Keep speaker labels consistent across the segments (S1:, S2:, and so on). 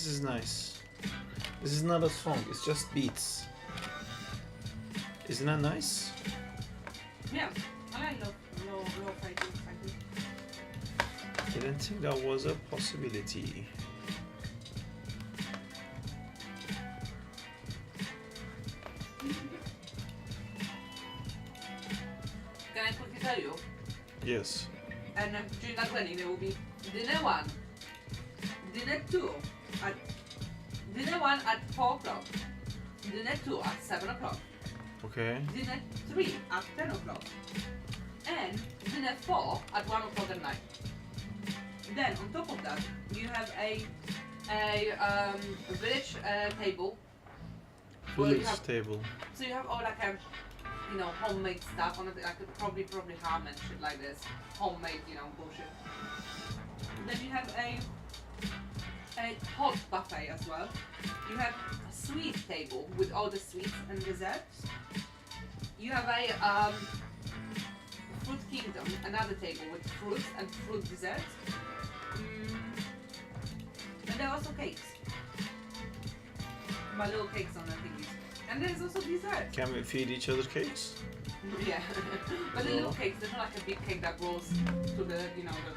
S1: This is nice. This is not a song, it's just beats. Isn't that nice?
S2: Yeah, I like lo-fi beats.
S1: Didn't think that was a possibility.
S2: Can I quickly tell you?
S1: Yes.
S2: And during that wedding there will be dinner 1, dinner 2, dinner 1 at 4 o'clock, dinner 2 at 7 o'clock,
S1: Okay.
S2: dinner 3 at 10 o'clock, and dinner 4 at 1 o'clock at night. Then on top of that, you have a village table. where you
S1: Village
S2: have-
S1: table.
S2: So you have all like homemade stuff on it, like probably ham and shit like this, homemade bullshit. Then you have a hot buffet as well. You have a sweet table with all the sweets and desserts. You have a fruit kingdom, another table with fruits and fruit desserts. And there are also cakes. My little cakes on the thingies. And there's also dessert.
S1: Can we feed each other cakes?
S2: Yeah. But the little cakes, there's not like a big cake that rolls to the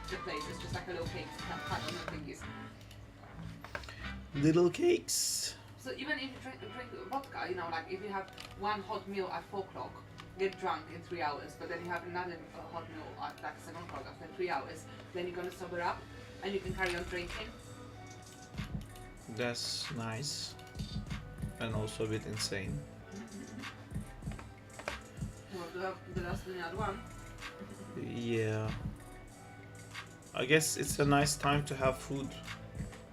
S2: the place. It's just like a little cake cut on the thingies.
S1: Little cakes.
S2: So even if you drink vodka, like if you have one hot meal at 4 o'clock, get drunk in 3 hours, but then you have another hot meal at like 7 o'clock after 3 hours, then you're gonna sober up and you can carry on drinking.
S1: That's nice. And also a bit insane.
S2: Well, the last dinner one.
S1: Yeah. I guess it's a nice time to have food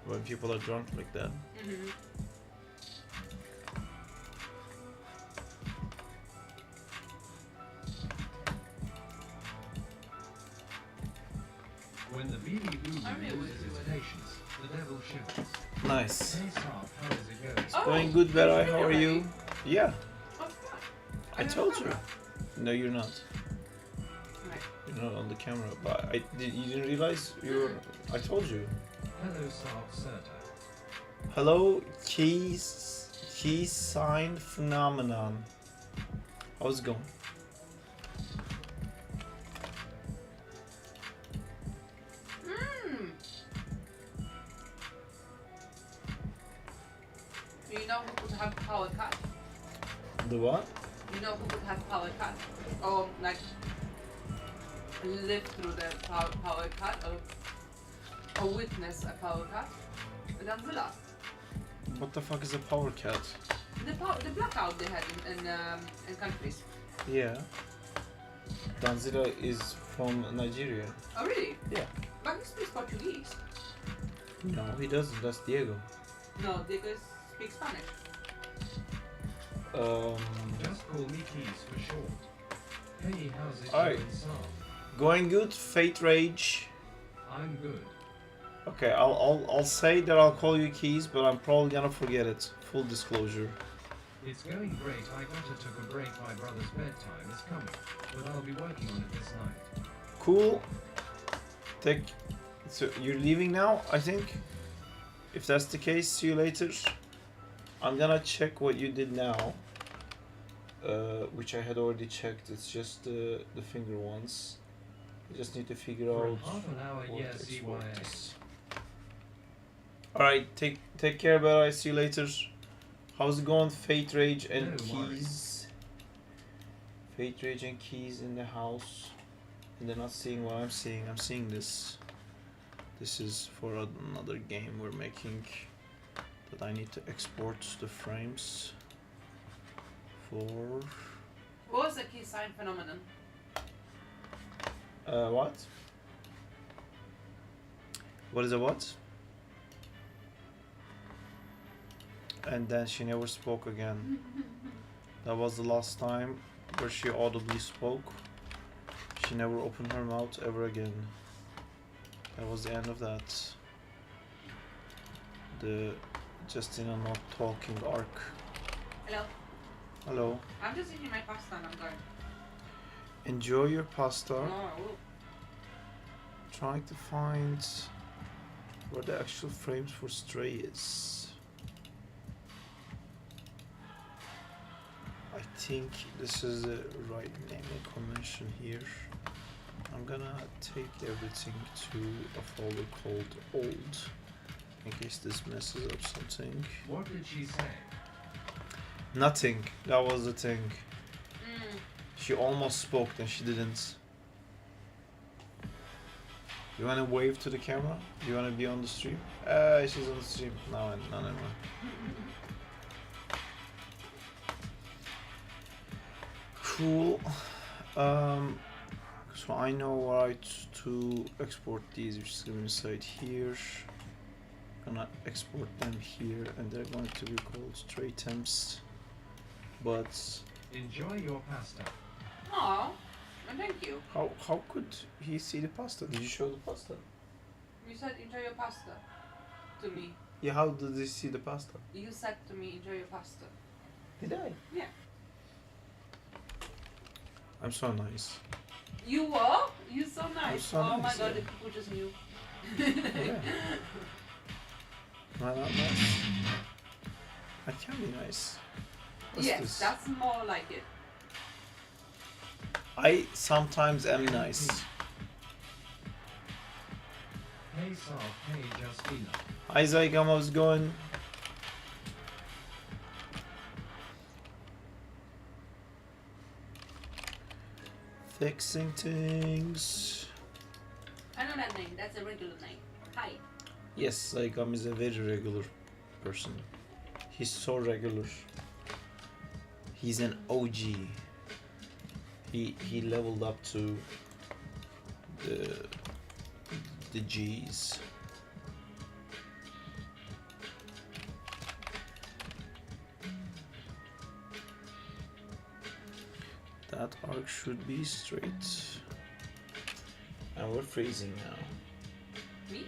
S1: when people are drunk like that.
S3: When the BB loses its patience, the devil shivers.
S1: Nice.
S3: Hey Sark, how is it going?
S2: Oh,
S1: Going good, Vera. How are you? Yeah,
S2: Oh, fuck.
S1: I told you. No, you're not.
S2: Right.
S1: You're not on the camera. But you didn't realize you were. I told you.
S3: Hello Sark Serta.
S1: Hello, key sign phenomenon. How's it going?
S2: You know who could have power cut?
S1: The what?
S2: You know who could have power cut? Or like live through the power cut or witness a power cut? Godzilla.
S1: What the fuck is a power cat?
S2: The blackout they had in countries.
S1: Yeah. Danzila is from Nigeria.
S2: Oh really?
S1: Yeah.
S2: But he speaks Portuguese.
S1: No, he doesn't. That's Diego.
S2: No, they speak Spanish.
S3: Just call me Keys for short. Hey, how's it
S1: Alright.
S3: going, Sark?
S1: Going good. Fate Rage.
S3: I'm good.
S1: Okay, I'll say that I'll call you Keys, but I'm probably gonna forget it. Full disclosure.
S3: It's going great. I gotta took a break. My brother's bedtime is coming, but I'll be working on it this night.
S1: Cool. So you're leaving now, I think. If that's the case, see you later. I'm gonna check what you did now, which I had already checked. It's just the finger ones. I just need to figure
S3: For
S1: out
S3: half an hour,
S1: what
S3: yes,
S1: it's
S3: CYA.
S1: worth. All right, take care, bye. See you later. How's it going, Fate Rage and
S3: No
S1: Keys?
S3: worries.
S1: Fate Rage and Keys in the house, and they're not seeing what I'm seeing. I'm seeing this. This is for another game we're making that I need to export the frames for.
S2: What was the key sign phenomenon?
S1: What? What is a what? And then she never spoke again. That was the last time where she audibly spoke. She never opened her mouth ever again. That was the end of that. The Justina not talking arc.
S2: Hello.
S1: Hello.
S2: I'm just eating my pasta and I'm going.
S1: Enjoy your pasta.
S2: No, I will.
S1: Trying to find where the actual frames for Stray is. I think this is the right naming convention here. I'm gonna take everything to a folder called old, in case this messes up something.
S3: What did she say?
S1: Nothing, that was the thing.
S2: Mm.
S1: She almost spoke, then she didn't. You wanna wave to the camera? You wanna be on the stream? She's on the stream. No, anymore. Cool. So I know right to export these, which is gonna be inside here. Gonna export them here, and they're going to be called stray temps. But
S3: Enjoy your pasta.
S2: Oh, thank you.
S1: how could he see the pasta? Did you show the pasta?
S2: You said enjoy your pasta to me.
S1: Yeah, how did he see the pasta?
S2: You said to me enjoy your pasta.
S1: Did I?
S2: Yeah.
S1: I'm so nice.
S2: You were? You so nice.
S1: so
S2: oh
S1: nice,
S2: my god,
S1: yeah.
S2: the people just knew.
S1: Yeah. Am I not nice? I can be nice. What's
S2: Yes,
S1: this?
S2: that's more like it.
S1: I sometimes am nice.
S3: Hey Sark, hey Justina.
S1: Hi Zyga, how's it going? Fixing things.
S2: I know that name. That's a regular name. Hi.
S1: Yes, Zygam is a very regular person. He's so regular. He's an OG. He leveled up to the G's. That arc should be straight. And we're freezing now.
S2: Me?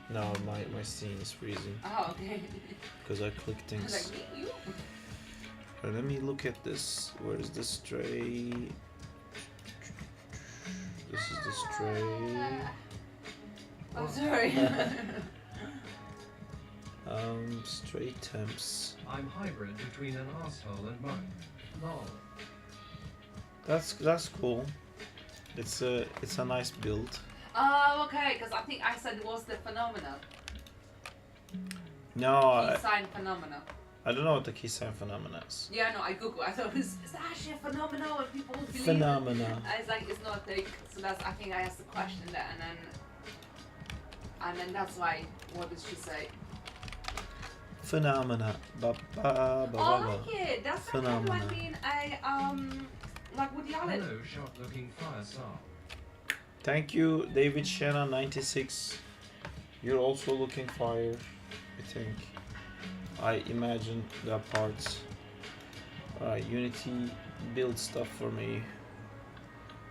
S1: No, my scene is freezing
S2: Oh, okay.
S1: because I click
S2: I was
S1: things.
S2: like, me? You?
S1: Let me look at this. Where's the stray? This is the stray.
S2: Oh, sorry.
S1: Stray temps.
S3: I'm hybrid between an asshole and mine. Lol.
S1: That's cool. It's a nice build.
S2: Oh, okay, because I think I said it was the phenomena.
S1: No,
S2: Key sign phenomena.
S1: I don't know what the key sign phenomena is.
S2: Yeah, no, I Googled. I thought it's actually a phenomena when people believe
S1: Phenomena.
S2: I was like, it's not a thing. So that's, I think I asked the question there, and then that's why. What did she say?
S1: Phenomena. Ba ba ba
S2: Oh,
S1: ba
S2: I
S1: ba.
S2: like it. That's kind of
S1: Phenomena.
S2: like being like Woody Allen.
S3: Hello, sharp looking fire Sark.
S1: Thank you, David Shanna 96. You're also looking fire, I think. I imagine that part. Alright, Unity build stuff for me.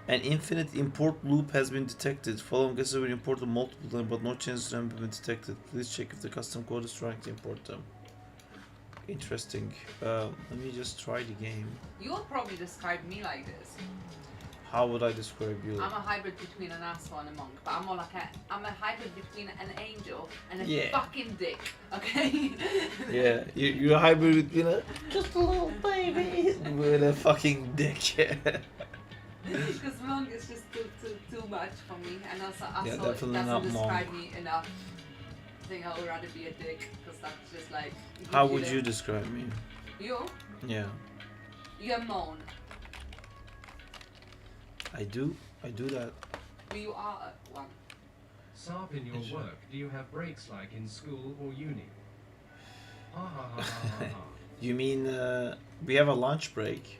S1: An infinite import loop has been detected. Following guesses were imported multiple times, but no changes have been detected. Please check if the custom code is trying to import them. Interesting. Let me just try the game.
S2: You would probably describe me like this.
S1: How would I describe you?
S2: I'm a hybrid between an asshole and a monk, but I'm more like I'm a hybrid between an angel and a
S1: Yeah.
S2: fucking dick. Okay.
S1: Yeah, you're a hybrid between just a little baby with a fucking dick.
S2: Because monk is just too much for me, and also asshole
S1: definitely
S2: doesn't
S1: not
S2: describe
S1: monk.
S2: me enough. I think I would rather be a dick, because that's just like.
S1: How would you describe me?
S2: You?
S1: Yeah,
S2: You're moan.
S1: I do that.
S2: You are one.
S3: Sarp, in your
S1: Sure.
S3: work, do you have breaks like in school or uni? Ha ha ha ha ha ha.
S1: You mean we have a lunch break?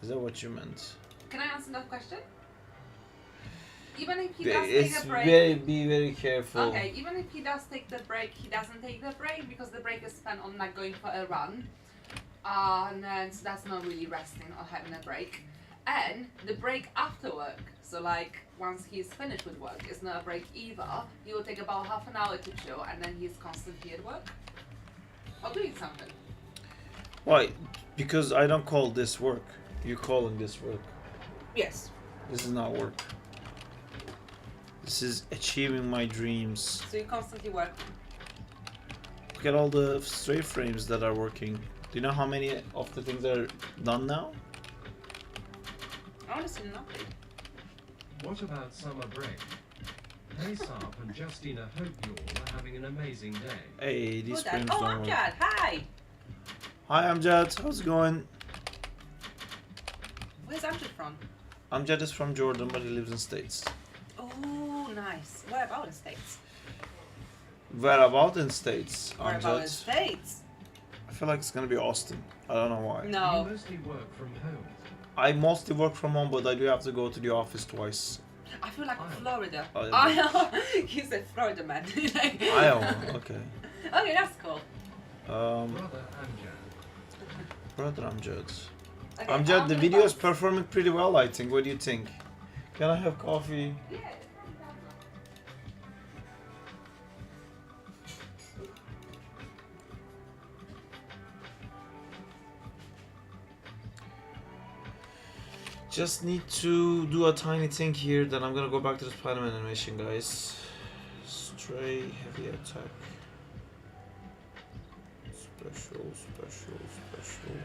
S1: Is that what you meant?
S2: Can I answer that question? Even if he does
S1: It's
S2: take a break.
S1: be very careful.
S2: Okay, even if he does take the break, he doesn't take the break because the break is spent on like going for a run. And then so that's not really resting or having a break. And the break after work, so like once he's finished with work, it's not a break either. He will take about half an hour to chill and then he's constantly at work. Or doing something.
S1: Why? Because I don't call this work. You're calling this work.
S2: Yes.
S1: This is not work. This is achieving my dreams.
S2: So you constantly work.
S1: Look at all the stray frames that are working. Do you know how many of the things are done now?
S2: I want to see nothing.
S3: What about summer break? Hey Sarp and Justina, hope you all are having an amazing day.
S1: Hey, these
S2: Who's that?
S1: frames
S2: Oh,
S1: don't work.
S2: Amjad, hi!
S1: Hi, Amjad. How's it going?
S2: Where's Amjad from?
S1: Amjad is from Jordan, but he lives in States.
S2: Oh, nice. Where about in States?
S1: Where about in States,
S2: Where about in
S1: Amjad?
S2: States?
S1: I feel like it's gonna be Austin. I don't know why.
S2: No.
S3: You mostly work from home.
S1: I mostly work from home, but I do have to go to the office twice.
S2: I feel like Florida.
S1: Oh, yeah.
S2: Iowa. You said Florida, man.
S1: Iowa, okay.
S2: Okay, that's cool.
S3: Brother Amjad.
S1: Brother Amjad.
S2: Okay,
S1: Amjad,
S2: I'm
S1: the
S2: gonna
S1: video is
S2: bounce.
S1: performing pretty well, I think. What do you think? Can I have coffee?
S2: Yeah.
S1: Just need to do a tiny thing here, then I'm gonna go back to the Spider-Man animation, guys. Stray, heavy attack. Special, special, special.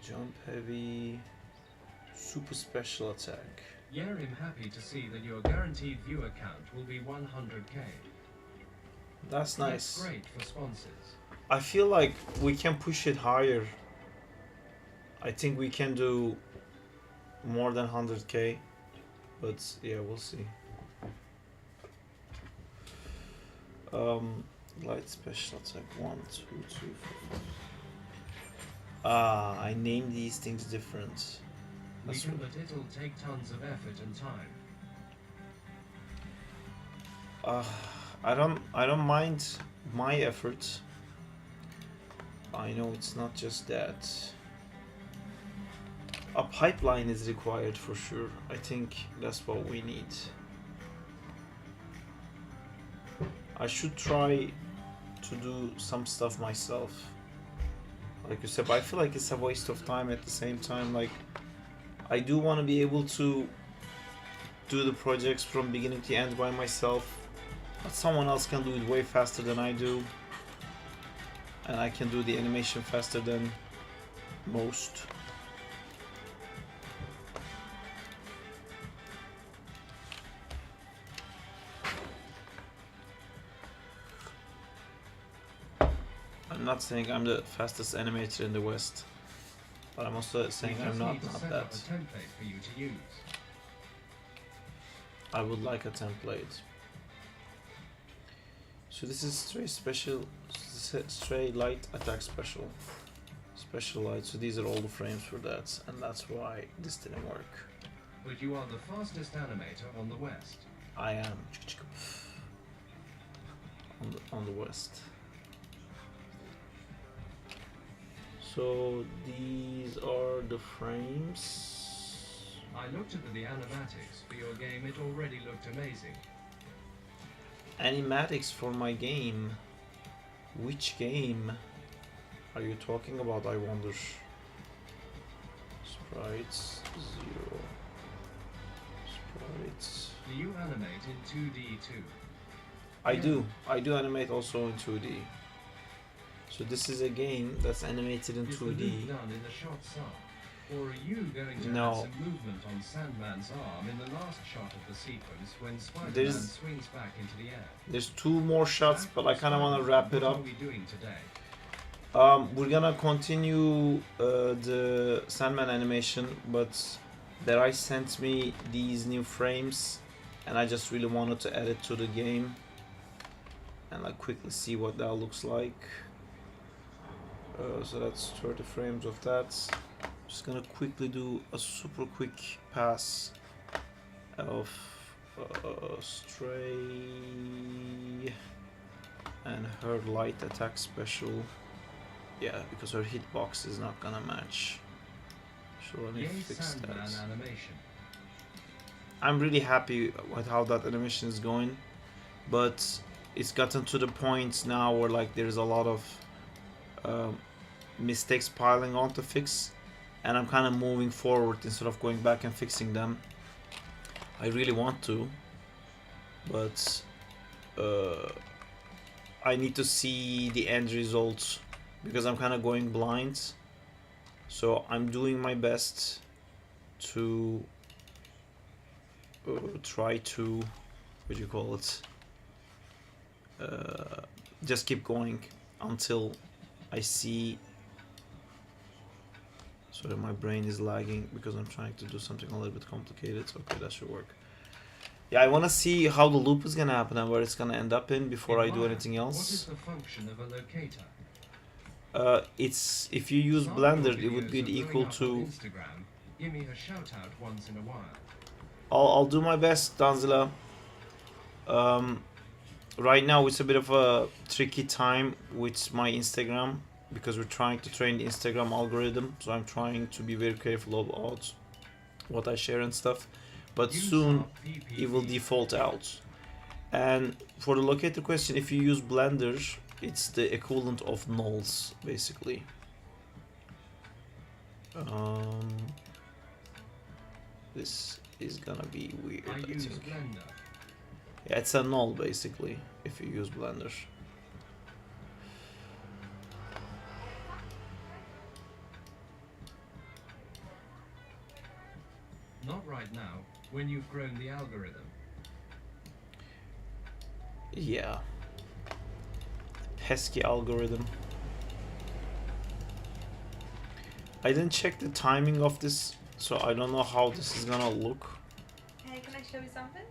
S1: Jump heavy. Super special attack.
S3: Yeah, I'm happy to see that your guaranteed viewer count will be 100k.
S1: That's nice.
S3: That's great for sponsors.
S1: I feel like we can push it higher. I think we can do more than 100k, but yeah, we'll see. Light special attack 1, 2, 3, 4, 5. Ah, I named these things different.
S3: We
S1: That's
S3: can,
S1: what-
S3: but it'll take tons of effort and time.
S1: I don't mind my effort. I know it's not just that. A pipeline is required for sure. I think that's what we need. I should try to do some stuff myself. Like you said, but I feel like it's a waste of time at the same time. Like, I do want to be able to do the projects from beginning to end by myself, but someone else can do it way faster than I do. And I can do the animation faster than most. I'm not saying I'm the fastest animator in the West, but I'm also saying
S3: We
S1: I'm
S3: just
S1: not
S3: need to set
S1: that.
S3: up a template for you to use.
S1: I would like a template. So this is stray light attack special. Special light, so these are all the frames for that, and that's why this didn't work.
S3: But you are the fastest animator on the West.
S1: I am on the West. So these are the frames.
S3: I looked at the animatics for your game, it already looked amazing.
S1: Animatics for my game. Which game are you talking about, I wonder? Sprites 0. Sprites.
S3: Do you animate in 2D too?
S1: I do animate also in 2D. So this is a game that's animated in
S3: Is the
S1: 2D.
S3: move done in the shot start? Or are you going to
S1: No.
S3: add some movement on Sandman's arm in the last shot of the sequence when Spider-Man
S1: There's-
S3: swings back into the air?
S1: There's 2 more shots, but I kind of want to wrap it
S3: What
S1: up.
S3: are we doing today?
S1: We're gonna continue the Sandman animation, but Derai sent me these new frames, and I just really wanted to add it to the game and like quickly see what that looks like. So that's 30 frames of that. Just gonna quickly do a super quick pass of Stray and her light attack special. Yeah, because her hitbox is not gonna match. So let me
S3: Yay,
S1: fix
S3: Sandman
S1: that.
S3: animation.
S1: I'm really happy with how that animation is going, but it's gotten to the point now where like there's a lot of mistakes piling on to fix, and I'm kind of moving forward instead of going back and fixing them. I really want to, but I need to see the end results because I'm kind of going blind. So I'm doing my best to try to, what do you call it, just keep going until I see. Sorry, my brain is lagging because I'm trying to do something a little bit complicated. Okay, that should work. Yeah, I want to see how the loop is gonna happen and where it's gonna end up in before I do anything
S3: What is
S1: else.
S3: the function of a locator?
S1: It's, if you use
S3: Some
S1: Blender,
S3: of
S1: it would be
S3: your videos are
S1: equal
S3: blowing up on
S1: to.
S3: Instagram. Give me a shout out once in a while.
S1: I'll do my best, Danzila. Right now it's a bit of a tricky time with my Instagram because we're trying to train the Instagram algorithm, so I'm trying to be very careful about what I share and stuff, but
S3: Use
S1: soon
S3: our PPP.
S1: it will default out. And for the locator question, if you use Blender, it's the equivalent of nulls basically. This is gonna be weird,
S3: I
S1: I
S3: use
S1: think.
S3: Blender.
S1: Yeah, it's a null basically if you use Blender.
S3: Not right now, when you've grown the algorithm.
S1: Yeah. Pesky algorithm. I didn't check the timing of this, so I don't know how this is gonna look.
S2: Hey, can I show you something?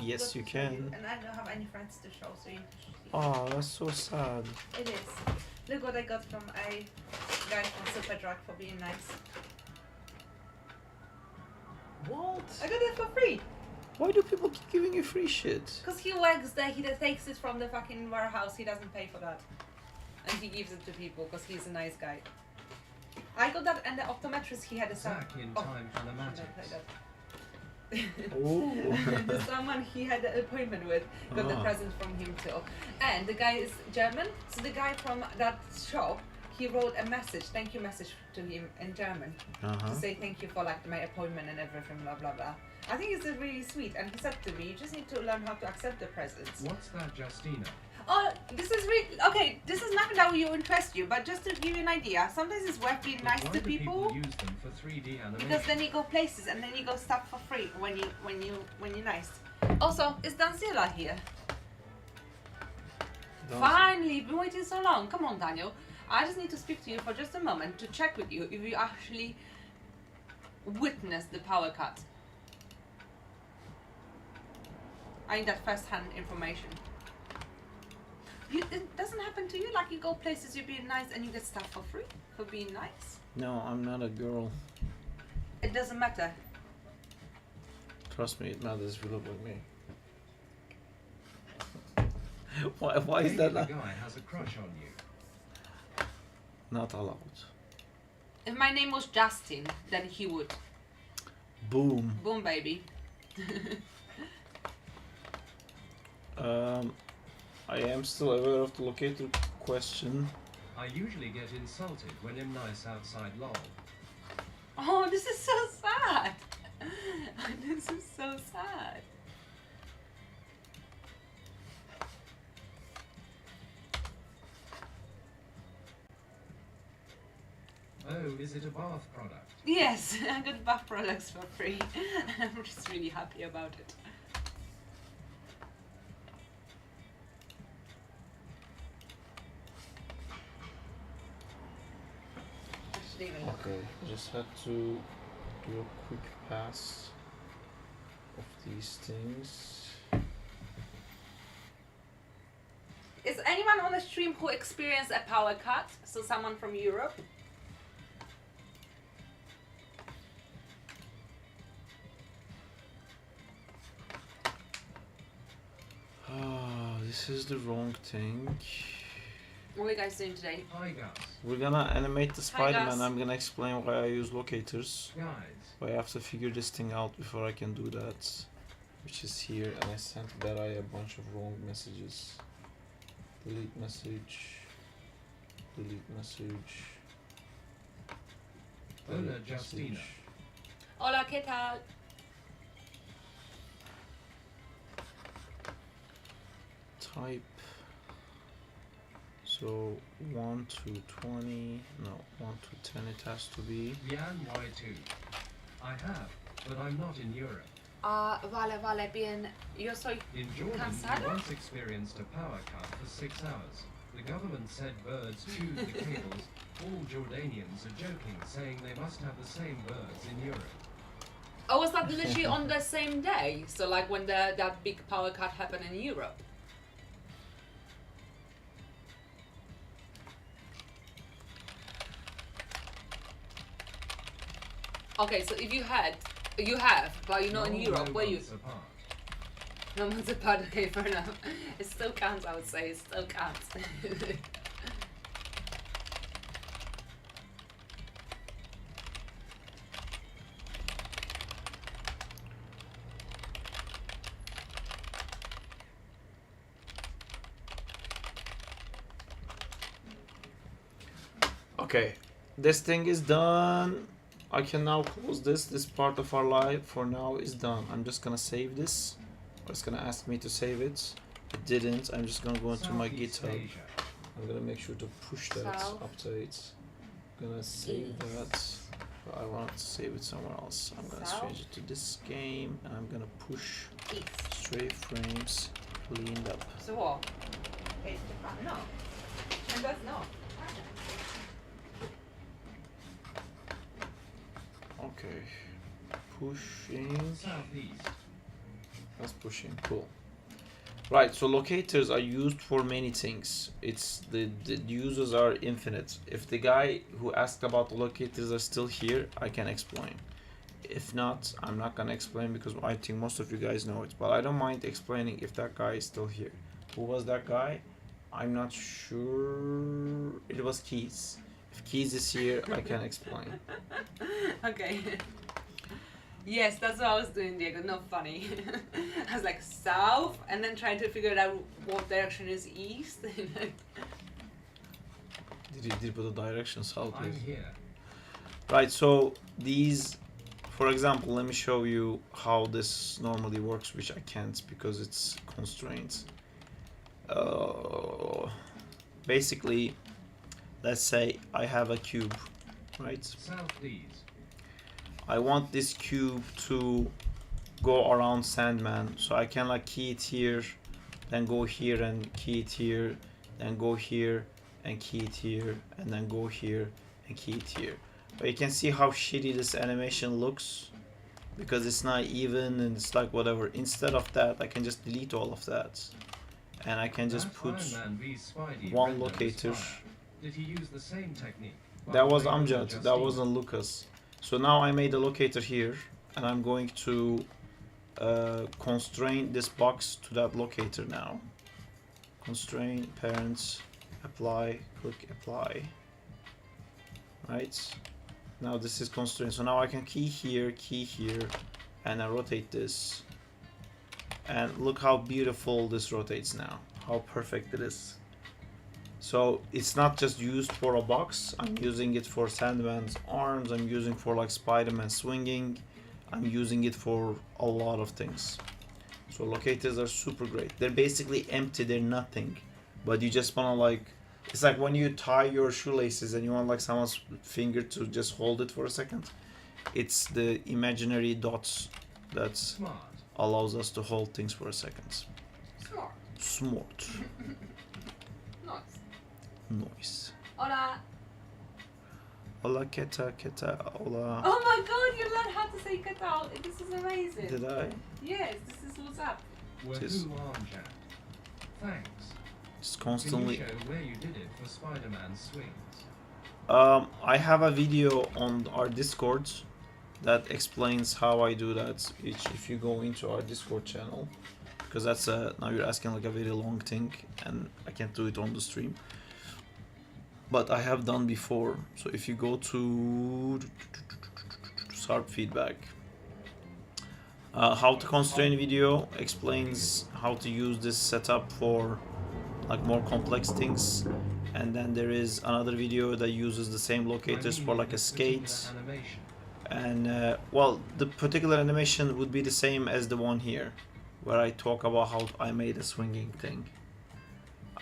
S1: Yes, you
S2: I'd love to show
S1: can.
S2: And I don't have any friends to show, so you need to see.
S1: Oh, that's so sad.
S2: It is. Look what I got from a guy from Superdrug for being nice.
S1: What?
S2: I got it for free.
S1: Why do people keep giving you free shit?
S2: Because he works there, he takes it from the fucking warehouse, he doesn't pay for that. And he gives it to people because he's a nice guy. I got that and the optometrist, he had a son.
S3: Zach in
S2: Oh,
S3: time
S2: should I play
S3: Animatics.
S2: that?
S1: Oh.
S2: The someone he had an appointment with got the
S1: Ah.
S2: present from him too. And the guy is German, so the guy from that shop, he wrote a message, thank you message to him in German to say thank you for like my appointment and everything, blah blah blah. I think it's really sweet, and he said to me, you just need to learn how to accept the presents.
S3: What's that, Justina?
S2: Oh, this is really okay. This is nothing that will interest you, but just to give you an idea, sometimes it's worth being nice
S3: Why
S2: to
S3: do
S2: people.
S3: use them for 3D animation?
S2: Because then you go places and then you go stuff for free when you're nice. Also, is Danzila here? Finally, you've been waiting so long. Come on, Daniel. I just need to speak to you for just a moment to check with you if you actually witnessed the power cut. I need that first-hand information. It doesn't happen to you? Like you go places, you're being nice and you get stuff for free for being nice?
S1: No, I'm not a girl.
S2: It doesn't matter.
S1: Trust me, it matters if you look like me. Why is
S3: Maybe
S1: that
S3: the
S1: not,
S3: guy has a crush on you.
S1: not allowed?
S2: If my name was Justin, then he would.
S1: Boom.
S2: Boom, baby.
S1: I am still aware of the locator question.
S3: I usually get insulted when I'm nice outside lol.
S2: Oh, this is so sad. This is so sad.
S3: Oh, is it a bath product?
S2: Yes, I got bath products for free. I'm just really happy about it.
S1: Okay, just had to do a quick pass of these things.
S2: Is anyone on the stream who experienced a power cut? So someone from Europe?
S1: Ah, this is the wrong thing.
S2: What are you guys doing today?
S3: Hi guys.
S1: We're gonna animate the Spider-Man.
S2: guys.
S1: I'm gonna explain why I use locators.
S3: Guys.
S1: But I have to figure this thing out before I can do that. Which is here, and I sent that I a bunch of wrong messages. Delete message. Delete message.
S3: Hola, Justina.
S2: Hola, ¿qué tal?
S1: Type. So 1 to 20, no, 1 to 10 it has to be.
S3: Yan Y2. I have, but I'm not in Europe.
S2: Vale, bien. Yo soy
S3: In Jordan,
S2: cansada.
S3: we once experienced a power cut for 6 hours. The government said birds chewed the cables. All Jordanians are joking, saying they must have the same birds in Europe.
S2: Oh, was that literally on the same day? So like when that big power cut happened in Europe? Okay, so if you have, but you're not in Europe, where you?
S3: months apart.
S2: No months apart, okay, fair enough. It still counts, I would say, it still counts.
S1: Okay, this thing is done. I can now close this. This part of our live for now is done. I'm just gonna save this. It's gonna ask me to save it. It didn't. I'm just gonna go into my
S3: Southeast
S1: GitHub.
S3: Asia.
S1: I'm gonna make sure to push that
S2: South.
S1: update. I'm gonna save that. But I want to save it somewhere else. I'm gonna
S2: South.
S1: change it to this game and I'm gonna push
S2: East.
S1: straight frames cleaned up.
S2: So what? It's Japan. No. And that's no.
S1: Okay. Pushing.
S3: Southeast.
S1: That's pushing. Cool. Right, so locators are used for many things. It's the users are infinite. If the guy who asked about the locators are still here, I can explain. If not, I'm not gonna explain because I think most of you guys know it. But I don't mind explaining if that guy is still here. Who was that guy? I'm not sure. It was Keys. If Keys is here, I can explain.
S2: Okay. Yes, that's what I was doing, Diego. Not funny. I was like south, and then trying to figure out what direction is east.
S1: Did you put the direction south?
S3: I'm here.
S1: Right, so these, for example, let me show you how this normally works, which I can't because it's constraints. Basically, let's say I have a cube, right?
S3: Southeast.
S1: I want this cube to go around Sandman, so I can like key it here, then go here and key it here, then go here and key it here, and then go here and key it here. But you can see how shitty this animation looks because it's not even and it's like whatever. Instead of that, I can just delete all of that and I can just
S3: That
S1: put
S3: Iron Man v Spidey
S1: one
S3: rendered
S1: locator.
S3: as fire. Did he use the same technique?
S1: That was
S3: By
S1: Amjad,
S3: Justina?
S1: that wasn't Lucas. So now I made a locator here and I'm going to constrain this box to that locator now. Constrain parents, apply, click apply. Right? Now this is constrained. So now I can key here, and I rotate this. And look how beautiful this rotates now. How perfect it is. So it's not just used for a box. I'm using it for Sandman's arms. I'm using for like Spider-Man swinging. I'm using it for a lot of things. So locators are super great. They're basically empty. They're nothing. But you just wanna like, it's like when you tie your shoelaces and you want like someone's finger to just hold it for a second. It's the imaginary dots that
S3: Smart.
S1: allows us to hold things for a second.
S2: Smart.
S1: Smart.
S2: Nice.
S1: Noise.
S2: Hola.
S1: Hola, Keta, hola.
S2: Oh my god, you learned how to say katal. This is amazing.
S1: Did I?
S2: Yes, this is what's up.
S1: Cheers.
S3: Wahoo Armchat. Thanks.
S1: Just
S3: Can you
S1: constantly.
S3: show where you did it for Spider-Man's swings?
S1: I have a video on our Discord that explains how I do that. If you go into our Discord channel, because that's now you're asking like a very long thing, and I can't do it on the stream. But I have done before. So if you go to start feedback, how to constrain video explains how to use this setup for like more complex things, and then there is another video that uses the same locators for like a skate.
S3: Animation.
S1: And well, the particular animation would be the same as the one here, where I talk about how I made a swinging thing.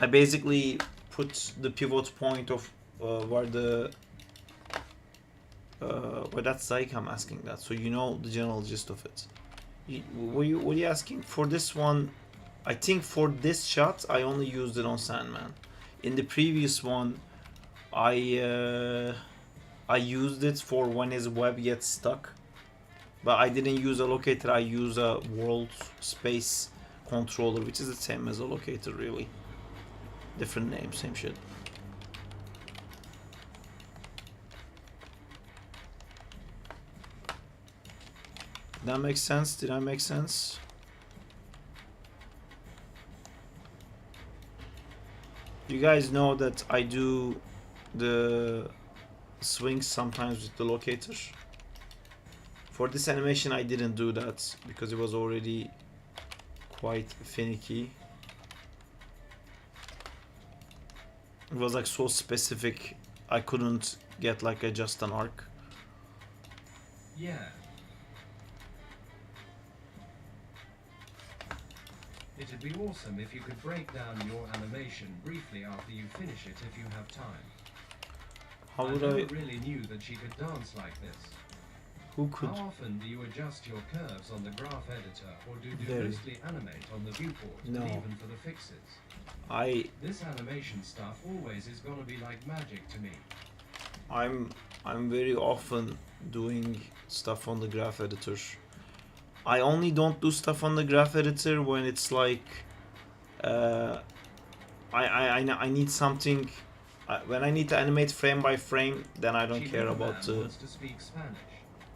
S1: I basically put the pivot point of where that's like I'm asking that, so you know the general gist of it. Were you asking for this one? I think for this shot I only used it on Sandman. In the previous one, I used it for when his web gets stuck, but I didn't use a locator. I use a world space controller, which is the same as a locator, really. Different name, same shit. That makes sense? Did I make sense? You guys know that I do the swings sometimes with the locator. For this animation I didn't do that because it was already quite finicky. It was like so specific, I couldn't get like just an arc.
S3: Yeah. It'd be awesome if you could break down your animation briefly after you finish it if you have time.
S1: How would
S3: I never really knew that she could dance like this.
S1: Who could?
S3: How often do you adjust your curves on the graph editor, or do you
S1: Very.
S3: mostly animate on the viewport,
S1: No.
S3: and even for the fixes? This animation stuff always is gonna be like magic to me.
S1: I'm very often doing stuff on the graph editor. I only don't do stuff on the graph editor when it's like I need something. When I need to animate frame by frame, then I don't care about
S3: wants to speak Spanish.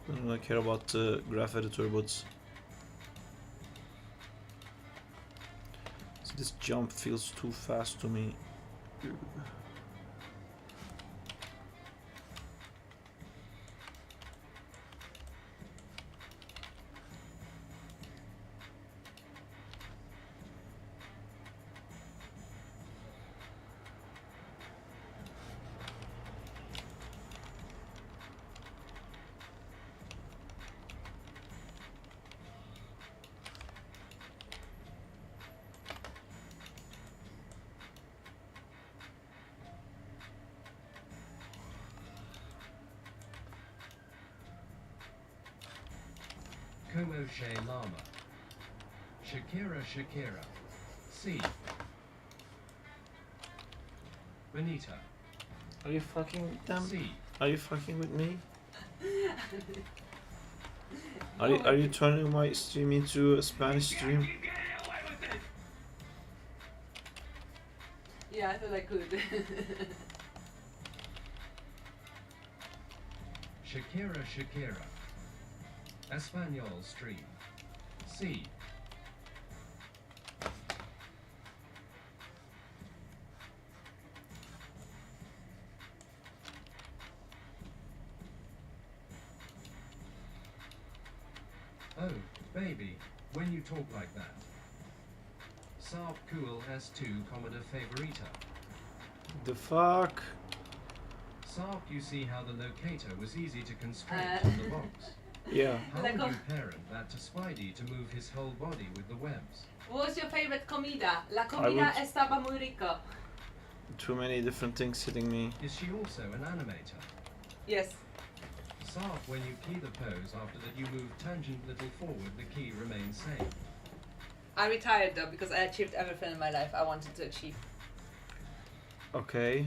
S1: I don't care about the graph editor, but so this jump feels too fast to me.
S3: Como She Lama. Shakira Shakira. C. Benita.
S1: Are you fucking with them?
S3: C.
S1: Are you fucking with me? Are you turning my stream into a Spanish stream?
S2: Yeah, I thought I could.
S3: Shakira Shakira. Espanol stream. C. Oh, baby, when you talk like that. Saab Cool S2 Commodore Favorita.
S1: The fuck?
S3: Saab, you see how the locator was easy to constrain on the box.
S1: Yeah.
S3: How would you parent that to Spidey to move his whole body with the webs?
S2: What was your favorite comida? La comida estaba muy rico.
S1: Too many different things hitting me.
S3: Is she also an animator?
S2: Yes.
S3: Saab, when you key the pose, after that you move tangent little forward, the key remains same.
S2: I retired though because I achieved everything in my life I wanted to achieve.
S1: Okay.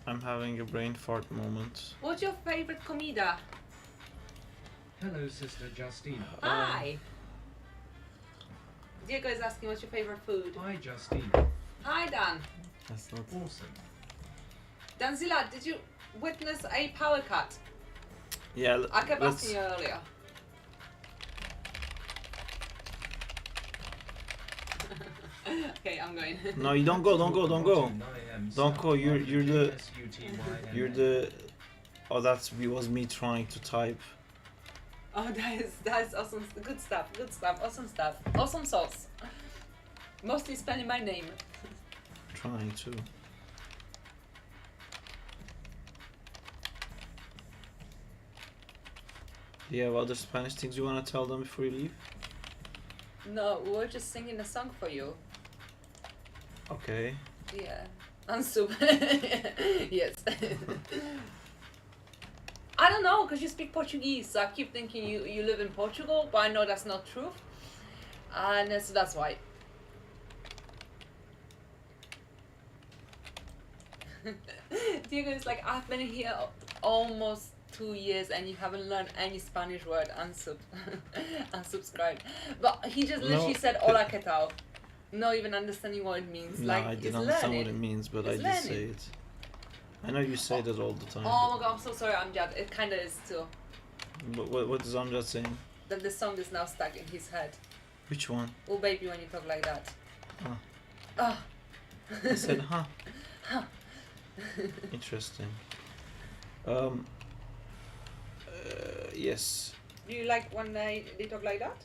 S1: I'm having a brain fart moment.
S2: What's your favorite comida?
S3: Hello, Sister Justina.
S2: Hi. Diego is asking what's your favorite food.
S3: Hi, Justina.
S2: Hi Dan.
S1: That's not.
S3: Awesome.
S2: Danzila, did you witness a power cut?
S1: Yeah.
S2: I kept asking you earlier. Okay, I'm going.
S1: No, you don't go. Don't go. Don't go. Don't go. You're the. Oh, was me trying to type.
S2: Oh, that is awesome. Good stuff. Good stuff. Awesome stuff. Awesome sauce. Mostly spelling my name.
S1: Trying to. Do you have other Spanish things you want to tell them before you leave?
S2: No, we're just singing a song for you.
S1: Okay.
S2: Yeah. Ansu. Yes. I don't know, because you speak Portuguese, so I keep thinking you live in Portugal, but I know that's not true. And so that's why. Diego is like, I've been here almost 2 years and you haven't learned any Spanish word, unsubscribe. But he just literally
S1: No,
S2: said hola que tal. Not even understanding what it means.
S1: No,
S2: like,
S1: I
S2: he's
S1: didn't understand what it
S2: learning.
S1: means, but
S2: He's
S1: I did say
S2: learning.
S1: it. I know you say that all the time.
S2: Oh my god, I'm so sorry, Amjad. It kinda is too.
S1: But what is Amjad saying?
S2: That the song is now stuck in his head.
S1: Which one?
S2: Oh baby, when you talk like that.
S1: Ah.
S2: Ah.
S1: I said, huh. Interesting. Yes,
S2: Do you like when they talk like that?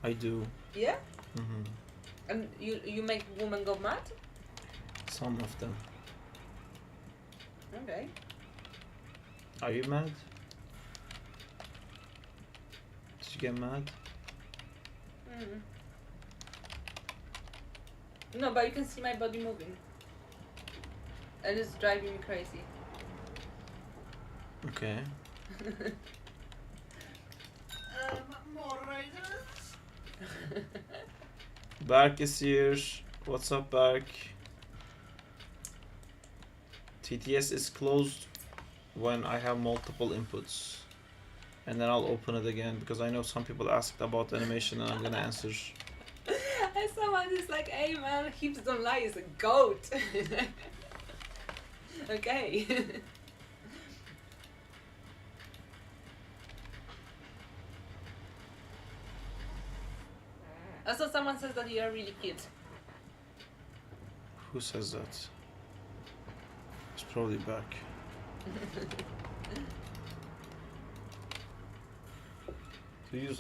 S1: I do.
S2: Yeah?
S1: Hmm.
S2: And you make women go mad?
S1: Some of them.
S2: Okay.
S1: Are you mad? Did you get mad?
S2: Mm. No, but you can see my body moving. And it's driving me crazy.
S1: Okay. Berk is here. What's up, Berk? TTS is closed when I have multiple inputs. And then I'll open it again because I know some people asked about animation and I'm gonna answer.
S2: And someone is like, hey man, hips don't lie, it's a goat. Okay. Also, someone says that you are really cute.
S1: Who says that? It's probably Berk.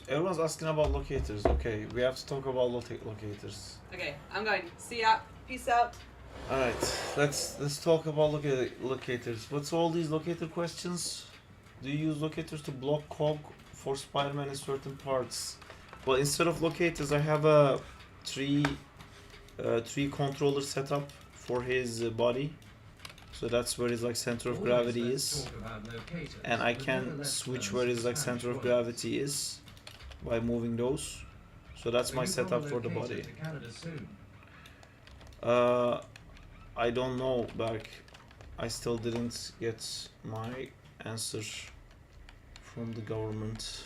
S1: Everyone's asking about locators. Okay, we have to talk about locators.
S2: Okay, I'm going. See ya. Peace out.
S1: All right, let's talk about locators. What's all these locator questions? Do you use locators to block cog for Spider-Man in certain parts? Well, instead of locators, I have a three controller setup for his body. So that's where his like center of gravity is, and I can switch where his like center of gravity is by moving those. So that's my setup for the body. I don't know, Berk. I still didn't get my answer from the government.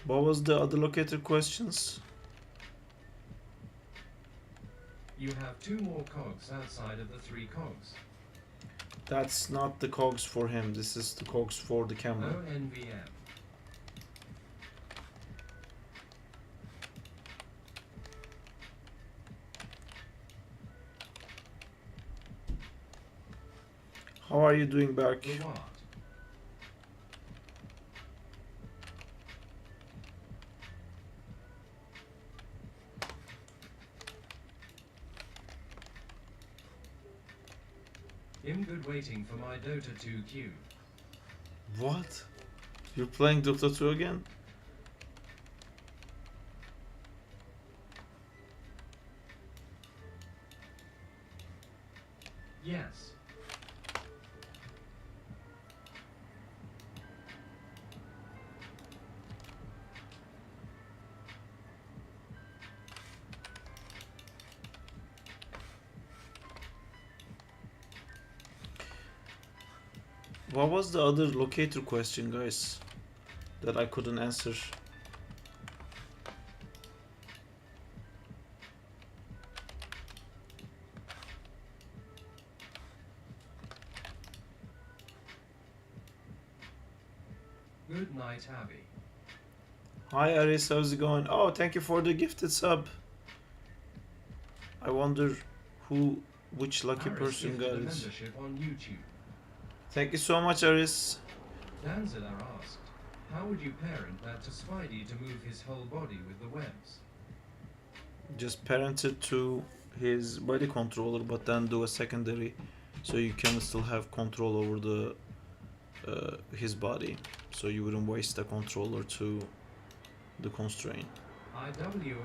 S1: What was the other locator questions?
S3: You have 2 more cogs outside of the 3 cogs.
S1: That's not the cogs for him. This is the cogs for the camera.
S3: No NVM.
S1: How are you doing, Berk?
S3: The what? I'm good waiting for my Dota 2 queue.
S1: What? You're playing Dota 2 again?
S3: Yes.
S1: What was the other locator question, guys, that I couldn't answer?
S3: Good night, Abby.
S1: Hi Aris, how's it going? Oh, thank you for the gifted sub. I wonder which lucky
S3: Aris
S1: person
S3: gifted
S1: got
S3: a
S1: it.
S3: membership on YouTube.
S1: Thank you so much, Aris.
S3: Danzilla asked, how would you parent that to Spidey to move his whole body with the webs?
S1: Just parent it to his body controller, but then do a secondary, so you can still have control over the his body, so you wouldn't waste the controller to the constraint.
S3: IWANDR,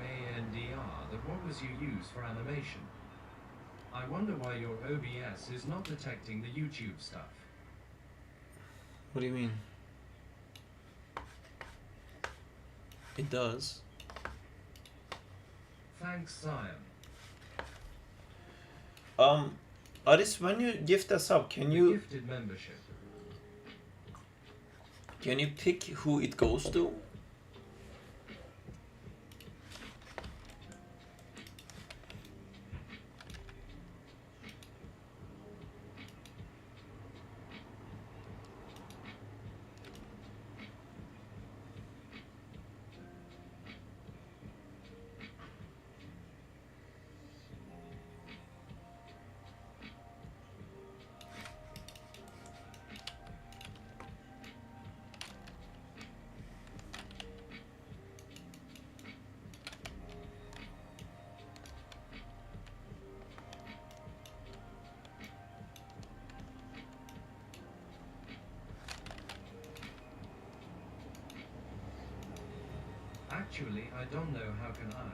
S3: that what was you use for animation? I wonder why your OBS is not detecting the YouTube stuff.
S1: What do you mean? It does.
S3: Thanks, Zion.
S1: Aris, when you gift us up, can
S3: The
S1: you
S3: gifted membership.
S1: pick who it goes to?
S3: Actually, I don't know, how can I?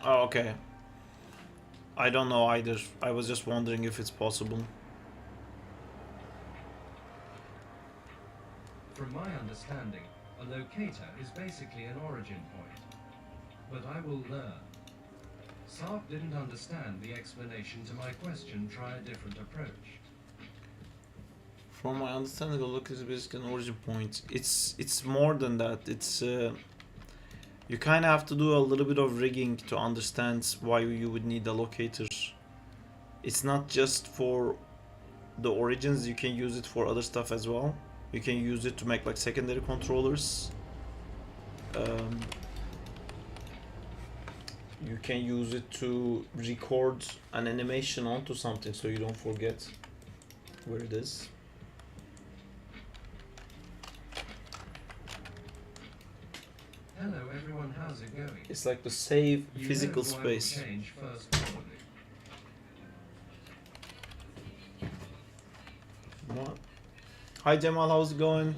S1: Oh, okay. I don't know either. I was just wondering if it's possible.
S3: From my understanding, a locator is basically an origin point. But I will learn. Sark didn't understand the explanation to my question, try a different approach.
S1: From my understanding, a look is basically an origin point. It's more than that. It's you kind of have to do a little bit of rigging to understand why you would need a locator. It's not just for the origins. You can use it for other stuff as well. You can use it to make like secondary controllers. You can use it to record an animation onto something so you don't forget where it is.
S3: Hello everyone, how's it going?
S1: It's like to save
S3: You
S1: physical
S3: know who I will
S1: space.
S3: change first, probably.
S1: What? Hi Jamal, how's it going?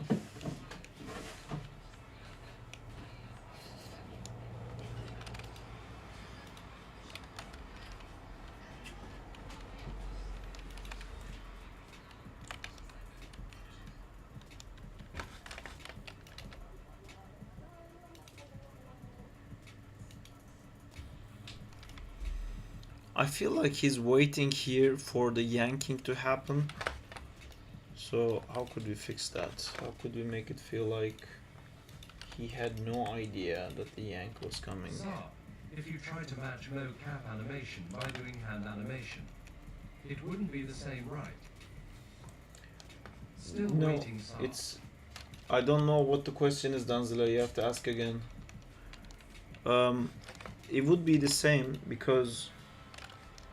S1: I feel like he's waiting here for the yanking to happen. So how could we fix that? How could we make it feel like he had no idea that the yank was coming?
S3: So, if you try to match Mocap animation by doing hand animation, it wouldn't be the same, right? Still
S1: No,
S3: waiting, Sark.
S1: it's... I don't know what the question is, Danzila. You have to ask again. It would be the same because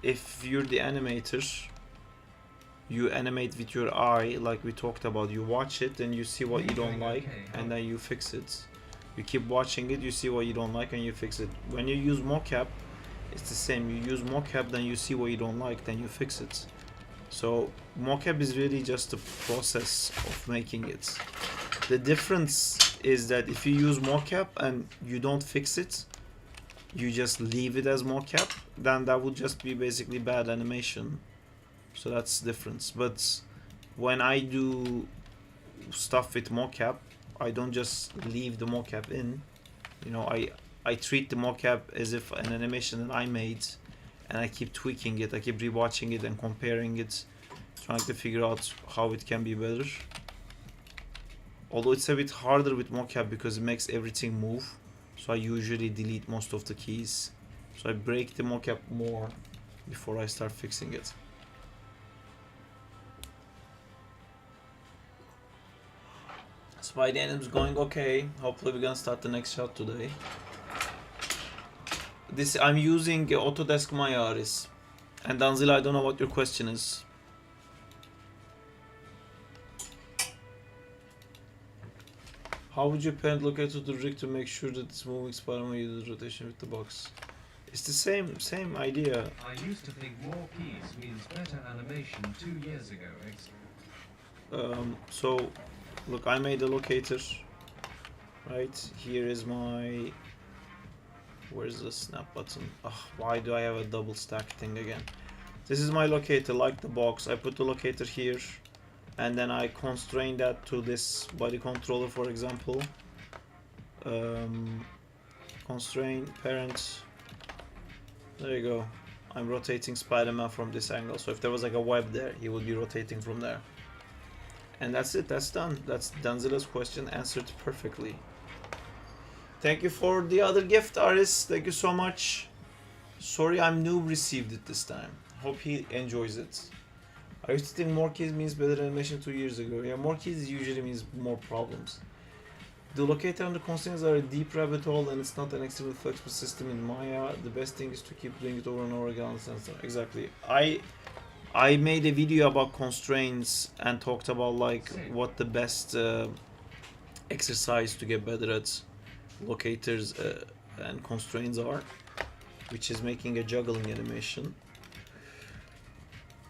S1: if you're the animator, you animate with your eye, like we talked about. You watch it and you see what you don't like, and then you fix it. You keep watching it, you see what you don't like, and you fix it. When you use mocap, it's the same. You use mocap, then you see what you don't like, then you fix it. So mocap is really just the process of making it. The difference is that if you use mocap and you don't fix it, you just leave it as mocap, then that would just be basically bad animation. So that's the difference. But when I do stuff with mocap, I don't just leave the mocap in. You know, I treat the mocap as if an animation that I made, and I keep tweaking it, I keep rewatching it and comparing it, trying to figure out how it can be better. Although it's a bit harder with mocap because it makes everything move, so I usually delete most of the keys. So I break the mocap more before I start fixing it. Spidey anim's going okay. Hopefully we're gonna start the next shot today. This I'm using Autodesk Mayaris. And Danzila, I don't know what your question is. How would you parent locator to the rig to make sure that it's moving Spider-Man uses rotation with the box? It's the same idea.
S3: I used to think more keys means better animation 2 years ago.
S1: So, look, I made a locator. Right, here is my... Where's the snap button? Oh, why do I have a double stack thing again? This is my locator, like the box. I put the locator here, and then I constrain that to this body controller, for example. Constrain parent. There you go. I'm rotating Spider-Man from this angle. So if there was like a web there, he would be rotating from there. And that's it. That's done. That's Danzila's question answered perfectly. Thank you for the other gift, Aris. Thank you so much. Sorry, I'm noob received it this time. Hope he enjoys it. I used to think more keys means better animation 2 years ago. Yeah, more keys usually means more problems. The locator and the constraints are a deep rabbit hole, and it's not an extremely flexible system in Maya. The best thing is to keep doing it over and over again. Exactly. I made a video about constraints and talked about like what the best exercise to get better at locators and constraints are, which is making a juggling animation.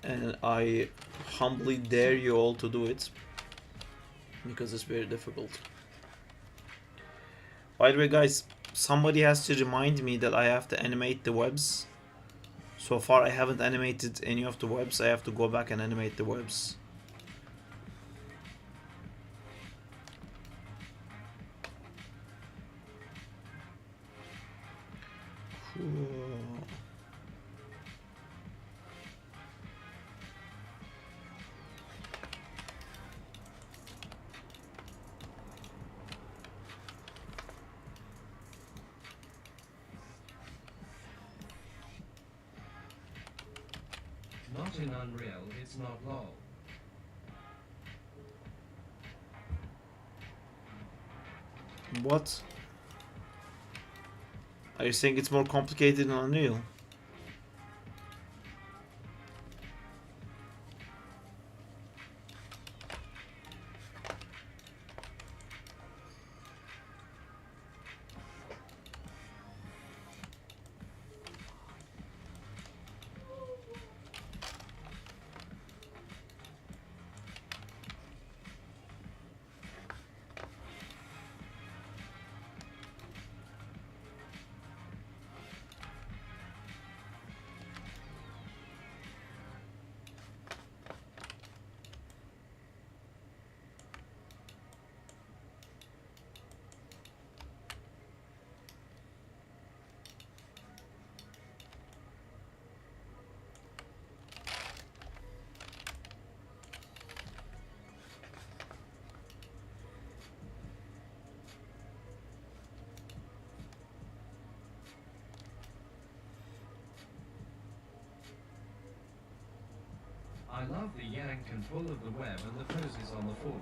S1: And I humbly dare you all to do it because it's very difficult. By the way, guys, somebody has to remind me that I have to animate the webs. So far I haven't animated any of the webs. I have to go back and animate the webs.
S3: Not in Unreal, it's not lol.
S1: What? Are you saying it's more complicated than Unreal?
S3: I love the yank and pull of the web and the poses on the full.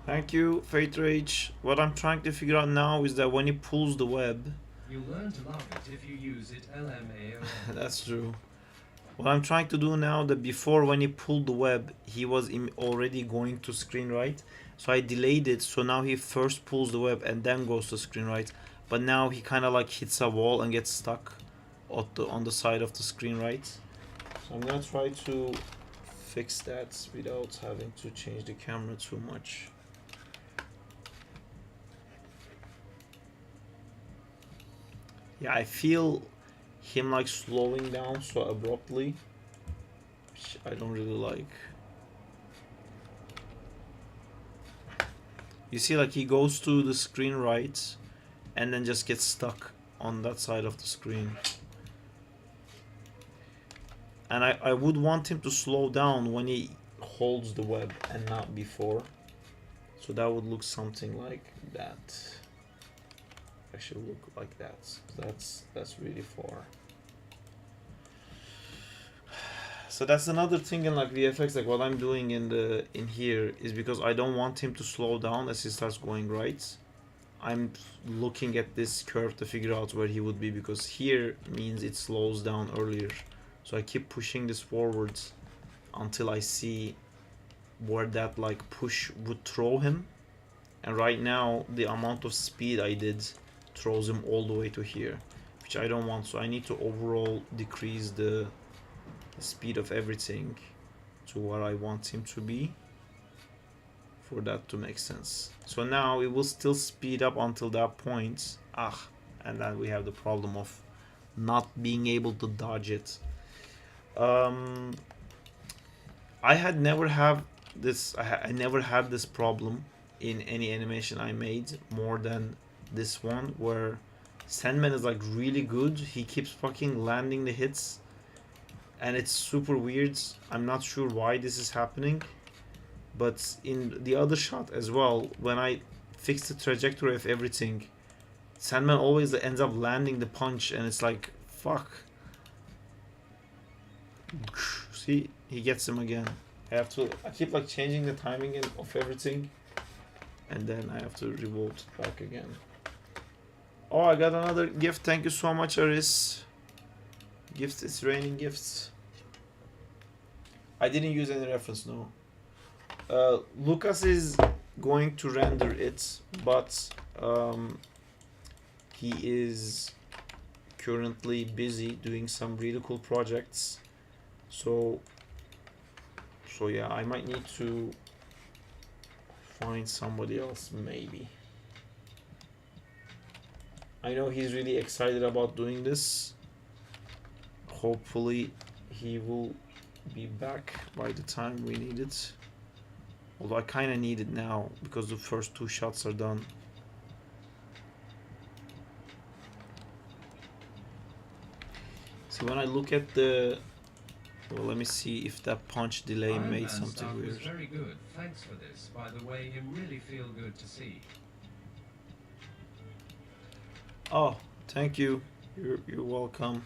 S1: Thank you, Fate Rage. What I'm trying to figure out now is that when he pulls the web...
S3: You'll learn to love it if you use it LMAO.
S1: That's true. What I'm trying to do now, that before when he pulled the web, he was already going to screen right. So I delayed it, so now he first pulls the web and then goes to screen right. But now he kind of like hits a wall and gets stuck on the side of the screen right. So I'm gonna try to fix that without having to change the camera too much. Yeah, I feel him like slowing down so abruptly, which I don't really like. You see, like he goes to the screen right and then just gets stuck on that side of the screen. And I would want him to slow down when he holds the web and not before. So that would look something like that. Actually look like that. That's really far. So that's another thing in like VFX, like what I'm doing in here is because I don't want him to slow down as he starts going right. I'm looking at this curve to figure out where he would be, because here means it slows down earlier. So I keep pushing this forwards until I see where that like push would throw him. And right now the amount of speed I did throws him all the way to here, which I don't want. So I need to overall decrease the speed of everything to where I want him to be for that to make sense. So now it will still speed up until that point. And then we have the problem of not being able to dodge it. I had never have this. I never had this problem in any animation I made more than this one, where Sandman is like really good. He keeps fucking landing the hits, and it's super weird. I'm not sure why this is happening, but in the other shot as well, when I fix the trajectory of everything, Sandman always ends up landing the punch, and it's like, fuck. See, he gets him again. I keep like changing the timing of everything, and then I have to revolt back again. Oh, I got another gift. Thank you so much, Aris. Gifts, it's raining gifts. I didn't use any reference, no. Lucas is going to render it, but he is currently busy doing some really cool projects. So yeah, I might need to find somebody else maybe. I know he's really excited about doing this. Hopefully he will be back by the time we need it. Although I kind of need it now because the first two shots are done. See, when I look at the... Well, let me see if that punch delay made something weird.
S3: Was very good. Thanks for this. By the way, you really feel good to see.
S1: Oh, thank you. You're welcome.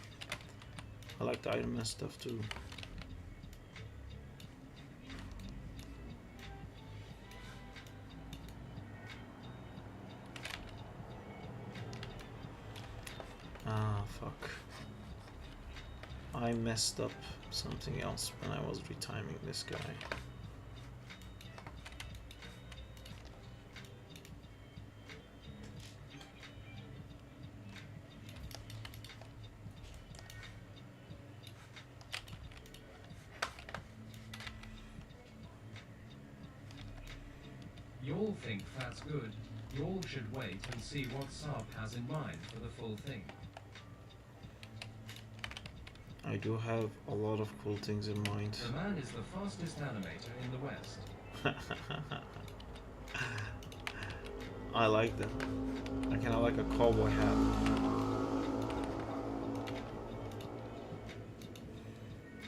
S1: I like the Iron Man stuff too. Ah, fuck. I messed up something else when I was retiming this guy.
S3: Y'all think that's good. Y'all should wait and see what Saab has in mind for the full thing.
S1: I do have a lot of cool things in mind.
S3: The man is the fastest animator in the West.
S1: I like them. I kind of like a cowboy hat.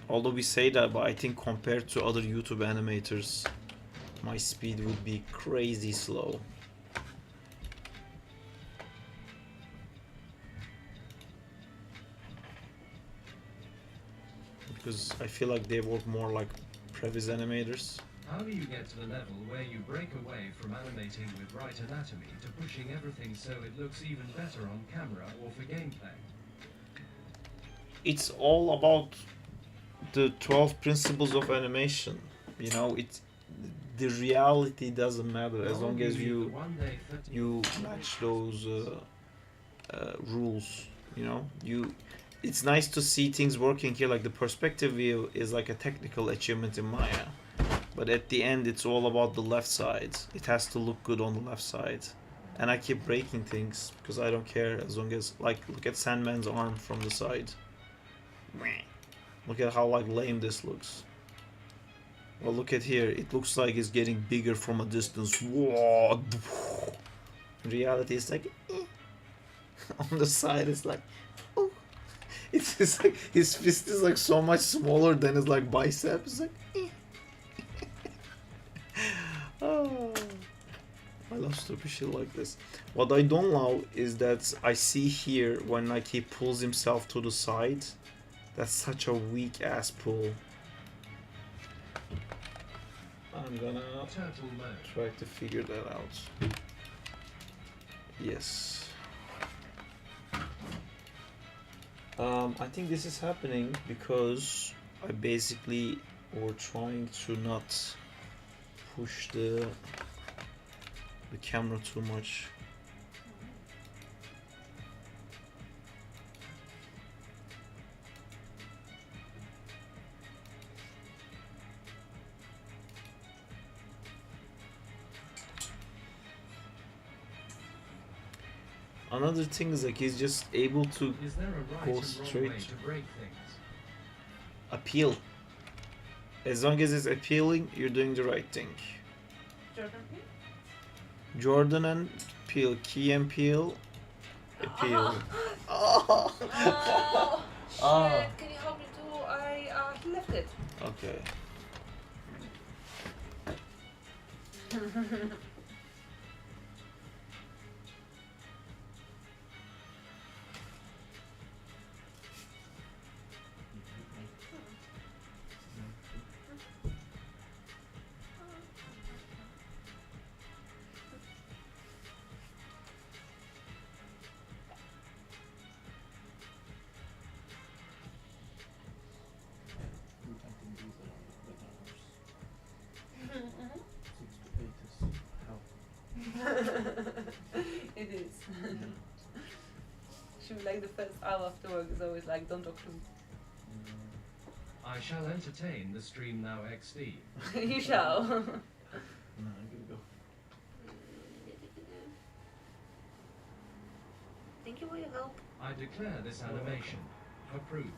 S1: Although we say that, but I think compared to other YouTube animators, my speed would be crazy slow. Because I feel like they work more like previs animators.
S3: How do you get to the level where you break away from animating with right anatomy to pushing everything so it looks even better on camera or for gameplay?
S1: It's all about the 12 principles of animation. You know, the reality doesn't matter as long as you match those rules. You know, it's nice to see things working here. Like the perspective view is like a technical achievement in Maya, but at the end it's all about the left side. It has to look good on the left side, and I keep breaking things because I don't care as long as, like, look at Sandman's arm from the side. Look at how like lame this looks. Well, look at here. It looks like it's getting bigger from a distance. Whoa. In reality, it's like on the side. It's like it's just like his fist is like so much smaller than his like bicep. It's like oh, I love stupid shit like this. What I don't love is that I see here when like he pulls himself to the side. That's such a weak ass pull. I'm gonna
S3: Turtle mode.
S1: try to figure that out. Yes. I think this is happening because I basically were trying to not push the camera too much. Another thing is like he's just able to
S3: Is there a right
S1: go
S3: and wrong
S1: straight.
S3: way to break things?
S1: appeal. As long as it's appealing, you're doing the right thing.
S2: Jordan Peele?
S1: Jordan and Peel, Key and Peel, appeal.
S2: Oh, shit.
S1: Ah.
S2: Can you help me to? He left it.
S1: Okay.
S2: It is. She was like the first hour after work is always like, don't talk to
S3: I shall entertain the stream now XD.
S2: me. You shall.
S1: No, I'm gonna go.
S2: Thank you for your help.
S3: I declare this animation approved.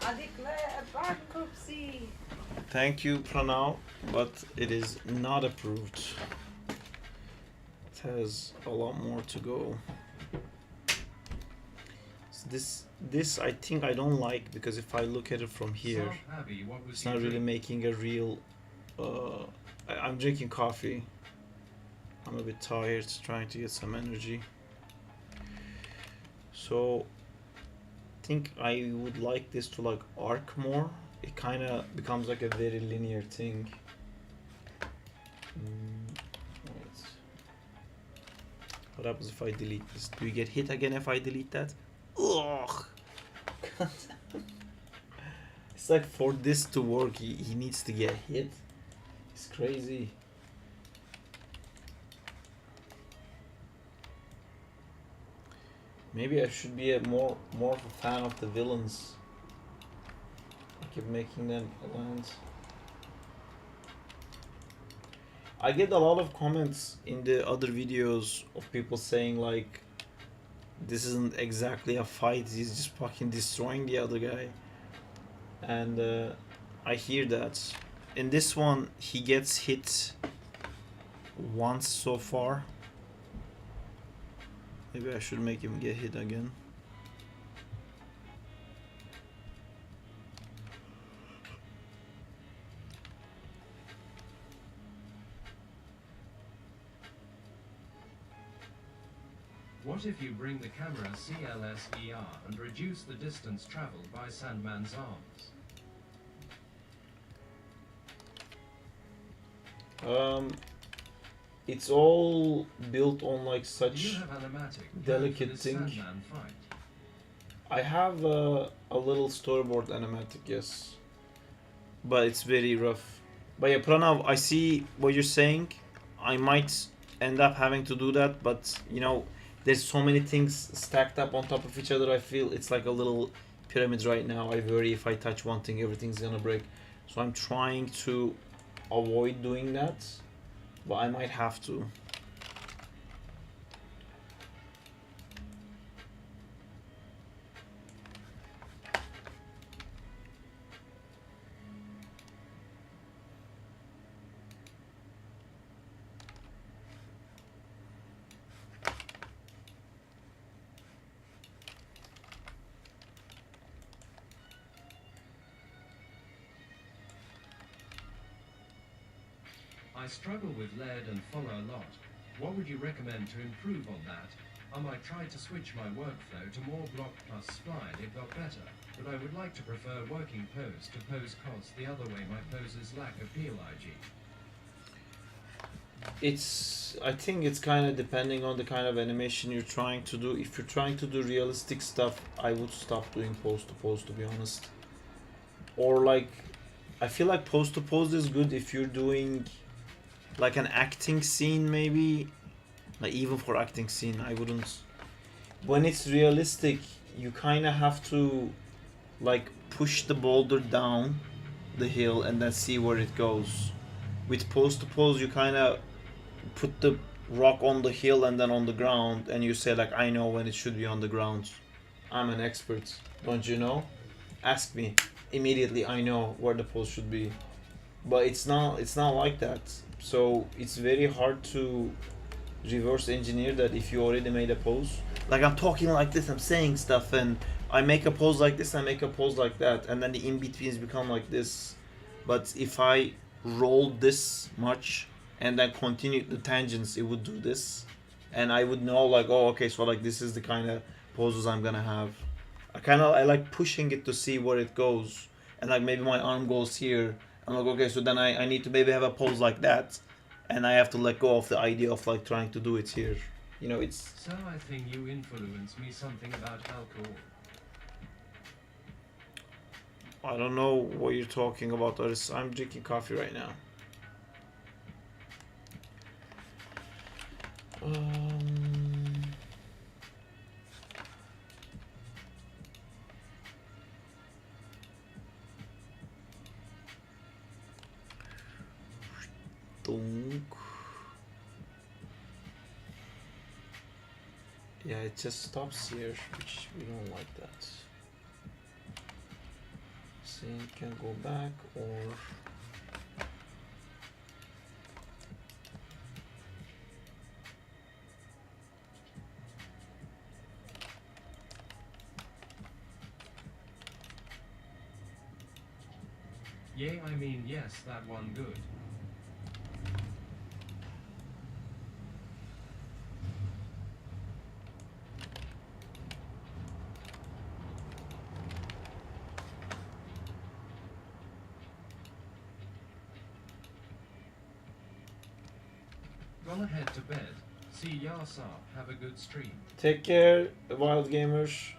S2: I declare a bankruptcy.
S1: Thank you, Pranav, but it is not approved. It has a lot more to go. So this I think I don't like because if I look at it from here,
S3: Sark Abbey, what was
S1: it's
S3: you
S1: not really
S3: doing?
S1: making a real. I'm drinking coffee. I'm a bit tired, trying to get some energy. So I think I would like this to like arc more. It kind of becomes like a very linear thing. Wait. What happens if I delete this? Do you get hit again if I delete that? Ugh. It's like for this to work, he needs to get hit. It's crazy. Maybe I should be a more of a fan of the villains. I keep making them land. I get a lot of comments in the other videos of people saying like, this isn't exactly a fight, he's just fucking destroying the other guy. And I hear that. In this one, he gets hit once so far. Maybe I should make him get hit again.
S3: What if you bring the camera CLSER and reduce the distance traveled by Sandman's arms?
S1: It's all built on like
S3: Do
S1: such
S3: you have animatic
S1: delicate
S3: plan for this
S1: thing.
S3: Sandman fight?
S1: I have a little storyboard animatic, yes, but it's very rough. But yeah, Pranav, I see what you're saying. I might end up having to do that, but you know, there's so many things stacked up on top of each other. I feel it's like a little pyramid right now. I worry if I touch one thing, everything's gonna break. So I'm trying to avoid doing that, but I might have to.
S3: I struggle with lead and follow a lot. What would you recommend to improve on that? I might try to switch my workflow to more block plus spline, it got better, but I would like to prefer working pose to pose cos the other way my poses lack appeal IG.
S1: I think it's kind of depending on the kind of animation you're trying to do. If you're trying to do realistic stuff, I would stop doing pose to pose, to be honest. Or like, I feel like pose to pose is good if you're doing like an acting scene, maybe. Like even for acting scene, I wouldn't. When it's realistic, you kind of have to like push the boulder down the hill and then see where it goes. With pose to pose, you kind of put the rock on the hill and then on the ground, and you say like, I know when it should be on the ground. I'm an expert, don't you know? Ask me. Immediately I know where the pose should be. But it's not like that. So it's very hard to reverse engineer that if you already made a pose. Like I'm talking like this, I'm saying stuff, and I make a pose like this, I make a pose like that, and then the in-betweens become like this. But if I rolled this much and then continued the tangents, it would do this. And I would know like, oh, okay, so like this is the kind of poses I'm gonna have. I like pushing it to see where it goes. And like maybe my arm goes here. I'm like, okay, so then I need to maybe have a pose like that. And I have to let go of the idea of like trying to do it here. You know, it's...
S3: So I think you influenced me something about alcohol.
S1: I don't know what you're talking about, Aris. I'm drinking coffee right now. Dunk. Yeah, it just stops here, which we don't like that. Scene can go back or...
S3: Yay, I mean yes, that one good. Gonna head to bed. See ya, sir. Have a good stream.
S1: Take care, wild gamers.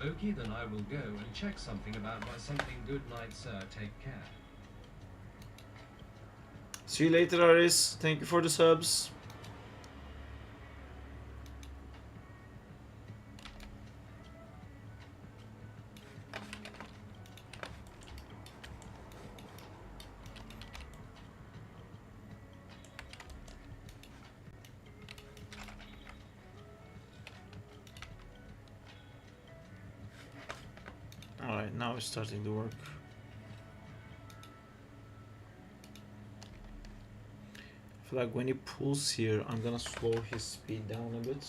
S3: Okay, then I will go and check something about my something. Good night, sir. Take care.
S1: See you later, Aris. Thank you for the subs. Alright, now it's starting to work. I feel like when he pulls here, I'm gonna slow his speed down a bit.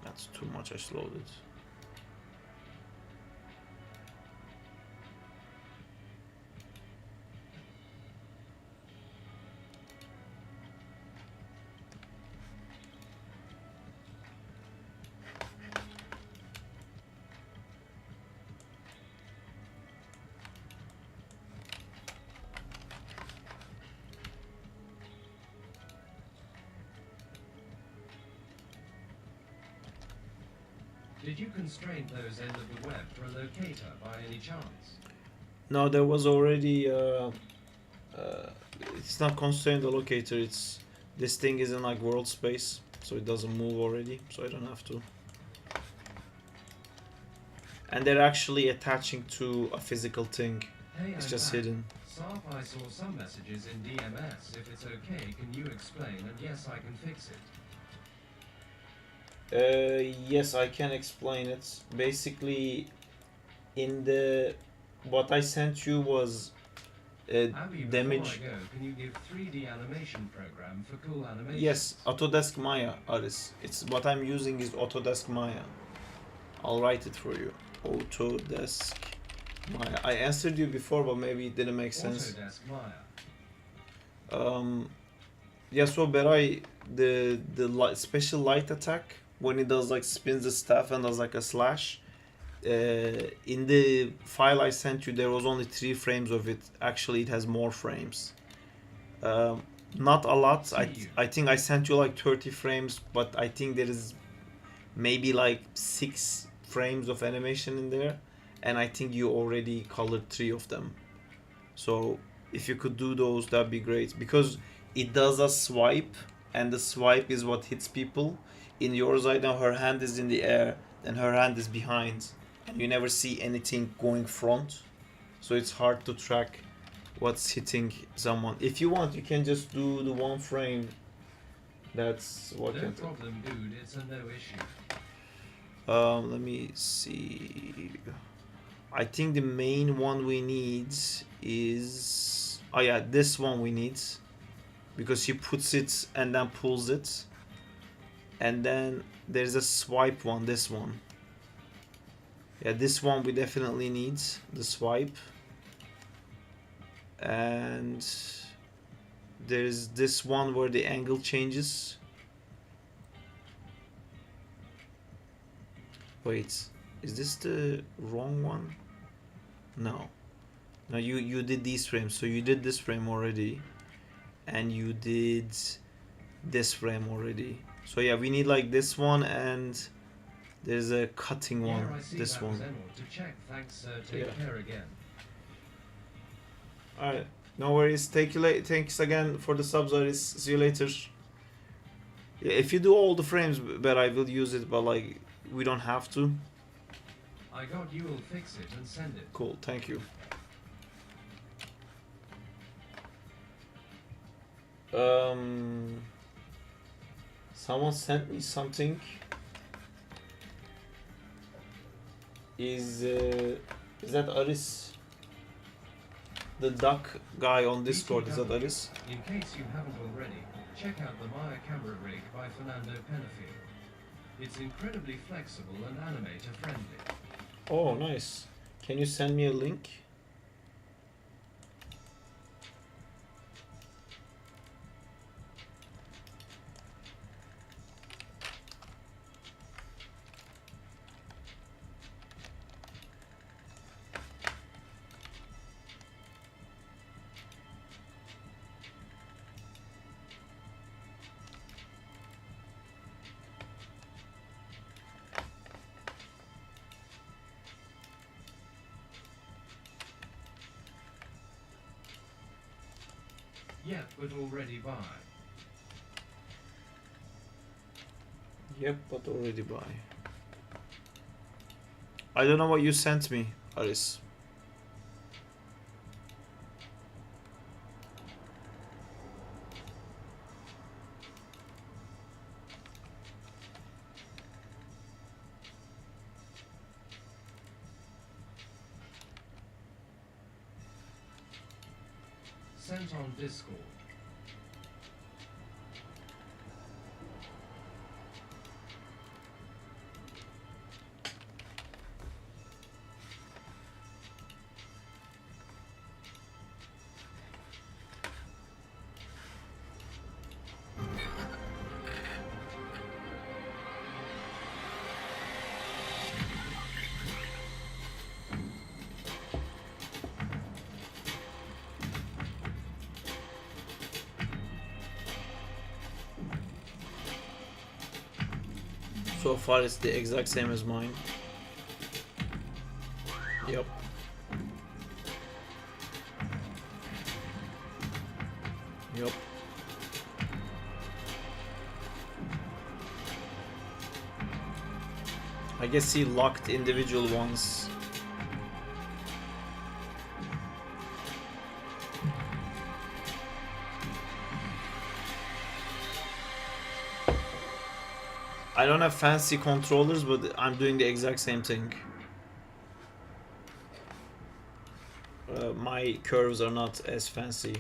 S1: That's too much, I slowed it.
S3: Did you constrain those end of the web for a locator by any chance?
S1: No, there was already it's not constrained the locator, it's this thing is in like world space, so it doesn't move already, so I don't have to. and they're actually attaching to a physical thing.
S3: Hey,
S1: It's
S3: I'm
S1: just
S3: back.
S1: hidden.
S3: Sarp, I saw some messages in DMS. If it's okay, can you explain? And yes, I can fix it.
S1: Yes, I can explain it. Basically, in the what I sent you was
S3: Abby, before
S1: damage.
S3: I go, can you give 3D animation program for cool animation?
S1: Yes, Autodesk Maya, Aris. It's what I'm using is Autodesk Maya. I'll write it for you. Autodesk Maya. I answered you before, but maybe it didn't make sense.
S3: Autodesk Maya.
S1: Yeah. So Berai, the special light attack when it does like spins the staff and does like a slash. In the file I sent you, there was only 3 frames of it. Actually, it has more frames. Not a lot. I think I sent you like 30 frames, but I think there is maybe like 6 frames of animation in there, and I think you already colored 3 of them. So if you could do those, that'd be great, because it does a swipe, and the swipe is what hits people. In yours right now, her hand is in the air and her hand is behind, and you never see anything going front, so it's hard to track what's hitting someone. If you want, you can just do the 1 frame. That's what.
S3: No problem, dude. It's a no issue.
S1: Let me see. I think the main one we need is, oh yeah, this one we need, because she puts it and then pulls it, and then there's a swipe one, this one. Yeah, this one we definitely need, the swipe. And there's this one where the angle changes. Wait, is this the wrong one? No. No, you did these frames. So you did this frame already, and you did this frame already. So yeah, we need like this one, and there's a cutting one.
S3: Yeah, I see
S1: This
S3: that
S1: one.
S3: was Emerald. To check. Thanks, sir. Take care again.
S1: Alright, no worries. Thanks again for the subs, Aris. See you later. Yeah, if you do all the frames, but I will use it, but like we don't have to.
S3: I got you. Will fix it and send it.
S1: Cool, thank you. Someone sent me something. Is that Aris? The duck guy on Discord, is that Aris?
S3: In case you haven't already, check out the Maya camera rig by Fernando Penafiel. It's incredibly flexible and animator friendly.
S1: Oh, nice. Can you send me a link?
S3: Yep, but already by.
S1: Yep, but already buy. I don't know what you sent me, Aris.
S3: Sent on Discord.
S1: So far it's the exact same as mine. Yep. Yep. I guess he locked individual ones. I don't have fancy controllers, but I'm doing the exact same thing. My curves are not as fancy,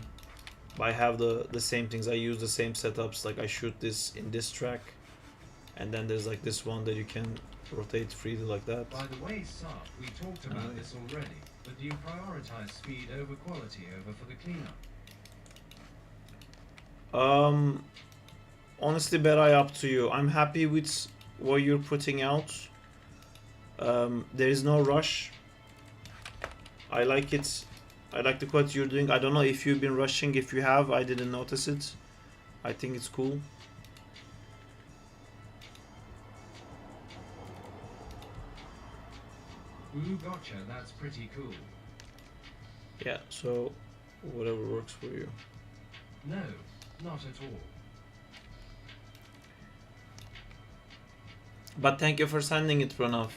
S1: but I have the same things. I use the same setups. Like I shoot this in this track, and then there's like this one that you can rotate freely like that.
S3: By the way, Sark, we talked about this already, but do you prioritize speed over quality over for the cleanup?
S1: Honestly, Beray, up to you. I'm happy with what you're putting out. There is no rush. I like it. I like the quality you're doing. I don't know if you've been rushing. If you have, I didn't notice it. I think it's cool.
S3: Ooh, gotcha, that's pretty cool.
S1: Yeah, so whatever works for you.
S3: No, not at all.
S1: But thank you for sending it, Pranav.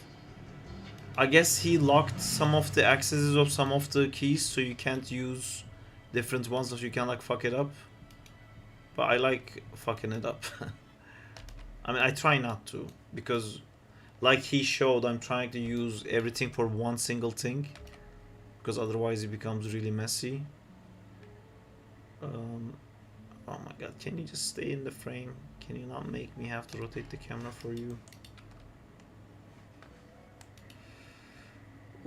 S1: I guess he locked some of the accesses of some of the keys, so you can't use different ones, so you can like fuck it up. But I like fucking it up. I mean, I try not to, because like he showed, I'm trying to use everything for one single thing, because otherwise it becomes really messy. Oh my god, can you just stay in the frame? Can you not make me have to rotate the camera for you?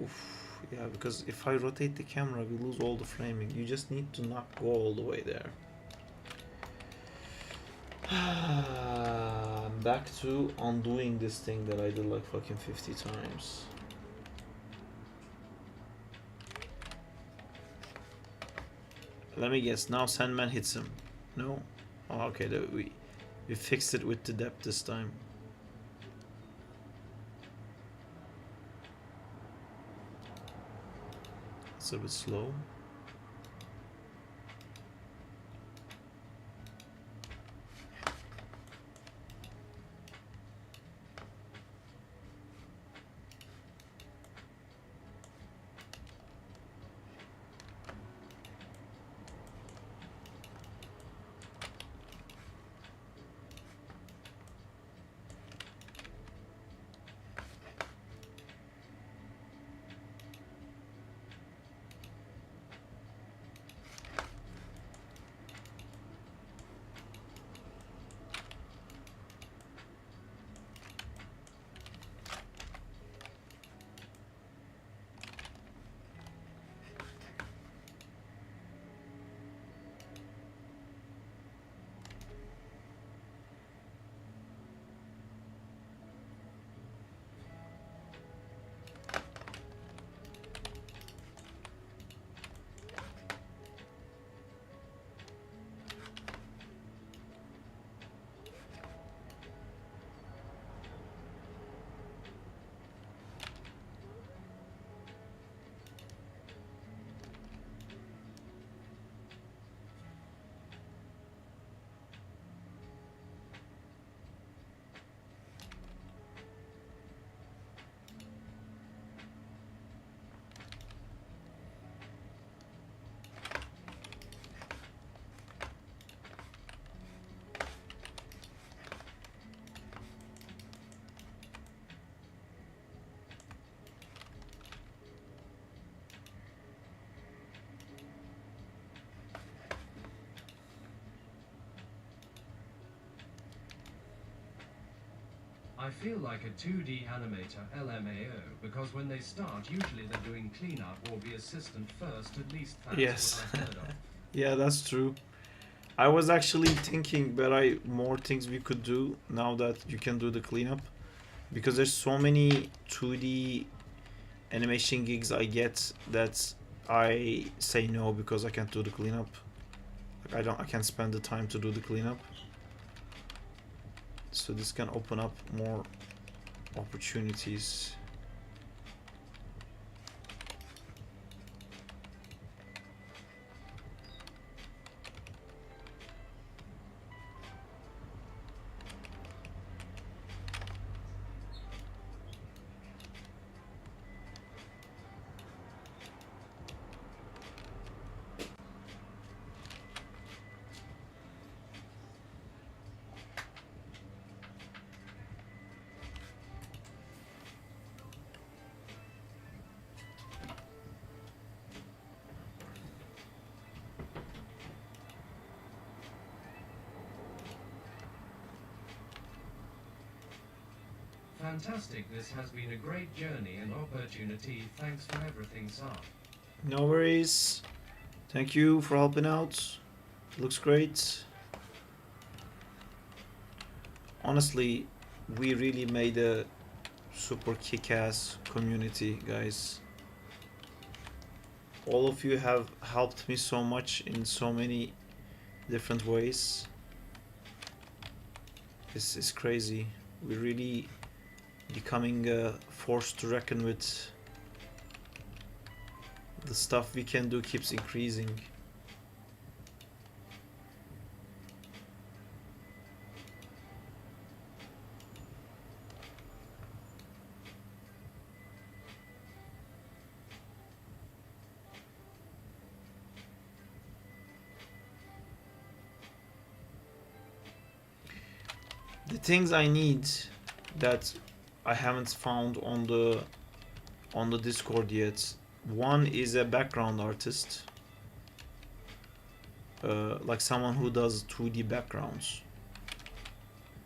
S1: Oof, yeah, because if I rotate the camera, we lose all the framing. You just need to not go all the way there. I'm back to undoing this thing that I did like fucking 50 times. Let me guess, now Sandman hits him. No? Oh, okay, we fixed it with the depth this time. It's a bit slow.
S3: I feel like a 2D animator LMAO because when they start, usually they're doing cleanup or the assistant first, at least that's
S1: Yes.
S3: what I've heard of.
S1: Yeah, that's true. I was actually thinking that more things we could do now that you can do the cleanup, because there's so many 2D animation gigs I get that I say no because I can't do the cleanup. Like I can't spend the time to do the cleanup. So this can open up more opportunities.
S3: Fantastic, this has been a great journey and opportunity. Thanks for everything, Sark.
S1: No worries. Thank you for helping out. Looks great. Honestly, we really made a super kick-ass community, guys. All of you have helped me so much in so many different ways. This is crazy. We're really becoming a force to reckon with. The stuff we can do keeps increasing. The things I need that I haven't found on the Discord yet. One is a background artist, like someone who does 2D backgrounds.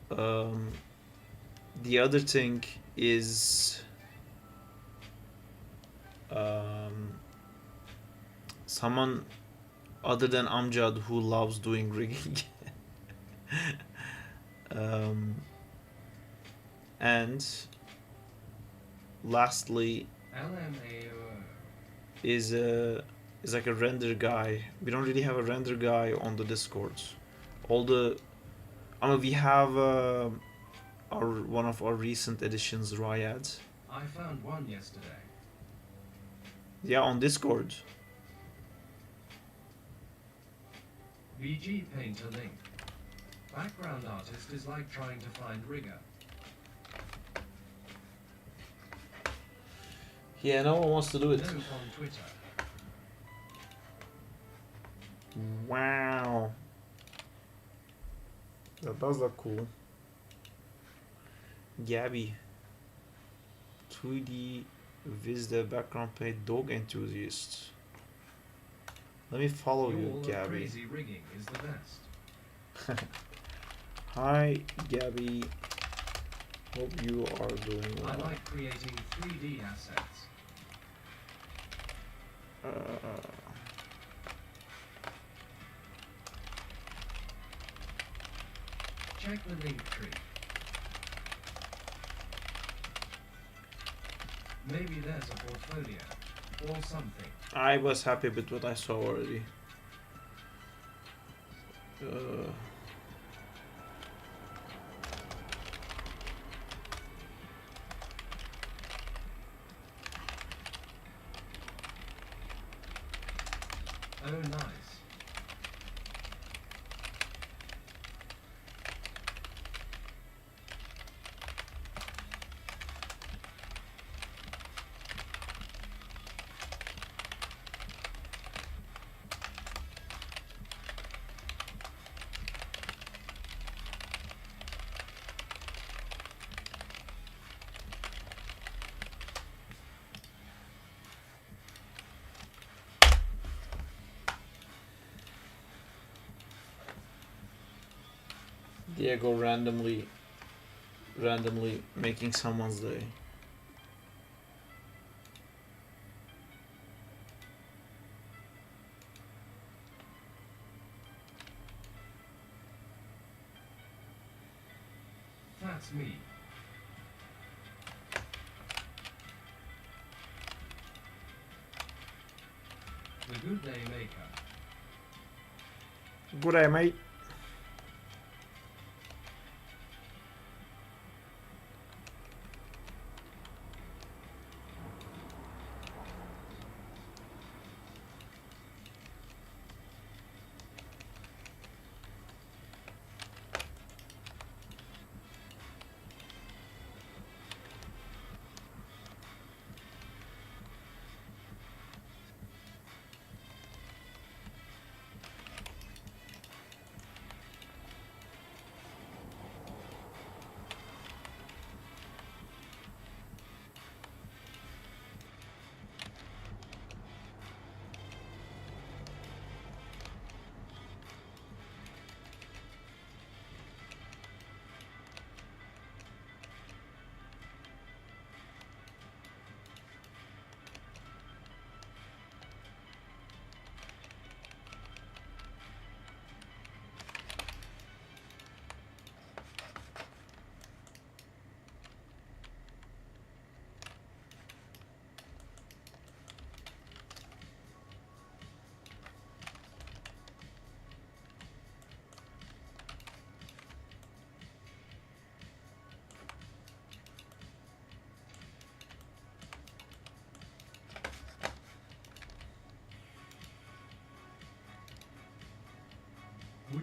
S1: The other thing is someone other than Amjad who loves doing rigging. And lastly
S3: LMAO.
S1: is like a render guy. We don't really have a render guy on the Discords. I mean, we have one of our recent editions, Ryad.
S3: I found one yesterday.
S1: Yeah, on Discord.
S3: VG Painter link. Background artist is like trying to find rigger.
S1: Yeah, no one wants to do it.
S3: Note on Twitter.
S1: Wow. That does look cool. Gabby. 2D Vista background paint dog enthusiast. Let me follow
S3: Your
S1: you,
S3: all of
S1: Gabby.
S3: crazy rigging is the best.
S1: Hi, Gabby. Hope you are doing well.
S3: I like creating 3D assets. Check the link tree. Maybe there's a portfolio or something.
S1: I was happy with what I saw already.
S3: Oh, nice.
S1: Diego randomly making someone's day.
S3: That's me. The Good Day Maker.
S1: Good day, mate.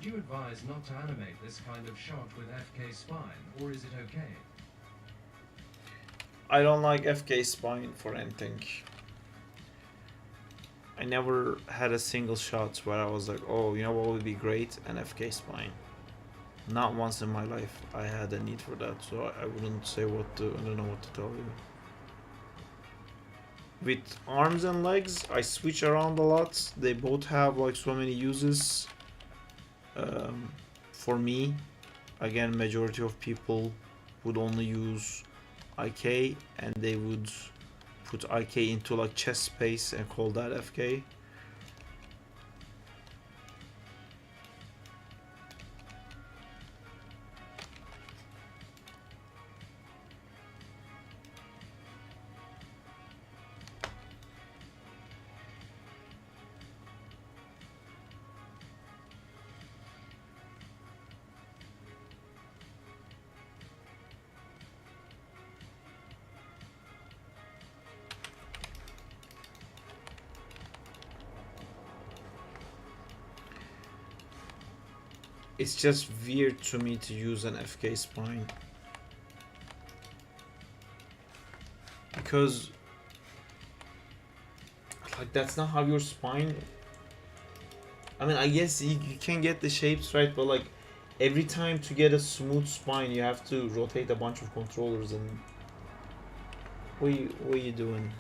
S3: Would you advise not to animate this kind of shot with FK spine, or is it okay?
S1: I don't like FK spine for anything. I never had a single shot where I was like, oh, you know what would be great? An FK spine. Not once in my life I had a need for that, so I wouldn't say what to, I don't know what to tell you. With arms and legs, I switch around a lot. They both have like so many uses. For me, again, majority of people would only use IK, and they would put IK into like chest space and call that FK. It's just weird to me to use an FK spine. Because like that's not how your spine, I mean, I guess you can get the shapes right, but like every time to get a smooth spine you have to rotate a bunch of controllers, and what are you doing?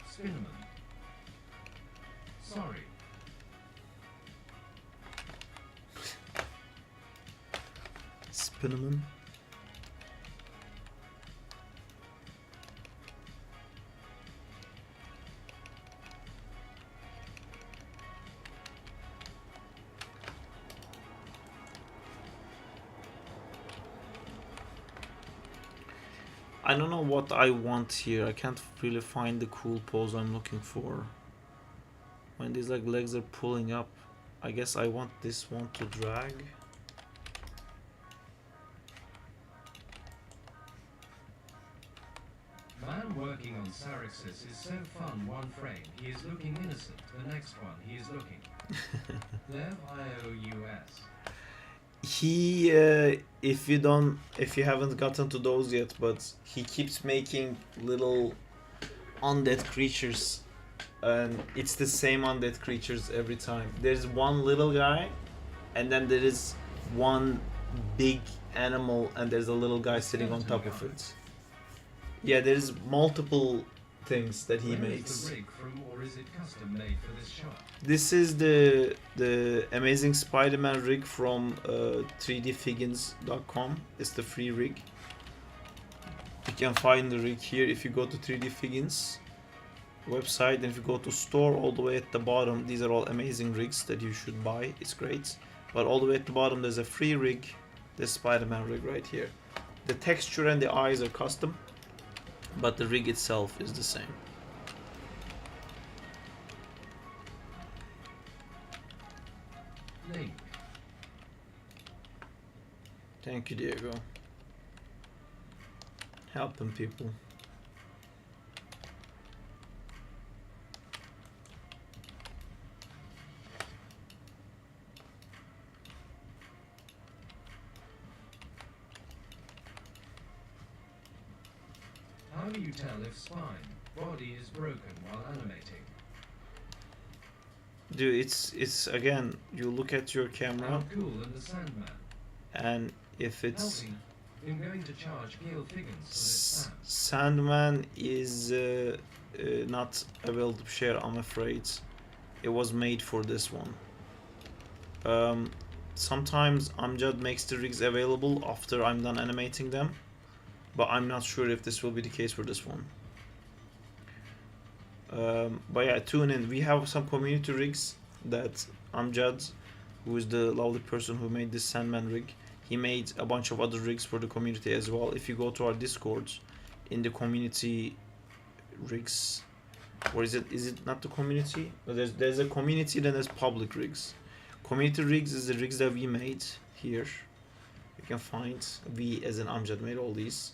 S3: Cinnamon. Sorry.
S1: Spinnerman. I don't know what I want here. I can't really find the cool pose I'm looking for. When these like legs are pulling up, I guess I want this one to drag.
S3: Man working on Sarixis is so fun. One frame, he is looking innocent. The next one, he is looking. Lev IOUS.
S1: He if you haven't gotten to those yet, but he keeps making little undead creatures, and it's the same undead creatures every time. There's one little guy, and then there is one big animal, and there's a little guy sitting on top of it. Yeah, there's multiple things that he
S3: Where
S1: makes.
S3: is the rig from, or is it custom made for this shot?
S1: This is the Amazing Spider-Man rig from 3dfiggins.com. It's the free rig. You can find the rig here if you go to 3dfiggins website, and if you go to store, all the way at the bottom, these are all amazing rigs that you should buy. It's great. But all the way at the bottom there's a free rig, this Spider-Man rig right here. The texture and the eyes are custom, but the rig itself is the same.
S3: Link.
S1: Thank you, Diego. Helping people.
S3: How do you tell if spine, body is broken while animating?
S1: Dude, it's again, you look at your camera,
S3: How cool and the Sandman.
S1: and if it's
S3: Helping. I'm going to charge Gale Figgins for this
S1: Sandman is not available to share, I'm afraid. It was made for this one. Sometimes Amjad makes the rigs available after I'm done animating them, but I'm not sure if this will be the case for this one. But yeah, tune in. We have some community rigs that Amjad, who is the lovely person who made this Sandman rig, he made a bunch of other rigs for the community as well. If you go to our Discord, in the community rigs, or is it not the community? No, there's a community, then there's public rigs. Community rigs is the rigs that we made here. can find. We as an Amjad made all these.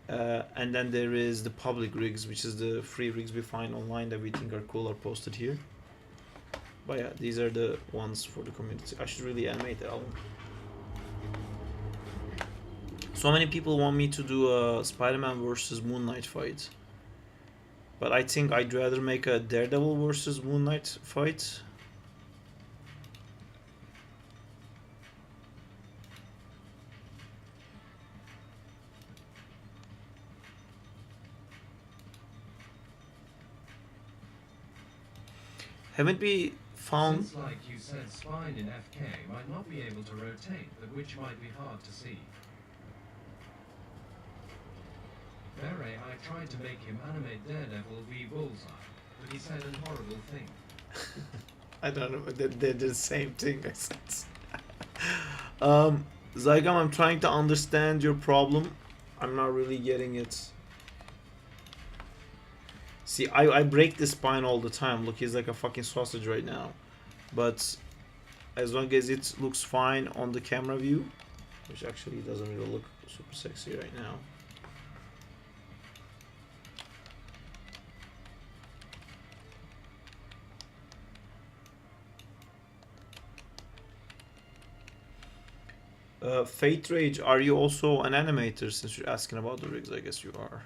S1: And then there is the public rigs, which is the free rigs we find online that we think are cool, are posted here. But yeah, these are the ones for the community. I should really animate the album. So many people want me to do a Spider-Man versus Moon Knight fight. But I think I'd rather make a Daredevil versus Moon Knight fight. Haven't we found...
S3: Since, like you said, spine in FK might not be able to rotate, but which might be hard to see. Beret, I tried to make him animate Daredevil v Bullseye, but he said a horrible thing.
S1: I don't know, they're the same thing, I sense. Zygam, I'm trying to understand your problem. I'm not really getting it. See, I break the spine all the time. Look, he's like a fucking sausage right now. But as long as it looks fine on the camera view, which actually doesn't really look super sexy right now. Fate Rage, are you also an animator? Since you're asking about the rigs, I guess you are.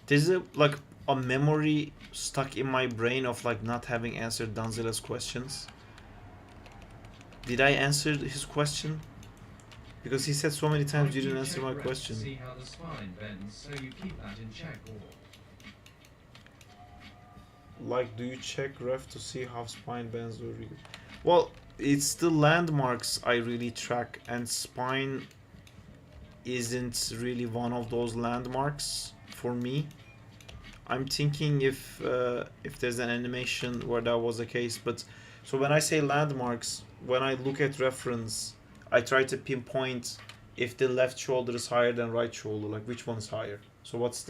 S1: There's like a memory stuck in my brain of like not having answered Danzila's questions. Did I answer his question? Because he said so many times you didn't answer my question.
S3: See how the spine bends, so you keep that in check, or
S1: like, do you check ref to see how spine bends or really? Well, it's the landmarks I really track, and spine isn't really one of those landmarks for me. I'm thinking if there's an animation where that was the case, but so when I say landmarks, when I look at reference, I try to pinpoint if the left shoulder is higher than right shoulder, like which one is higher. So what's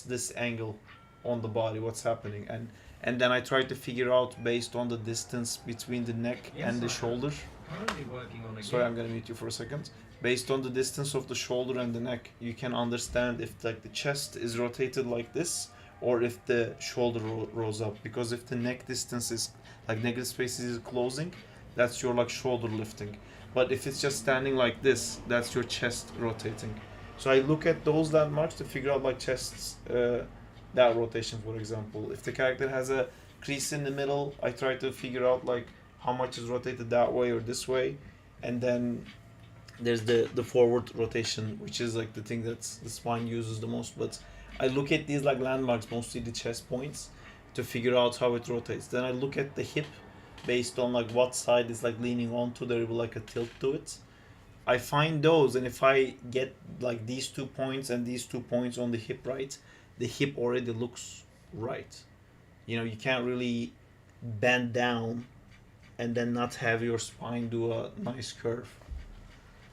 S1: this angle on the body? What's happening? And then I try to figure out based on the distance between the neck and the shoulder.
S3: currently working on a
S1: Sorry,
S3: game.
S1: I'm gonna mute you for a second. Based on the distance of the shoulder and the neck, you can understand if like the chest is rotated like this or if the shoulder rose up. Because if the neck distance is like negative space is closing, that's your like shoulder lifting. But if it's just standing like this, that's your chest rotating. So I look at those landmarks to figure out like chests, that rotation, for example. If the character has a crease in the middle, I try to figure out like how much is rotated that way or this way. And then there's the forward rotation, which is like the thing that the spine uses the most. But I look at these like landmarks, mostly the chest points, to figure out how it rotates. Then I look at the hip based on like what side is like leaning onto, there will be like a tilt to it. I find those, and if I get like these 2 points and these 2 points on the hip right, the hip already looks right. You know, you can't really bend down and then not have your spine do a nice curve.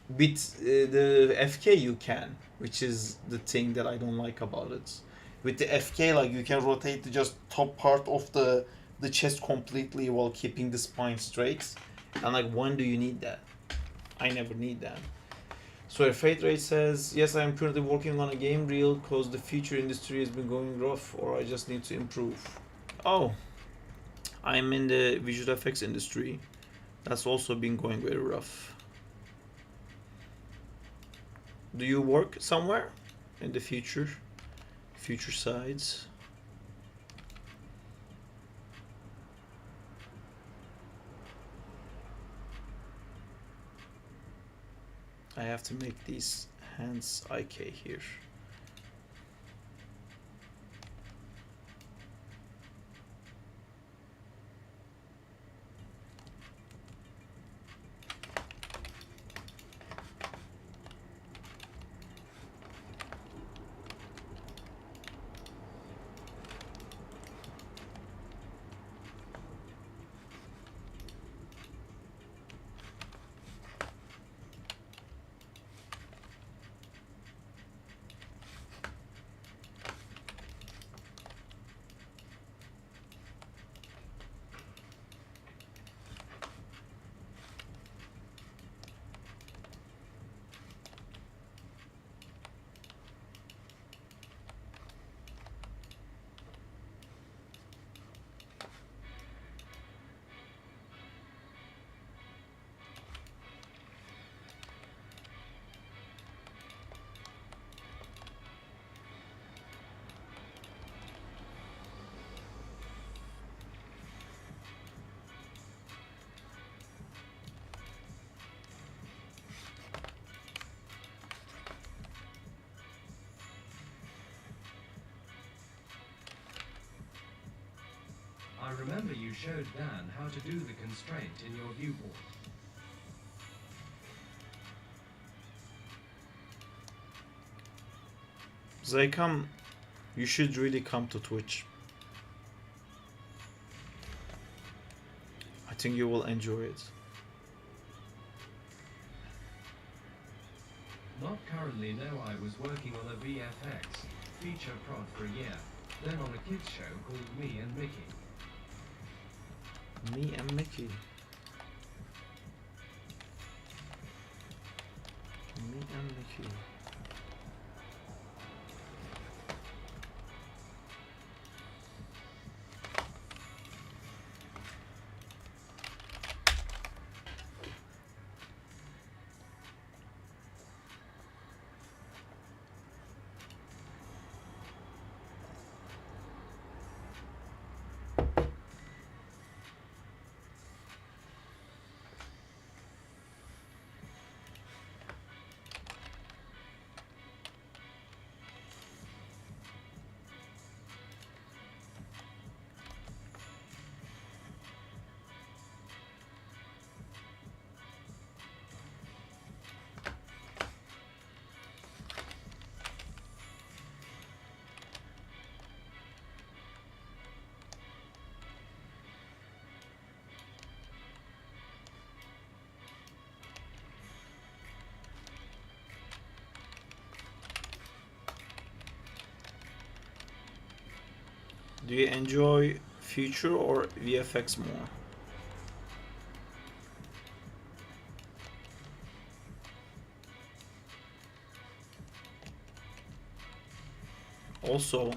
S1: With the FK you can, which is the thing that I don't like about it. With the FK, like you can rotate the just top part of the chest completely while keeping the spine straight. And like, when do you need that? I never need that. So Fate Rate says, yes, I am currently working on a game reel because the future industry has been going rough, or I just need to improve. Oh, I'm in the visual effects industry. That's also been going very rough. Do you work somewhere in the future? Future sides? I have to make these hands IK here.
S3: Remember you showed Dan how to do the constraint in your viewport.
S1: Zaykam, you should really come to Twitch. I think you will enjoy it.
S3: Not currently, no. I was working on a VFX feature prod for a year, then on a kids show called Me and Mickey.
S1: Me and Mickey. Me and Mickey. Do you enjoy feature or VFX more? Also,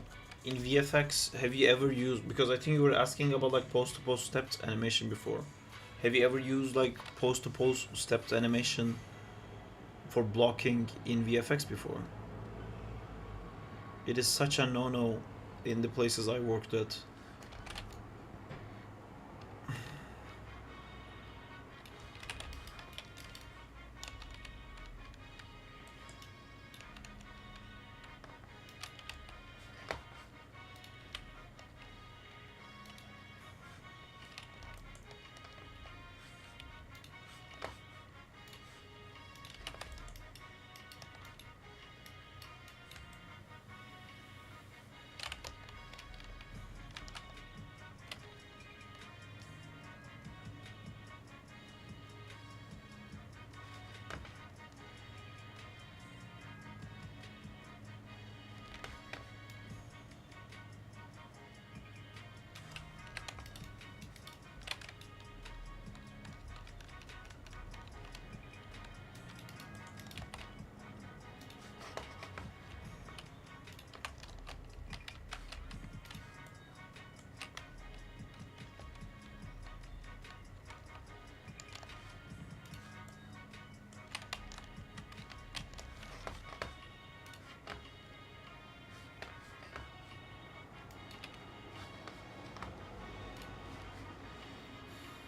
S1: in VFX, have you ever used, because I think you were asking about like post-to-post stepped animation before. Have you ever used like post-to-post stepped animation for blocking in VFX before? It is such a no-no in the places I worked at.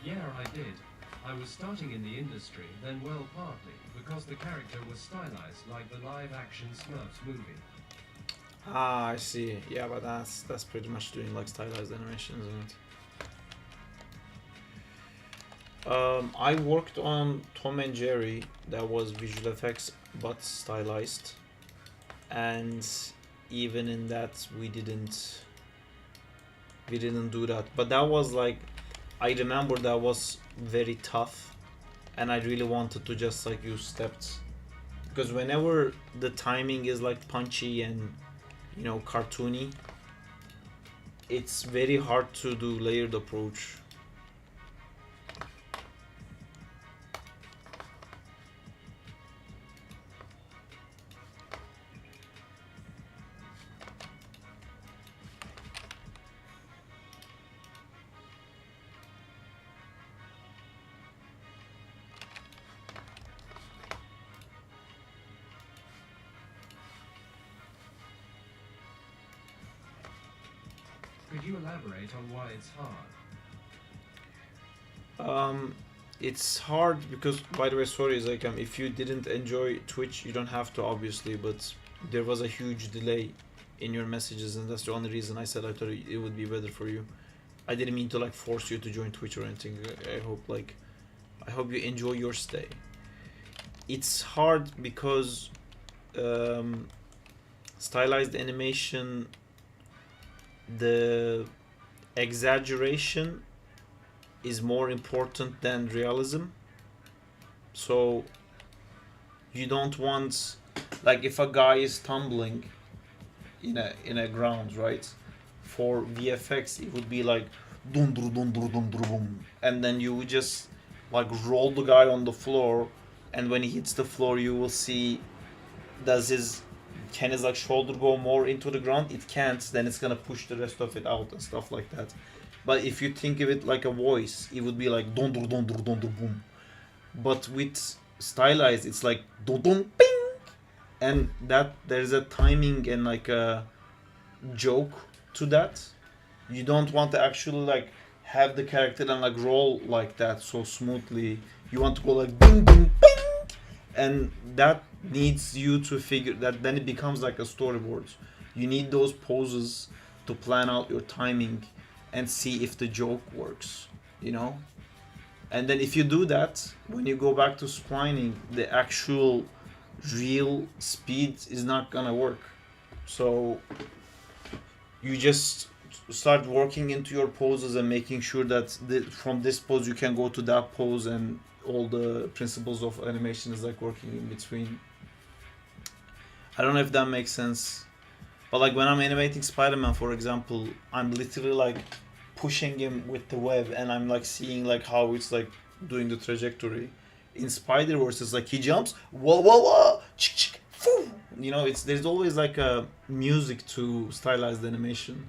S3: Yeah, I did. I was starting in the industry, then well, partly because the character was stylized like the live-action Smurfs movie.
S1: Ah, I see. Yeah, but that's pretty much doing like stylized animation, isn't it? I worked on Tom and Jerry, that was visual effects but stylized, and even in that we didn't do that. But that was like, I remember that was very tough, and I really wanted to just like use steps, because whenever the timing is like punchy and, you know, cartoony, it's very hard to do layered approach.
S3: Could you elaborate on why it's hard?
S1: It's hard because, by the way, sorry Zaykam, if you didn't enjoy Twitch, you don't have to obviously, but there was a huge delay in your messages, and that's the only reason I said I thought it would be better for you. I didn't mean to like force you to join Twitch or anything. I hope you enjoy your stay. It's hard because stylized animation, the exaggeration is more important than realism. So you don't want, like, if a guy is tumbling in a ground, right? For VFX, it would be like dum dum dum dum dum dum, and then you would just like roll the guy on the floor, and when he hits the floor, you will see can his like shoulder go more into the ground? It can't. Then it's gonna push the rest of it out and stuff like that. But if you think of it like a voice, it would be like don don don don don boom. But with stylized, it's like don don ping, and that there's a timing and like a joke to that. You don't want to actually like have the character and like roll like that so smoothly. You want to go like bing bing bing, and that needs you to figure that. Then it becomes like a storyboard. You need those poses to plan out your timing and see if the joke works, you know. And then if you do that, when you go back to splining, the actual real speed is not gonna work. So you just start working into your poses and making sure that from this pose you can go to that pose, and all the principles of animation is like working in between. I don't know if that makes sense, but like when I'm animating Spider-Man, for example, I'm literally like pushing him with the web, and I'm like seeing like how it's like doing the trajectory. In Spider-Verse, it's like he jumps, whoa whoa whoa, chick chick, foo. You know, there's always like a music to stylized animation,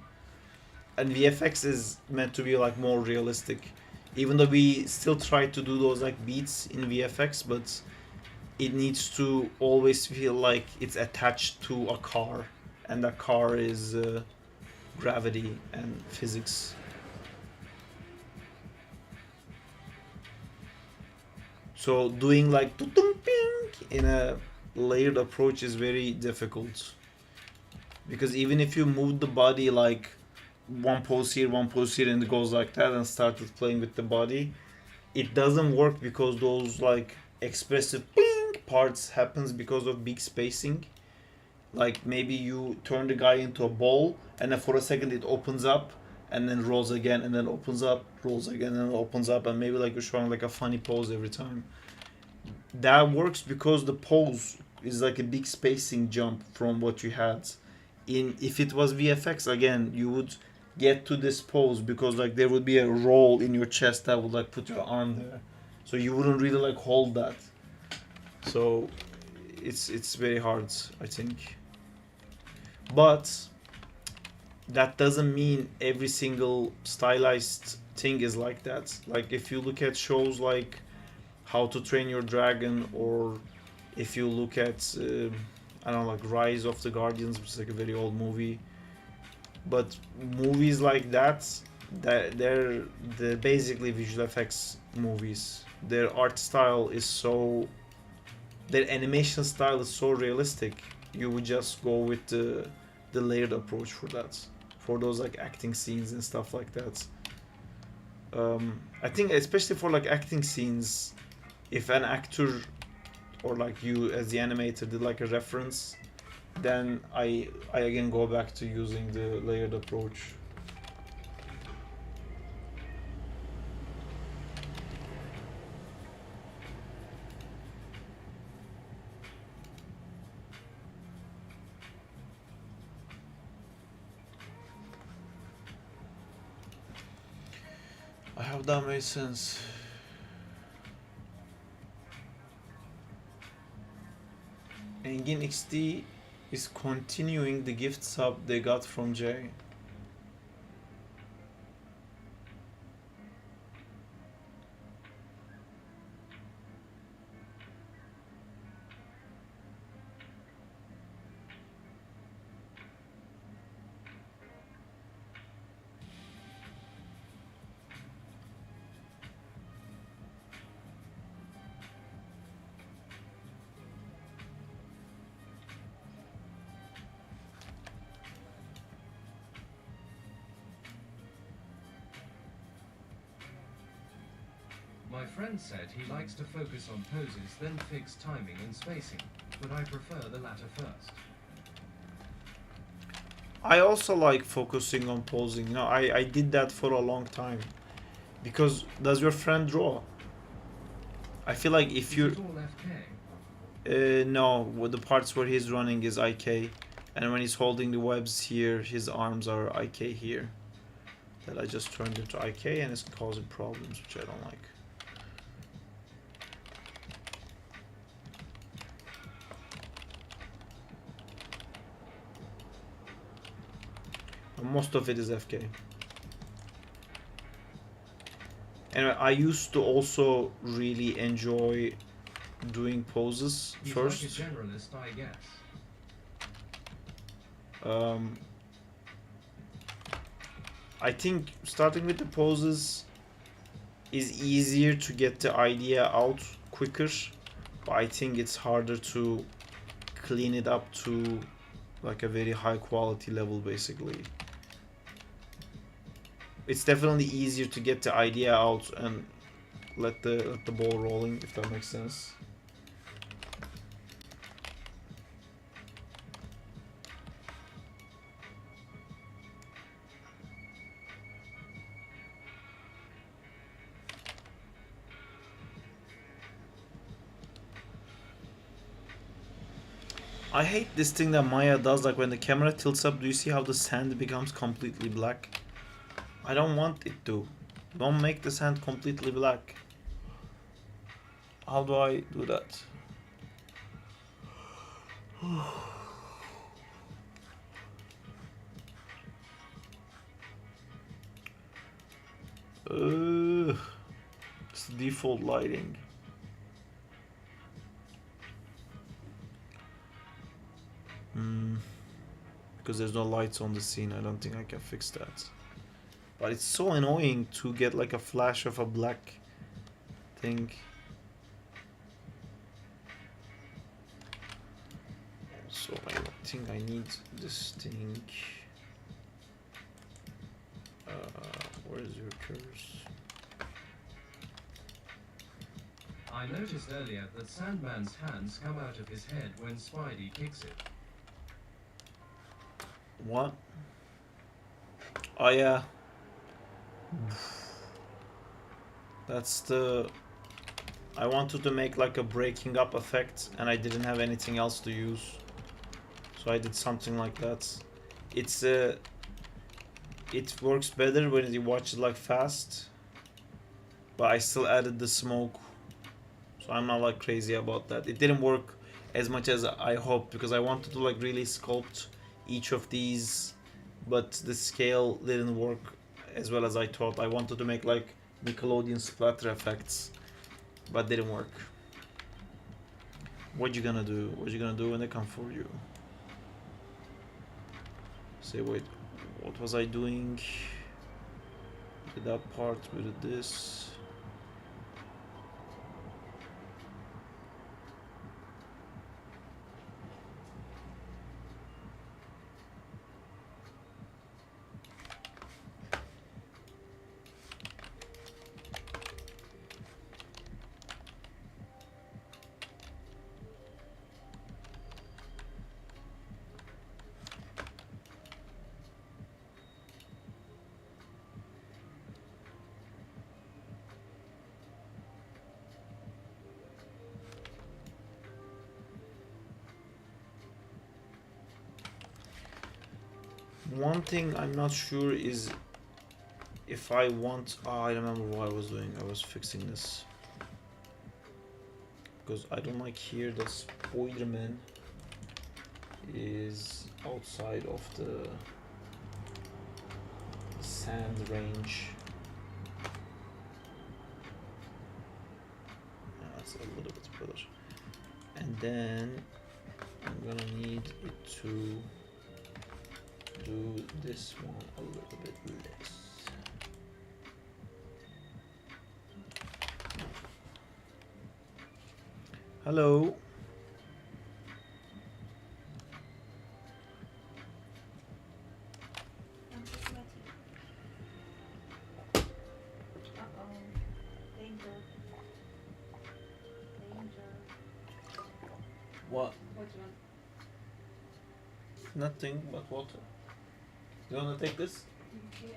S1: and VFX is meant to be like more realistic. Even though we still try to do those like beats in VFX, but it needs to always feel like it's attached to a car, and that car is gravity and physics. So doing like ping in a layered approach is very difficult, because even if you move the body like one pose here, and it goes like that, and started playing with the body, it doesn't work because those like expressive ping parts happens because of big spacing. Like maybe you turn the guy into a ball, and then for a second it opens up and then rolls again, and then opens up, rolls again, and then opens up, and maybe like you're showing like a funny pose every time. That works because the pose is like a big spacing jump from what you had. If it was VFX, again, you would get to this pose because like there would be a roll in your chest that would like put your arm there, so you wouldn't really like hold that. So it's very hard, I think. But that doesn't mean every single stylized thing is like that. Like if you look at shows like How to Train Your Dragon, or if you look at I don't know, like Rise of the Guardians, which is like a very old movie. But movies like that, they're basically visual effects movies. Their art style is so, their animation style is so realistic. You would just go with the layered approach for that, for those like acting scenes and stuff like that. I think especially for like acting scenes, if an actor or like you as the animator did like a reference, then I again go back to using the layered approach. I hope that made sense. Engin XD is continuing the gift sub they got from Jay.
S3: My friend said he likes to focus on poses, then fix timing and spacing, but I prefer the latter first.
S1: I also like focusing on posing. You know, I did that for a long time. Because does your friend draw? I feel like if
S3: Is
S1: you
S3: it all FK?
S1: no, the parts where he's running is IK, and when he's holding the webs here, his arms are IK here. That I just turned into IK and it's causing problems, which I don't like. Most of it is FK. Anyway, I used to also really enjoy doing poses
S3: He's
S1: first.
S3: like a generalist, I guess.
S1: I think starting with the poses is easier to get the idea out quicker, but I think it's harder to clean it up to like a very high quality level basically. It's definitely easier to get the idea out and let the ball rolling, if that makes sense. I hate this thing that Maya does, like when the camera tilts up, do you see how the sand becomes completely black? I don't want it to. Don't make the sand completely black. How do I do that? It's the default lighting. Because there's no lights on the scene, I don't think I can fix that. But it's so annoying to get like a flash of a black thing. So I think I need this thing. Where is your curse?
S3: I noticed earlier that Sandman's hands come out of his head when Spidey kicks it.
S1: What? Oh yeah. That's the... I wanted to make like a breaking up effect and I didn't have anything else to use. So I did something like that. It's it works better when you watch it like fast. But I still added the smoke. So I'm not like crazy about that. It didn't work as much as I hoped because I wanted to like really sculpt each of these, but the scale didn't work as well as I thought. I wanted to make like Nickelodeon splatter effects, but didn't work. What you gonna do? What you gonna do when they come for you? Say, wait, what was I doing? Did that part with this? One thing I'm not sure is if I want... Oh, I remember what I was doing. I was fixing this. Because I don't like here that Spider-Man is outside of the sand range. That's a little bit better. And then I'm gonna need it to do this one a little bit less. Hello.
S4: I'm just sweaty. Uh-oh. Danger.
S1: What?
S2: What do you want?
S1: Nothing but water. You wanna take this?
S2: Yeah.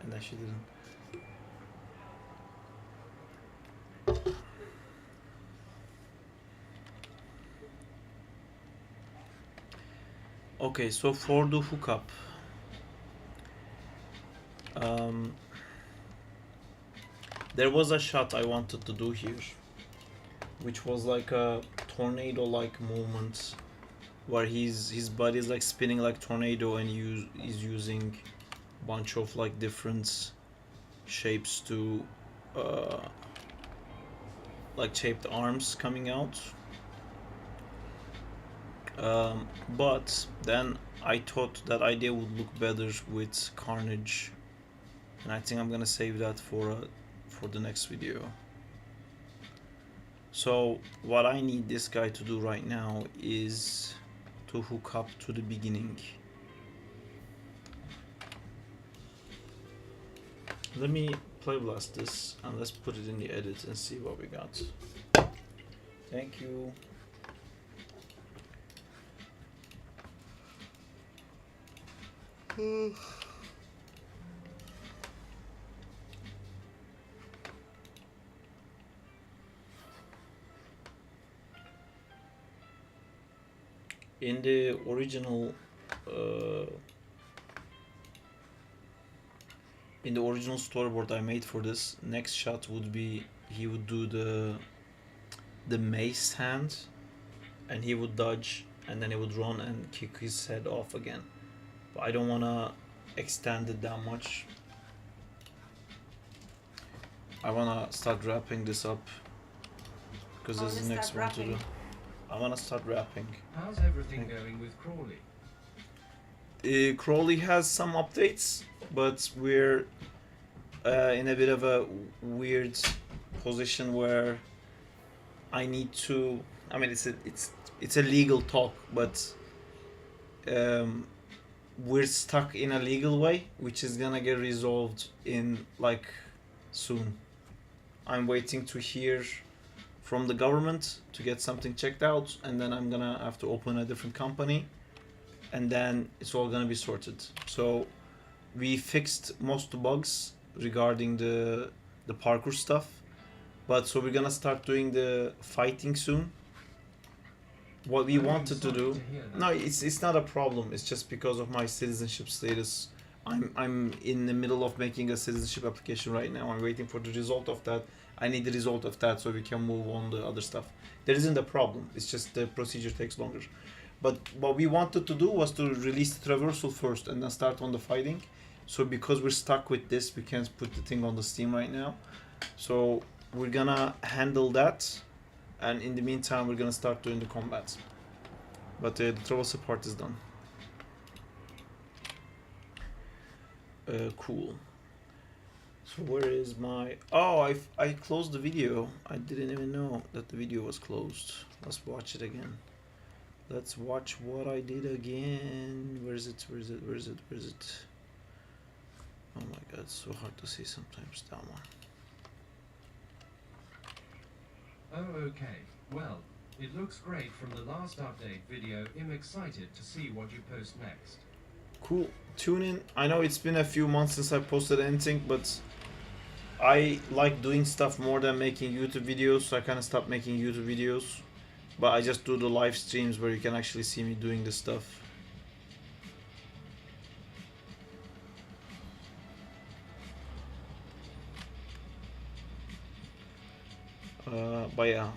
S1: And then she didn't. Okay, so for the hookup, there was a shot I wanted to do here, which was like a tornado-like movement, where his body is like spinning like tornado, and he's using bunch of like different shapes to, like shaped arms coming out. But then I thought that idea would look better with carnage, and I think I'm gonna save that for the next video. So what I need this guy to do right now is to hook up to the beginning. Let me play blast this and let's put it in the edit and see what we got. Thank you. In the original storyboard I made for this, next shot would be he would do the mace hand, and he would dodge, and then he would run and kick his head off again. But I don't wanna extend it that much. I wanna start wrapping this up because this is the next one to do. I wanna start wrapping.
S3: How's everything going with Crawley?
S1: Crawley has some updates, but we're in a bit of a weird position where I need to. I mean, it's a legal talk, but we're stuck in a legal way, which is gonna get resolved in like soon. I'm waiting to hear from the government to get something checked out, and then I'm gonna have to open a different company, and then it's all gonna be sorted. So we fixed most bugs regarding the parkour stuff, but so we're gonna start doing the fighting soon. What we wanted to do, no, it's not a problem. It's just because of my citizenship status. I'm in the middle of making a citizenship application right now. I'm waiting for the result of that. I need the result of that so we can move on the other stuff. There isn't a problem. It's just the procedure takes longer. But what we wanted to do was to release the traversal first and then start on the fighting. So because we're stuck with this, we can't put the thing on the Steam right now. So we're gonna handle that, and in the meantime we're gonna start doing the combats. But the traversal part is done. Cool. So where is my... Oh, I closed the video. I didn't even know that the video was closed. Let's watch it again. Let's watch what I did again. Where is it? Where is it? Where is it? Where is it? Oh my god, it's so hard to see sometimes. That one.
S3: Oh, okay. Well, it looks great from the last update video. I'm excited to see what you post next.
S1: Cool. Tune in. I know it's been a few months since I posted anything, but I like doing stuff more than making YouTube videos, so I kind of stopped making YouTube videos. But I just do the live streams where you can actually see me doing this stuff. But yeah,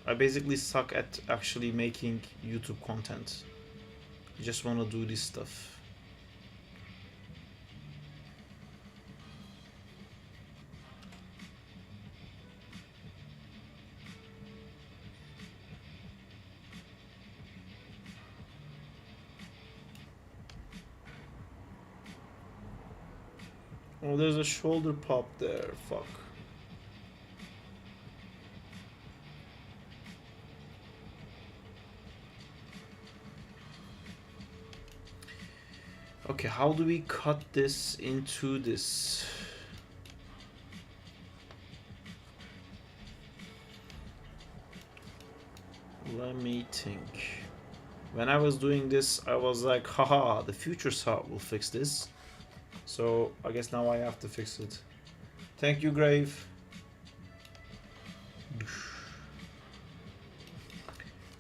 S1: I basically suck at actually making YouTube content. I just want to do this stuff. Oh, there's a shoulder pop there. Fuck. Okay, how do we cut this into this? Let me think. When I was doing this, I was like, haha, the future saw will fix this. So I guess now I have to fix it. Thank you, Grave.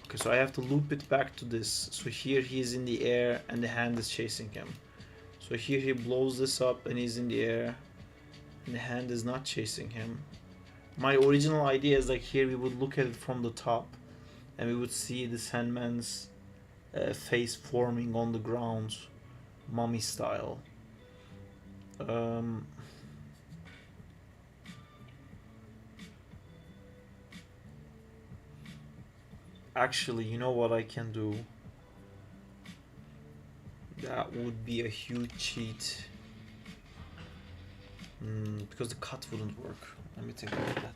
S1: Okay, so I have to loop it back to this. So here he's in the air and the hand is chasing him. So here he blows this up and he's in the air and the hand is not chasing him. My original idea is like here we would look at it from the top and we would see the Sandman's face forming on the ground, mummy style. Actually, you know what I can do? That would be a huge cheat. Because the cut wouldn't work. Let me think about that.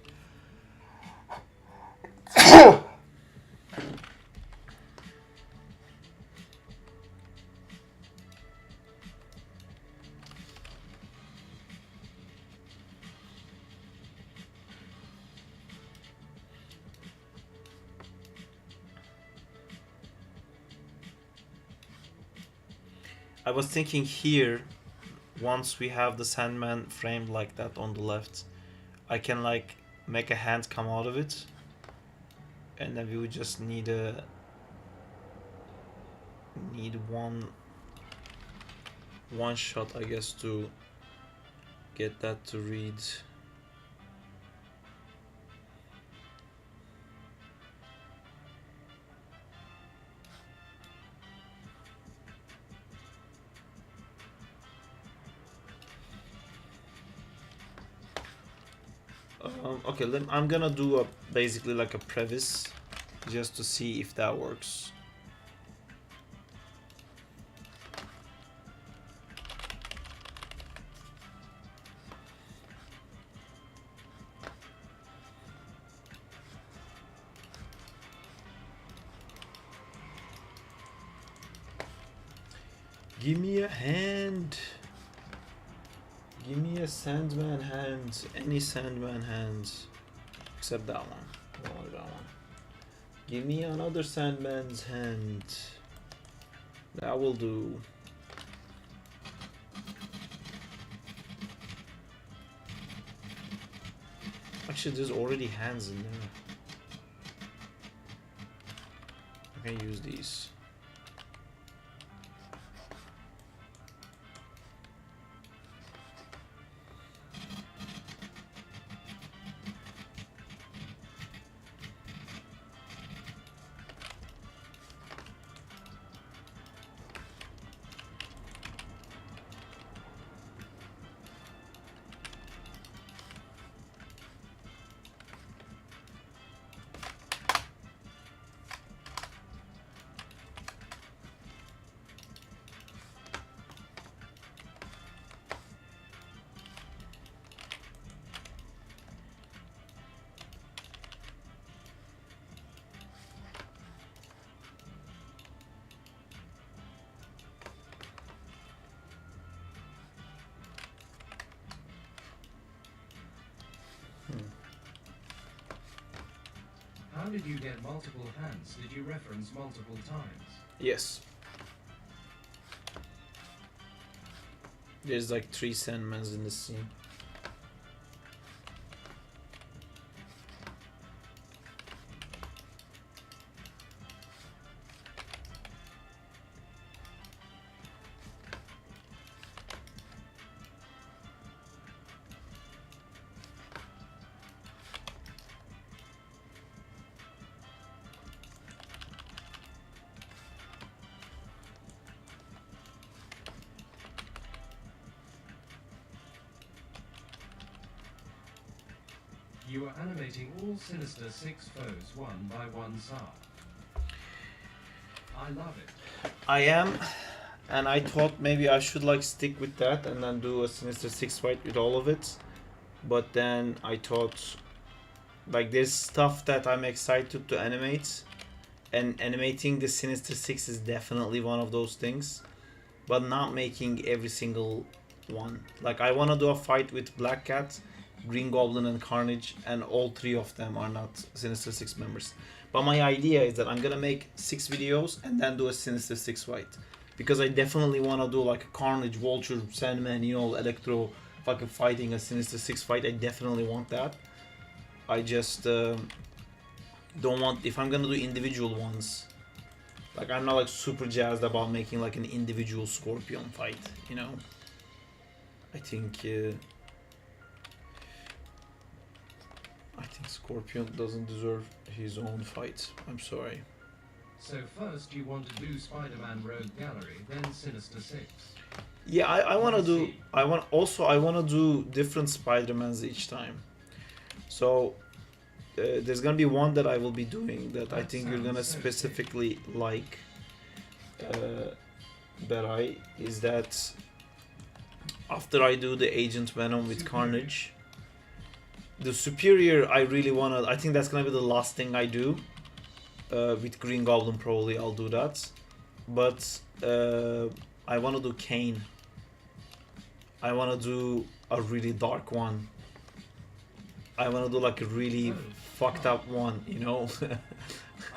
S1: I was thinking here, once we have the Sandman framed like that on the left, I can like make a hand come out of it, and then we would just need one shot, I guess, to get that to read. Okay, I'm gonna do basically like a previs just to see if that works. Give me a hand. Give me a Sandman hand. Any Sandman hands. Except that one. I don't want that one. Give me another Sandman's hand. That will do. Actually, there's already hands in there. I can use these.
S3: How did you get multiple hands? Did you reference multiple times?
S1: Yes. There's like 3 Sandmans in the scene.
S3: You are animating all Sinister Six foes one by one Saab. I love it.
S1: I am, and I thought maybe I should like stick with that and then do a Sinister Six fight with all of it. But then I thought, like, there's stuff that I'm excited to animate, and animating the Sinister Six is definitely one of those things, but not making every single one. Like, I want to do a fight with Black Cat Green Goblin and Carnage, and all 3 of them are not Sinister Six members. But my idea is that I'm gonna make 6 videos and then do a Sinister Six fight. Because I definitely wanna do like a Carnage, Vulture, Sandman, you know, Electro fucking fighting a Sinister Six fight. I definitely want that. I just don't want, if I'm gonna do individual ones, like I'm not like super jazzed about making like an individual Scorpion fight, you know. I think Scorpion doesn't deserve his own fight. I'm sorry.
S3: So first you want to do Spider-Man Rogue Gallery, then Sinister Six.
S1: Yeah, I want to do.
S3: see.
S1: I want to do different Spider-Mans each time. So there's gonna be one that I will be doing that I
S3: That
S1: think you're gonna
S3: sounds so
S1: specifically like. Berai, is that after I do the Agent Venom with
S3: Superior.
S1: Carnage, the Superior I really wanna. I think that's gonna be the last thing I do. With Green Goblin probably I'll do that, but I wanna do Kane. I wanna do a really dark one. I wanna do like a really fucked up one, you know.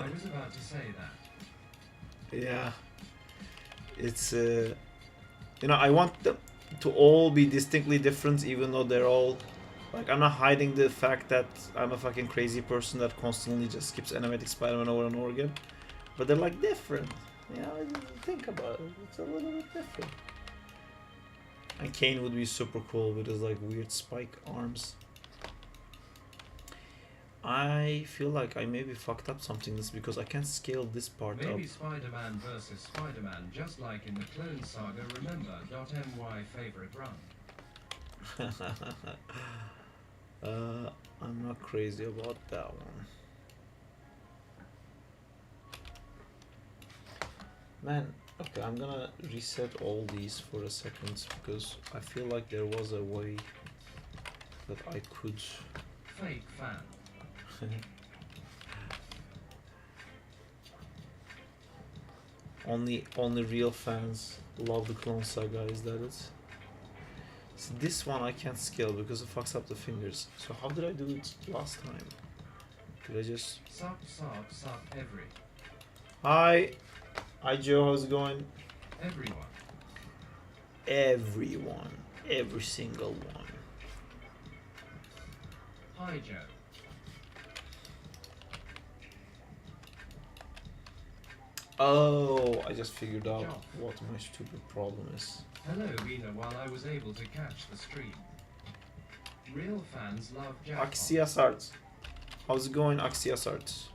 S3: I was about to say that.
S1: Yeah, it's you know, I want them to all be distinctly different, even though they're all like, I'm not hiding the fact that I'm a fucking crazy person that constantly just skips Animatics Spider-Man over and over again, but they're like different, you know. Think about it, it's a little bit different. And Kane would be super cool with his like weird spike arms. I feel like I maybe fucked up something this because I can't scale this part
S3: Maybe
S1: up.
S3: Spider-Man versus Spider-Man, just like in the Clone Saga. Remember .my favorite run.
S1: I'm not crazy about that one. Man, okay, I'm gonna reset all these for a second because I feel like there was a way that I could.
S3: Fake fan.
S1: Only real fans love the Clone Saga, is that it? See, this one I can't scale because it fucks up the fingers. So how did I do it last time? Did I just...
S3: Sup every.
S1: Hi! Hi Joe, how's it going?
S3: Everyone.
S1: Everyone. Every single one.
S3: Hi Joe.
S1: Oh, I just figured out
S3: Joff.
S1: what my stupid problem is.
S3: Hello Rena, while I was able to catch the stream. Real fans love Jack.
S1: Axias Arts. How's it going, Axias Arts?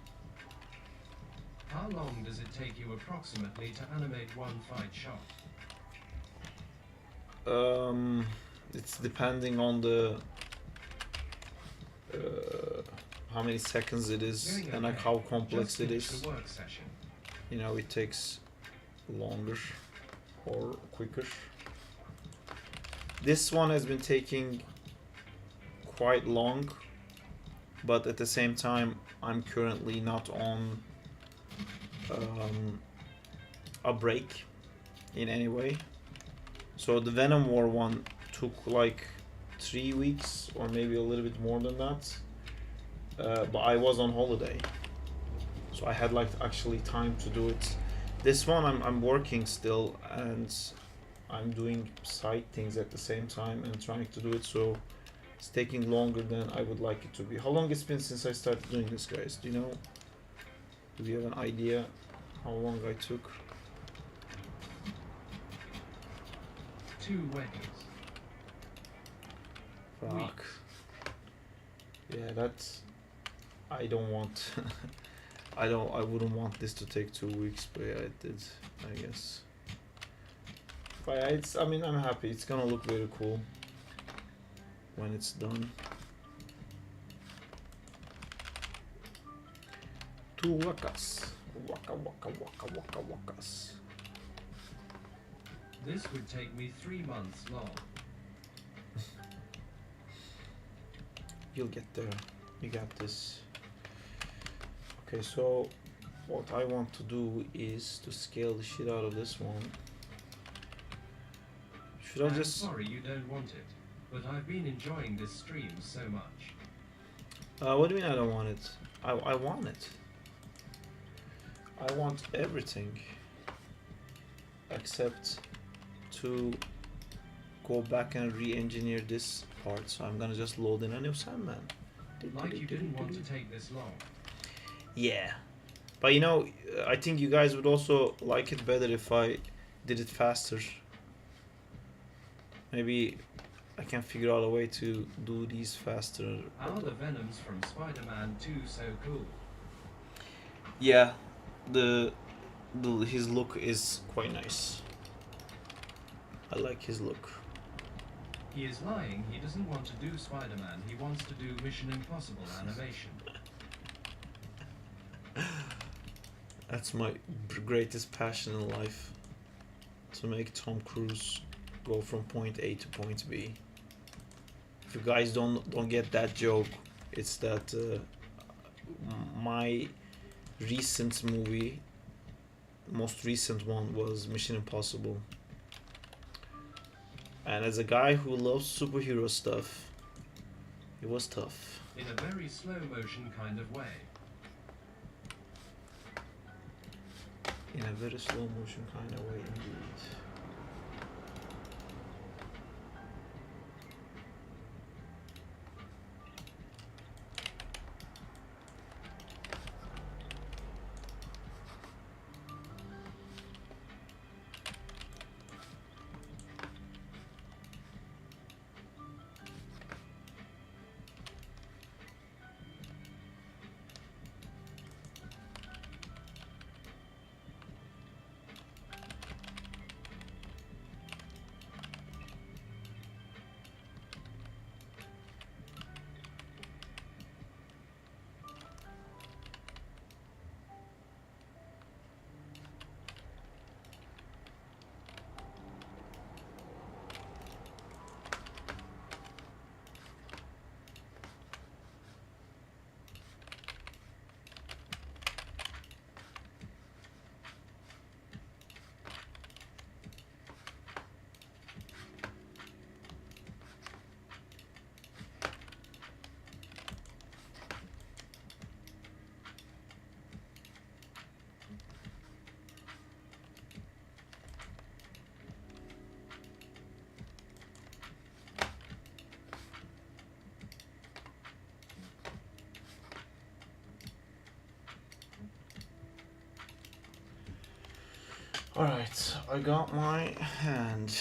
S3: How long does it take you approximately to animate one fight shot?
S1: It's depending on the how many seconds it is
S3: Doing
S1: and like
S3: okay.
S1: how complex
S3: Just
S1: it
S3: finished
S1: is.
S3: the work session.
S1: You know, it takes longer or quicker. This one has been taking quite long, but at the same time I'm currently not on a break in any way. So the Venom War one took like 3 weeks or maybe a little bit more than that, but I was on holiday, so I had like actually time to do it. This one I'm working still and I'm doing side things at the same time and trying to do it, so it's taking longer than I would like it to be. How long it's been since I started doing this, guys? Do you know? Do you have an idea how long I took?
S3: 2 weddings.
S1: Fuck. Yeah, that's... I don't want... I wouldn't want this to take 2 weeks, but yeah, it did, I guess. But yeah, it's... I mean, I'm happy. It's gonna look very cool when it's done. 2 wakas. Waka waka waka waka wakas.
S3: This would take me 3 months long.
S1: You'll get there. You got this. Okay, so what I want to do is to scale the shit out of this one. Should I
S3: I'm
S1: just...
S3: sorry you don't want it. but I've been enjoying this stream so much.
S1: What do you mean I don't want it? I want it. I want everything. Except to go back and re-engineer this part. So I'm gonna just load in a new Sandman.
S3: Like you didn't want to take this long.
S1: Yeah. But you know, I think you guys would also like it better if I did it faster. Maybe I can figure out a way to do these faster.
S3: Are the Venoms from Spider-Man 2 so cool?
S1: Yeah, his look is quite nice. I like his look.
S3: He is lying, he doesn't want to do Spider-Man, he wants to do Mission Impossible animation.
S1: That's my greatest passion in life. To make Tom Cruise go from point A to point B. If you guys don't get that joke, it's that my recent movie, most recent one, was Mission Impossible. And as a guy who loves superhero stuff, it was tough.
S3: In a very slow motion kind of way.
S1: In a very slow motion kind of way indeed. Alright, I got my hand.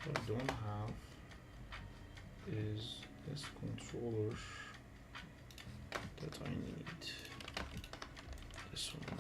S1: What I don't have is this controller that I need. This one.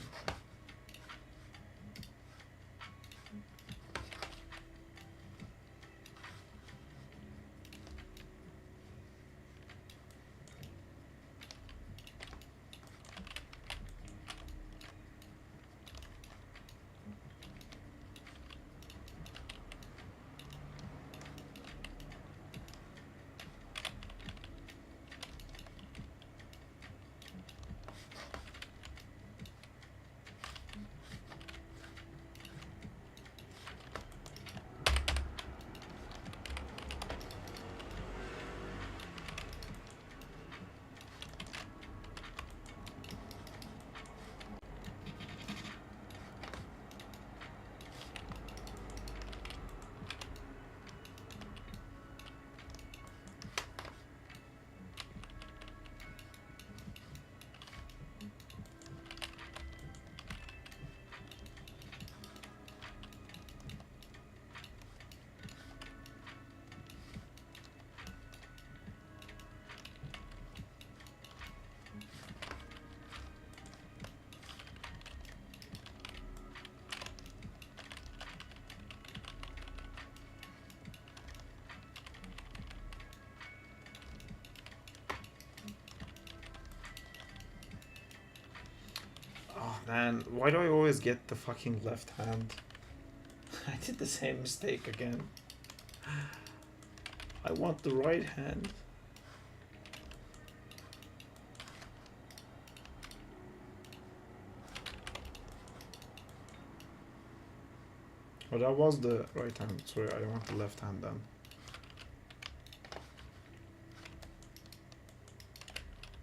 S1: Oh man, why do I always get the fucking left hand? I did the same mistake again. I want the right hand. Oh, that was the right hand. Sorry, I want the left hand then.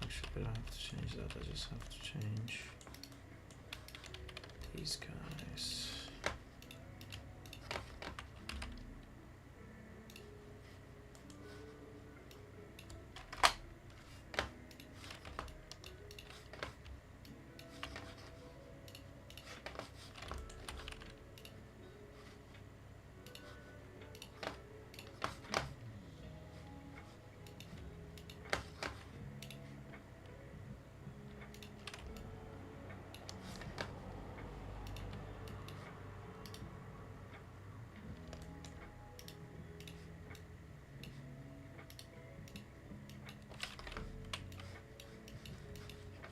S1: Actually, I don't have to change that. I just have to change these guys.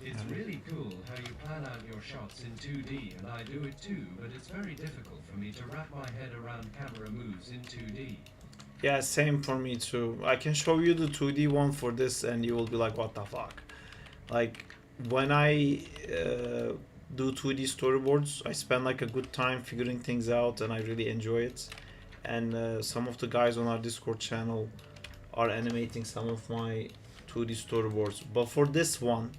S3: It's really cool how you plan out your shots in 2D, and I do it too, but it's very difficult for me to wrap my head around camera moves in 2D.
S1: Yeah, same for me too. I can show you the 2D one for this and you will be like, what the fuck? Like, when I do 2D storyboards, I spend like a good time figuring things out and I really enjoy it. And some of the guys on our Discord channel are animating some of my 2D storyboards. But for this one,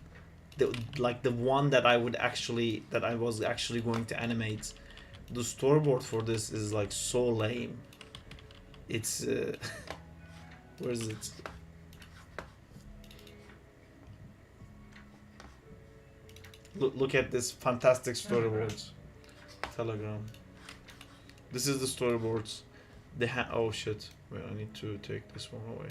S1: the one that I was actually going to animate, the storyboard for this is like so lame. It's where is it? Look at this fantastic storyboards. Telegram. This is the storyboards. Oh shit! Wait, I need to take this one away.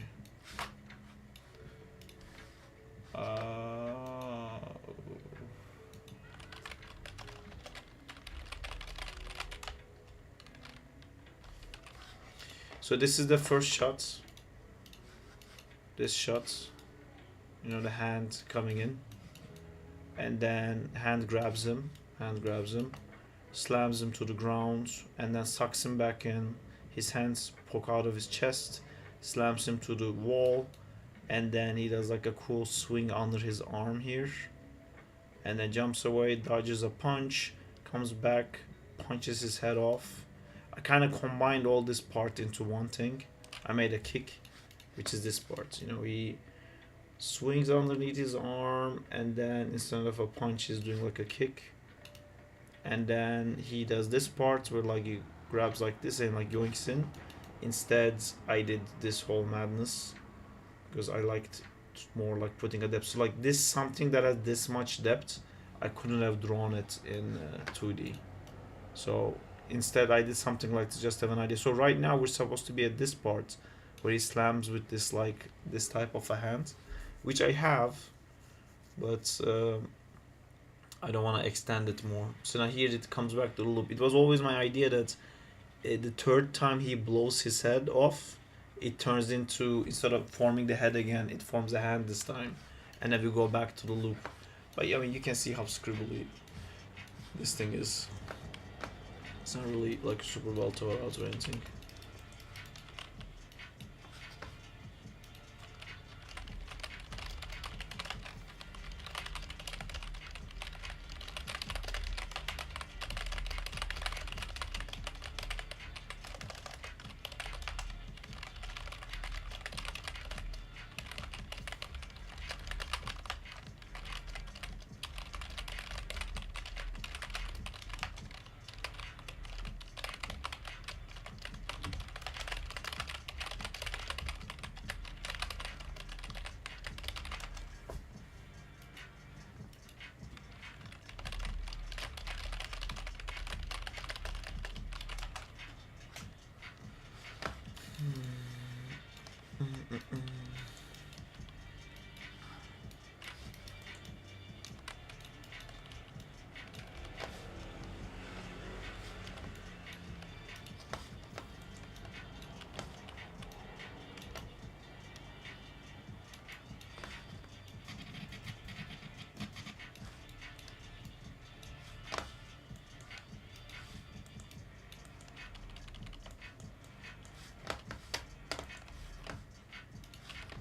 S1: So this is the first shot. This shot, you know, the hand coming in, and then hand grabs him, slams him to the ground, and then sucks him back in. His hands poke out of his chest, slams him to the wall, and then he does like a cool swing under his arm here, and then jumps away, dodges a punch, comes back, punches his head off. I kind of combined all this part into one thing. I made a kick, which is this part. You know, he swings underneath his arm, and then instead of a punch, he's doing like a kick. And then he does this part where like he grabs like this and like yoinks in. Instead, I did this whole madness because I liked more like putting a depth. So like this, something that has this much depth, I couldn't have drawn it in 2D. So instead I did something like to just have an idea. So right now we're supposed to be at this part where he slams with this like this type of a hand, which I have, but I don't want to extend it more. So now here it comes back to the loop. It was always my idea that the third time he blows his head off, it turns into, instead of forming the head again, it forms a hand this time, and then we go back to the loop. But I mean, you can see how scribbly this thing is. It's not really like super well thought out or anything.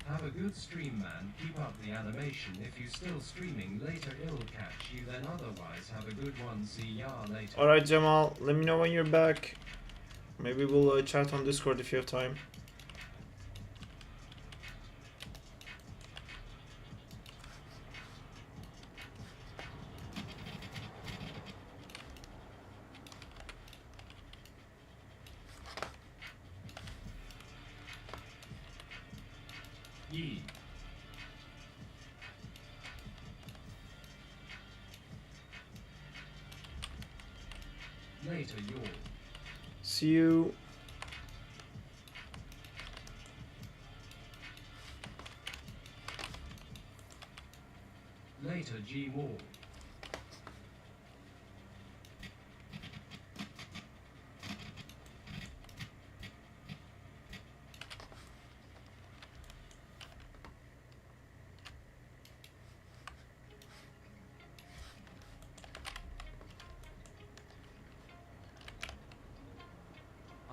S3: Have a good stream, man. Keep up the animation. If you still streaming later, it'll catch you. Then otherwise, have a good one. See ya later.
S1: Alright, Jamal, let me know when you're back. Maybe we'll chat on Discord if you have time.
S3: Ye. Later, your.
S1: See you.
S3: Later, G more.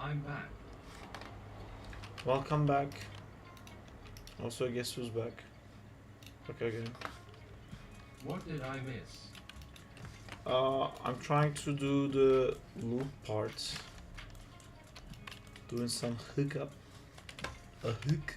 S3: I'm back.
S1: Welcome back. Also, guess who's back? Okay, again.
S3: What did I miss?
S1: I'm trying to do the loop part. Doing some hookup. A hook.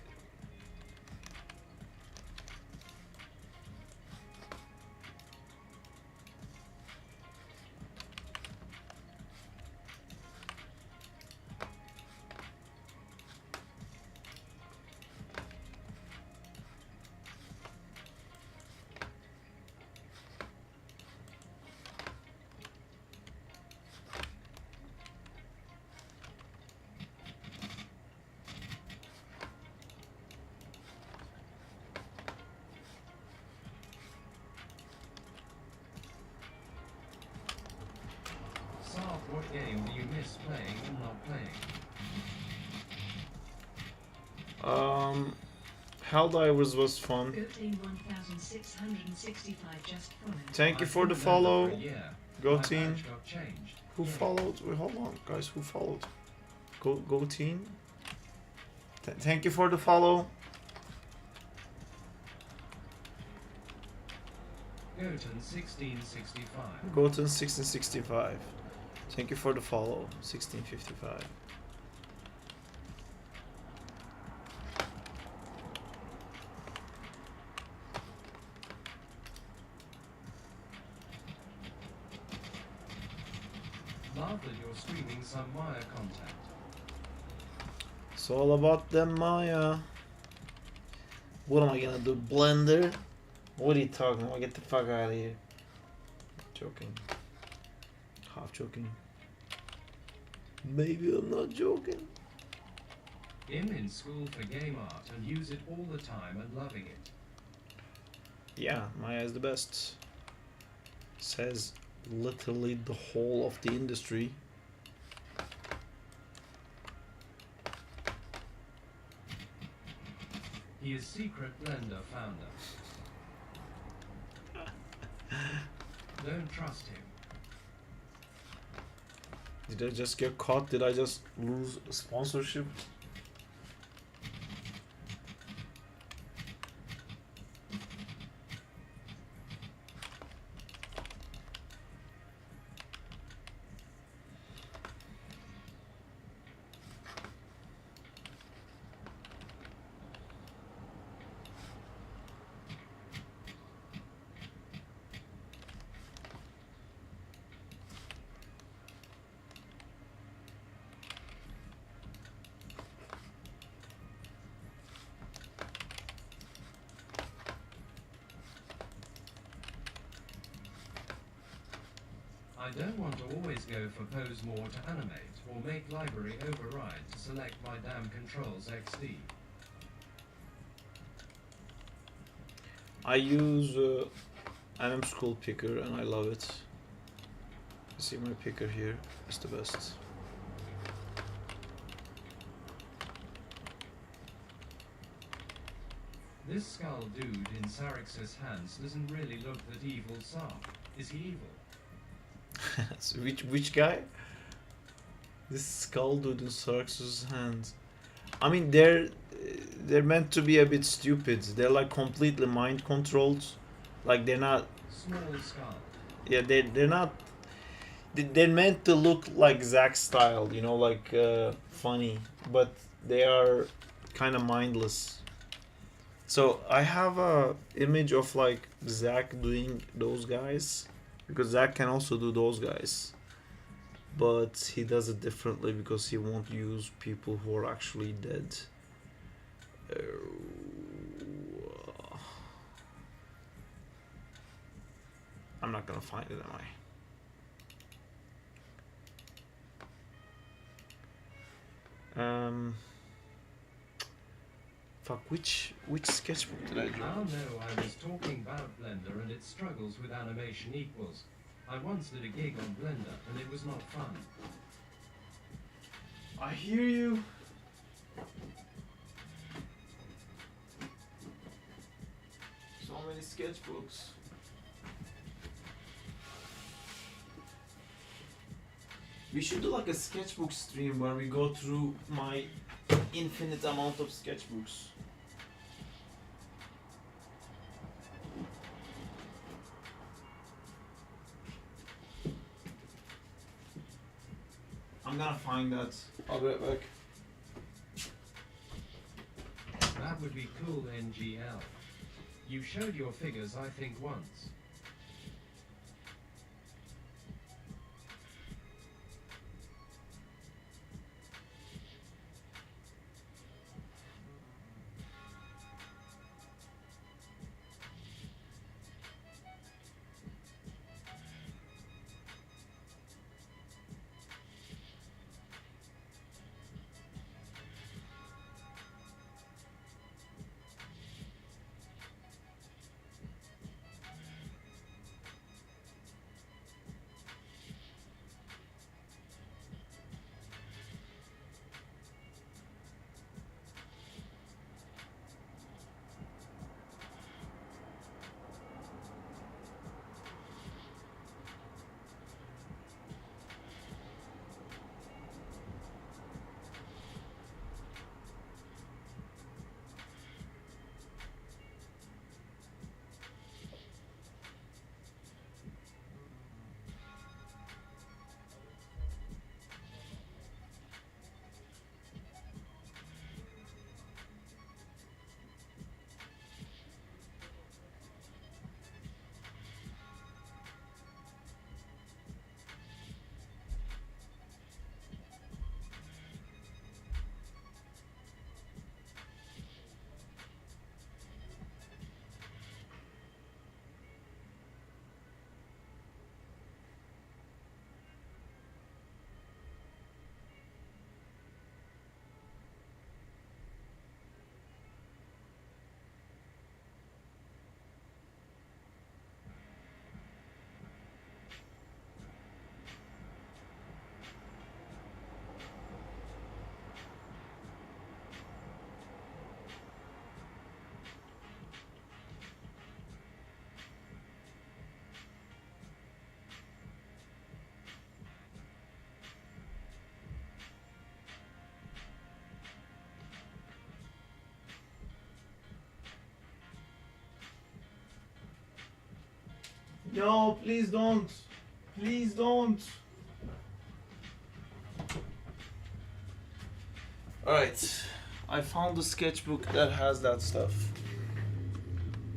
S3: What game do you miss playing and not playing?
S1: Helldivers was fun.
S4: 15,665 just followed.
S1: Thank you
S3: I've
S1: for the
S3: been a member
S1: follow.
S3: for a year.
S1: Go
S3: My
S1: team.
S3: badge got changed.
S1: Who
S3: Yeah.
S1: followed? Wait, hold on, guys. Who followed? Go team. Thank you for the follow.
S3: Goten 1665.
S1: Goten 1665. Thank you for the follow. 1655.
S3: Love that you're streaming some Maya content.
S1: It's all about them Maya. What am I gonna do? Blender? What are you talking about? Get the fuck out of here. Joking. Half joking. Maybe I'm not joking.
S3: I'm in school for game art and use it all the time and loving it.
S1: Yeah, Maya is the best. Says literally the whole of the industry.
S3: He is secret Blender founder. Don't trust him.
S1: Did I just get caught? Did I just lose sponsorship?
S3: I don't want to always go for pose more to animate or make library override to select my damn controls XD.
S1: I use Anim School picker and I love it. You see my picker here? It's the best.
S3: This skull dude in Sarix's hands doesn't really look that evil, Sark. Is he evil?
S1: So which guy? This skull dude in Sarx's hands. I mean, they're meant to be a bit stupid. They're like completely mind controlled. Like they're not.
S3: Small skull.
S1: Yeah, they're not. they're meant to look like Zach style, you know, like funny, but they are kind of mindless. So I have a image of like Zach doing those guys, because Zach can also do those guys, but he does it differently because he won't use people who are actually dead. I'm not gonna find it, am I? Fuck, which sketchbook did I draw?
S3: Oh no, I was talking about Blender and its struggles with animation equals. I once did a gig on Blender and it was not fun.
S1: I hear you. So many sketchbooks. We should do like a sketchbook stream where we go through my infinite amount of sketchbooks. I'm gonna find that. I'll be right back.
S3: That would be cool, NGL. You showed your figures, I think, once.
S1: No, please don't. Please don't. Alright, I found a sketchbook that has that stuff.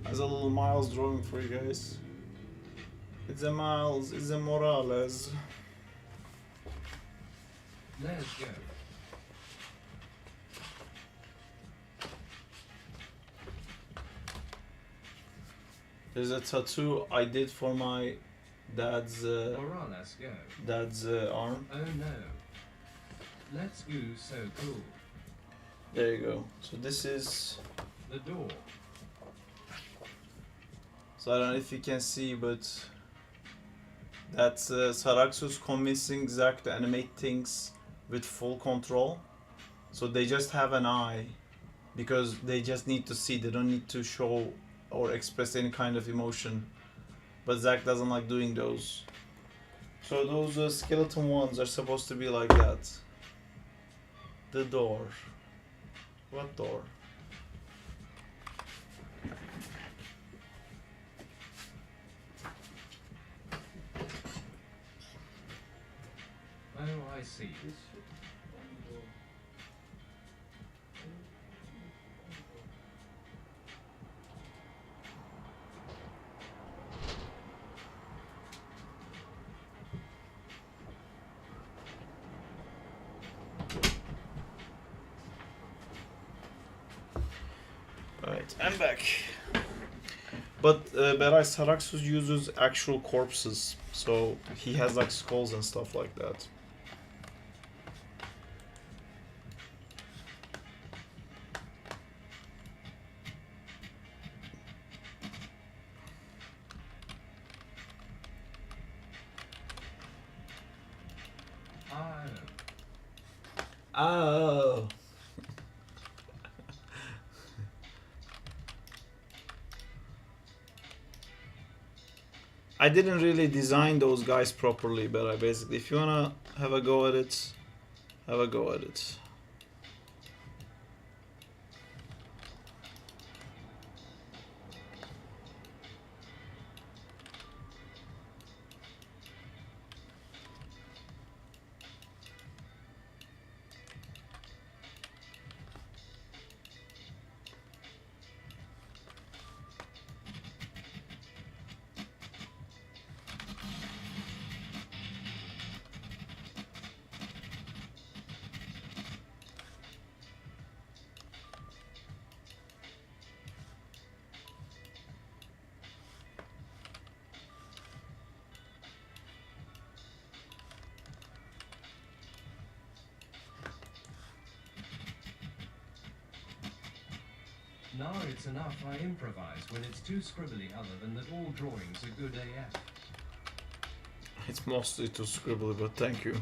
S1: Has a little Miles drawing for you guys. It's a Miles, it's a Morales.
S3: Let's go.
S1: There's a tattoo I did for my dad's
S3: Morales, go.
S1: arm.
S3: Oh no. Let's go, so cool.
S1: There you go. So this is.
S3: The door.
S1: So I don't know if you can see, but that's Saraxus convincing Zach to animate things with full control. So they just have an eye because they just need to see. They don't need to show or express any kind of emotion. But Zach doesn't like doing those. So those skeleton ones are supposed to be like that. The door. What door?
S3: Oh, I see.
S1: Right, I'm back. But Beray Saraxus uses actual corpses, so he has like skulls and stuff like that. Oh. I didn't really design those guys properly, but I basically, if you wanna have a go at it, have a go at it.
S3: Now it's enough I improvise when it's too scribbly other than that all drawings are good AF.
S1: It's mostly too scribbly, but thank you.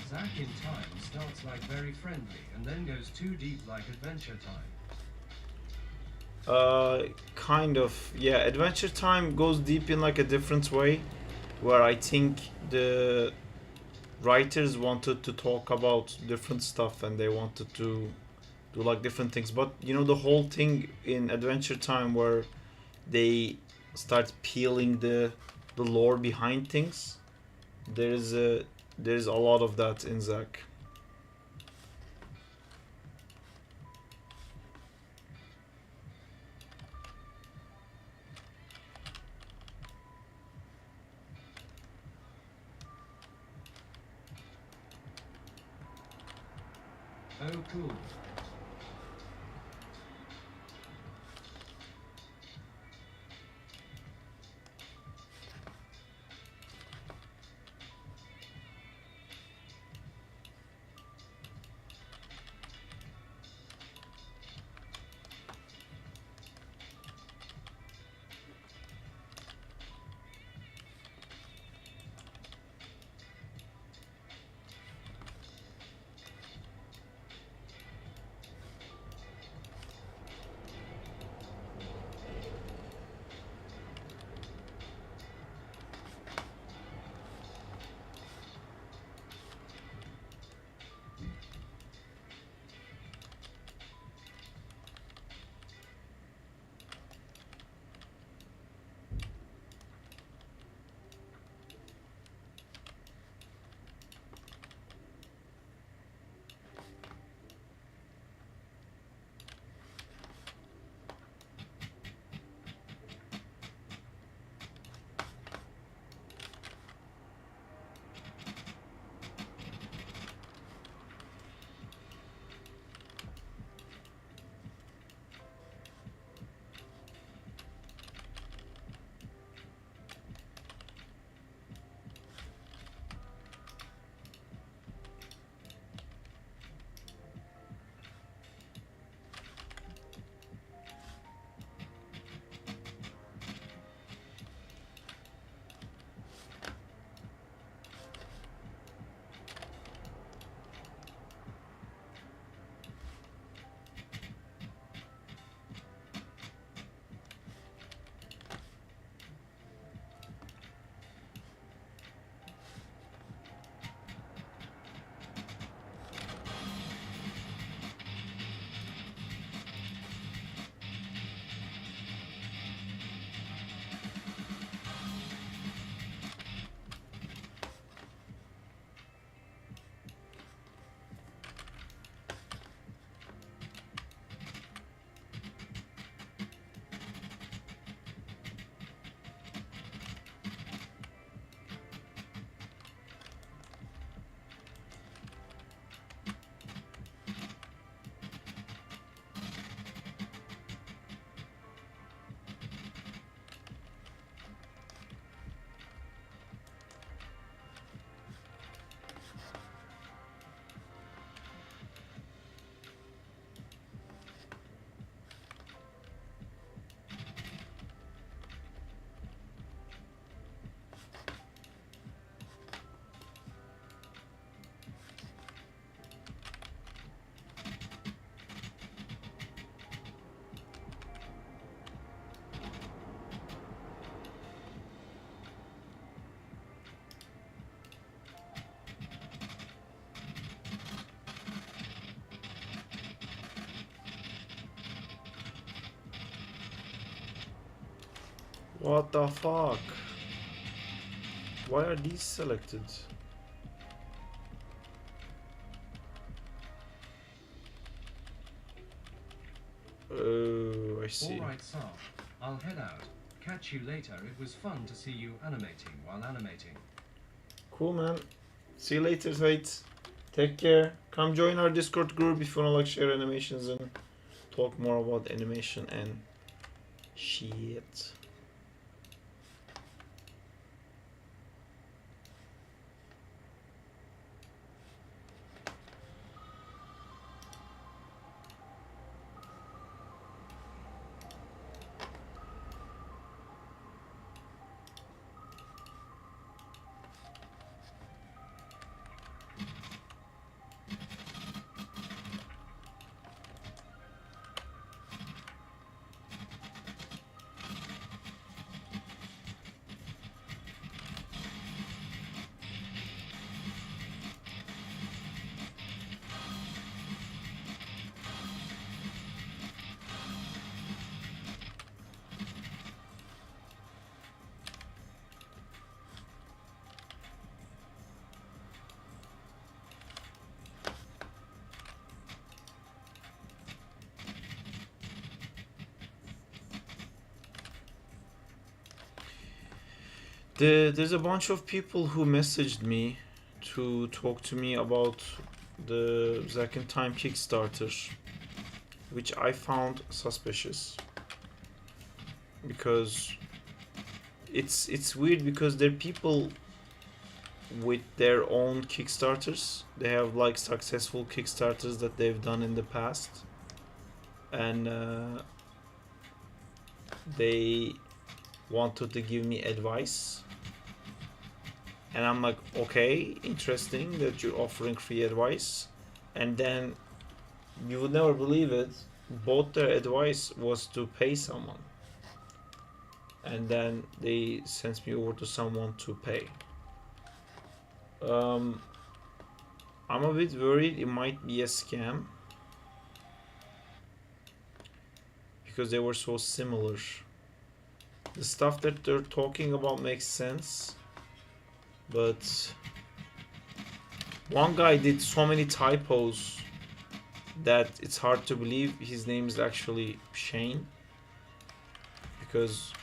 S3: Zack in Time starts like very friendly and then goes too deep like Adventure Time.
S1: Kind of, yeah. Adventure Time goes deep in like a different way, where I think the writers wanted to talk about different stuff and they wanted to do like different things. But you know, the whole thing in Adventure Time where they start peeling the lore behind things, there's a lot of that in Zack.
S3: Oh cool.
S1: What the fuck? Why are these selected? Oh, I see.
S3: Alright, Sar. I'll head out. Catch you later. It was fun to see you animating while animating.
S1: Cool, man. See you later, Sait. Take care. Come join our Discord group if you wanna like share animations and talk more about animation and shit. There's a bunch of people who messaged me to talk to me about the second time Kickstarter, which I found suspicious because it's weird because they're people with their own Kickstarters. They have like successful Kickstarters that they've done in the past, and they wanted to give me advice. And I'm like, okay, interesting that you're offering free advice. And then you would never believe it, both their advice was to pay someone. And then they sent me over to someone to pay. I'm a bit worried it might be a scam because they were so similar. The stuff that they're talking about makes sense, but one guy did so many typos that it's hard to believe his name is actually Shane, because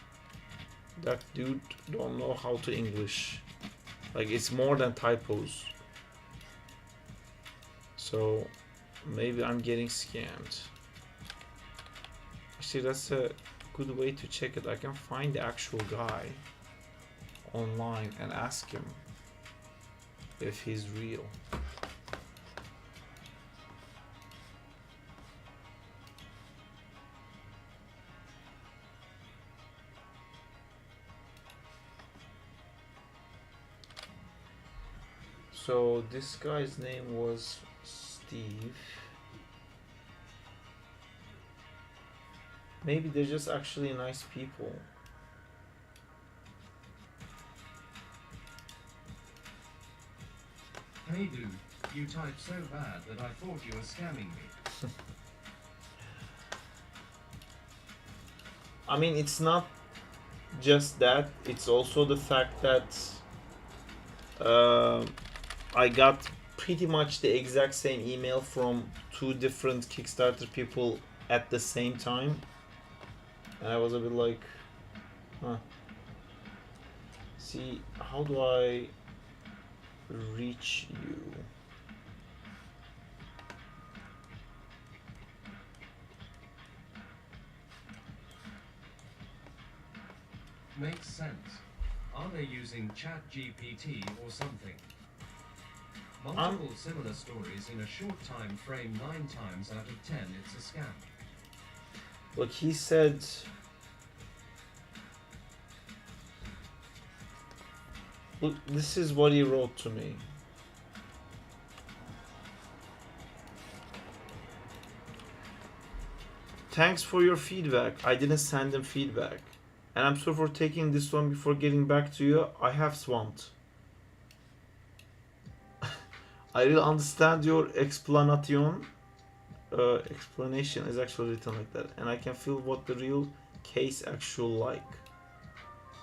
S1: that dude don't know how to English. Like, it's more than typos. So maybe I'm getting scammed. Actually, that's a good way to check it. I can find the actual guy online and ask him if he's real. So this guy's name was Steve. Maybe they're just actually nice people.
S3: Hey dude, you typed so bad that I thought you were scamming me.
S1: I mean, it's not just that, it's also the fact that I got pretty much the exact same email from two different Kickstarter people at the same time, and I was a bit like, huh. See, how do I reach you?
S3: Makes sense. Are they using ChatGPT or something? Multiple similar stories in a short time frame, 9 times out of 10 it's a scam.
S1: Look, he said, look, this is what he wrote to me. Thanks for your feedback. I didn't send them feedback. And I'm sorry for taking this long before getting back to you. I have swamped. I really understand your explanation. Explanation is actually written like that. And I can feel what the real case actually like.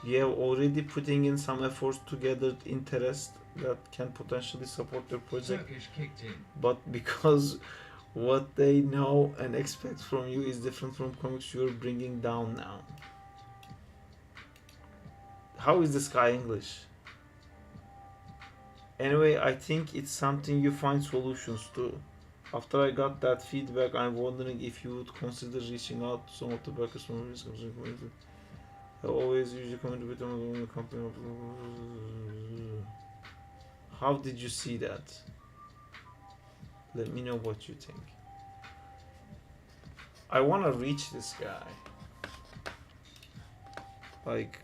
S1: You have already putting in some efforts to gather interest that can potentially support your project,
S3: Turkish kicked in.
S1: but because what they know and expect from you is different from comics you're bringing down now. How is this guy English? Anyway, I think it's something you find solutions to. After I got that feedback, I'm wondering if you would consider reaching out to some of the backers from this community. I always usually comment with them on the company. How did you see that? Let me know what you think. I want to reach this guy. Like,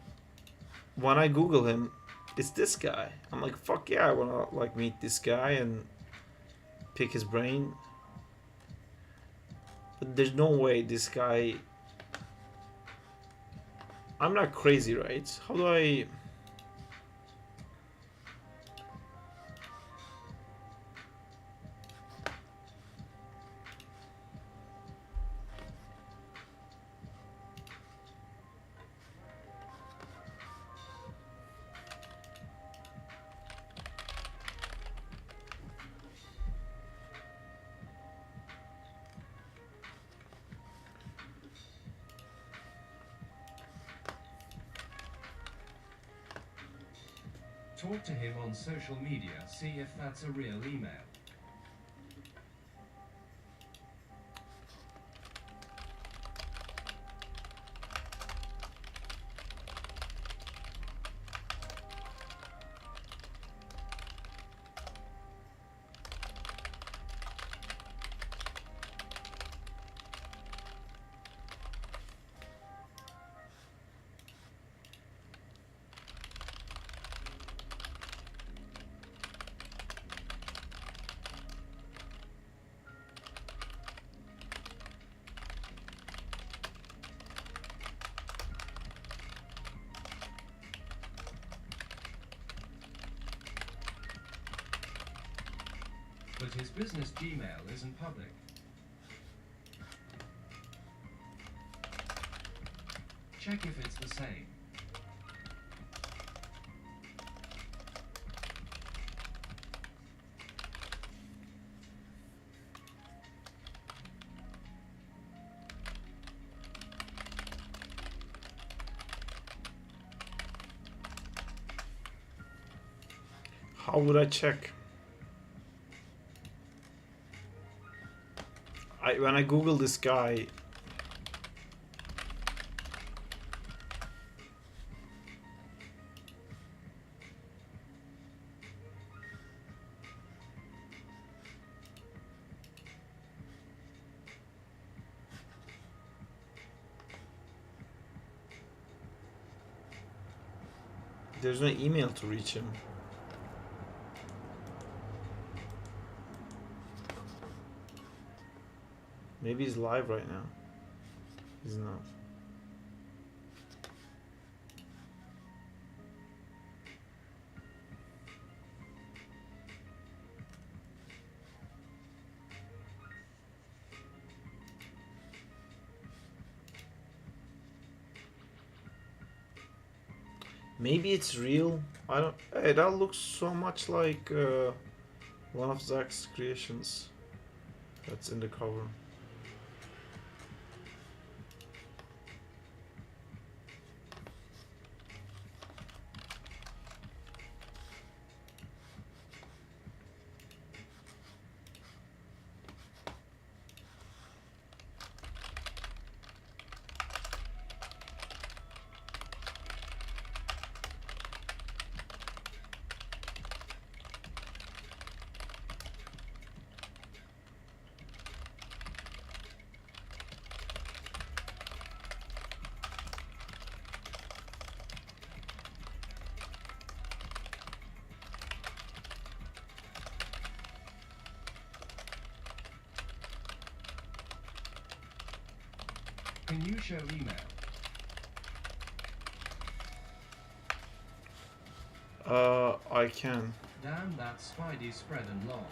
S1: when I Google him, it's this guy. I'm like, fuck yeah, I want to like meet this guy and pick his brain. But there's no way this guy. I'm not crazy, right? How do I?
S3: Talk to him on social media, see if that's a real email. But his business Gmail isn't public. Check if it's the same.
S1: How would I check? When I Google this guy, there's no email to reach him. Maybe he's live right now. He's not. Maybe it's real. I don't. Hey, that looks so much like one of Zach's creations. That's in the cover.
S3: Can you show email?
S1: I can.
S3: Damn, that Spidey spread and long.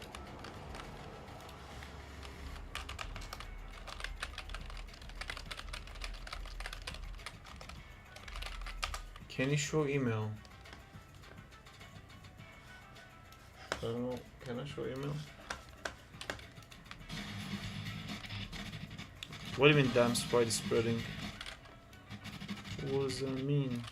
S1: Can you show email? I don't know. Can I show email? What do you mean damn spidey spreading? What does that mean?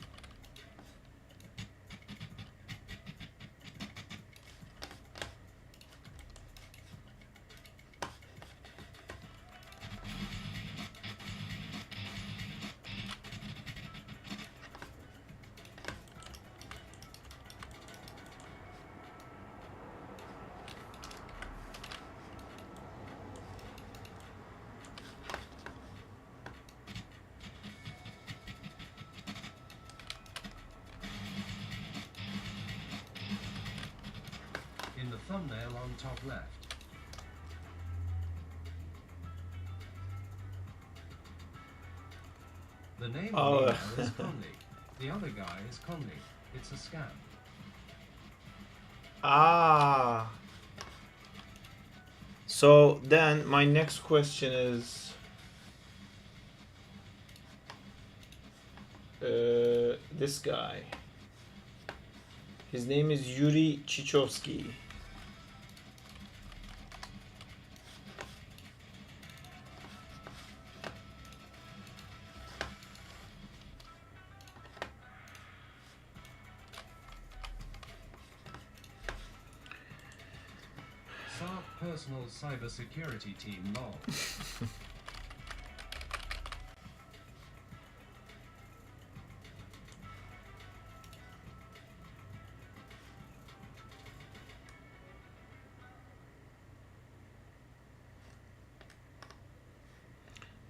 S3: In the thumbnail on top left. The name
S1: Oh.
S3: of the email is Conley. The other guy is Conley. It's a scam.
S1: Ah. So then my next question is this guy. His name is Yuri Chichovsky.
S3: SARP personal cybersecurity team lol.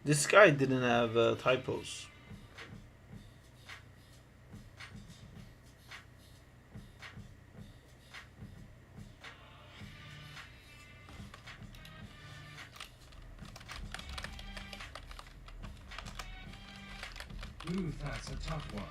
S1: This guy didn't have typos.
S3: Ooh, that's a tough one.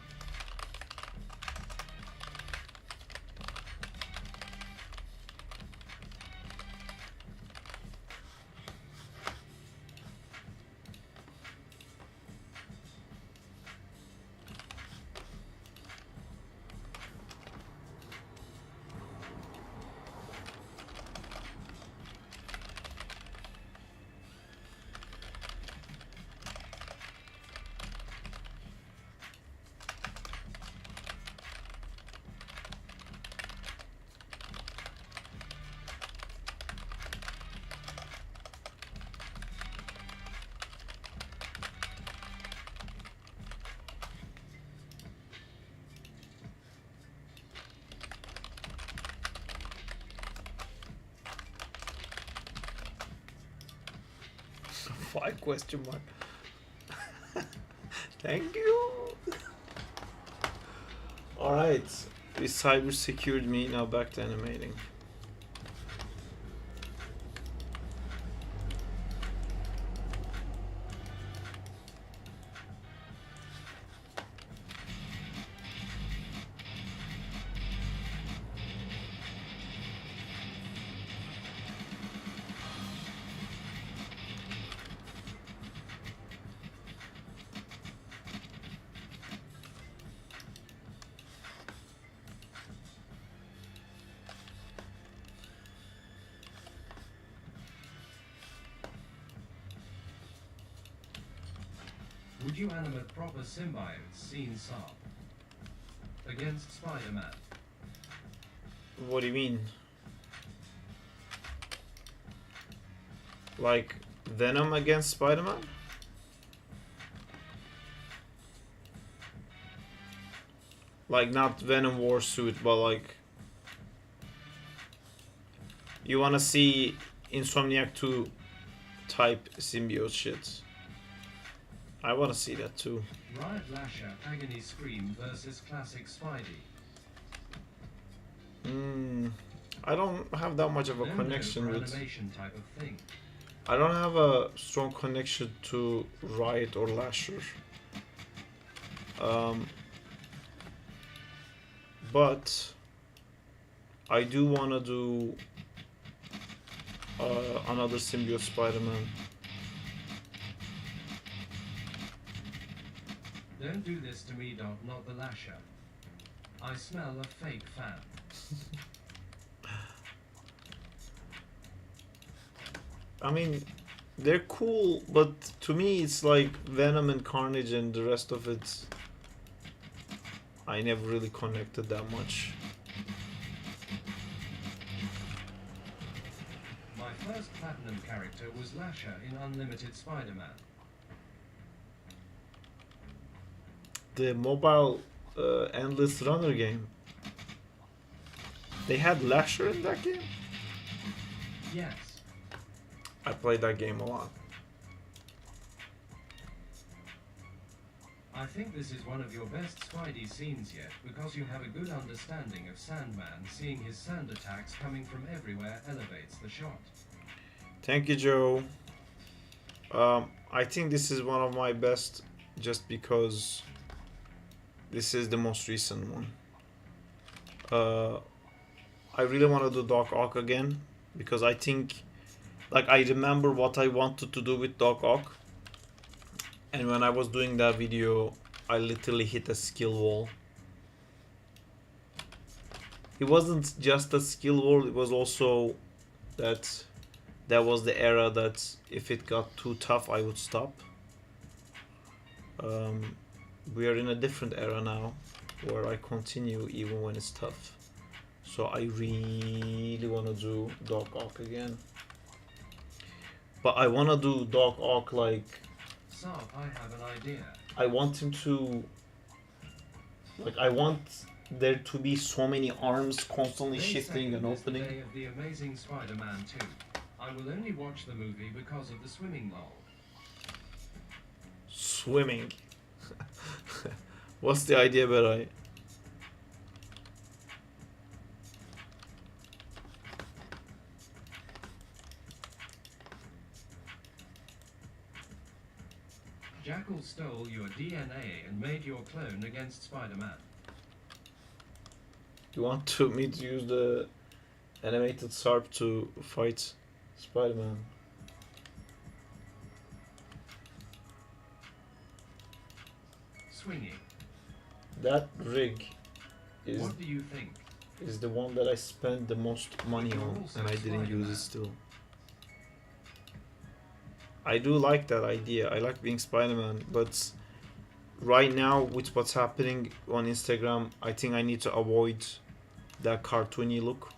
S1: Five question mark. Thank you. Alright. We cyber secured me, now back to animating.
S3: Would you animate proper symbiotes seen SARP against Spider-Man?
S1: What do you mean? Like Venom against Spider-Man? Like not Venom war suit, but like you wanna see Insomniac 2 type symbiote shit. I wanna see that too.
S3: Riot Lasher Agony Scream versus Classic Spidey.
S1: I don't have that much of a
S3: No,
S1: connection
S3: for
S1: with.
S3: animation type of thing.
S1: I don't have a strong connection to Riot or Lasher. But I do wanna do another symbiote Spider-Man.
S3: Don't do this to me, Dot, not the lasher. I smell a fake fan.
S1: I mean, they're cool, but to me it's like Venom and Carnage and the rest of it. I never really connected that much.
S3: My first platinum character was Lasher in Unlimited Spider-Man.
S1: The mobile Endless Runner game. They had Lasher in that game?
S3: Yes.
S1: I played that game a lot.
S3: I think this is one of your best Spidey scenes yet, because you have a good understanding of Sandman. Seeing his sand attacks coming from everywhere elevates the shot.
S1: Thank you, Joe. I think this is one of my best just because this is the most recent one. I really want to do Doc Ock again because I think, like, I remember what I wanted to do with Doc Ock, and when I was doing that video, I literally hit a skill wall. It wasn't just a skill wall, it was also that was the era that if it got too tough, I would stop. We are in a different era now where I continue even when it's tough. So I really want to do Doc Ock again. But I want to do Doc Ock like...
S3: Sarp, I have an idea.
S1: I want him to... Like, I want there to be so many arms constantly
S3: May
S1: shifting
S3: 2nd
S1: and
S3: is the
S1: opening.
S3: day of the Amazing Spider-Man 2. I will only watch the movie because of the swimming lol.
S1: Swimming. What's the idea, Berai?
S3: Jackal stole your DNA and made your clone against Spider-Man.
S1: You want me to use the animated Sarp to fight Spider-Man?
S3: Swinging.
S1: That rig is
S3: What do you think?
S1: the one that I spent the most money
S3: You're
S1: on,
S3: also
S1: and I didn't use
S3: Spider-Man.
S1: it still. I do like that idea. I like being Spider-Man, but right now with what's happening on Instagram, I think I need to avoid that cartoony look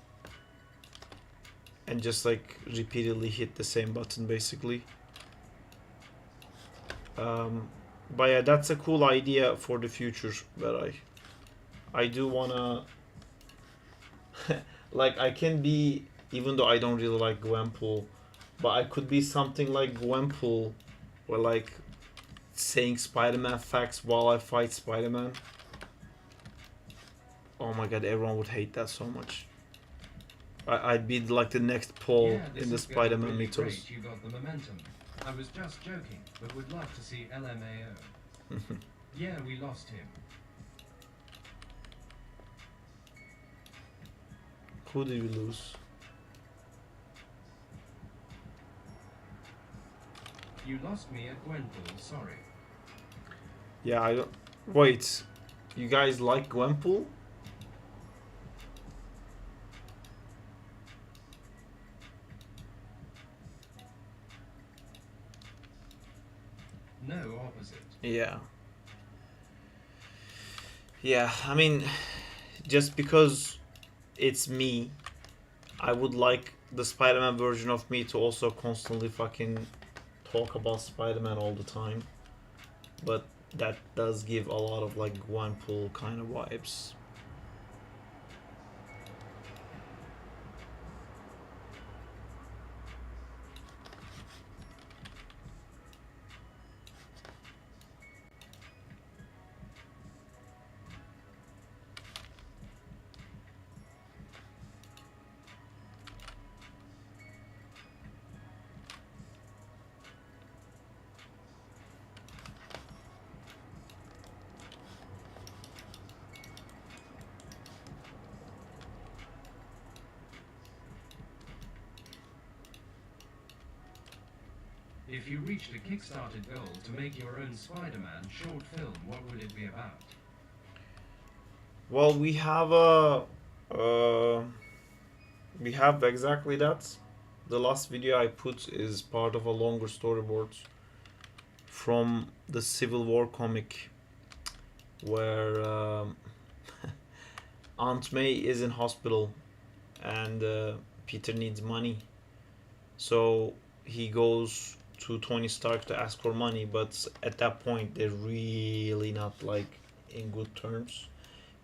S1: and just like repeatedly hit the same button basically. But yeah, that's a cool idea for the future. But I do wanna like I can be, even though I don't really like Gwenpool, but I could be something like Gwenpool, or like saying Spider-Man facts while I fight Spider-Man. Oh my god, everyone would hate that so much. I'd be like the next Paul
S3: Yeah, this
S1: in the
S3: is going
S1: Spider-Man
S3: really
S1: mythos.
S3: great. You got the momentum. I was just joking, but would love to see LMAO. Yeah, we lost him.
S1: Who did we lose?
S3: You lost me at Gwenpool, sorry.
S1: Yeah, I don't... Wait, you guys like Gwenpool?
S3: No, opposite.
S1: Yeah. Yeah, I mean, just because it's me, I would like the Spider-Man version of me to also constantly fucking talk about Spider-Man all the time. But that does give a lot of like Gwenpool kind of vibes.
S3: If you reached a kickstarted goal to make your own Spider-Man short film, what would it be about?
S1: Well, we have exactly that. The last video I put is part of a longer storyboard from the Civil War comic, where Aunt May is in hospital and Peter needs money, so he goes to Tony Stark to ask for money, but at that point they're really not like in good terms,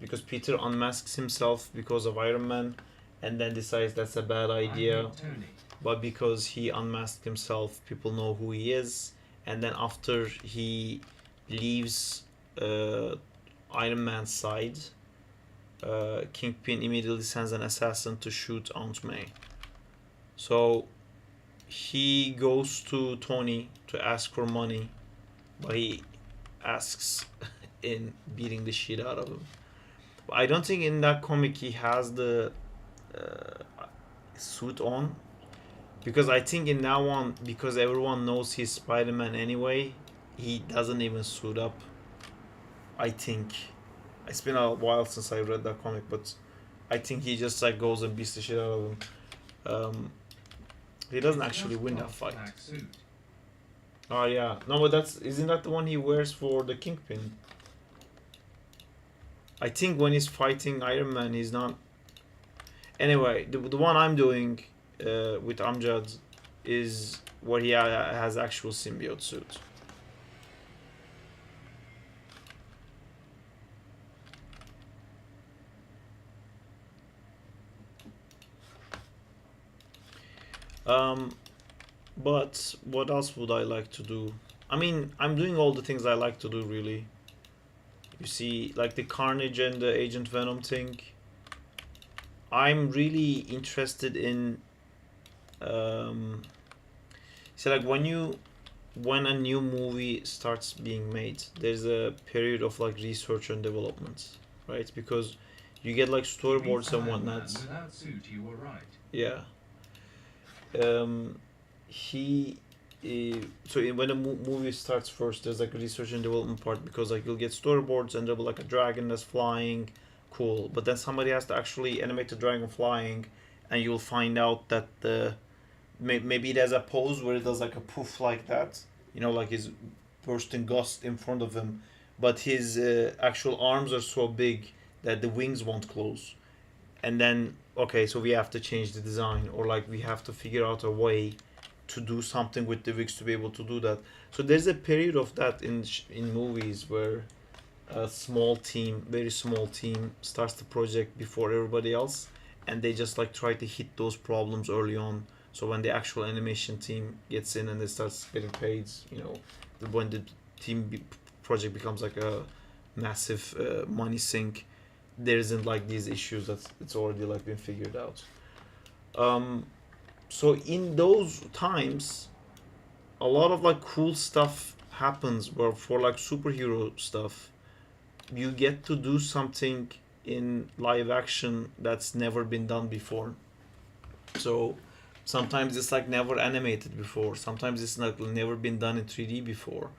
S1: because Peter unmasks himself because of Iron Man and then decides that's a bad idea.
S3: I hate Tony.
S1: But because he unmasked himself, people know who he is, and then after he leaves Iron Man's side, Kingpin immediately sends an assassin to shoot Aunt May. So he goes to Tony to ask for money, but he asks in beating the shit out of him. But I don't think in that comic he has the suit on, because I think in that one, because everyone knows he's Spider-Man anyway, he doesn't even suit up. I think it's been a while since I read that comic, but I think he just like goes and beats the shit out of him. He doesn't actually win that fight. Oh yeah, no, but isn't that the one he wears for the Kingpin? I think when he's fighting Iron Man, he's not. Anyway, the one I'm doing with Amjad is where he has actual symbiote suit. But what else would I like to do? I mean, I'm doing all the things I like to do, really. You see, like the Carnage and the Agent Venom thing. I'm really interested in. See, like when a new movie starts being made, there's a period of like research and development, right? Because you get like storyboards and whatnot.
S3: Without suit, you were right.
S1: Yeah. When a movie starts first, there's like a research and development part, because like you'll get storyboards and there'll be like a dragon that's flying, cool. But then somebody has to actually animate the dragon flying, and you'll find out that maybe there's a pose where it does like a poof like that, like he's bursting gust in front of him, but his actual arms are so big that the wings won't close. And then, okay, so we have to change the design, or like we have to figure out a way to do something with the wigs to be able to do that. So there's a period of that in movies where a very small team starts the project before everybody else, and they just like try to hit those problems early on. So when the actual animation team gets in and they start getting paid, when the project becomes like a massive money sink, there isn't like these issues that it's already like been figured out. So in those times, a lot of like cool stuff happens, where for like superhero stuff, you get to do something in live action that's never been done before. So sometimes it's like never animated before, sometimes it's like never been done in 3D before,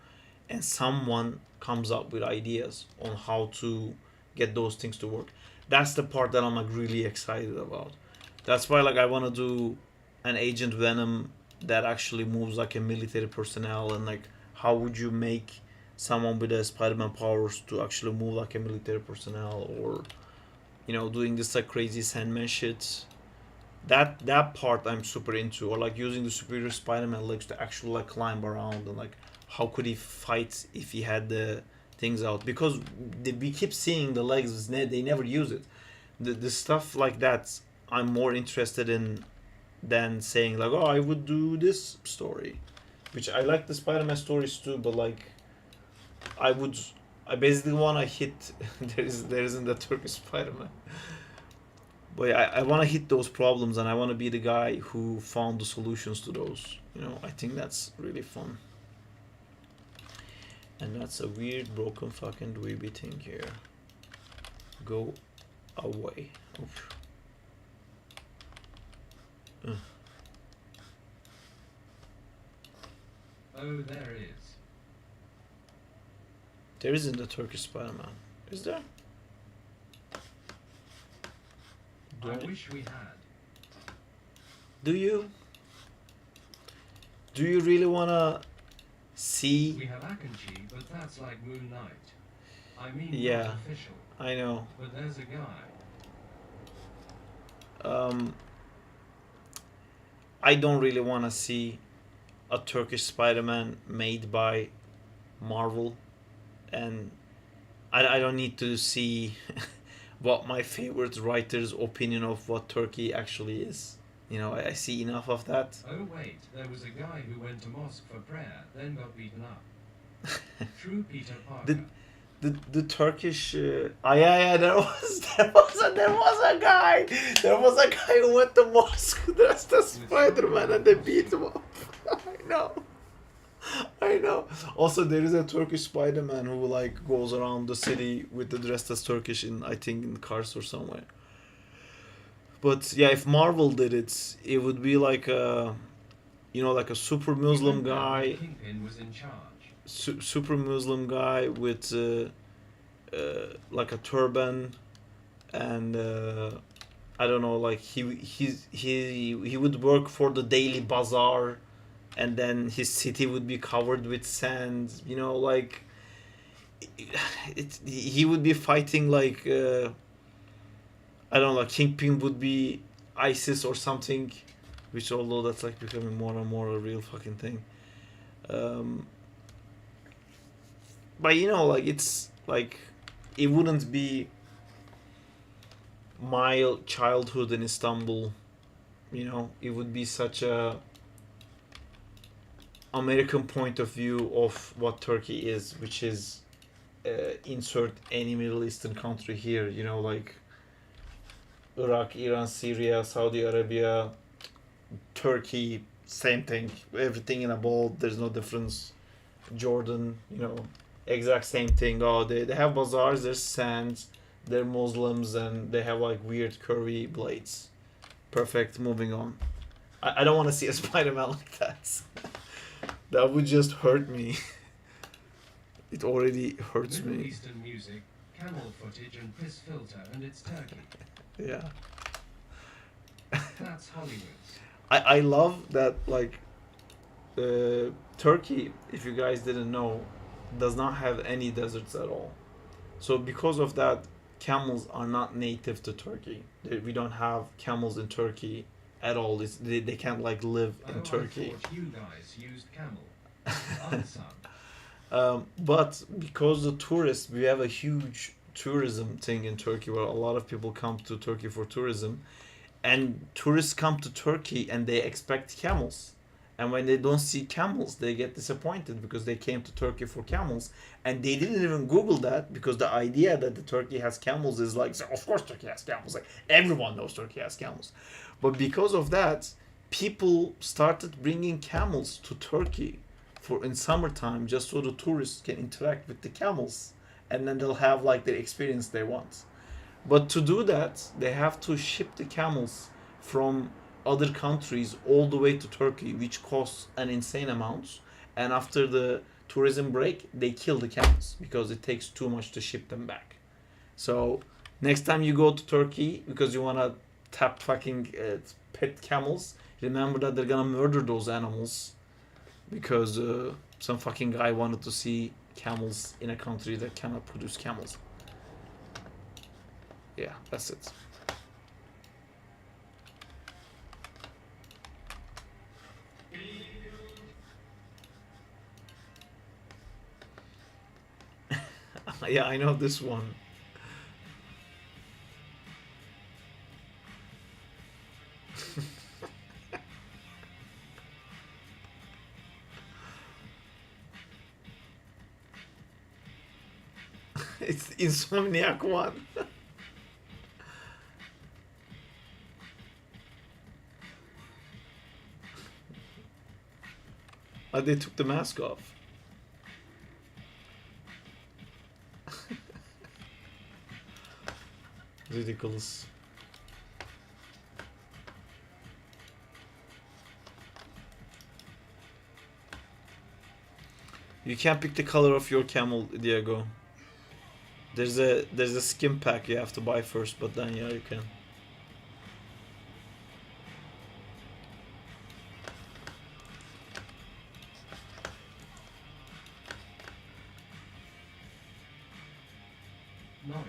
S1: and someone comes up with ideas on how to get those things to work. That's the part that I'm like really excited about. That's why like I want to do an Agent Venom that actually moves like a military personnel, and like how would you make someone with a Spider-Man powers to actually move like a military personnel, or doing this like crazy Sandman shit. That part I'm super into, or like using the superior Spider-Man legs to actually like climb around, and like how could he fight if he had the things out, because we keep seeing the legs, they never use it. The stuff like that I'm more interested in than saying like, oh, I would do this story, which I like the Spider-Man stories too, but like I basically want to hit there isn't the Turkish Spider-Man, but I want to hit those problems, and I want to be the guy who found the solutions to those. I think that's really fun. And that's a weird broken fucking dweeby thing here. Go away. Oof.
S3: Oh, there is.
S1: There isn't a Turkish Spider-Man, is there? Do
S3: I
S1: I-
S3: wish we had.
S1: Do you? Do you really wanna
S3: We
S1: see?
S3: have Akenchi, but that's like Moon Knight. I mean,
S1: Yeah.
S3: not official.
S1: I know.
S3: But there's a guy.
S1: I don't really wanna see a Turkish Spider-Man made by Marvel, and I don't need to see what my favorite writer's opinion of what Turkey actually is. You know, I see enough of that.
S3: Oh wait, there was a guy who went to mosque for prayer, then got beaten up. True Peter Parker.
S1: The Turkish yeah, there was a guy who went to mosque dressed as Spider-Man and they beat him up. I know. Also, there is a Turkish Spider-Man who like goes around the city with the dressed as Turkish in, I think, in cars or somewhere. But yeah, if Marvel did it, it would be like a, you know, like a super Muslim guy,
S3: Kingpin was in charge.
S1: super Muslim guy with like a turban, and I don't know, like he would work for the daily bazaar, and then his city would be covered with sand. You know, like he would be fighting like I don't know, like Kingpin would be ISIS or something, which although that's like becoming more and more a real fucking thing. But you know, like it's like it wouldn't be my childhood in Istanbul. You know, it would be such a American point of view of what Turkey is, which is insert any Middle Eastern country here. You know, like Iraq, Iran, Syria, Saudi Arabia, Turkey, same thing. Everything in a bowl. There's no difference. Jordan, you know, exact same thing. Oh, they have bazaars. There's sands. They're Muslims and they have like weird curvy blades. Perfect. Moving on. I don't want to see a Spider-Man like that. That would just hurt me. It already hurts
S3: Middle
S1: me.
S3: Eastern music, camel footage and piss filter, and it's Turkey.
S1: Yeah.
S3: That's Hollywood.
S1: I love that, like, Turkey, if you guys didn't know, does not have any deserts at all. So because of that, camels are not native to Turkey. We don't have camels in Turkey at all. They can't like live in Turkey.
S3: I thought you guys used camel. Unsung.
S1: But because the tourists, we have a huge tourism thing in Turkey where a lot of people come to Turkey for tourism, and tourists come to Turkey and they expect camels. And when they don't see camels, they get disappointed because they came to Turkey for camels and they didn't even Google that, because the idea that the Turkey has camels is like, so of course Turkey has camels. Like everyone knows Turkey has camels. But because of that, people started bringing camels to Turkey for in summertime just so the tourists can interact with the camels, and then they'll have like the experience they want. But to do that, they have to ship the camels from other countries all the way to Turkey, which costs an insane amount. And after the tourism break, they kill the camels because it takes too much to ship them back. So next time you go to Turkey because you wanna tap fucking pet camels, remember that they're gonna murder those animals because some fucking guy wanted to see camels in a country that cannot produce camels. Yeah, that's it. Yeah, I know this one. It's Insomniac 1. They took the mask off. Ridiculous. You can't pick the color of your camel, Diego. There's a skin pack you have to buy first, but then yeah, you can.
S3: Nice.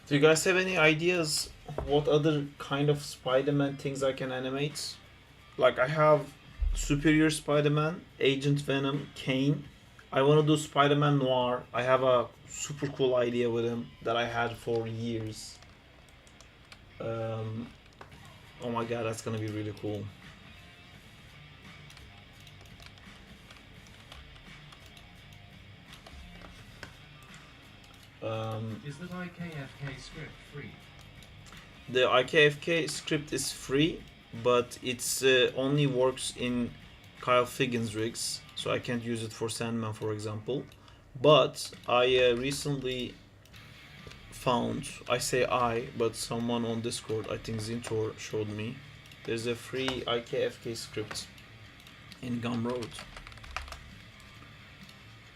S1: Do you guys have any ideas what other kind of Spider-Man things I can animate? Like I have Superior Spider-Man, Agent Venom, Kane. I want to do Spider-Man Noir. I have a super cool idea with him that I had for years. Oh my god, that's gonna be really cool.
S3: Is that IKFK script free?
S1: The IKFK script is free, but it's only works in Kyle Figgins rigs, so I can't use it for Sandman, for example. But I recently found, I say I, but someone on Discord, I think Zintor, showed me, there's a free IKFK script in Gumroad.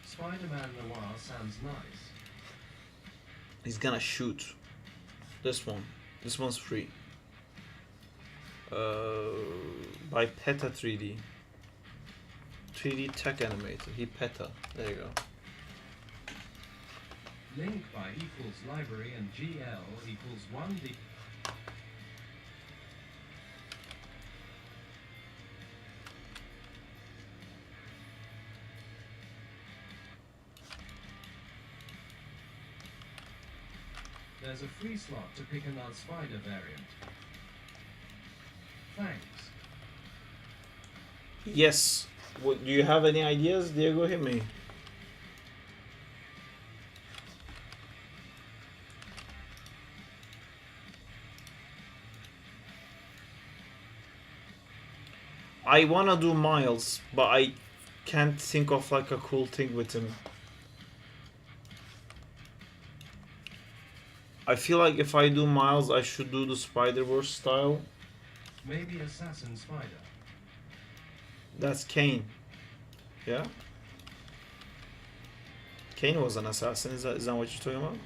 S3: Spider-Man Noir sounds nice.
S1: He's gonna shoot. This one. This one's free. By PETA 3D. 3D Tech Animator. He PETA. There you go.
S3: Link by equals library and GL equals 1D. There's a free slot to pick another spider variant. Thanks.
S1: Yes. What, do you have any ideas? Diego, hit me. I wanna do Miles, but I can't think of like a cool thing with him. I feel like if I do Miles, I should do the Spider-Verse style.
S3: Maybe Assassin Spider.
S1: That's Kane. Yeah? Kane was an assassin, is that what you're talking about?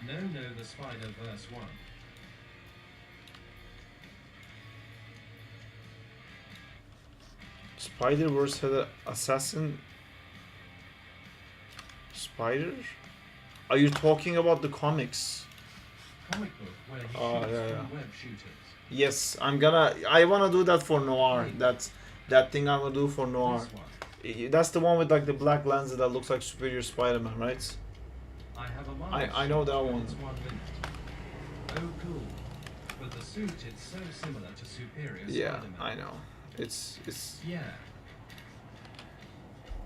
S3: No, the Spider-Verse one.
S1: Spider-Verse had an assassin spider? Are you talking about the comics?
S3: Comic book where he
S1: Oh,
S3: shoots
S1: yeah.
S3: from web shooters.
S1: Yes, I wanna do that for Noir. That thing I'm gonna do for Noir.
S3: This one.
S1: That's the one with like the black lenses that looks like Superior Spider-Man, right?
S3: I have a Miles
S1: I know that
S3: shot
S1: one.
S3: that's 1 minute. Oh cool. But the suit is so similar to Superior
S1: Yeah,
S3: Spider-Man.
S1: I know. It's
S3: Yeah.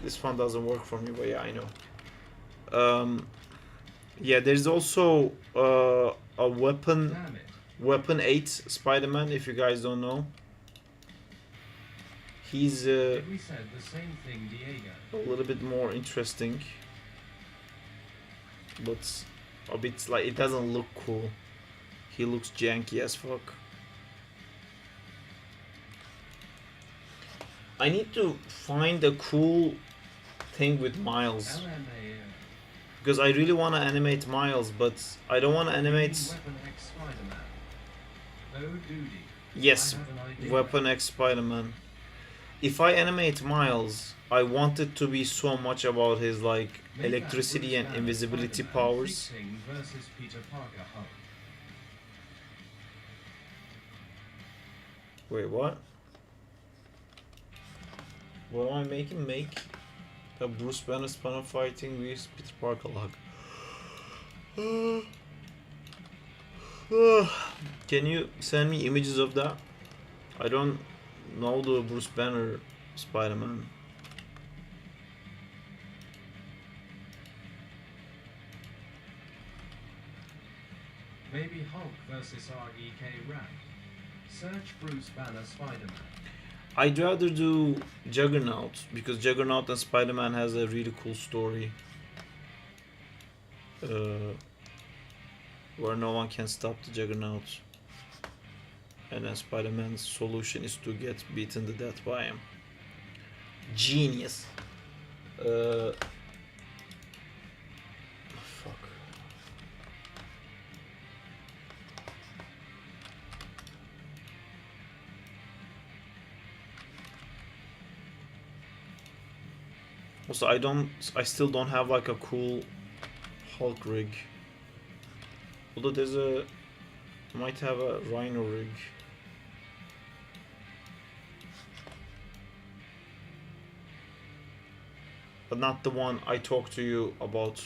S1: this one doesn't work for me, but yeah, I know. Yeah, there's also a weapon
S3: Damn it.
S1: Weapon 8 Spider-Man, if you guys don't know. He's a
S3: We said the same thing, Diego.
S1: little bit more interesting, but a bit like it doesn't look cool. He looks janky as fuck. I need to find a cool thing with Miles,
S3: LMAO.
S1: because I really want to animate Miles, but I don't want to animate.
S3: Weapon X Spider-Man. Oh, duty.
S1: Yes,
S3: I have an idea.
S1: Weapon X Spider-Man. If I animate Miles, I want it to be so much about his like
S3: Make that
S1: electricity
S3: Bruce
S1: and
S3: Banner
S1: invisibility
S3: Spider-Man
S1: powers.
S3: fixing versus Peter Parker Hulk.
S1: Wait, what? What am I making? Make a Bruce Banner Spider fighting with Peter Parker Hulk. Can you send me images of that? I don't know the Bruce Banner Spider-Man.
S3: Maybe Hulk versus REK Rat. Search Bruce Banner Spider-Man.
S1: I'd rather do Juggernaut because Juggernaut and Spider-Man has a really cool story. Where no one can stop the Juggernaut. And then Spider-Man's solution is to get beaten to death by him. Genius. Fuck. Also, I still don't have like a cool Hulk rig. Although there's a, might have a Rhino rig. But not the one I talked to you about,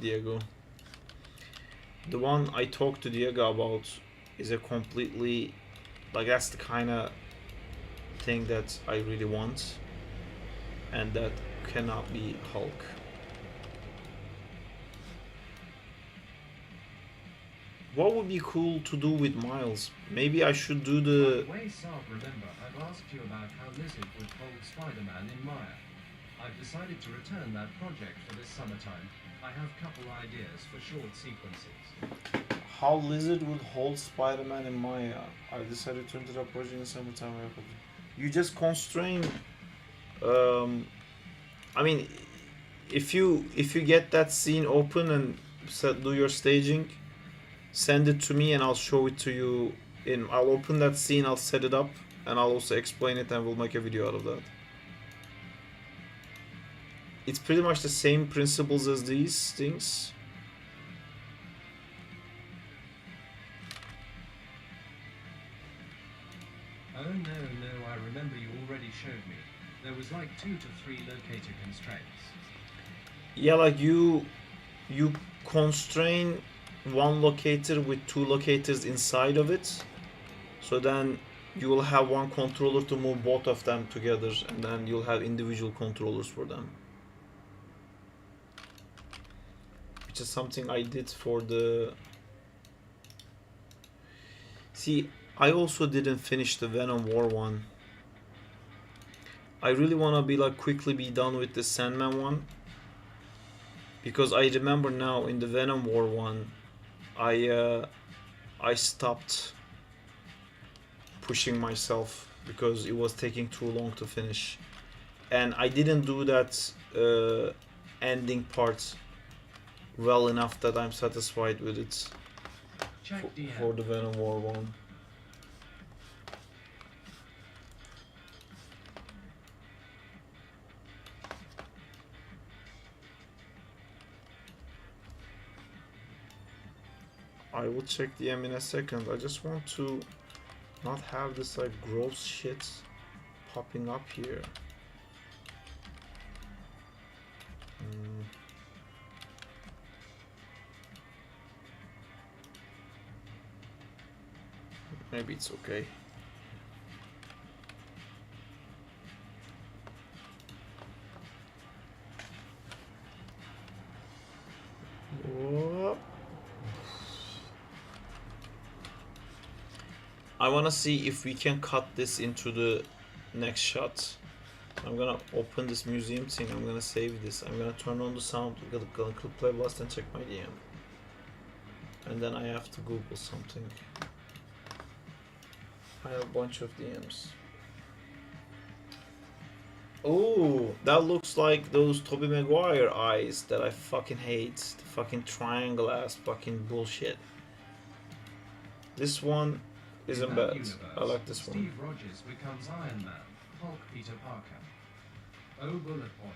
S1: Diego. The one I talked to Diego about is a completely, like that's the kind of thing that I really want. And that cannot be Hulk. What would be cool to do with Miles? Maybe I should do the...
S3: By the way, Saab, remember, I've asked you about how Lizard would hold Spider-Man in Maya. I've decided to return that project for this summertime. I have a couple ideas for short sequences.
S1: How Lizard would hold Spider-Man in Maya. I decided to enter that project in the summertime. You just constrain... I mean, if you get that scene open and do your staging, send it to me and I'll show it to you. I'll open that scene, I'll set it up, and I'll also explain it, and we'll make a video out of that. It's pretty much the same principles as these things.
S3: Oh no, I remember you already showed me. There was like 2 to 3 locator constraints.
S1: Yeah, like you constrain one locator with 2 locators inside of it. So then you will have one controller to move both of them together, and then you'll have individual controllers for them. Which is something I did for the... See, I also didn't finish the Venom War one. I really want to be like quickly be done with the Sandman one, because I remember now in the Venom War one I stopped pushing myself because it was taking too long to finish, and I didn't do that ending part well enough that I'm satisfied with it for the Venom War one. I will check DM in a second. I just want to not have this like gross shit popping up here. Maybe it's okay. Whoa. I want to see if we can cut this into the next shot. I'm gonna open this museum thing. I'm gonna save this. I'm gonna turn on the sound. I'm gonna click play blast and check my DM. And then I have to Google something. I have a bunch of DMs. Oh, that looks like those Tobey Maguire eyes that I fucking hate. The fucking triangle ass fucking bullshit. This one isn't
S3: In that
S1: bad.
S3: universe,
S1: I like this one.
S3: Steve Rogers becomes Iron Man, Hulk Peter Parker. Oh, bullet point.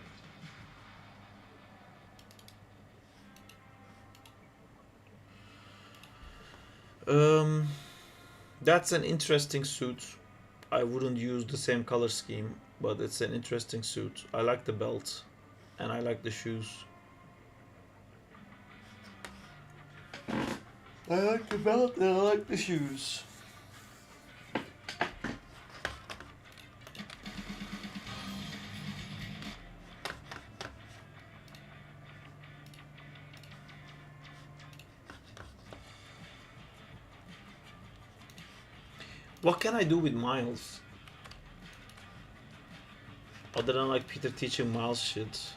S1: That's an interesting suit. I wouldn't use the same color scheme, but it's an interesting suit. I like the belt, and I like the shoes. I like the belt and I like the shoes. What can I do with Miles? Other than like Peter teaching Miles shit.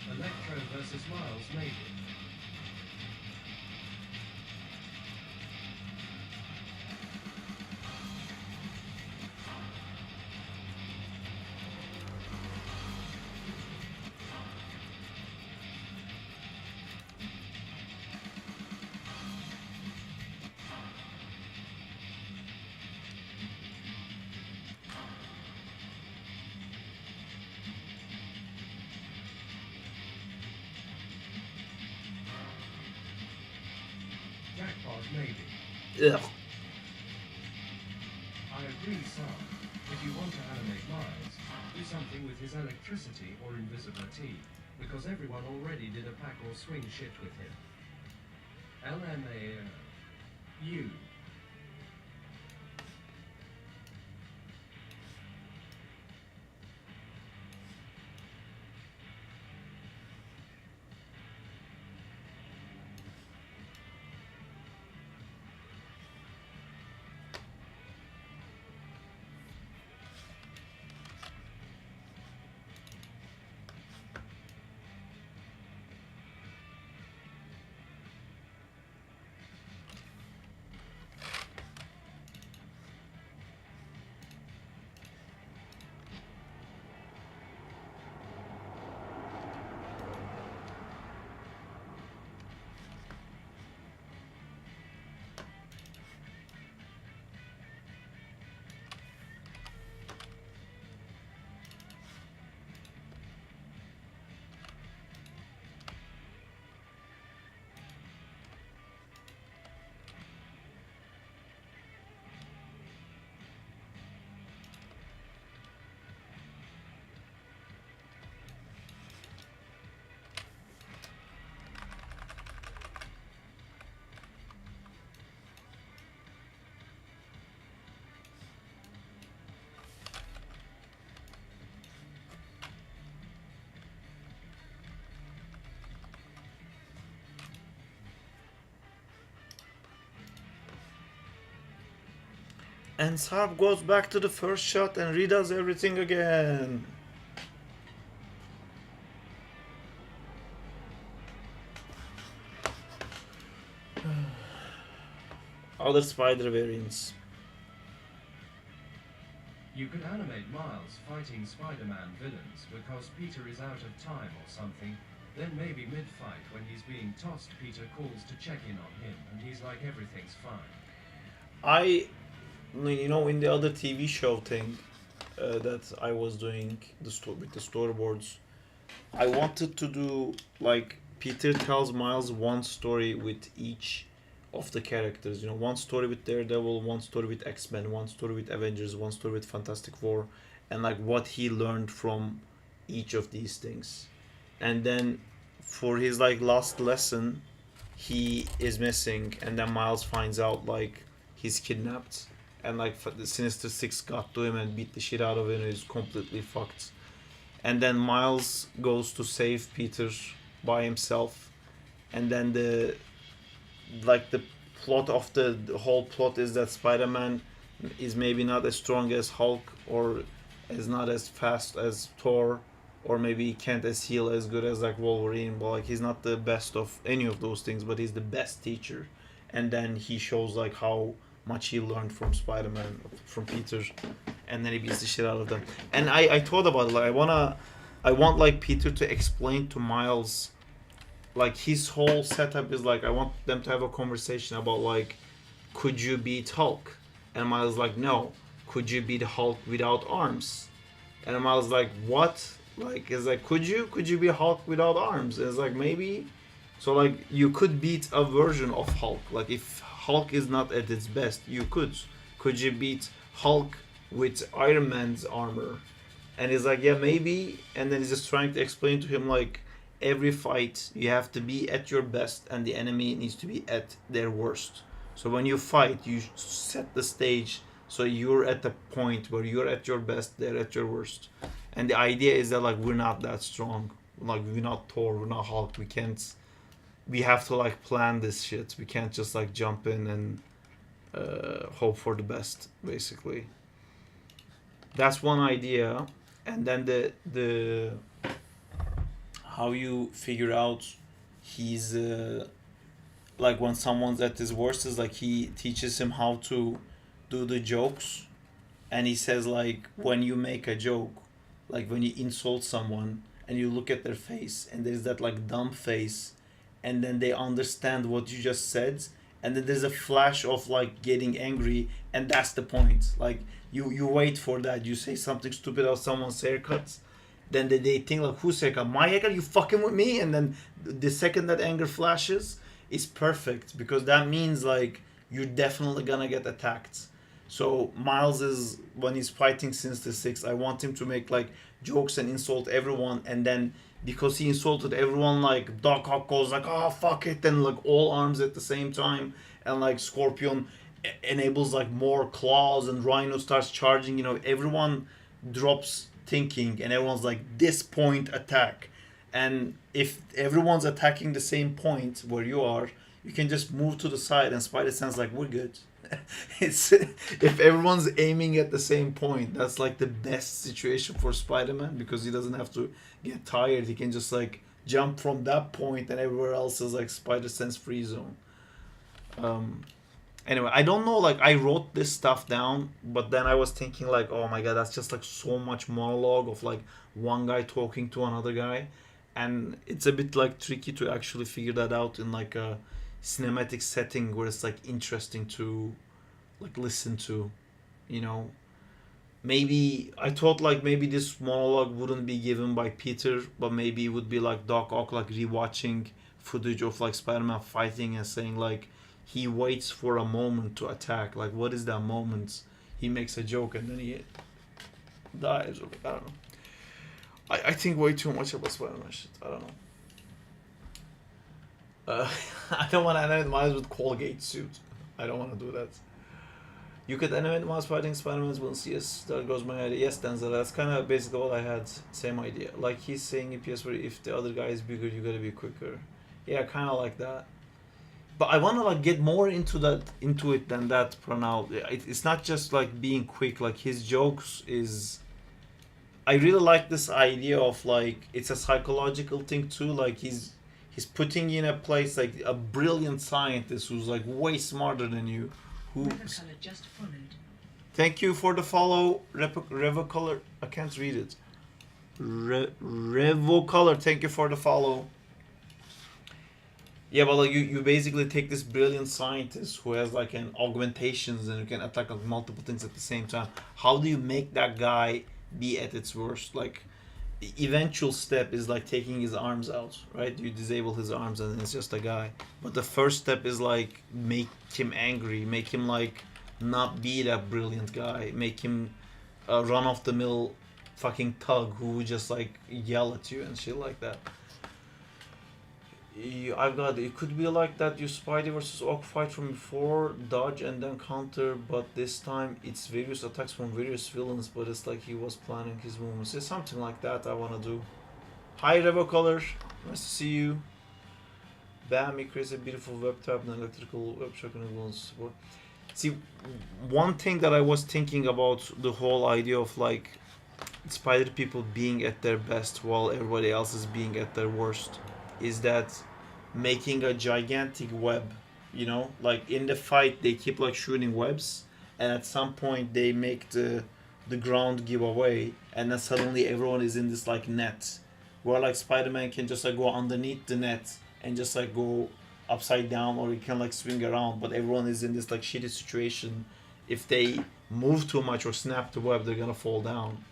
S3: Electro versus Miles, maybe. Jackpot, maybe.
S1: Ugh.
S3: I agree, Sam. If you want to animate Miles, do something with his electricity or invisibility, because everyone already did a pack or swing shit with him. LMAU.
S1: And Sarp goes back to the first shot and redoes everything again. Other spider variants.
S3: You could animate Miles fighting Spider-Man villains because Peter is out of time or something. Then maybe mid-fight when he's being tossed, Peter calls to check in on him and he's like everything's fine.
S1: You know, in the other TV show thing that I was doing with the storyboards, I wanted to do like Peter tells Miles one story with each of the characters. You know, one story with Daredevil, one story with X-Men, one story with Avengers, one story with Fantastic Four, and like what he learned from each of these things. And then for his like last lesson, he is missing, and then Miles finds out like he's kidnapped, and like the Sinister Six got to him and beat the shit out of him, and he's completely fucked. And then Miles goes to save Peter by himself, and then the plot of the whole plot is that Spider-Man is maybe not as strong as Hulk, or is not as fast as Thor, or maybe he can't as heal as good as like Wolverine, but like he's not the best of any of those things, but he's the best teacher. and then he shows like how much he learned from Spider-Man, from Peter, and then he beats the shit out of them. And I thought about it, like I want like Peter to explain to Miles, like his whole setup is like I want them to have a conversation about like, could you beat Hulk? And Miles like, no. Could you beat Hulk without arms? And Miles like, what? Like, it's like, could you be Hulk without arms? And it's like, maybe. So like, you could beat a version of Hulk. Like, if Hulk is not at its best, you could. Could you beat Hulk with Iron Man's armor? And he's like, yeah, maybe. And then he's just trying to explain to him like, every fight you have to be at your best, and the enemy needs to be at their worst. So when you fight, you set the stage so you're at the point where you're at your best, they're at your worst. And the idea is that like we're not that strong. Like we're not Thor, we're not Hulk. We have to like plan this shit. We can't just like jump in and hope for the best, basically. That's one idea. And then the how you figure out he's like when someone's at his worst is like he teaches him how to do the jokes, and he says like when you make a joke, like when you insult someone and you look at their face and there's that like dumb face, and then they understand what you just said, and then there's a flash of like getting angry, and that's the point. Like you wait for that, you say something stupid about someone's haircuts, then they think like, whose haircut? My haircut? You fucking with me? And then the second that anger flashes, it's perfect, because that means like you're definitely gonna get attacked. So Miles is, when he's fighting Sinister Six, I want him to make like jokes and insult everyone, and then because he insulted everyone, like Doc Ock goes like, oh fuck it, and like all arms at the same time, and like Scorpion enables like more claws, and Rhino starts charging. You know, everyone drops thinking, and everyone's like, this point attack. And if everyone's attacking the same point where you are, you can just move to the side, and Spider-Sen's like, we're good. It's if everyone's aiming at the same point, that's like the best situation for Spider-Man, because he doesn't have to get tired. He can just like jump from that point, and everywhere else is like Spider-Sense free zone. Anyway, I don't know, like I wrote this stuff down, but then I was thinking like, oh my god, that's just like so much monologue of like one guy talking to another guy, and it's a bit like tricky to actually figure that out in like a cinematic setting where it's like interesting to like listen to, you know. Maybe I thought like maybe this monologue wouldn't be given by Peter, but maybe it would be like Doc Ock like rewatching footage of like Spider-Man fighting and saying like he waits for a moment to attack. Like what is that moment? He makes a joke and then he dies. Or, I don't know. I think way too much about Spider-Man shit. I don't know. I don't want to animate Miles with Colgate suit. I don't want to do that. You could animate Miles fighting Spider-Man. We'll see. Yes, there goes my idea. Yes, Denzel. That's kind of basically what I had. Same idea. Like he's saying in PS4, if the other guy is bigger, you gotta be quicker. Yeah, kind of like that. But I want to like get more into it than that for now. It's not just like being quick. Like his jokes is. I really like this idea of like it's a psychological thing too. Like he's putting you in a place like a brilliant scientist who's like way smarter than you. Who?
S4: Just followed.
S1: Thank you for the follow, Revocolor. I can't read it. Revocolor. Thank you for the follow. Yeah, but like you basically take this brilliant scientist who has like an augmentations and you can attack like multiple things at the same time. How do you make that guy be at its worst? Like the eventual step is like taking his arms out, right? You disable his arms and it's just a guy. But the first step is like make him angry, make him like not be that brilliant guy, make him a run off the mill fucking thug who would just like yell at you and shit like that. I've got it could be like that. You Spidey versus Ock fight from before, dodge and then counter, but this time it's various attacks from various villains, but it's like he was planning his movements. It's something like that I want to do. Hi Revocolor, nice to see you. Bam, he creates a beautiful web tab and electrical web tracker and will support. See, one thing that I was thinking about the whole idea of like Spider people being at their best while everybody else is being at their worst is that making a gigantic web You know, like in the fight they keep like shooting webs, and at some point they make the ground give away, and then suddenly everyone is in this like net, where like Spider-Man can just like go underneath the net and just like go upside down, or he can like swing around, but everyone is in this like shitty situation. If they move too much or snap the web, they're gonna fall down.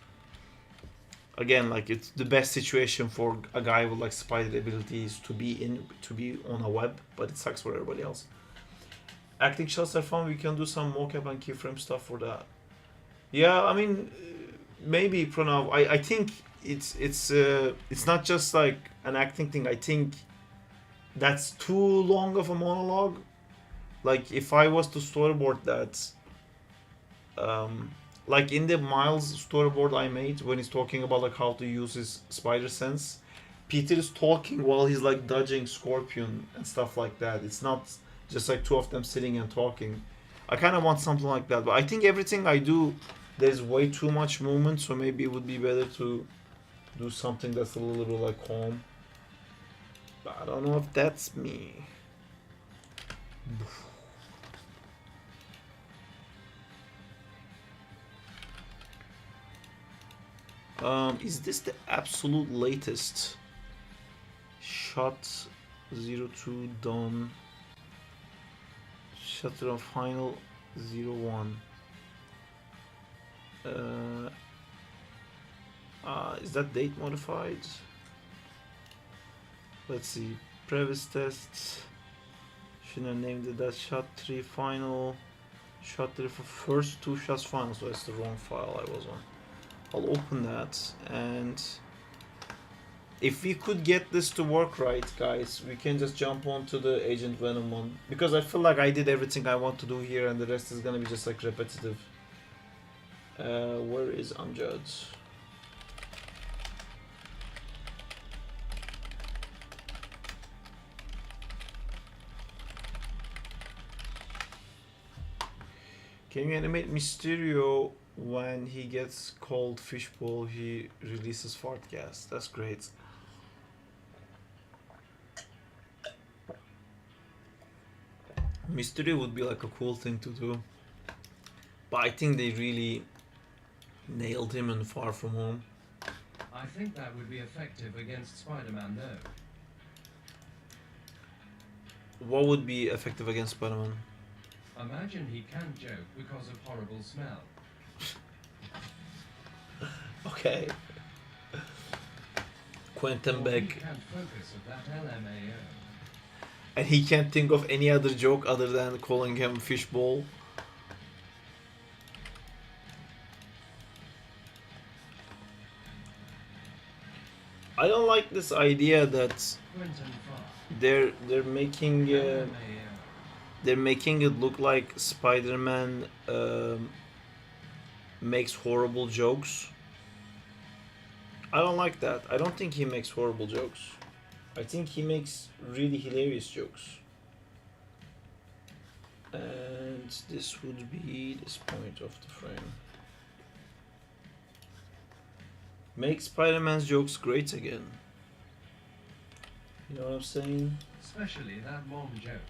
S1: Again, like it's the best situation for a guy with like spider abilities to be on a web, but it sucks for everybody else. Acting shots are fun. We can do some mocap and keyframe stuff for that. Yeah, I mean, maybe Pranav. I think it's not just like an acting thing. I think that's too long of a monologue. Like if I was to storyboard that, like in the Miles storyboard I made when he's talking about like how to use his spider sense, Peter is talking while he's like dodging Scorpion and stuff like that. It's not just like two of them sitting and talking. I kind of want something like that, but I think everything I do, there's way too much movement, so maybe it would be better to do something that's a little bit like calm. But I don't know if that's me. Is this the absolute latest? Shot 02 done. Shutter on final 01. Is that date modified? Let's see. Previous tests. Should I named it that shot 3 final? Shot 3 for first 2 shots final, so that's the wrong file I was on. I'll open that, and if we could get this to work right, guys, we can just jump on to the Agent Venom one, because I feel like I did everything I want to do here and the rest is gonna be just like repetitive. Where is Amjad? Can you animate Mysterio when he gets cold fishbowl? He releases fart gas. That's great. Mysterio would be like a cool thing to do, but I think they really nailed him in Far From Home.
S3: I think that would be effective against Spider-Man though.
S1: What would be effective against Spider-Man?
S3: Imagine he can't joke because of horrible smell.
S1: Okay. Quentin
S3: Or he
S1: Beck.
S3: can't focus of that LMAO.
S1: And he can't think of any other joke other than calling him fishbowl. I don't like this idea that they're making they're making it look like Spider-Man makes horrible jokes. I don't like that. I don't think he makes horrible jokes. I think he makes really hilarious jokes. And this would be this point of the frame. Make Spider-Man's jokes great again. You know what I'm saying?
S3: Especially that mom joke.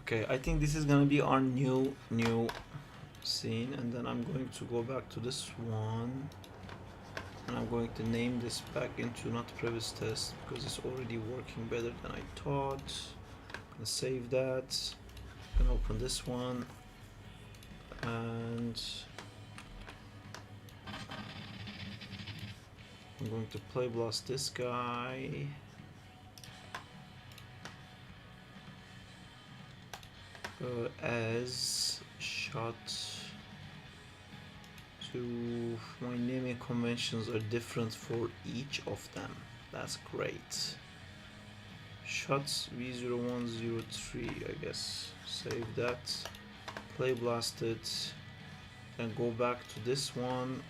S1: Okay, I think this is gonna be our new scene, and then I'm going to go back to this one, and I'm going to name this back into not previous test because it's already working better than I thought. I'm gonna save that. I'm gonna open this one, and I'm going to play blast this guy. As shot to my naming conventions are different for each of them. That's great. Shots V0103, I guess. Save that. Play blast it. Then go back to this one.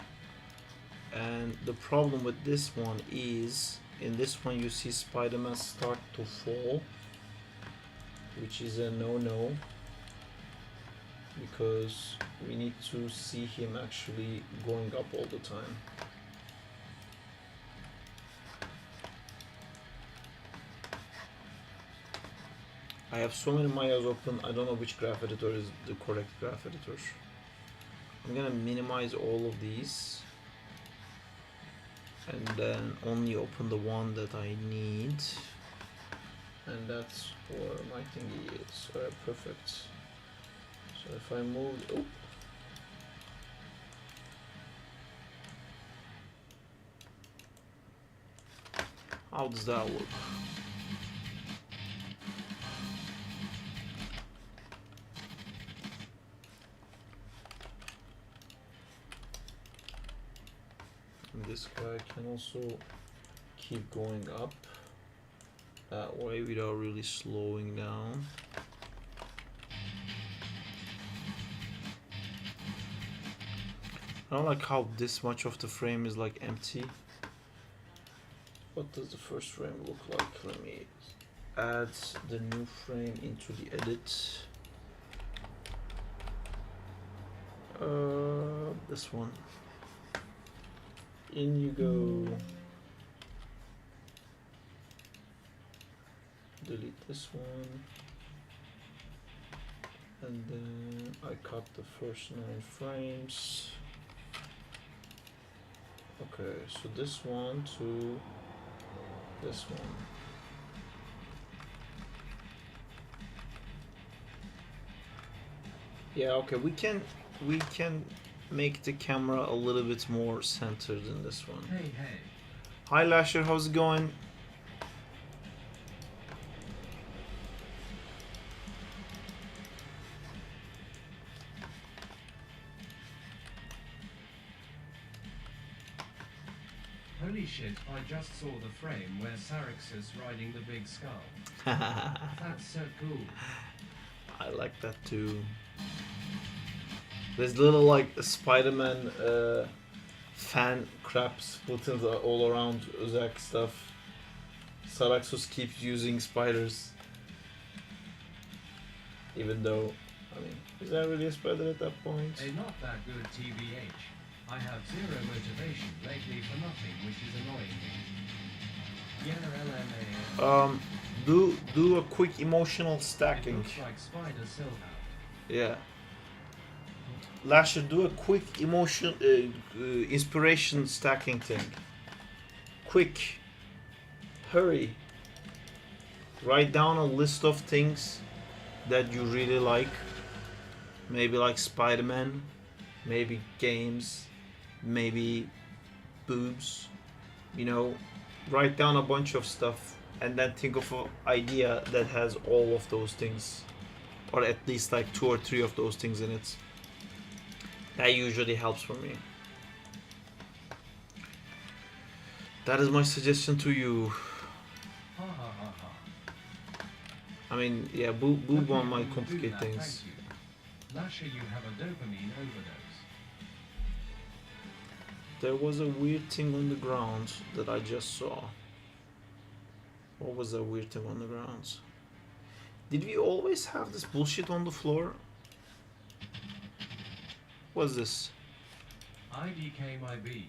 S1: And the problem with this one is, in this one you see Spider-Man start to fall, which is a no-no, because we need to see him actually going up all the time. I have so many Mayas open, I don't know which graph editor is the correct graph editor. I'm gonna minimize all of these and then only open the one that I need, and that's where my thingy is. Alright, perfect. So if I move, oh, how does that look? And this guy can also keep going up that way without really slowing down. I don't like how this much of the frame is like empty. What does the first frame look like? Let me add the new frame into the edit. This one. In you go. Delete this one. And then I cut the first 9 frames. Okay, so this one to this one. Yeah, okay, we can make the camera a little bit more centered in this one.
S3: Hey, hey.
S1: Hi Lasher, how's it going?
S3: Holy shit, I just saw the frame where Sarix is riding the big skull. That's so cool.
S1: I like that too. There's little like Spider-Man fan craps buttons all around Uzak stuff. Saraxos keeps using spiders. Even though, I mean, is that really a spider at that point?
S3: A not that good TBH. I have zero motivation lately for nothing, which is annoying me. Yeah, LMA.
S1: Do a quick emotional
S3: It
S1: stacking.
S3: looks like Spider Silver.
S1: Yeah. Lasher, do a quick emotion, inspiration stacking thing. Quick. Hurry. Write down a list of things that you really like. Maybe like Spider-Man. Maybe games. Maybe boobs. You know, write down a bunch of stuff and then think of an idea that has all of those things. Or at least like 2 or 3 of those things in it. That usually helps for me. That is my suggestion to you.
S3: Ha ha ha ha.
S1: I mean, yeah, boob one might
S3: Do
S1: complicate
S3: that,
S1: things.
S3: thank you. Lasher, you have a dopamine overdose.
S1: There was a weird thing on the ground that I just saw. What was that weird thing on the ground? Did we always have this bullshit on the floor? What's this?
S3: IDKMIB.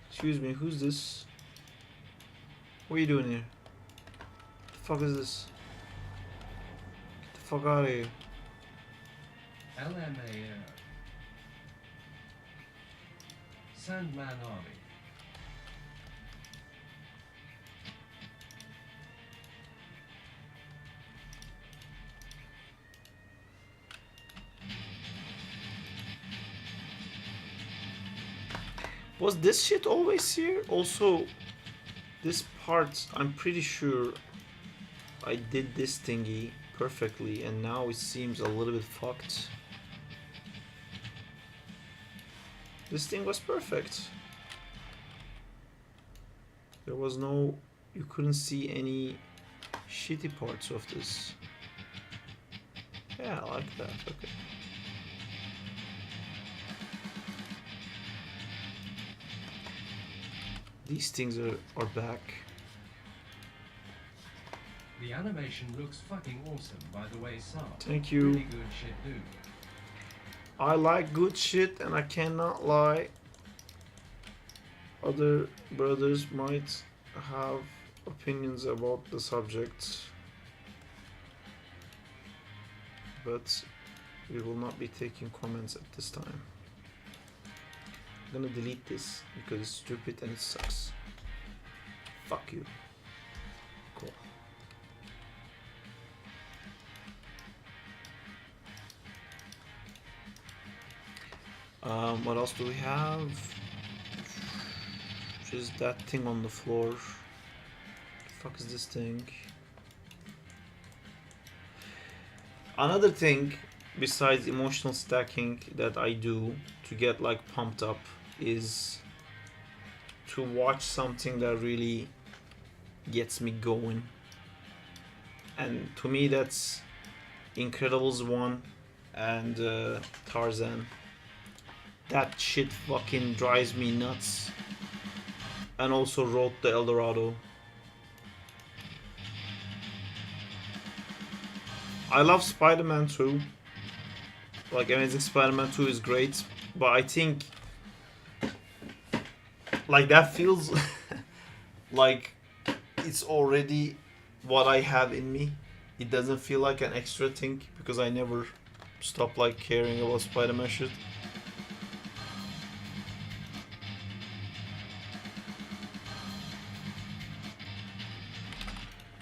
S1: Excuse me, who's this? What are you doing here? The fuck is this? Get the fuck out of here.
S3: LMA. Sandman Army.
S1: Was this shit always here? Also, this part, I'm pretty sure I did this thingy perfectly and now it seems a little bit fucked. This thing was perfect. There was no, you couldn't see any shitty parts of this. Yeah, I like that, okay. These things are back.
S3: The animation looks fucking awesome, by the way, Sam.
S1: Thank you.
S3: Really good shit, dude.
S1: I like good shit and I cannot lie. Other brothers might have opinions about the subject. but we will not be taking comments at this time. I'm gonna delete this because it's stupid and it sucks. Fuck you. Cool. What else do we have? Just that thing on the floor. The fuck is this thing? Another thing besides emotional stacking that I do to get like pumped up is to watch something that really gets me going. And to me that's Incredibles 1 and Tarzan. That shit fucking drives me nuts. And also wrote the El Dorado. I love Spider-Man 2. Like Amazing Spider-Man 2 is great, but I think like that feels like it's already what I have in me. It doesn't feel like an extra thing because I never stop like caring about Spider-Man shit.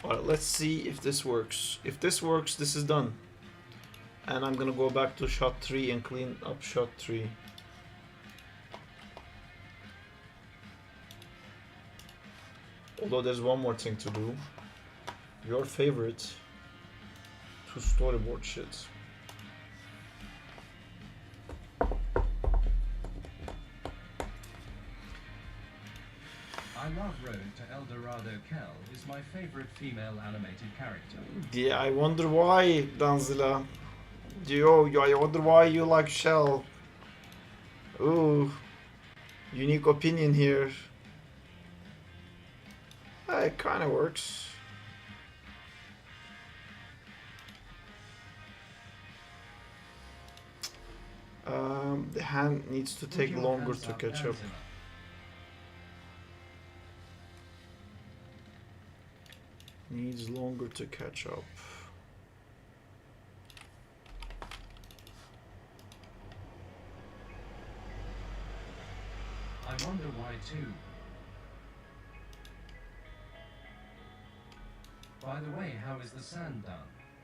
S1: Alright, let's see if this works. If this works, this is done. And I'm gonna go back to shot 3 and clean up shot 3. Although there's one more thing to do. Your favorite to storyboard shit.
S3: I love Road to El Dorado. Kel is my favorite female animated character.
S1: Yeah, I wonder why, Danzila. I wonder why you like Shell. Ooh, unique opinion here. It kind of works. The hand needs to take longer to catch up. Needs longer to catch up.
S3: I wonder why too. By the way, how is the sand done?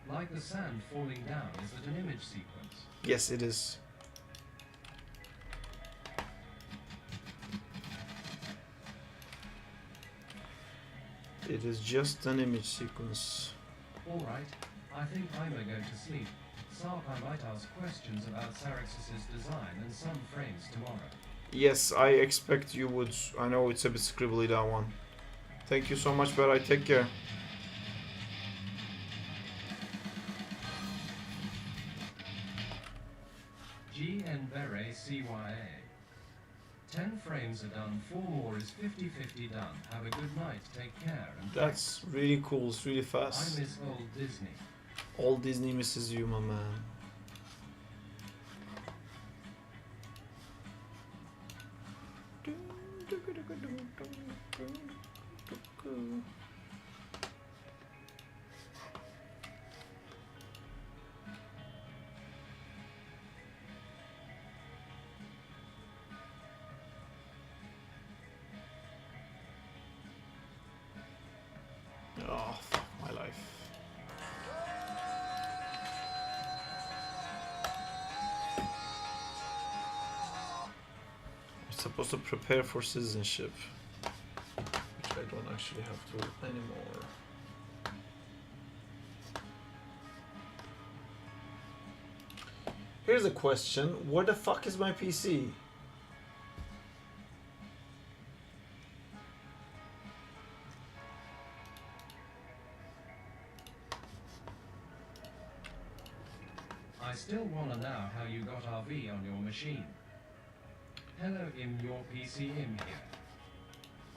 S3: Like the sand falling down, is it an image sequence?
S1: Yes, it is. It is just an image sequence.
S3: Alright, I think I'm going to sleep. Sarp, I might ask questions about Sarex's design and some frames tomorrow.
S1: Yes, I expect you would. I know it's a bit scribbly, that one. Thank you so much, but I take care.
S3: GN Beret CYA. 10 frames are done, 4 more is 50-50 done. Have a good night, take care. And
S1: That's really cool, it's really
S3: I
S1: fast.
S3: miss old Disney.
S1: All Disney misses you, my man. Oh, fuck my life. I'm supposed to prepare for citizenship, which I don't actually have to anymore. Here's a question. Where the fuck is my PC?
S3: I still wanna know how you got RV on your machine. Hello your PC here.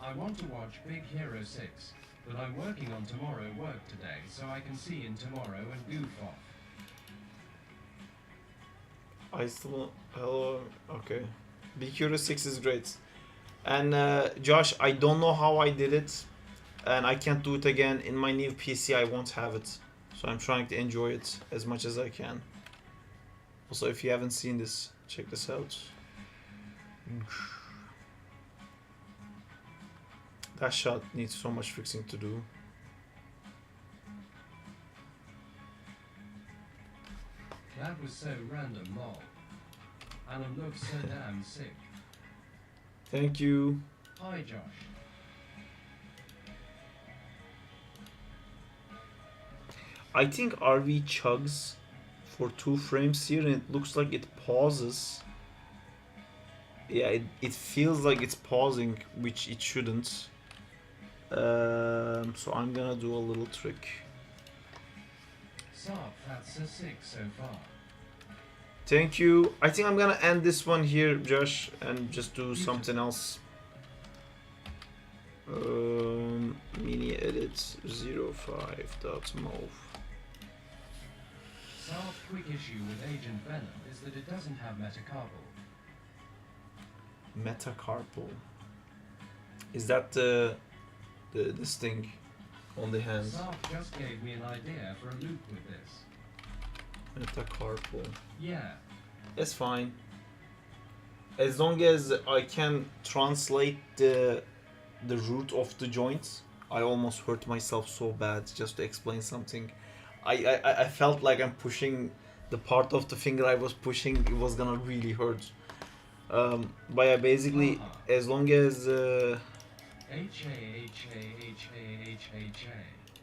S3: I want to watch Big Hero 6, but I'm working on tomorrow work today so I can see in tomorrow and goof off.
S1: I still hello. Okay, Big Hero 6 is great, and Josh, I don't know how I did it, and I can't do it again. In my new PC, I won't have it, so I'm trying to enjoy it as much as I can. Also, if you haven't seen this, check this out. That shot needs so much fixing to do.
S3: That was so random, lol. And it looks so damn sick.
S1: Thank you.
S3: Hi, Josh.
S1: I think RV chugs for 2 frames here and it looks like it pauses. Yeah, it feels like it's pausing, which it shouldn't. So I'm gonna do a little trick.
S3: Sarp, that's a 6 so far.
S1: Thank you. I think I'm gonna end this one here, Josh, and just do something else. Mini edit 05.mov.
S3: Sarp's quick issue with Agent Venom is that it doesn't have metacarpal.
S1: Metacarpal. Is that this thing on the hand?
S3: Sarp just gave me an idea for a loop with this.
S1: Metacarpal.
S3: Yeah.
S1: It's fine. As long as I can translate the root of the joint. I almost hurt myself so bad just to explain something. I felt like I'm pushing the part of the finger I was pushing. It was gonna really hurt. But yeah, basically, as long as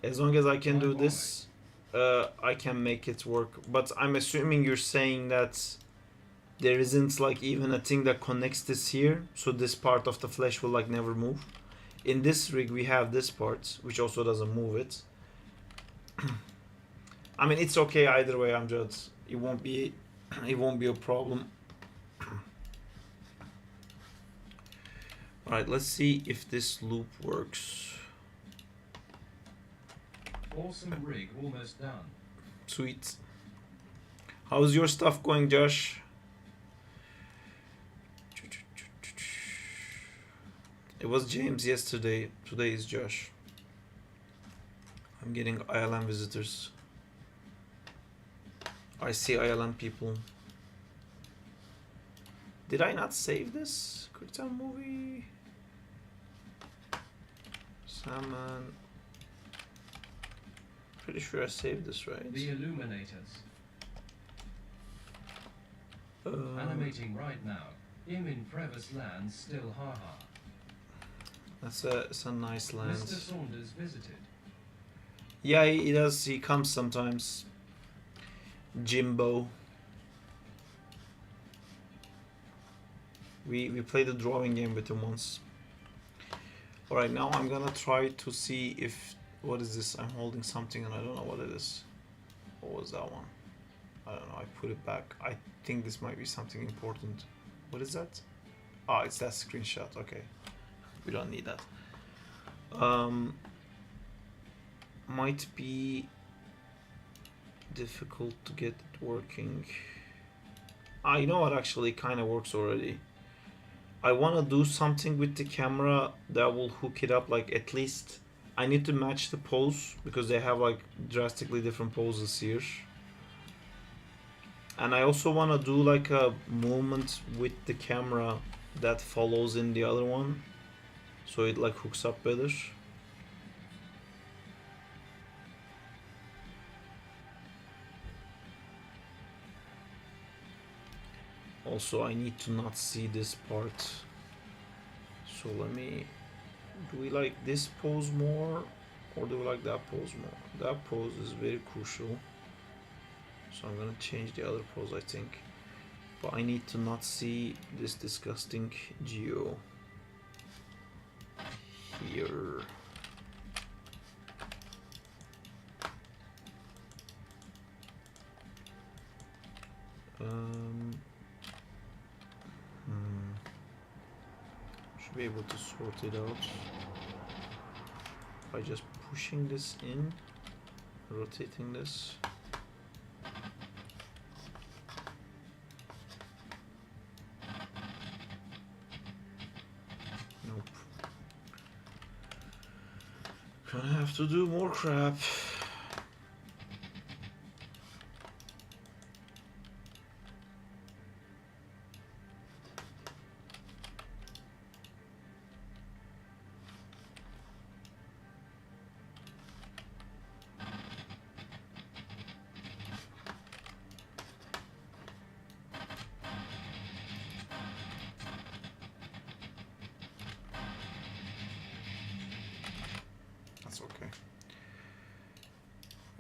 S1: as long as I can do this, I can make it work. But I'm assuming you're saying that there isn't like even a thing that connects this here, so this part of the flesh will like never move. In this rig we have this part, which also doesn't move it. I mean, it's okay either way, I'm just, it won't be a problem. Alright, let's see if this loop works.
S3: Awesome rig, almost done.
S1: Sweet. How's your stuff going, Josh? It was James yesterday. Today is Josh. I'm getting ILM visitors. I see ILM people. Did I not save this? QuickTime movie. Salmon. Pretty sure I saved this, right?
S3: The Illuminators. Animating right now. Him in Previs land still haha.
S1: It's a nice land.
S3: Mr. Saunders visited.
S1: Yeah, he does. He comes sometimes. Jimbo. We played a drawing game with him once. Alright, now I'm gonna try to see if... What is this? I'm holding something and I don't know what it is. What was that one? I don't know. I put it back. I think this might be something important. What is that? Ah, it's that screenshot. Okay. We don't need that. Might be difficult to get it working. Ah, you know what? Actually, kind of works already. I want to do something with the camera that will hook it up. Like, at least I need to match the pose because they have like drastically different poses here. And I also want to do like a movement with the camera that follows in the other one, so it like hooks up better. Also, I need to not see this part. So let me... Do we like this pose more or do we like that pose more? That pose is very crucial. So I'm gonna change the other pose, I think. But I need to not see this disgusting geo here. Should be able to sort it out by just pushing this in, rotating this. Nope. Gonna have to do more crap.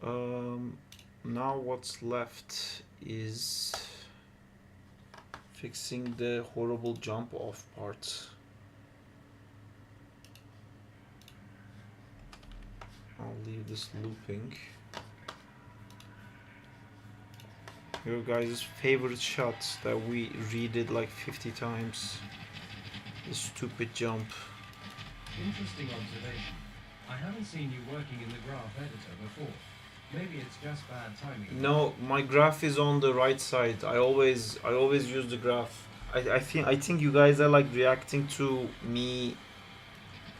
S1: Now what's left is fixing the horrible jump off part. I'll leave this looping. Your guys' favorite shot that we redid like 50 times. The stupid jump.
S3: Interesting observation. I haven't seen you working in the graph editor before. Maybe it's just bad timing.
S1: No, my graph is on the right side. I always use the graph. I think you guys are like reacting to me,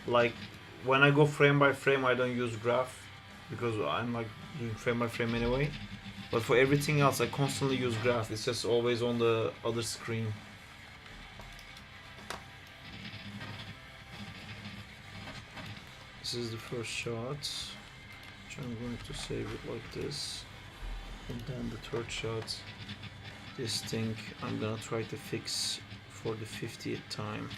S1: like when I go frame by frame I don't use graph because I'm like doing frame by frame anyway. But for everything else I constantly use graph. It's just always on the other screen. This is the first shot, which I'm going to save it like this. And then the third shot, this thing I'm gonna try to fix for the 50th time.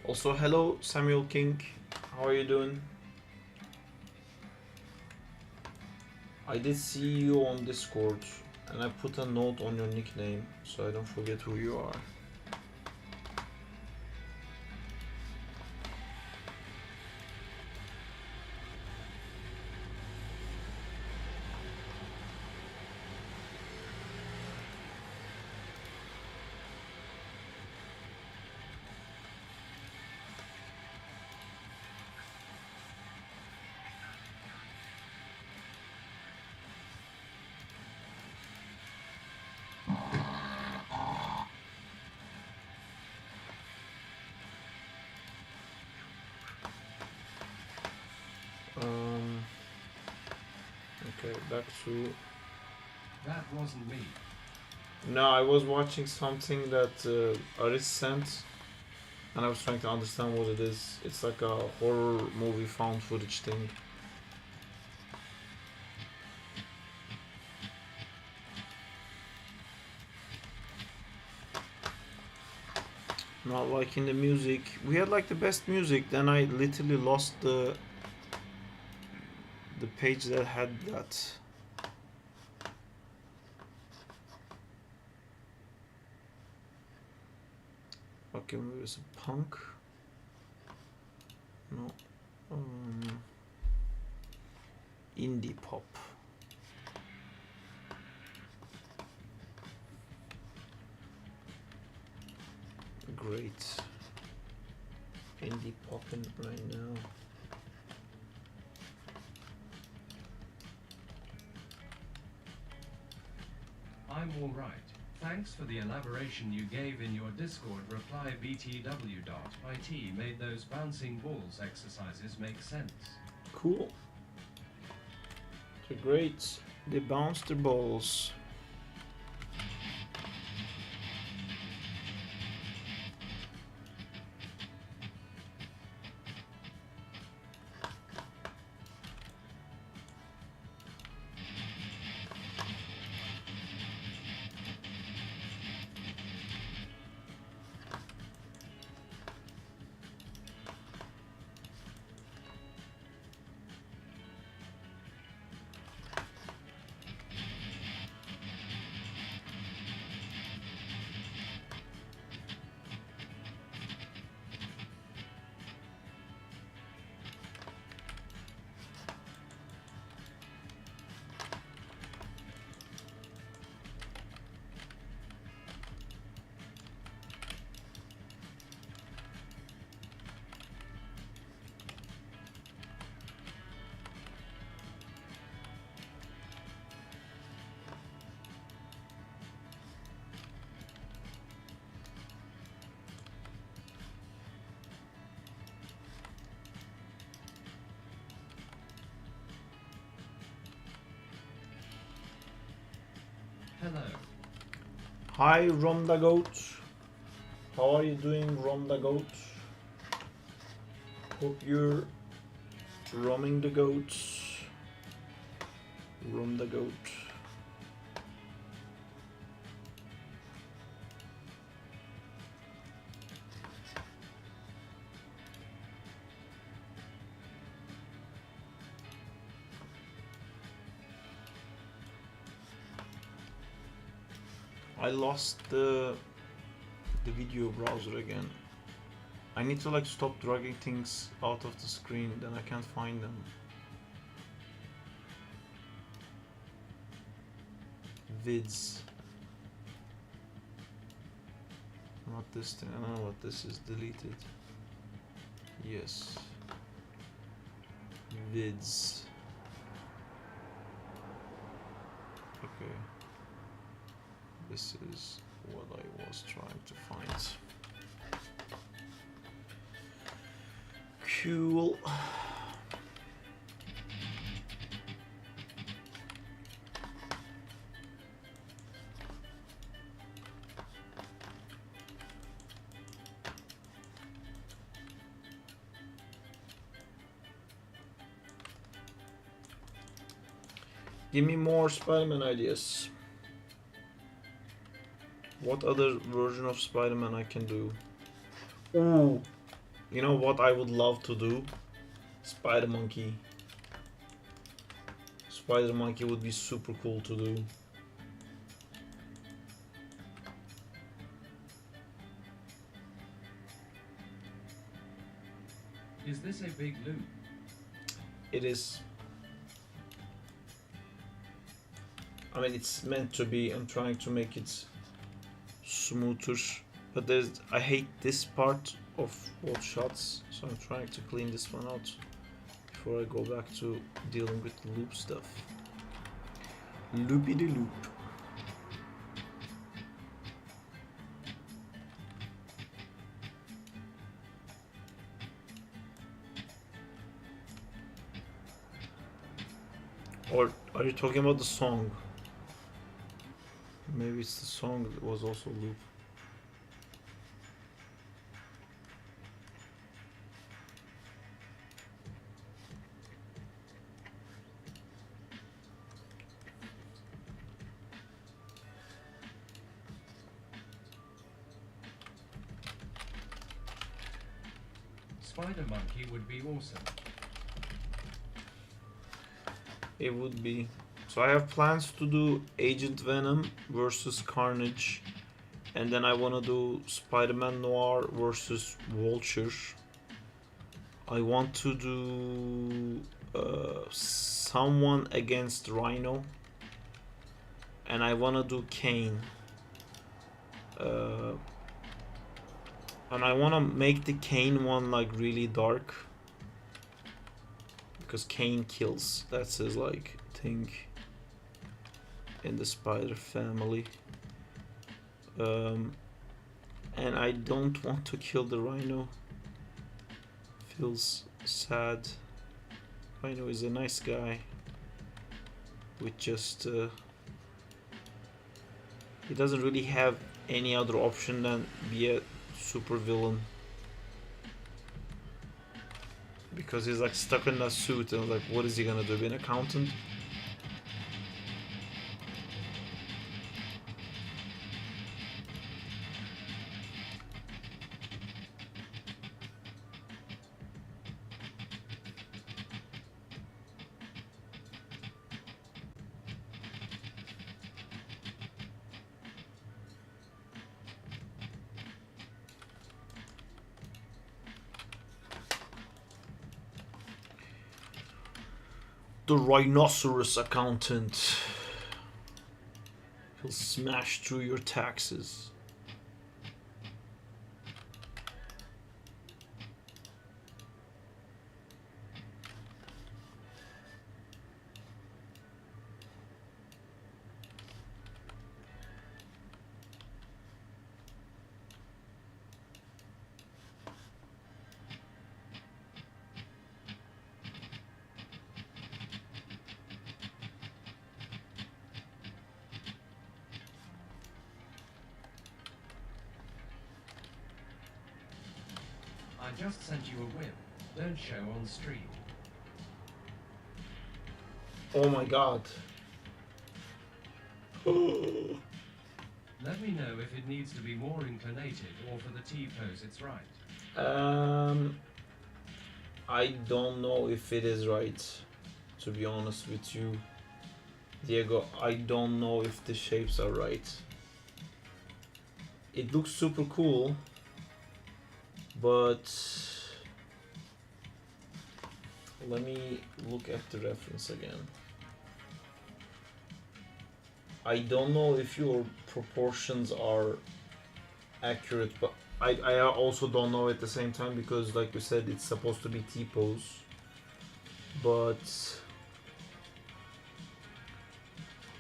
S1: Also, hello Samuel King, how are you doing? I did see you on Discord and I put a note on your nickname so I don't forget who you are. Okay, back to...
S3: That wasn't me.
S1: No, I was watching something that Aris sent and I was trying to understand what it is. It's like a horror movie found footage thing. Not liking the music. We had like the best music, then I literally lost the page that had that. Okay, maybe it's a punk. No. Indie pop. Great. Indie popping right now.
S3: I'm all right. Thanks for the elaboration you gave in your Discord reply. BTW.IT made those bouncing balls exercises make sense.
S1: Cool. They're great. They bounce the balls.
S3: Hello.
S1: Hi, Rom the Goat. How are you doing, Rom the Goat? Hope you're roaming the goats. Rom the Goat. I lost the video browser again. I need to like stop dragging things out of the screen, then I can't find them. Vids. Not this thing. I don't know what this is. Deleted. Yes. Vids. Okay. This is what I was trying to find. Cool. Give me more Spider-Man ideas. What other version of Spider-Man I can do? Ooh, you know what I would love to do? Spider-Monkey. Spider-Monkey would be super cool to do.
S3: Is this a big loop?
S1: It is. I mean, it's meant to be. I'm trying to make it smoother, but I hate this part of both shots, so I'm trying to clean this one out before I go back to dealing with loop stuff. Loopy de loop. Or are you talking about the song? Maybe it's the song that was also loop.
S3: Spider Monkey would be awesome.
S1: It would be. So I have plans to do Agent Venom versus Carnage, and then I want to do Spider-Man Noir versus Vulture. I want to do someone against Rhino, and I want to do Kane. And I want to make the Kane one like really dark, because Kane kills. That's his like thing in the Spider family. And I don't want to kill the Rhino. Feels sad. Rhino is a nice guy with just he doesn't really have any other option than be a super villain, because he's like stuck in that suit and like, what is he gonna do, be an accountant? The rhinoceros accountant. He'll smash through your taxes.
S3: I just sent you a whip. Don't show on stream.
S1: Oh my god.
S3: Let me know if it needs to be more inclinated or for the T-pose it's right.
S1: I don't know if it is right, to be honest with you, Diego. I don't know if the shapes are right. It looks super cool, but let me look at the reference again. I don't know if your proportions are accurate, but I also don't know at the same time, because like we said, it's supposed to be T-pose, but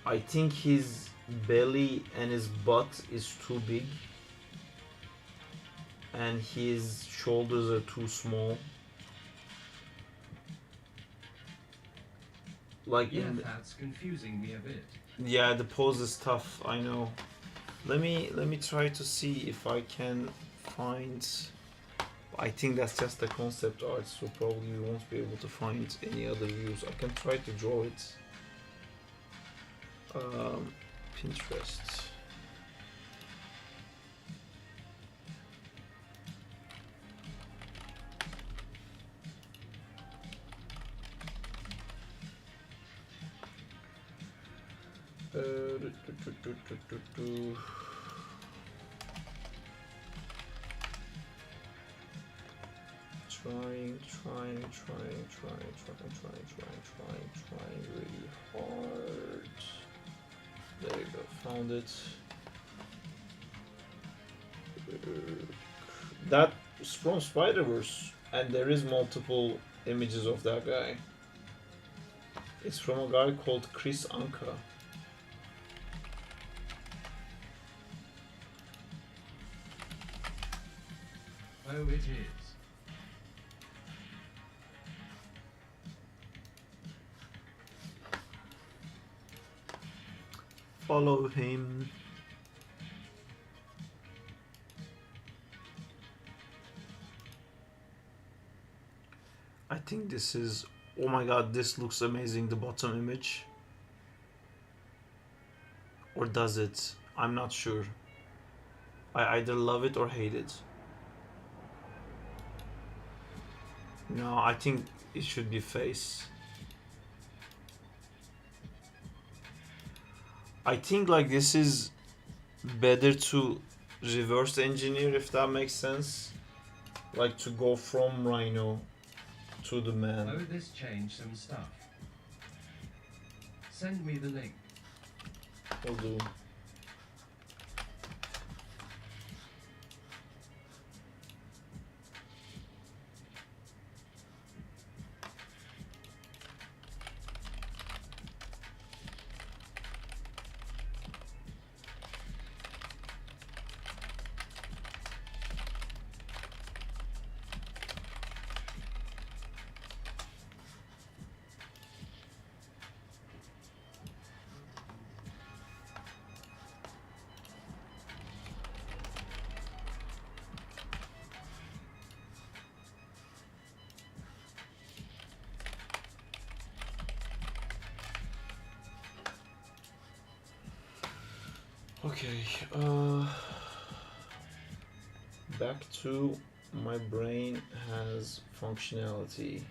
S1: I think his belly and his butt is too big and his shoulders are too small. Like
S3: Yeah, that's confusing me a bit.
S1: yeah, the pose is tough, I know. Let me try to see if I can find. I think that's just the concept art, so probably you won't be able to find any other views. I can try to draw it. Pinterest. Trying really hard. There you go, found it. That's from Spider-Verse, and there is multiple images of that guy. It's from a guy called Chris Anka.
S3: Oh, it is.
S1: Follow him. I think this is, oh my god, this looks amazing, the bottom image. Or does it? I'm not sure. I either love it or hate it. No, I think it should be face. I think like this is better to reverse engineer, if that makes sense. Like to go from Rhino to the man.
S3: Oh, this changed some stuff. Send me the link.
S1: Will do. Okay, back to my brain has functionality.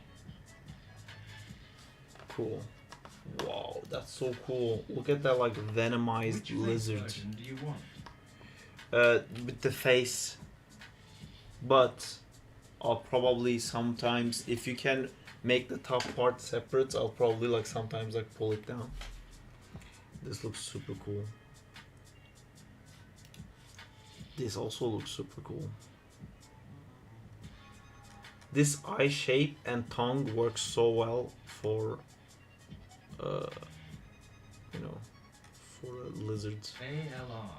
S1: Cool. Wow, that's so cool. Look at that like venomized
S3: Which
S1: lizard.
S3: version do you want?
S1: With the face. But I'll probably sometimes, if you can make the top part separate, I'll probably like sometimes like pull it down. This looks super cool. This also looks super cool. This eye shape and tongue works so well for, you know, for a lizard.
S3: ALR.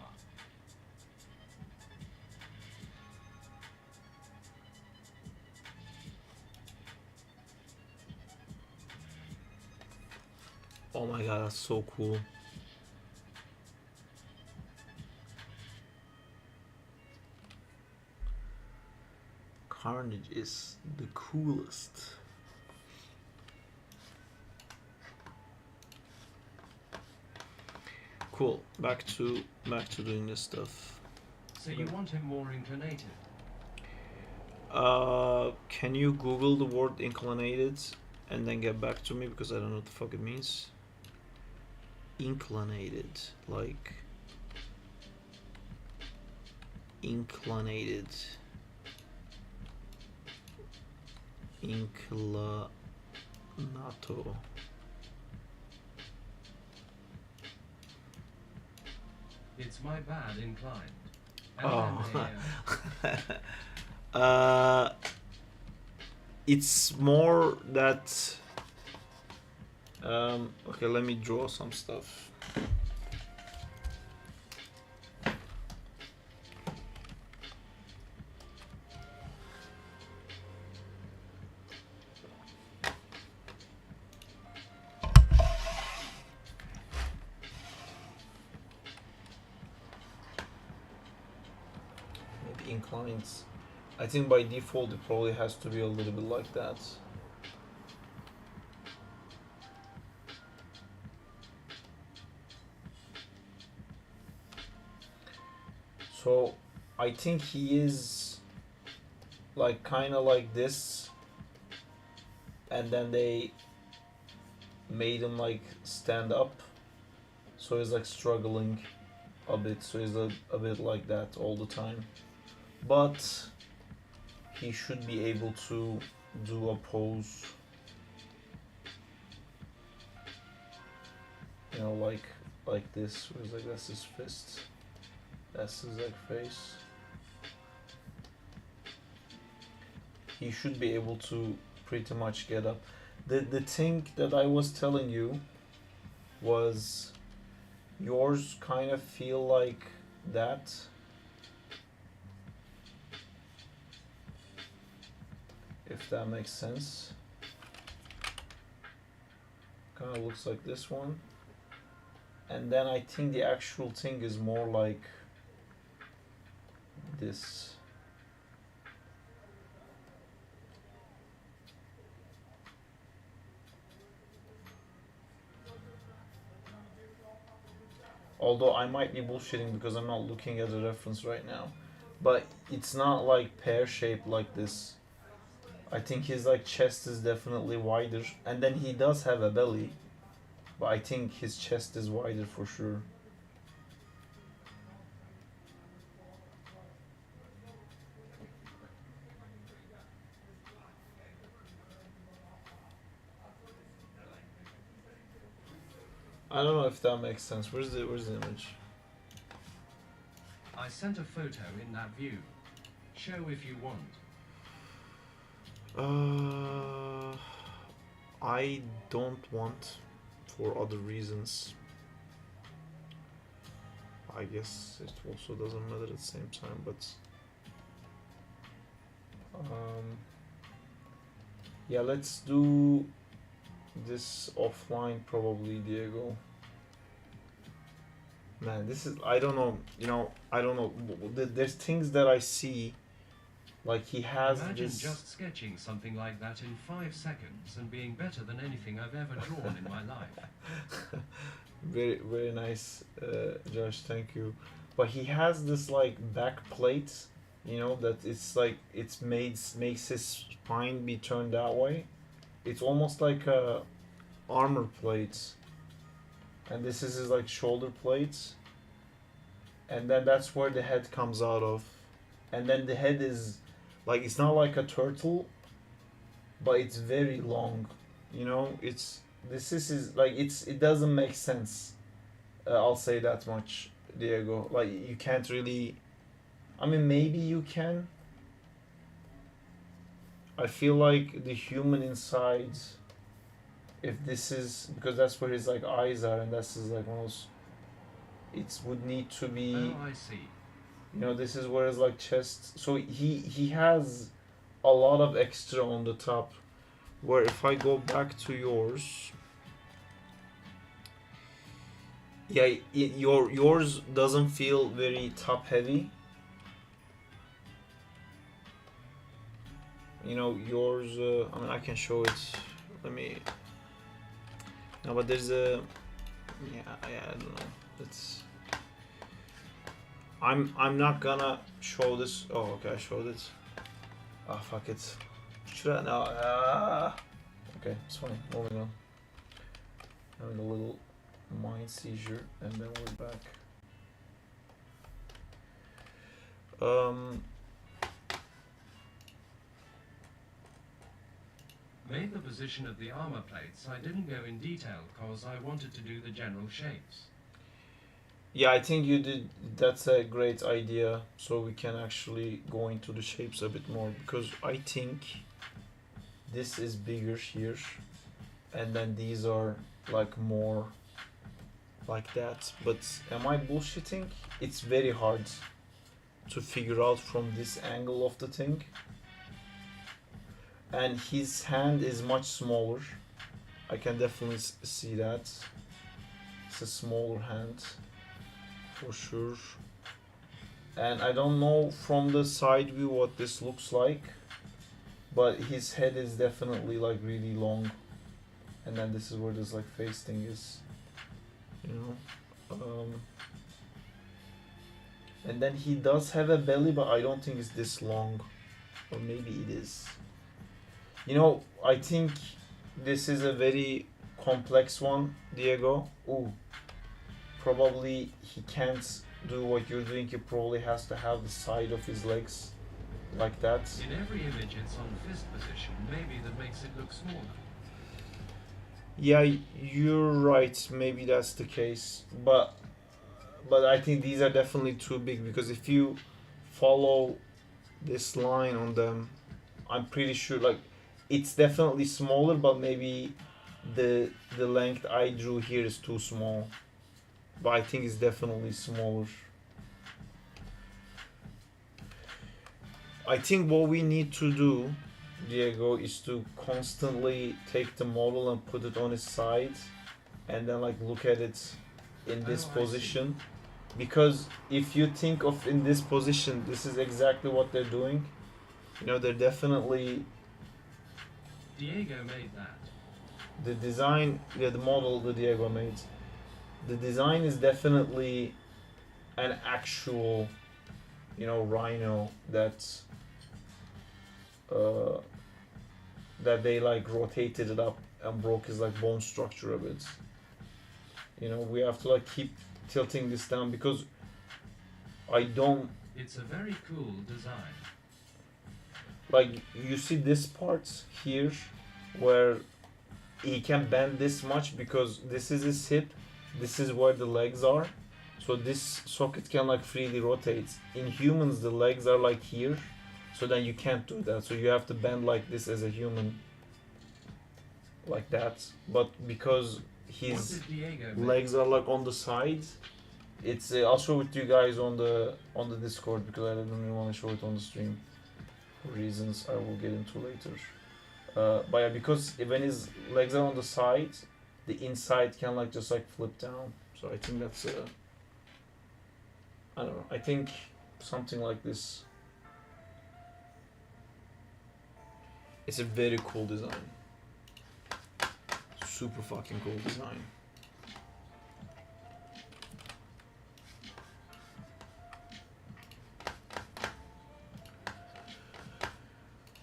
S1: Oh my god, that's so cool. Carnage is the coolest. Cool. Back to doing this stuff.
S3: So you want him more inclinated?
S1: Can you Google the word inclinated and then get back to me, because I don't know what the fuck it means. Inclinated, like inclinated. Inclinato.
S3: It's my bad inclined.
S1: Oh. It's more that. Okay, let me draw some stuff. Maybe inclines. I think by default it probably has to be a little bit like that. So I think he is like kind of like this, and then they made him like stand up, so he's like struggling a bit, so he's a bit like that all the time, but he should be able to do a pose, you know, like this, where it's like that's his fist, that's his like face. He should be able to pretty much get up. The thing that I was telling you was yours kind of feel like that. If that makes sense. Kind of looks like this one. And then I think the actual thing is more like this. Although I might be bullshitting because I'm not looking at the reference right now. But it's not like pear-shaped like this. I think his like chest is definitely wider. And then he does have a belly. But I think his chest is wider for sure. I don't know if that makes sense. Where's the image?
S3: I sent a photo in that view. Show if you want.
S1: I don't want, for other reasons. I guess it also doesn't matter at the same time, but yeah, let's do this offline probably, Diego. Man, this is, I don't know, you know, I don't know. There's things that I see, like he has
S3: Imagine
S1: this.
S3: just sketching something like that in 5 seconds and being better than anything I've ever drawn in my life.
S1: Very, very nice, Josh, thank you. But he has this like back plate, you know, that it's like it's makes his spine be turned that way. It's almost like a armor plate, and this is his like shoulder plates, and then that's where the head comes out of, and then the head is like, it's not like a turtle, but it's very long, you know. It's this is like, it doesn't make sense. I'll say that much, Diego. Like you can't really, I mean maybe you can. I feel like the human inside, if this is, because that's where his like eyes are, and that's his like one of those, it would need to be,
S3: Oh, I see.
S1: you know, this is where his like chest, so he has a lot of extra on the top, where if I go back to yours, yeah, yours doesn't feel very top heavy. you know, yours. I mean, I can show it. Let me. No, but there's a. Yeah, I don't know. It's. I'm not gonna show this. Oh, okay, I showed it. Ah, fuck it. Should I? No. Okay, it's fine. Moving on. Having a little mind seizure, and then we're back.
S3: Made the position of the armor plates. I didn't go in detail cause I wanted to do the general shapes.
S1: Yeah, I think you did. That's a great idea. So we can actually go into the shapes a bit more, because I think this is bigger here, and then these are like more like that. But am I bullshitting? It's very hard to figure out from this angle of the thing. And his hand is much smaller. I can definitely see that. It's a smaller hand for sure. And I don't know from the side view what this looks like, but his head is definitely like really long, and then this is where this like face thing is, you know. And then he does have a belly, but I don't think it's this long, or maybe it is. You know, I think this is a very complex one, Diego. Ooh, probably he can't do what you're doing. He probably has to have the side of his legs like that.
S3: In every image it's on fist position, maybe that makes it look smaller.
S1: Yeah, you're right. Maybe that's the case, but I think these are definitely too big, because if you follow this line on them, I'm pretty sure like it's definitely smaller, but maybe the length I drew here is too small. But I think it's definitely smaller. I think what we need to do, Diego, is to constantly take the model and put it on its side, and then like look at it in this position. Because if you think of in this position, this is exactly what they're doing. You know, they're definitely
S3: Diego made that.
S1: the design, yeah, the model that Diego made. The design is definitely an actual, you know, rhino that that they like rotated it up and broke his like bone structure a bit. You know, we have to like keep tilting this down, because I don't
S3: It's a very cool design.
S1: like, you see this part here where he can bend this much, because this is his hip, this is where the legs are, so this socket can like freely rotate. In humans the legs are like here, so then you can't do that, so you have to bend like this as a human, like that. But because his legs are like on the side, it's I'll show it to you guys on the Discord, because I don't really want to show it on the stream for reasons I will get into later. But yeah, because when his legs are on the side, the inside can like just like flip down. So I think that's I don't know. I think something like this. It's a very cool design. Super fucking cool design.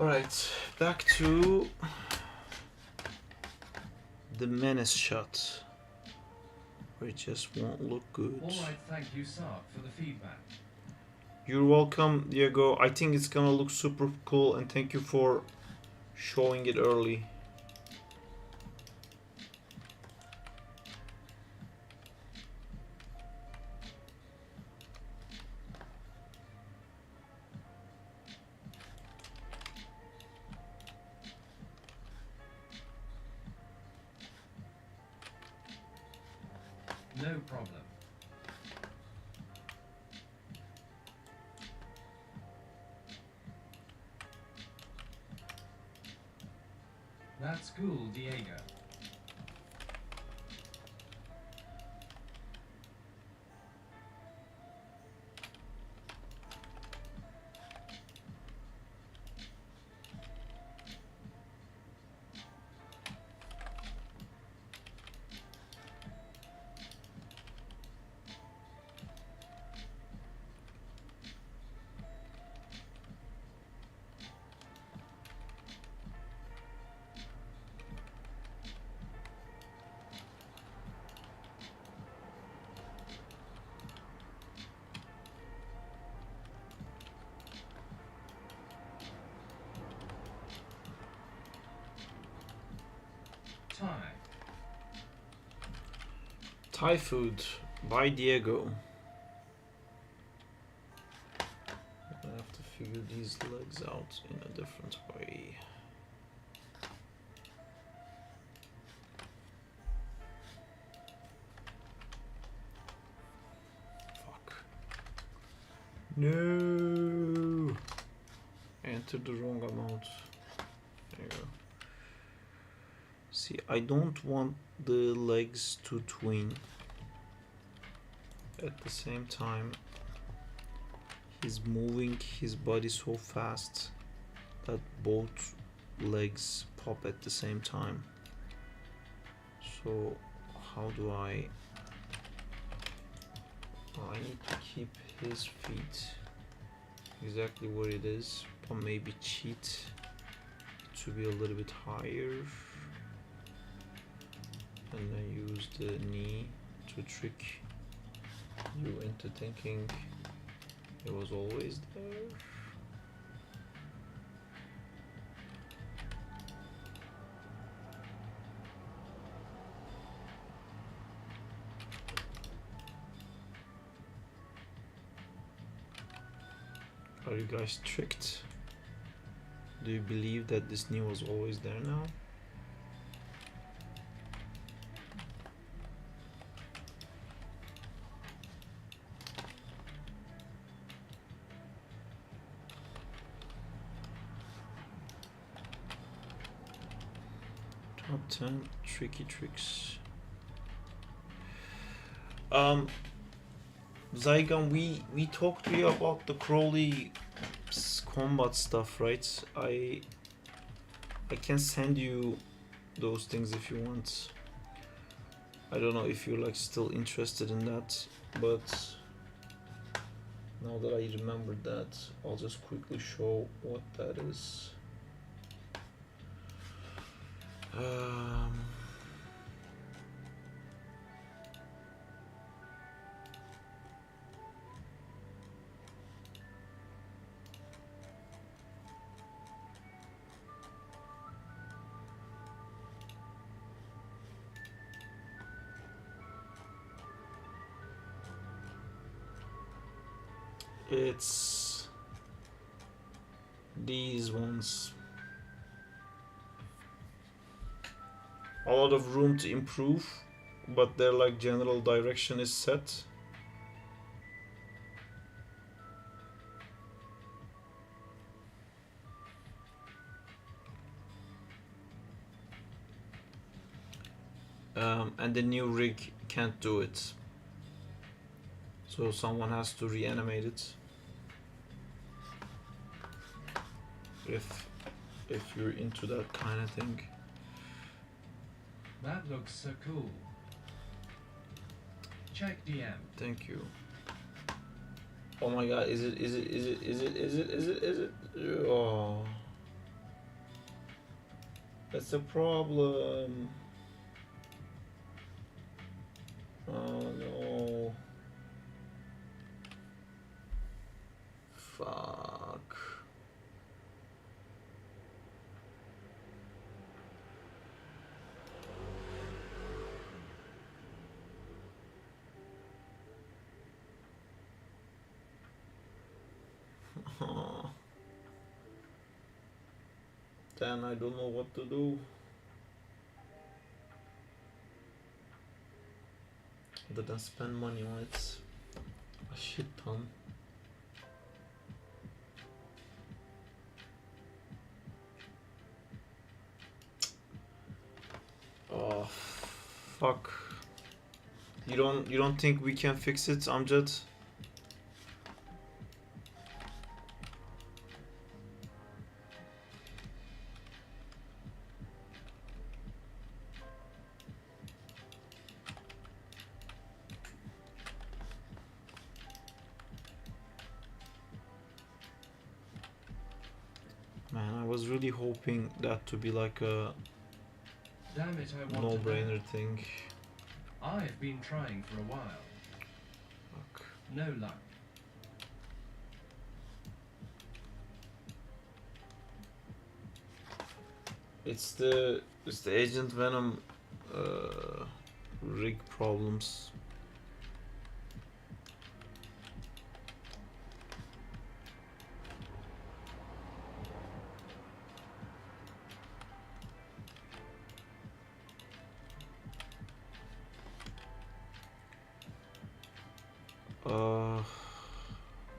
S1: Alright, back to the menace shot, where it just won't look good.
S3: Alright, thank you, Sark, for the feedback.
S1: You're welcome, Diego. I think it's gonna look super cool, and thank you for showing it early.
S3: No problem. That's cool, Diego. Thai.
S1: Thai food by Diego. I have to figure these legs out in a different way. Fuck. No. I entered the wrong amount. There you go. See, I don't want the legs to twin. At the same time, he's moving his body so fast that both legs pop at the same time. So how do I need to keep his feet exactly where it is, or maybe cheat it to be a little bit higher, and then use the knee to trick you into thinking it was always there. Are you guys tricked? Do you believe that this knee was always there now? Top 10 tricky tricks. Zygon, we talked to you about the Crowley combat stuff, right? I can send you those things if you want. I don't know if you're like still interested in that, but now that I remembered that, I'll just quickly show what that is. It's these ones. A lot of room to improve, but their like general direction is set. And the new rig can't do it, so someone has to reanimate it. If you're into that kind of thing.
S3: That looks so cool. Check DM.
S1: Thank you. Oh my god, is it? Oh. That's a problem. Oh no. Fuck. Then I don't know what to do. Other than spend money on it. A shit ton. Oh fuck. You don't think we can fix it, Amjad? Man, I was really hoping that to be like a
S3: Damn it, I want to
S1: no-brainer
S3: know.
S1: thing.
S3: I've been trying for a while.
S1: Fuck.
S3: No luck.
S1: It's the Agent Venom rig problems.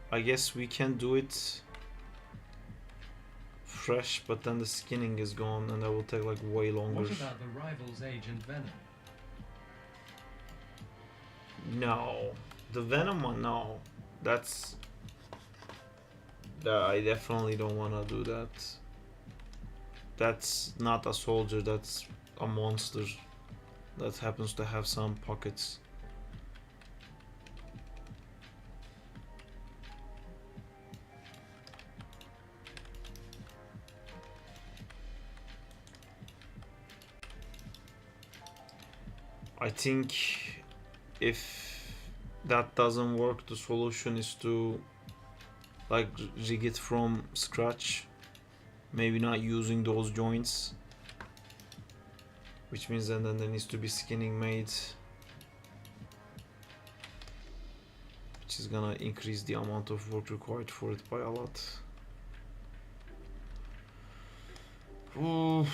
S1: I guess we can do it fresh, but then the skinning is gone and that will take like way longer.
S3: What about the rival's Agent Venom?
S1: No, the Venom one, no. That I definitely don't want to do that. That's not a soldier, that's a monster that happens to have some pockets. I think if that doesn't work, the solution is to like rig it from scratch, maybe not using those joints, which means then there needs to be skinning made, which is gonna increase the amount of work required for it by a lot. Ooh.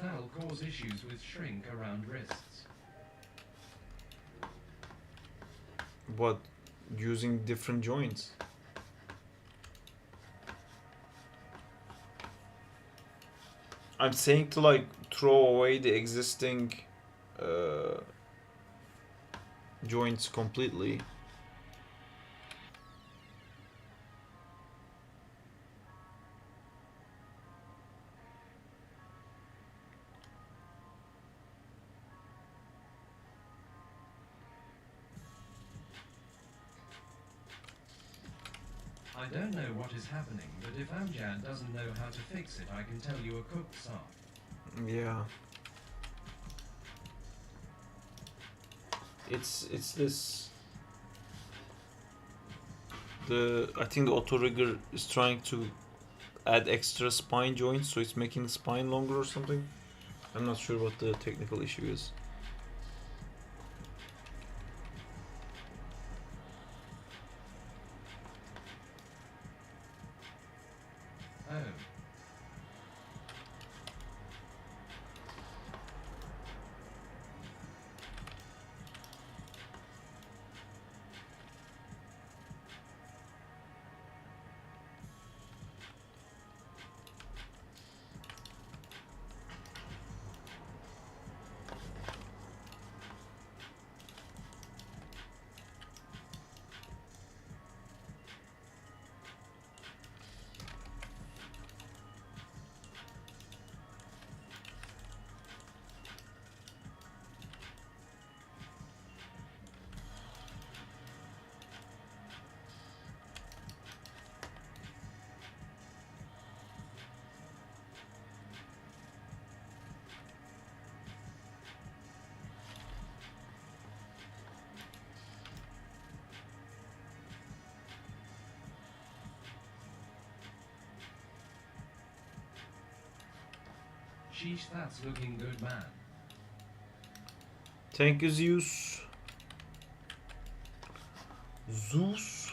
S3: That'll cause issues with shrink around wrists.
S1: But using different joints. I'm saying to like throw away the existing joints completely.
S3: I don't know what is happening, but if Amjad doesn't know how to fix it, I can tell you a cooked sock.
S1: Yeah. It's this. I think the auto rigger is trying to add extra spine joints, so it's making the spine longer or something. I'm not sure what the technical issue is.
S3: Oh. Sheesh, that's looking good, man.
S1: Thank you, Zeus. Zeus.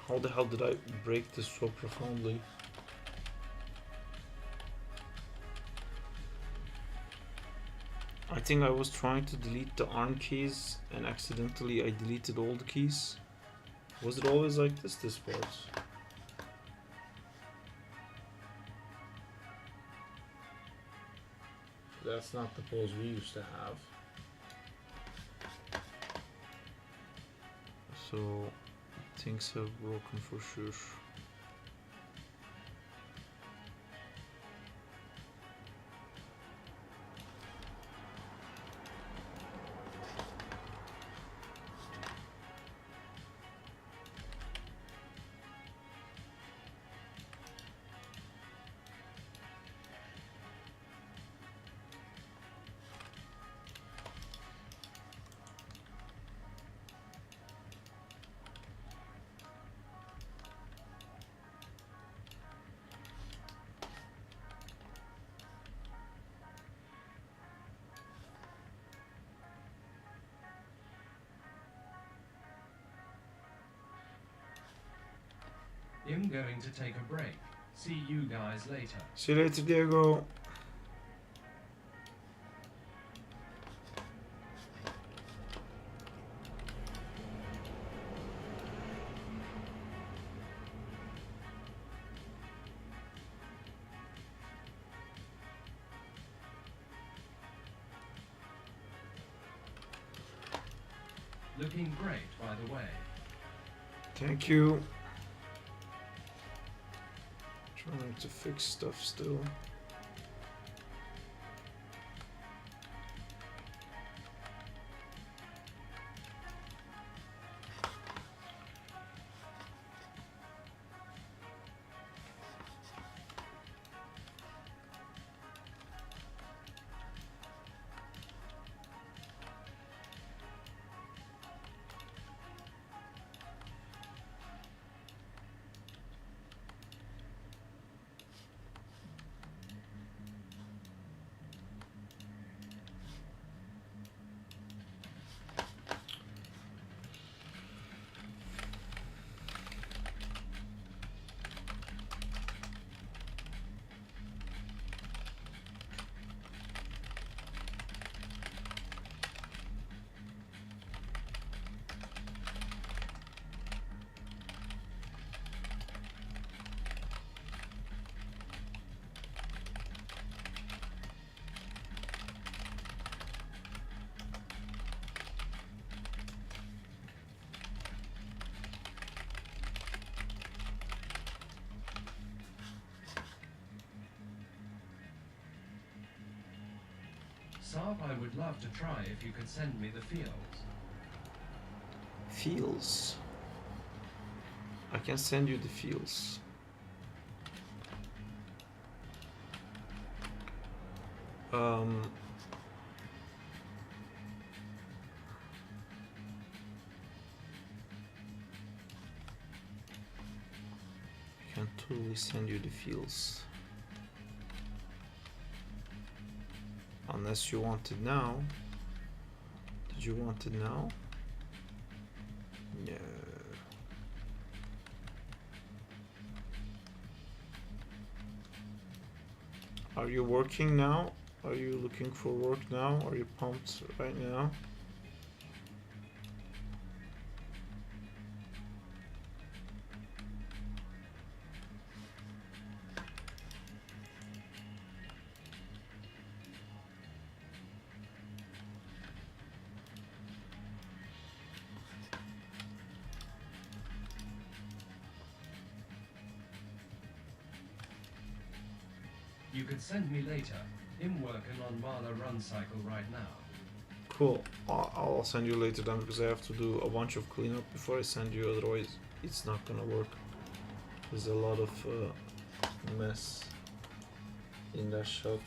S1: How the hell did I break this so profoundly? I think I was trying to delete the ARM keys and accidentally I deleted all the keys. Was it always like this part? That's not the pose we used to have. So things have broken for sure.
S3: I'm going to take a break. See you guys later.
S1: See you later, Diego.
S3: Looking great, by the way.
S1: Thank you. Trying to fix stuff still.
S3: Saab, I would love to try if you could send me the fields.
S1: Fields. I can send you the fields. Can totally send you the fields. Unless you want it now. Did you want it now? No. Are you working now? Are you looking for work now? Are you pumped right now?
S3: You could send me later. I'm working on Marla run cycle right now.
S1: Cool. I'll send you later then because I have to do a bunch of cleanup before I send you, otherwise it's not gonna work. There's a lot of mess in that shot.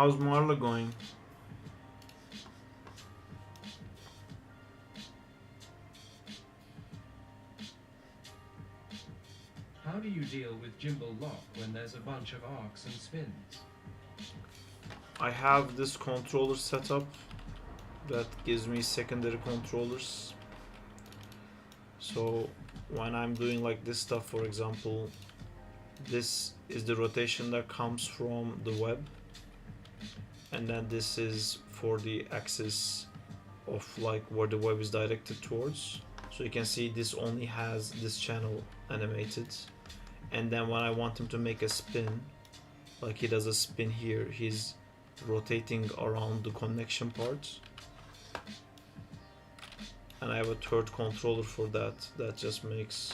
S1: How's Marla going?
S3: How do you deal with gimbal lock when there's a bunch of arcs and spins?
S1: I have this controller setup that gives me secondary controllers. So when I'm doing like this stuff, for example, this is the rotation that comes from the web, and then this is for the axis of like where the web is directed towards. So you can see this only has this channel animated, and then when I want him to make a spin, like he does a spin here, he's rotating around the connection part. And I have a third controller for that just makes,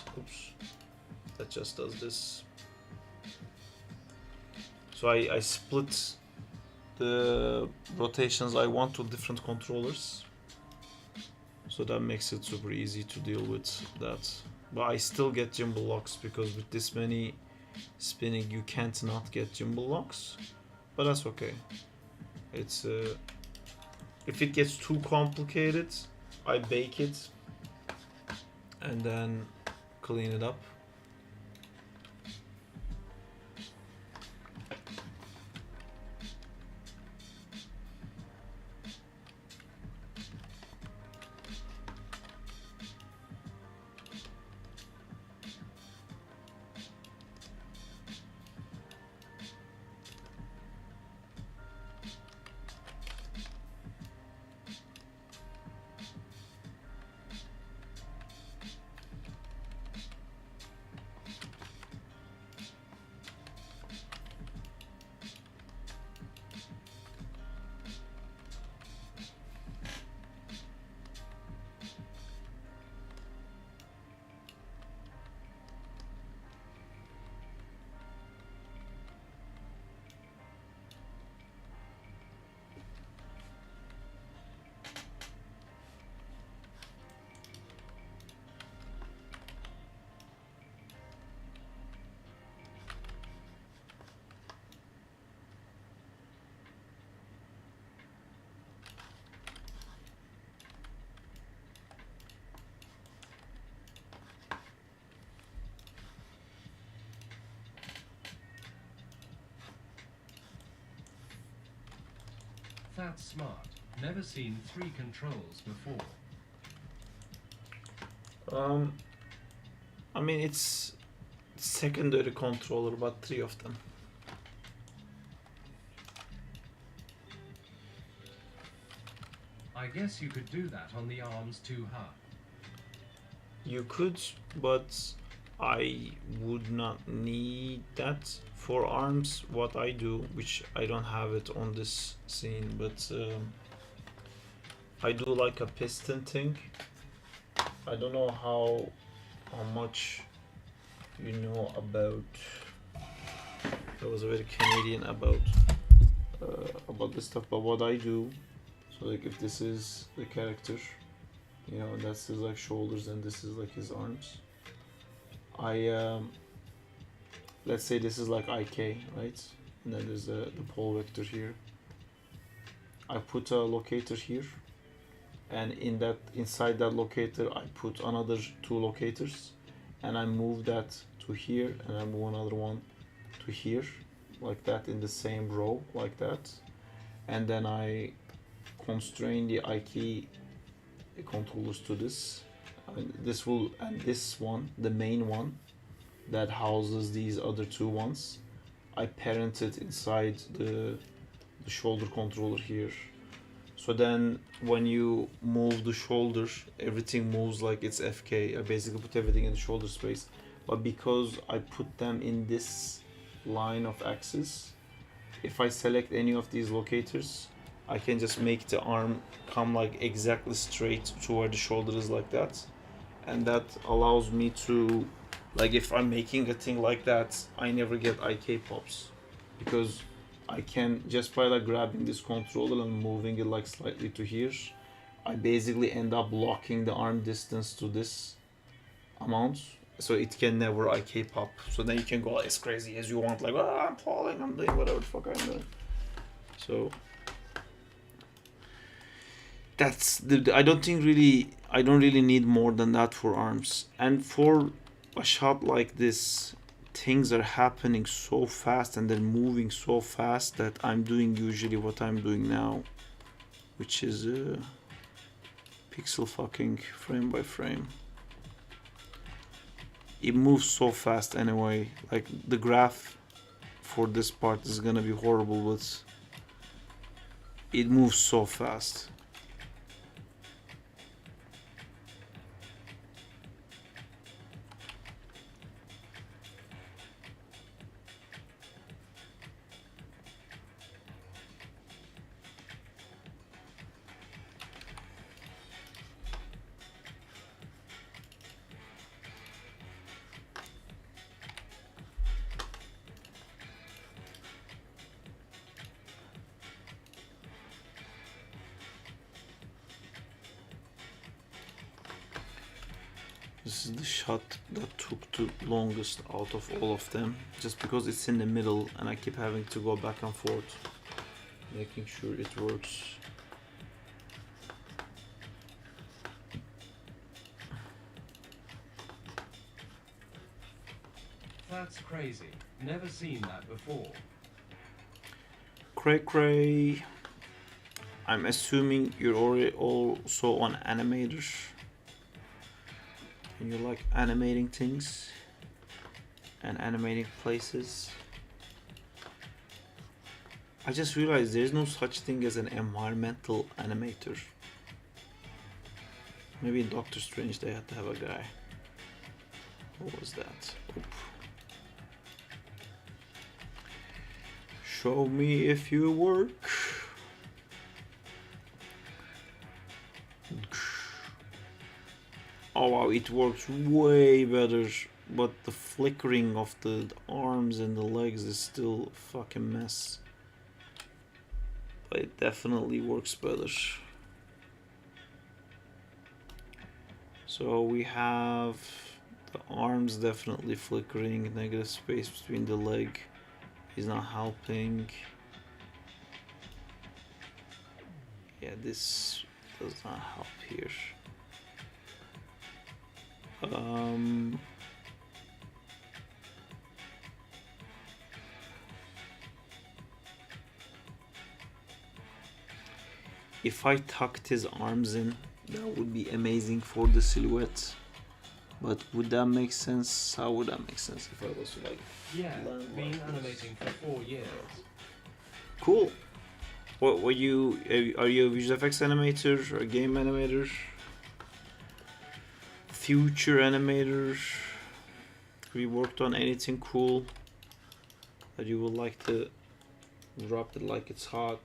S1: that just does this. So I split the rotations I want to different controllers, so that makes it super easy to deal with that. But I still get gimbal locks because with this many spinning you can't not get gimbal locks, but that's okay. It's if it gets too complicated, I bake it and then clean it up.
S3: That's smart. Never seen 3 controls before.
S1: I mean it's secondary controller, but 3 of them.
S3: I guess you could do that on the arms too, huh?
S1: You could, but I would not need that for arms. What I do, which I don't have it on this scene, but I do like a piston thing. I don't know how much you know about. That was very Canadian about this stuff. But what I do, so like if this is the character, you know, that's his like shoulders and this is like his arms. I let's say this is like IK, right? And then there's the pole vector here. I put a locator here, and inside that locator I put another 2 locators, and I move that to here, and I move another one to here, like that, in the same row, like that. And then I constrain the IK controllers to this. And this one, the main one that houses these other 2 ones, I parent it inside the shoulder controller here. So then when you move the shoulder, everything moves like it's FK. I basically put everything in the shoulder space. But because I put them in this line of axis, if I select any of these locators, I can just make the arm come like exactly straight to where the shoulder is, like that. And that allows me to, like, if I'm making a thing like that, I never get IK pops, because I can, just by like grabbing this controller and moving it like slightly to here, I basically end up locking the arm distance to this amount, so it can never IK pop. So then you can go as crazy as you want, like, oh, I'm falling, I'm doing whatever the fuck I'm doing. So that's the. I don't really need more than that for arms. And for a shot like this, things are happening so fast and they're moving so fast that I'm doing usually what I'm doing now, which is pixel fucking frame by frame. It moves so fast anyway. Like the graph for this part is gonna be horrible, but it moves so fast. This is the shot that took the longest out of all of them, just because it's in the middle and I keep having to go back and forth, making sure it works.
S3: That's crazy. Never seen that before.
S1: Cray cray. I'm assuming you're already also on Animator. And you like animating things and animating places. I just realized there's no such thing as an environmental animator. Maybe in Doctor Strange they had to have a guy. What was that? Oop. Show me if you work. Oh wow, it works way better, but the flickering of the arms and the legs is still a fucking mess. But it definitely works better. So we have the arms definitely flickering, negative space between the leg is not helping. Yeah, this does not help here. If I tucked his arms in, that would be amazing for the silhouette. But would that make sense? How would that make sense if I was to like...
S3: Yeah,
S1: land
S3: been
S1: like
S3: animating for 4 years.
S1: Cool. What were you? Are you a visual effects animator or a game animator? Future animator? Have you worked on anything cool that you would like to drop it like it's hot?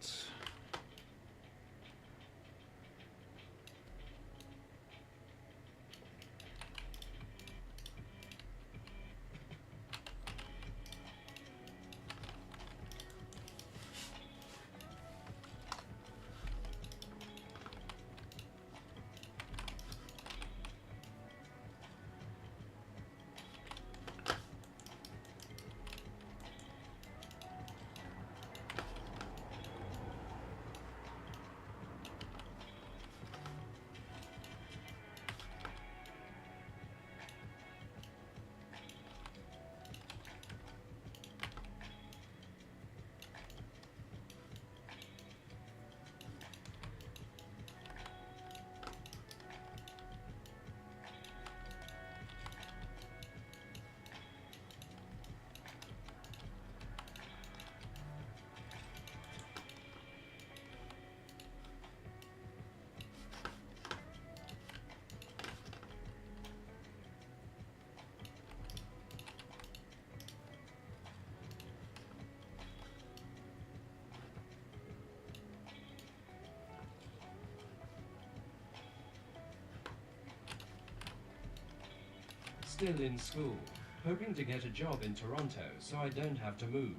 S3: Still in school, hoping to get a job in Toronto so I don't have to move.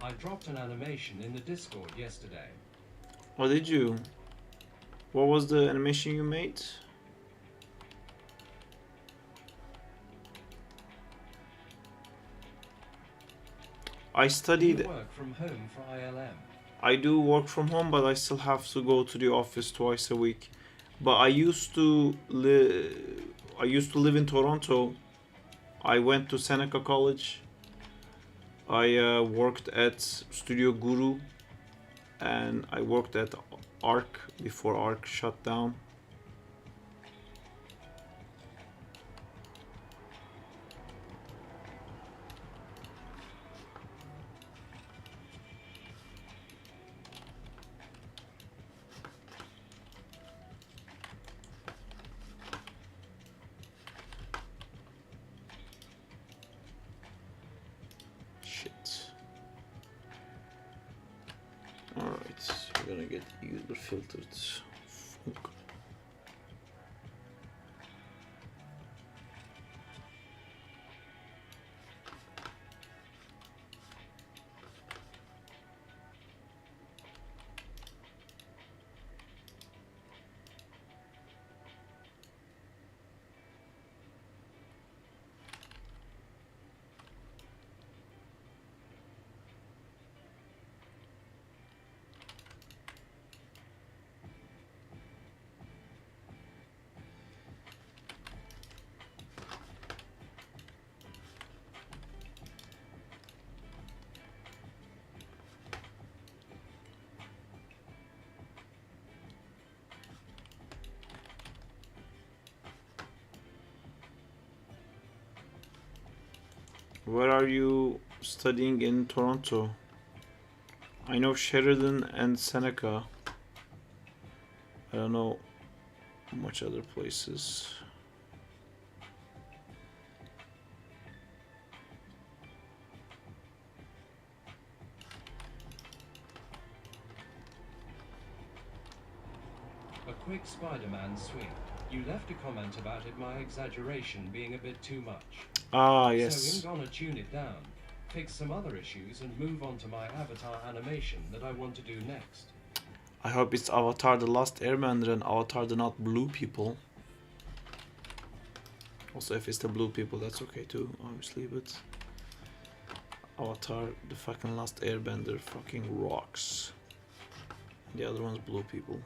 S3: I dropped an animation in the Discord yesterday.
S1: Oh, did you? What was the animation you made? I
S3: Do you
S1: studied...
S3: work from home for ILM?
S1: I do work from home, but I still have to go to the office twice a week. But I used to live in Toronto. I went to Seneca College. I worked at Studio Guru, and I worked at Arc before Arc shut down. Shit. Alright, we're gonna get user filtered. Fuck. Where are you studying in Toronto? I know Sheridan and Seneca. I don't know much other places.
S3: A quick Spider-Man swing. You left a comment about it, my exaggeration being a bit too much.
S1: Ah,
S3: So
S1: yes.
S3: I'm gonna tune it down, fix some other issues, and move on to my avatar animation that I want to do next.
S1: I hope it's Avatar the Last Airbender and Avatar the Not Blue People. Also, if it's the blue people, that's okay too, obviously, but Avatar the fucking Last Airbender fucking rocks. The other one's blue people.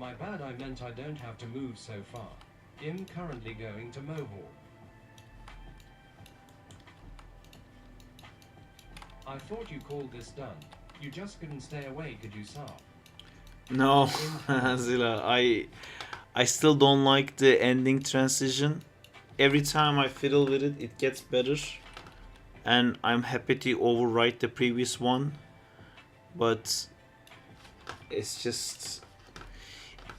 S3: My bad, I meant I don't have to move so far. I'm currently going to Mohawk. I thought you called this done. You just couldn't stay away, could you, Sar?
S1: No, Zilla, I still don't like the ending transition. Every time I fiddle with it, it gets better, and I'm happy to overwrite the previous one, but it's just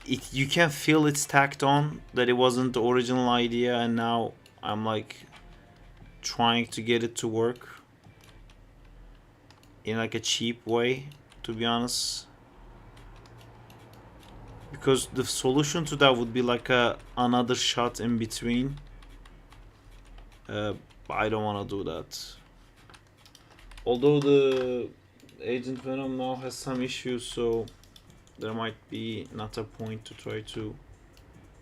S1: you can feel it's tacked on, that it wasn't the original idea, and now I'm like trying to get it to work in like a cheap way, to be honest. Because the solution to that would be like another shot in between. But I don't want to do that. Although the Agent Venom now has some issues, so there might be not a point to try to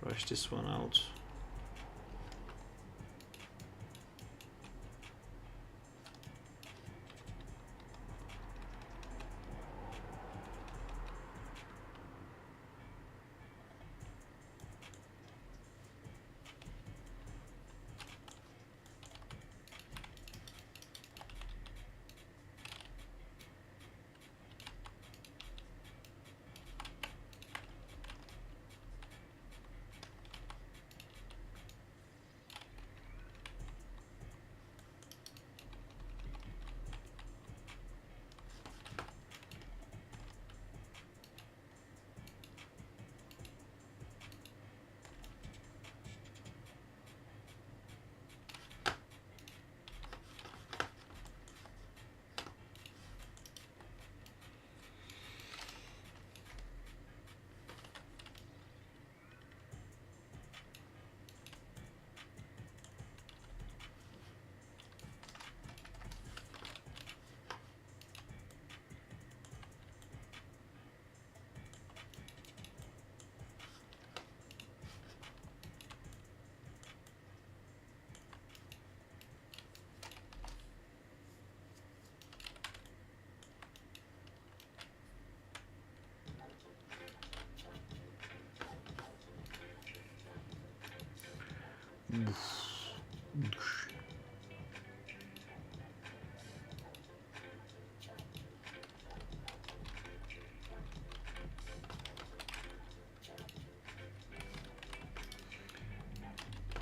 S1: rush this one out.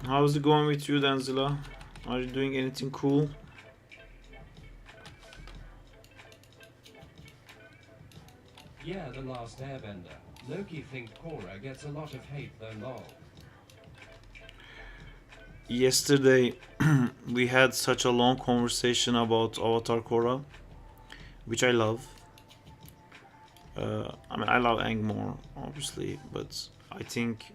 S1: How's it going with you, Danzila? Are you doing anything cool?
S3: Yeah, The Last Airbender. Loki think Korra gets a lot of hate though, lol.
S1: Yesterday, we had such a long conversation about Avatar Korra, which I love. I mean, I love Aang more, obviously, but I think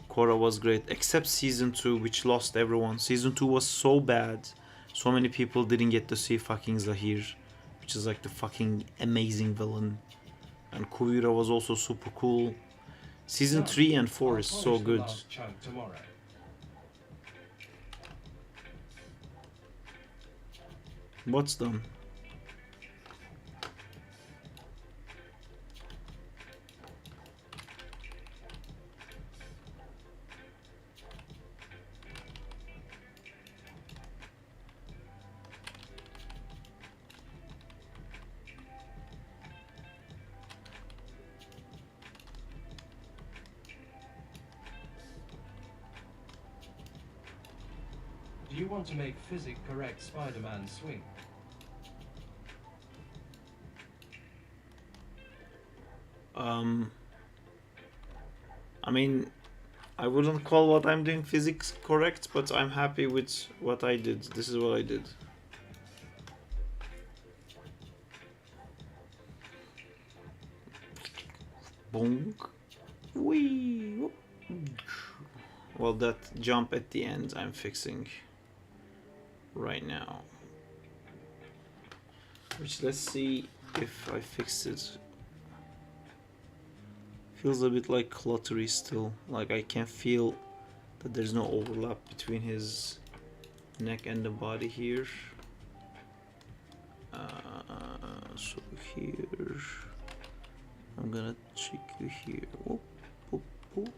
S1: Korra was great, except season 2, which lost everyone. Season 2 was so bad, so many people didn't get to see fucking Zahir, which is like the fucking amazing villain. And Kuvira was also super cool. Season 3 and 4 is so good.
S3: Last chunk tomorrow.
S1: What's done?
S3: Do you want to make physics correct Spider-Man swing?
S1: I mean, I wouldn't call what I'm doing physics correct, but I'm happy with what I did. This is what I did. Bonk. Wee. Well, that jump at the end I'm fixing right now. Which, let's see if I fixed it. Feels a bit like cluttery still. Like I can feel that there's no overlap between his neck and the body here. So here, I'm gonna check you here. Whoop, whoop, whoop.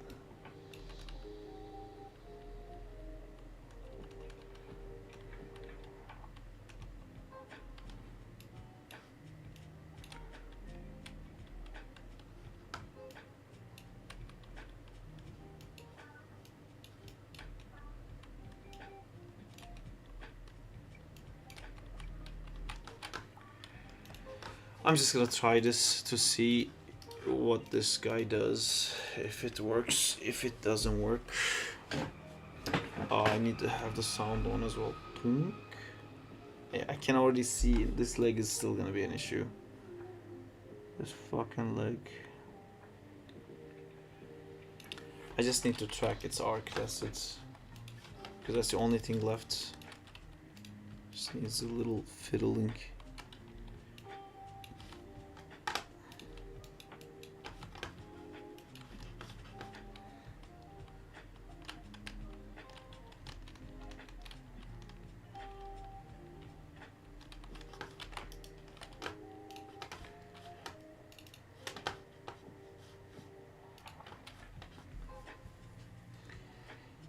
S1: I'm just gonna try this to see what this guy does, if it works, if it doesn't work. I need to have the sound on as well. Yeah, I can already see this leg is still gonna be an issue. This fucking leg. I just need to track its arc, that's it. Because that's the only thing left. Just needs a little fiddling.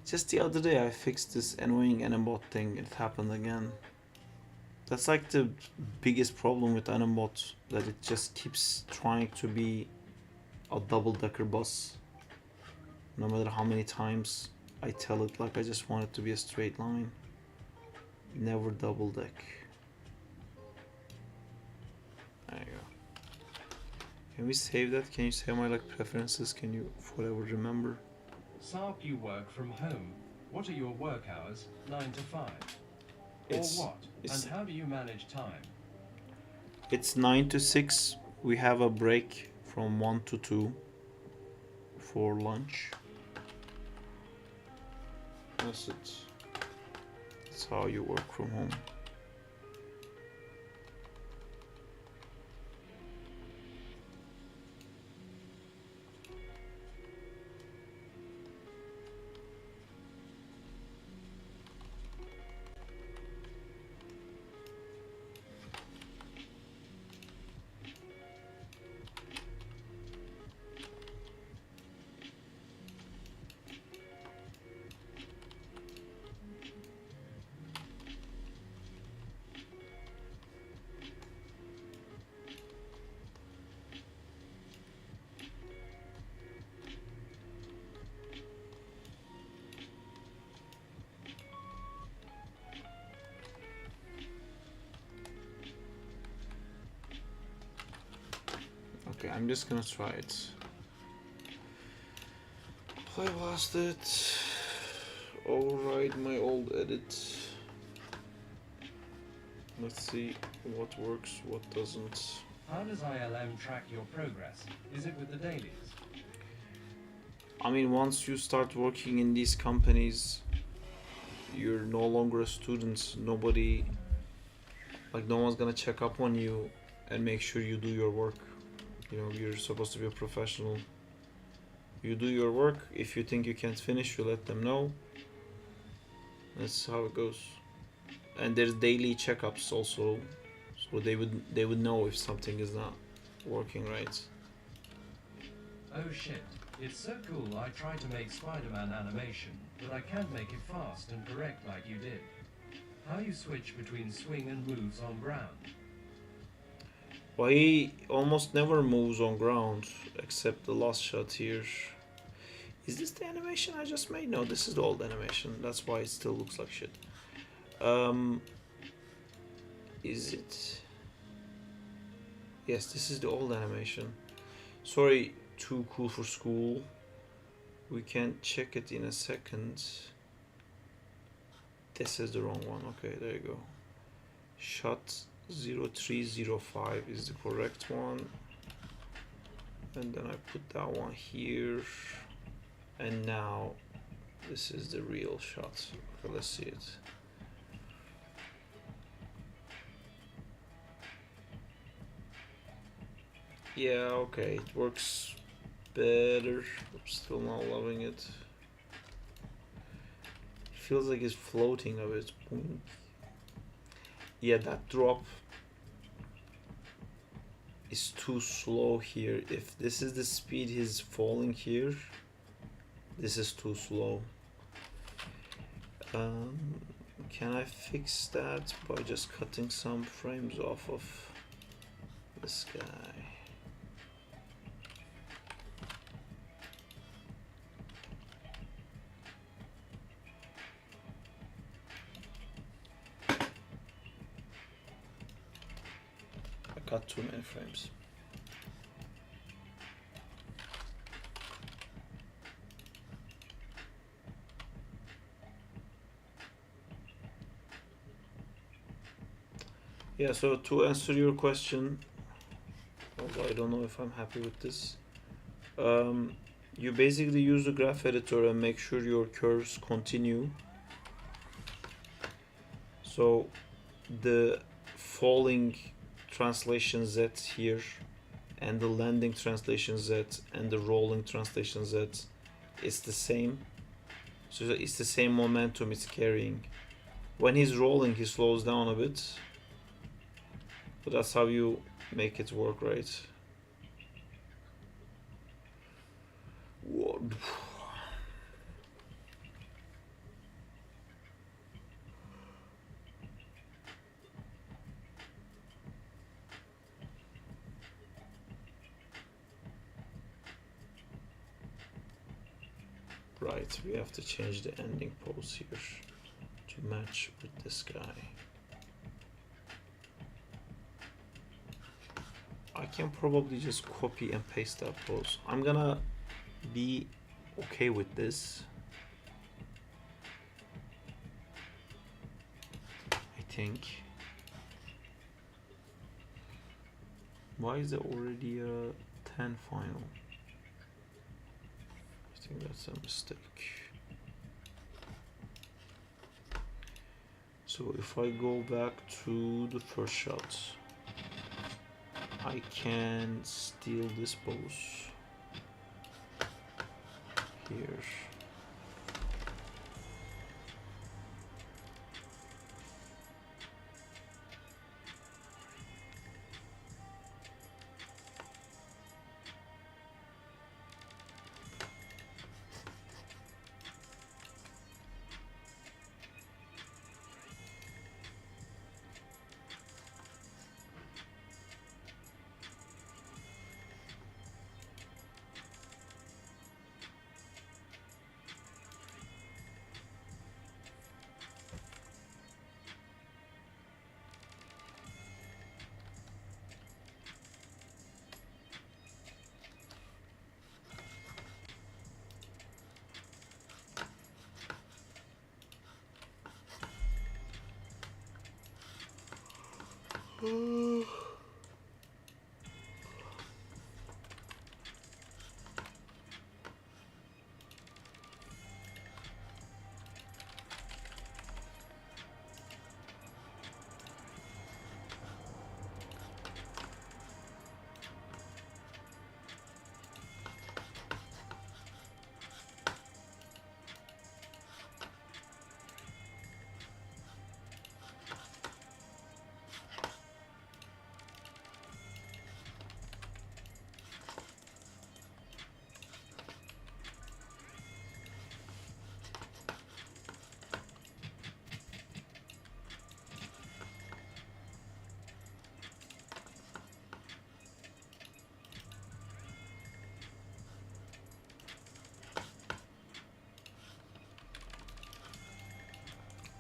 S1: Just the other day I fixed this annoying Animbot thing, it happened again. That's like the biggest problem with Animbot, that it just keeps trying to be a double-decker bus. No matter how many times I tell it, like I just want it to be a straight line. Never double-deck. There you go. Can we save that? Can you save my like preferences? Can you forever remember?
S3: Sark, you work from home. What are your work hours? 9 to 5?
S1: It's-
S3: or what? And how do you manage time?
S1: It's 9 to 6. We have a break from 1 to 2 for lunch. That's it. That's how you work from home. I'm just gonna try it. Play past it. Override my old edit. Let's see what works, what doesn't.
S3: How does ILM track your progress? Is it with the dailies?
S1: I mean, once you start working in these companies, you're no longer a student. Nobody, like, no one's gonna check up on you and make sure you do your work. You know, you're supposed to be a professional. You do your work. If you think you can't finish, you let them know. That's how it goes. And there's daily checkups also, so they would know if something is not working right.
S3: Oh shit, it's so cool. I tried to make Spider-Man animation, but I can't make it fast and correct like you did. How you switch between swing and moves on ground?
S1: Well, he almost never moves on ground, except the last shot here. Is this the animation I just made? No, this is the old animation. That's why it still looks like shit. Is it? Yes, this is the old animation. Sorry, too cool for school. We can check it in a second. This is the wrong one. Okay, there you go. Shot 0305 is the correct one. And then I put that one here. And now this is the real shot. Okay, let's see it. Yeah, okay, it works better. I'm still not loving it. Feels like it's floating a bit. Boom. Yeah, that drop is too slow here. If this is the speed he's falling here, this is too slow. Can I fix that by just cutting some frames off of this guy? I cut too many frames. Yeah, so to answer your question, although I don't know if I'm happy with this, you basically use the graph editor and make sure your curves continue. So the falling translation Z here and the landing translation Z and the rolling translation Z is the same. So it's the same momentum it's carrying. When he's rolling, he slows down a bit. But that's how you make it work, right? What? Right, we have to change the ending pose here to match with this guy. I can probably just copy and paste that pose. I'm gonna be okay with this. I think. Why is there already a 10 final? I think that's a mistake. So if I go back to the first shot, I can steal this pose here.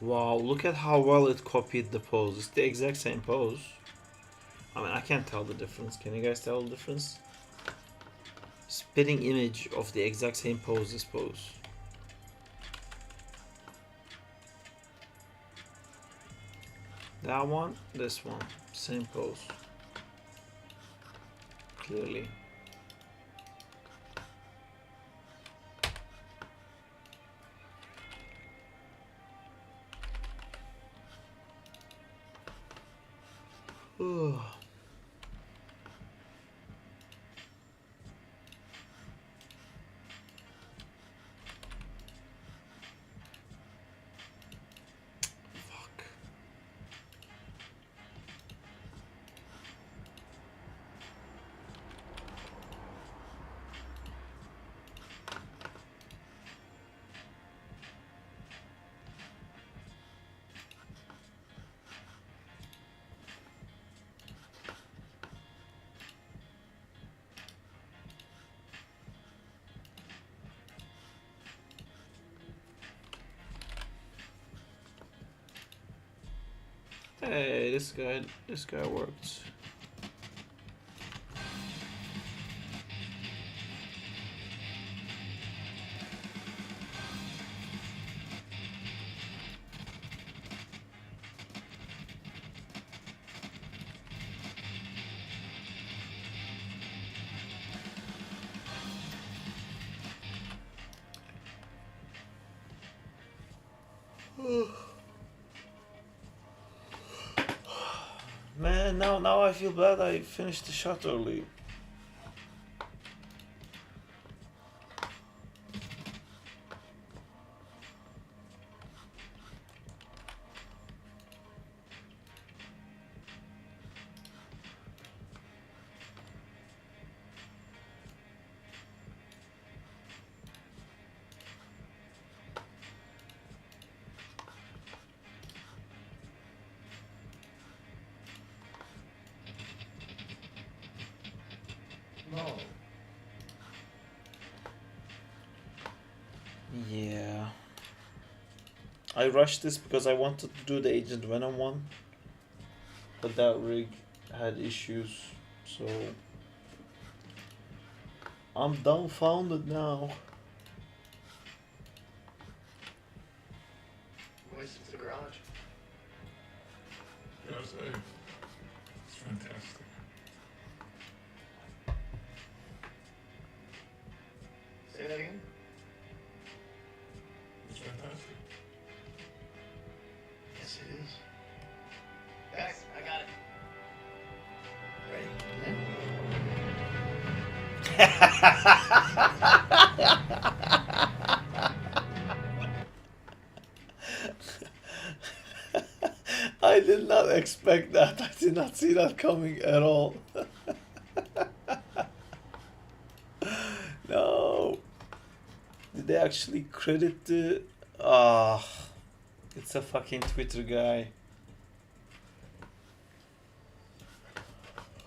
S1: Wow, look at how well it copied the pose. It's the exact same pose. I mean, I can't tell the difference. Can you guys tell the difference? Spitting image of the exact same pose, this pose. That one, this one, same pose. Clearly. Ugh. Fuck. Hey, this guy worked. Man, now I feel bad I finished the shot early.
S3: No.
S1: Yeah. I rushed this because I wanted to do the Agent Venom one, but that rig had issues, so I'm dumbfounded now.
S4: Voice of the garage.
S5: Yes, hey. It's fantastic.
S4: Say that again?
S5: It's fantastic.
S4: Yes, it is. Guys, I got it. Ready?
S1: I did not expect that. I did not see that coming at all. No. Did they actually credit the... Ah, it's a fucking Twitter guy.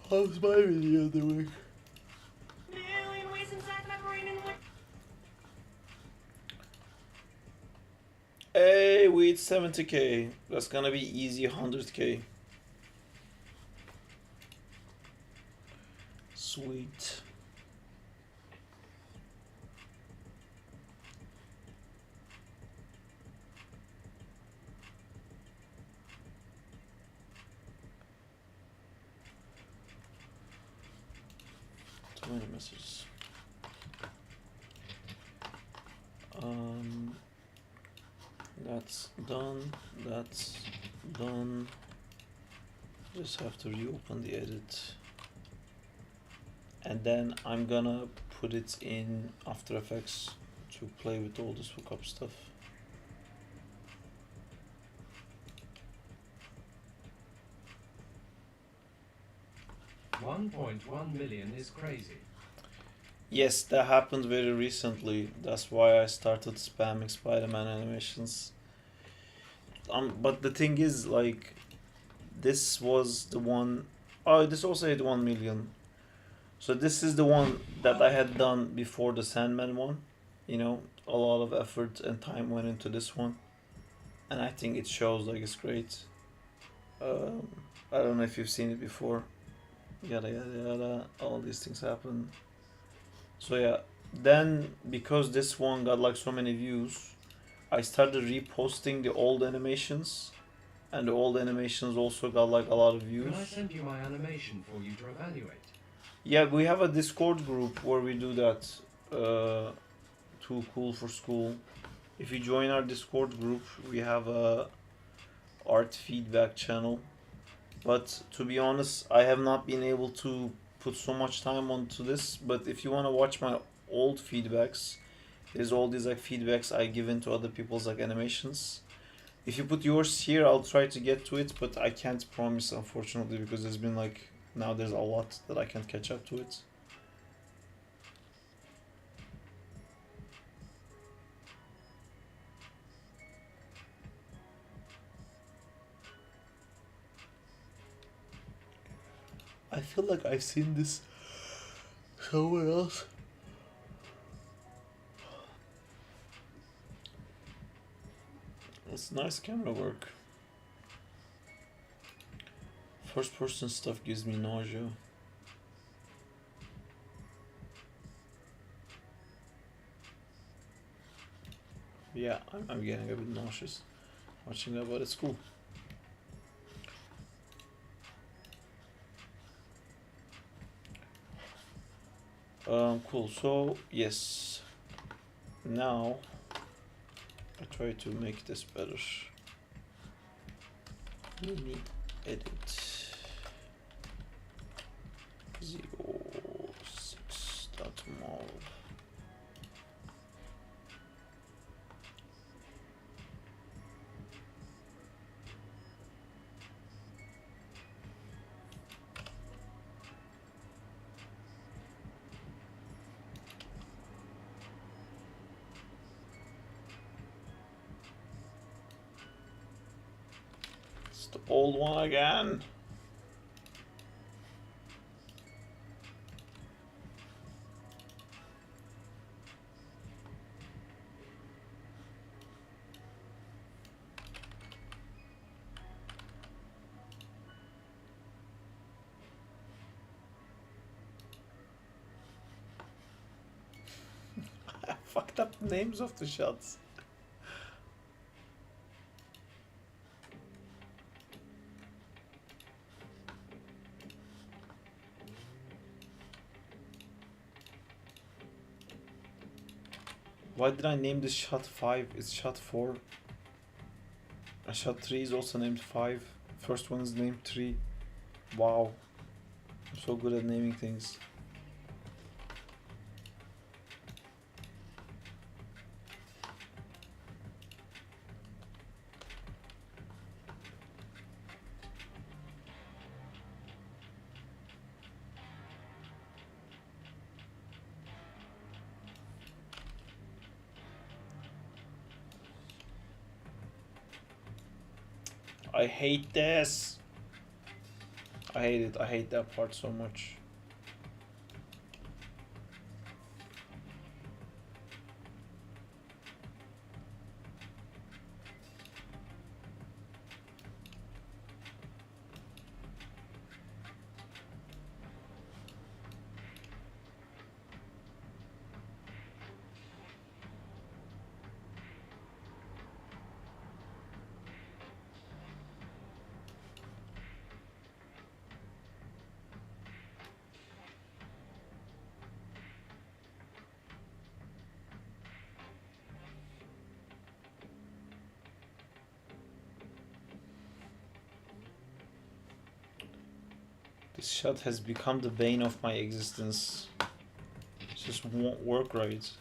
S1: How's my video doing? Hey, we hit 70k. That's gonna be easy 100k. Sweet. many messages. That's done. That's done. Just have to reopen the edit. And then I'm gonna put it in After Effects to play with all this hookup stuff.
S3: $1.1 million is crazy.
S1: Yes, that happened very recently. That's why I started spamming Spider-Man animations. But the thing is, like, this was the one. Oh, this also had 1 million. So this is the one that I had done before the Sandman one. You know, a lot of effort and time went into this one, and I think it shows like it's great. I don't know if you've seen it before. Yada yada yada. All these things happen. So yeah, then because this one got like so many views, I started reposting the old animations, and the old animations also got like a lot of views.
S3: Can I send you my animation for you to evaluate?
S1: Yeah, we have a Discord group where we do that. Too cool for school. If you join our Discord group, we have a art feedback channel. But to be honest, I have not been able to put so much time onto this. But if you want to watch my old feedbacks, there's all these like feedbacks I give into other people's like animations. If you put yours here, I'll try to get to it, but I can't promise, unfortunately, because there's been like, now there's a lot that I can't catch up to it. I feel like I've seen this somewhere else. It's nice camera work. First person stuff gives me nausea. Yeah, I'm getting a bit nauseous watching that, but it's cool. Cool. So yes, now I try to make this better. Mini edit 06.mov. It's the old one again. I fucked up the names of the shots. Why did I name this shot 5? It's shot 4. And shot 3 is also named 5. First one is named 3. Wow. I'm so good at naming things. I hate this. I hate it. I hate that part so much. This shot has become the bane of my existence. It just won't work right.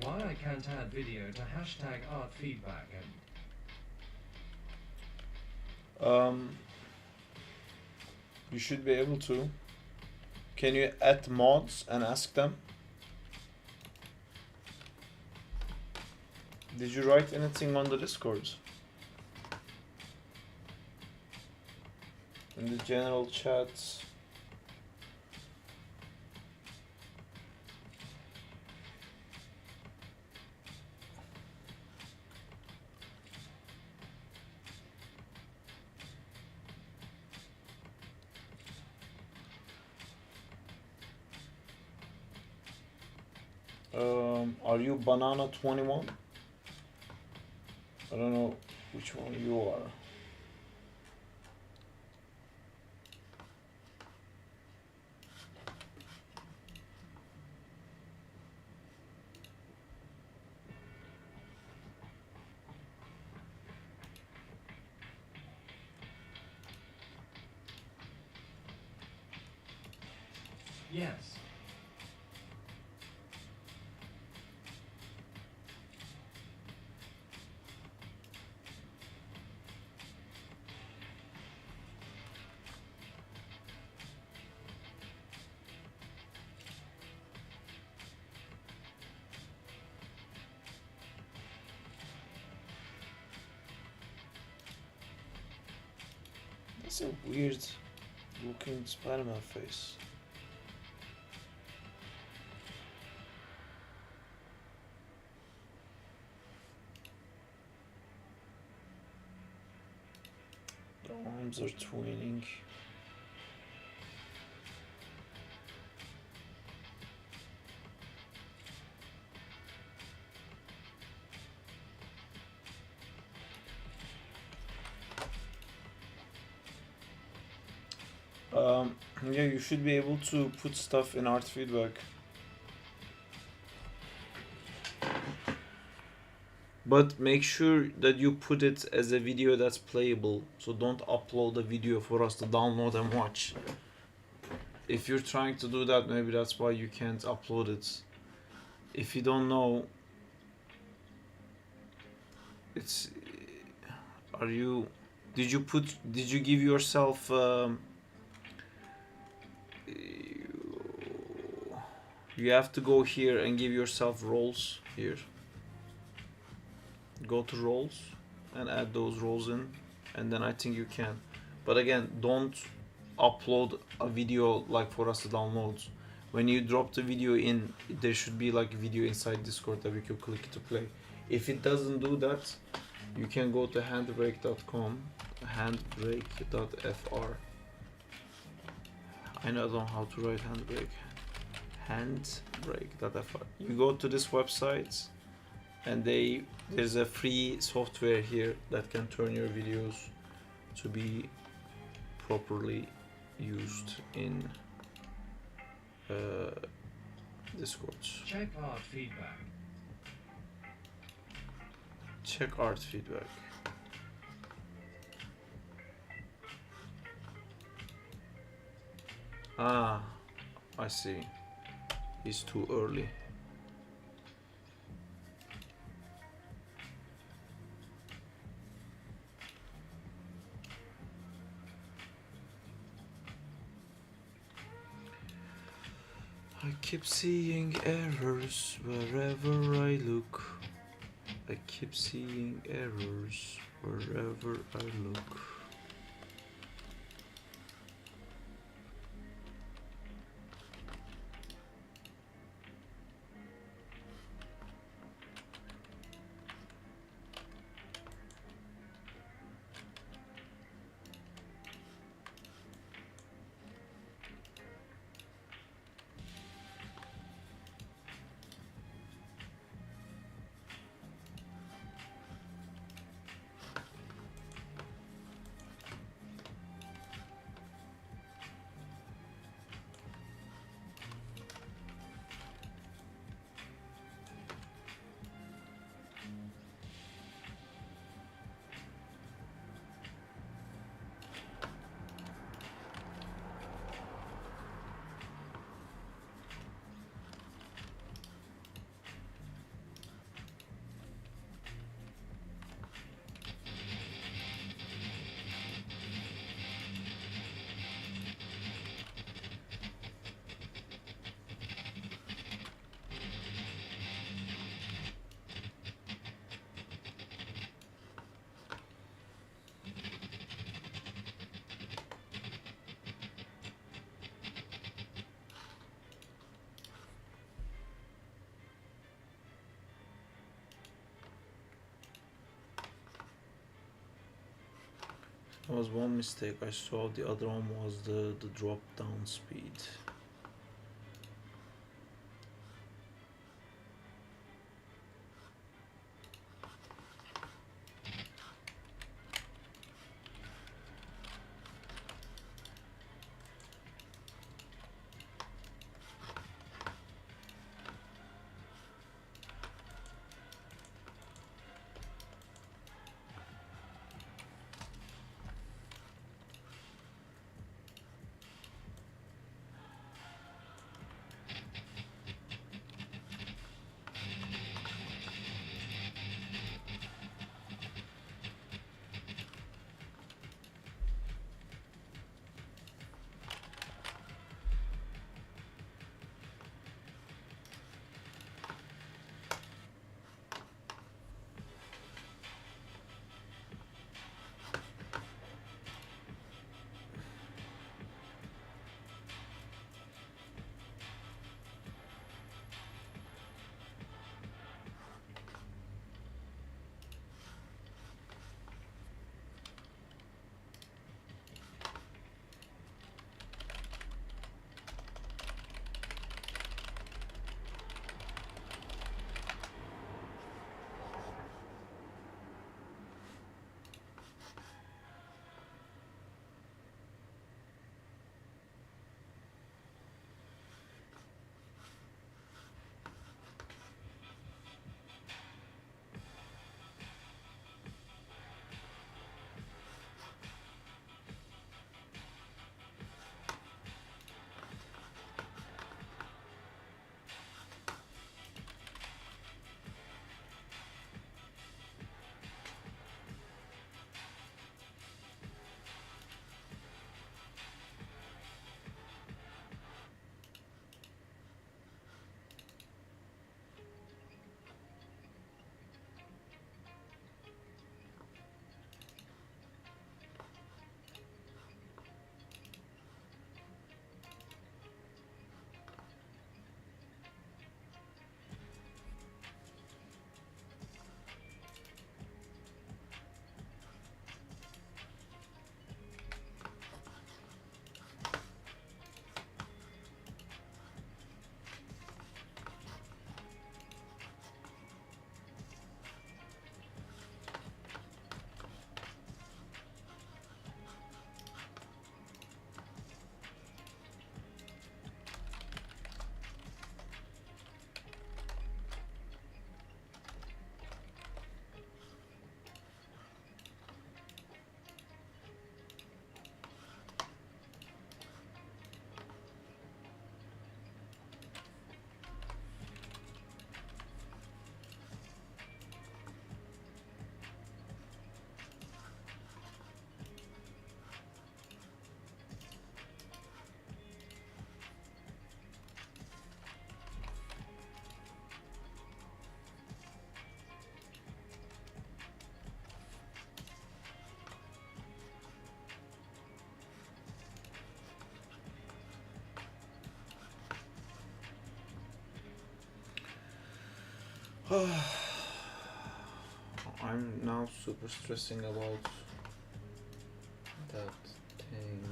S3: Why I can't add video to hashtag art feedback and
S1: You should be able to. Can you add mods and ask them? Did you write anything on the Discord? In the general chats? Are you Banana 21? I don't know which one you are.
S3: yes.
S1: That's a weird looking Spider-Man face. The arms are twinning. Yeah, you should be able to put stuff in art feedback. But make sure that you put it as a video that's playable. So don't upload a video for us to download and watch. If you're trying to do that, maybe that's why you can't upload it. If you don't know, it's... Did you give yourself... you have to go here and give yourself roles here. Go to roles and add those roles in, and then I think you can. But again, don't upload a video like for us to download. When you drop the video in, there should be like a video inside Discord that we can click to play. If it doesn't do that, you can go to handbrake.com, handbrake.fr. I don't know how to write handbrake. Handbrake.fr. You go to this website, and there's a free software here that can turn your videos to be properly used in Discord.
S3: Check art feedback.
S1: Check art feedback. Ah, I see. It's too early. I keep seeing errors wherever I look. I keep seeing errors wherever I look. There was one mistake I saw, the other one was the drop down speed. I'm now super stressing about that thing.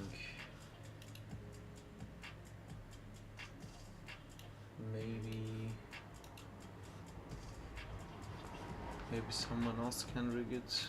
S1: Maybe someone else can rig it.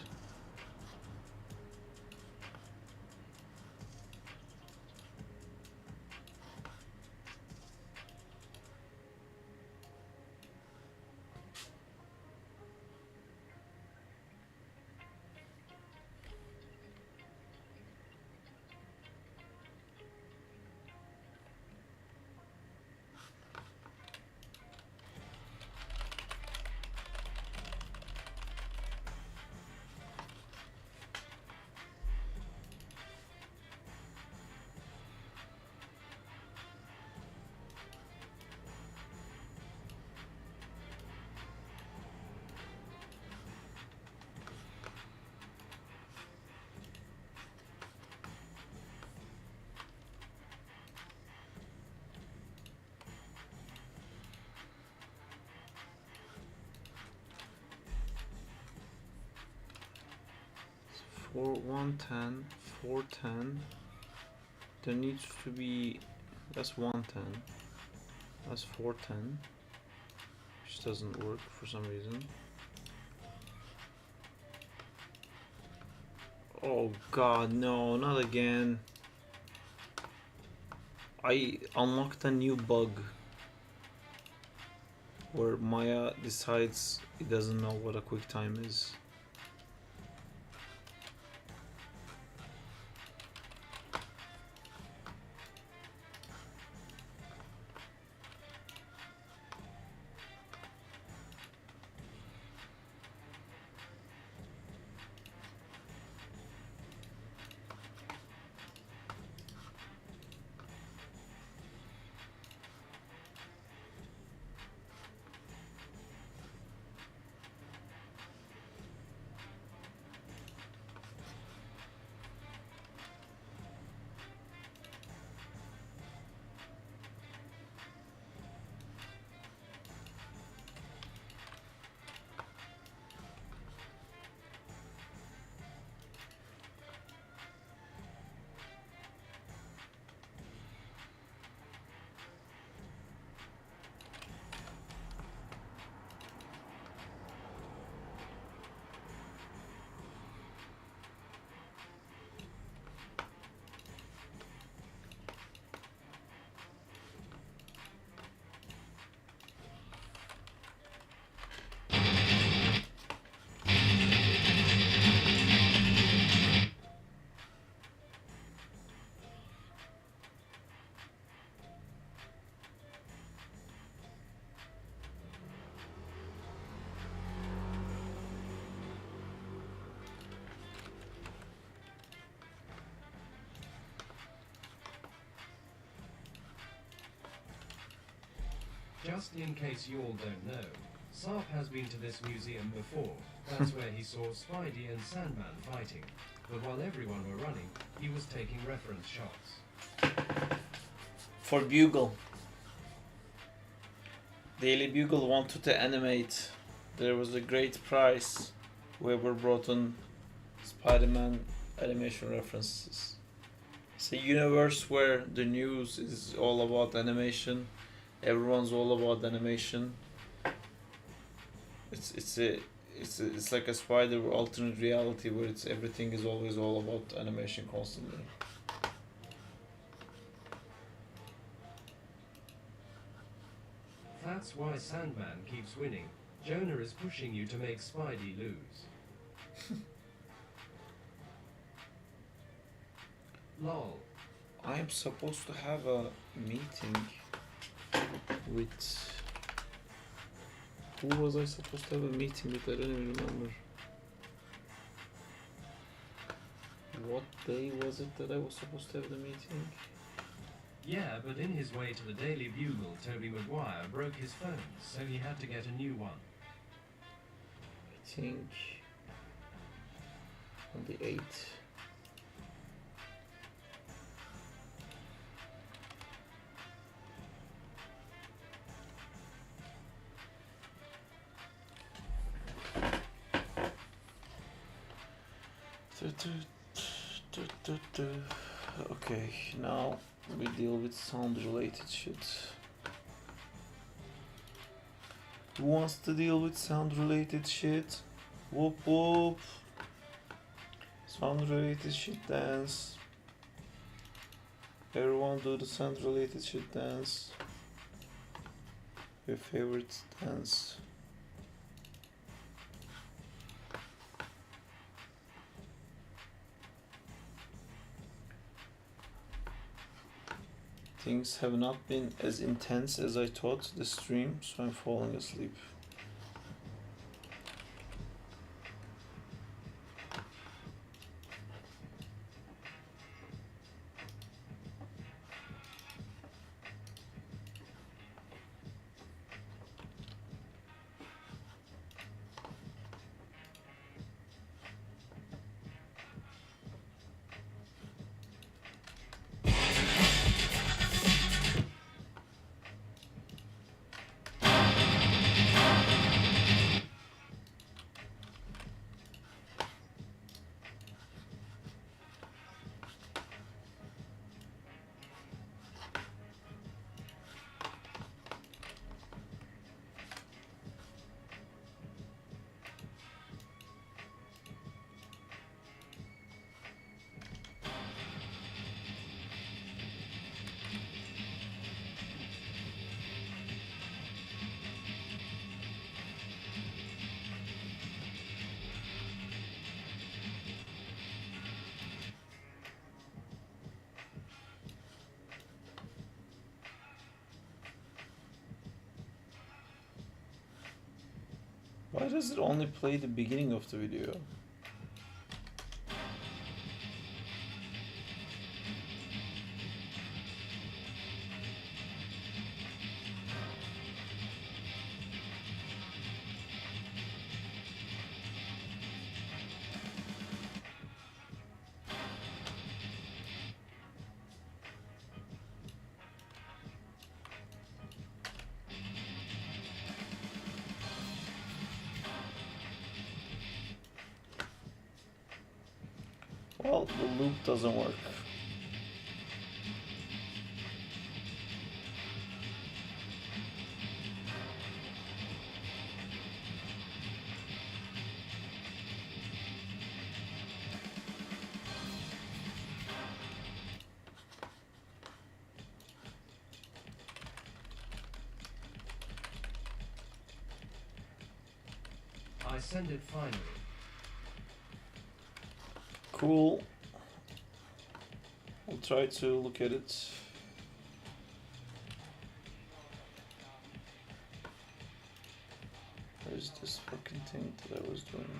S1: For 110, 410, there needs to be, that's 110, that's 410, which doesn't work for some reason. Oh god, no, not again. I unlocked a new bug where Maya decides it doesn't know what a quick time is.
S3: Just in case you all don't know, Sarp has been to this museum before. That's where he saw Spidey and Sandman fighting. But while everyone were running, he was taking reference shots.
S1: For Bugle. Daily Bugle wanted to animate. There was a great prize. Whoever brought on Spider-Man animation references. It's a universe where the news is all about animation. Everyone's all about animation. It's like a spider alternate reality where it's everything is always all about animation constantly.
S3: That's why Sandman keeps winning. Jonah is pushing you to make Spidey lose. Lol.
S1: I am supposed to have a meeting with... Who was I supposed to have a meeting with? I don't even remember. What day was it that I was supposed to have the meeting?
S3: Yeah, but in his way to the Daily Bugle, Toby Maguire broke his phone, so he had to get a new one.
S1: I think on the 8th. Okay, now we deal with sound related shit. Who wants to deal with sound related shit? Whoop whoop. Sound related shit dance. Everyone do the sound related shit dance. Your favorite dance. Things have not been as intense as I thought this stream, so I'm falling asleep. Why does it only play the beginning of the video? Well, the loop doesn't work.
S3: I send it finally.
S1: Cool. I'll try to look at it. Where's this fucking thing that I was doing?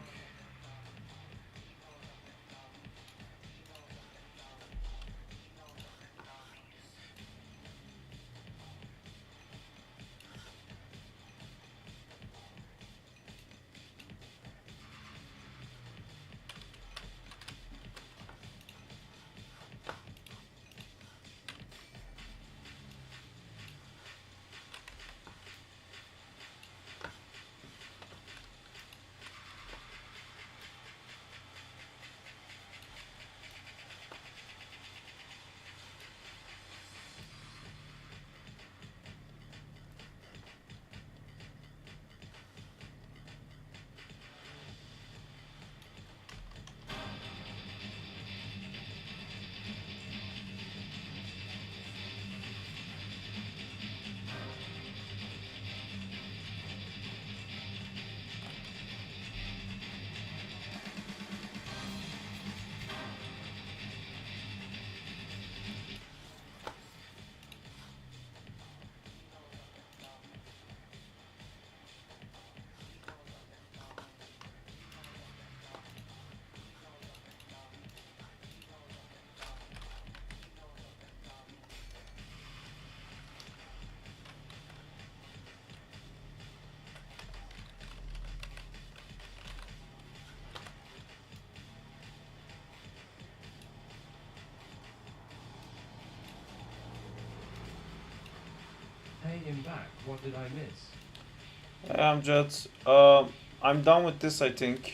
S3: Hey, him back. What did I miss?
S1: I'm just, I'm done with this, I think.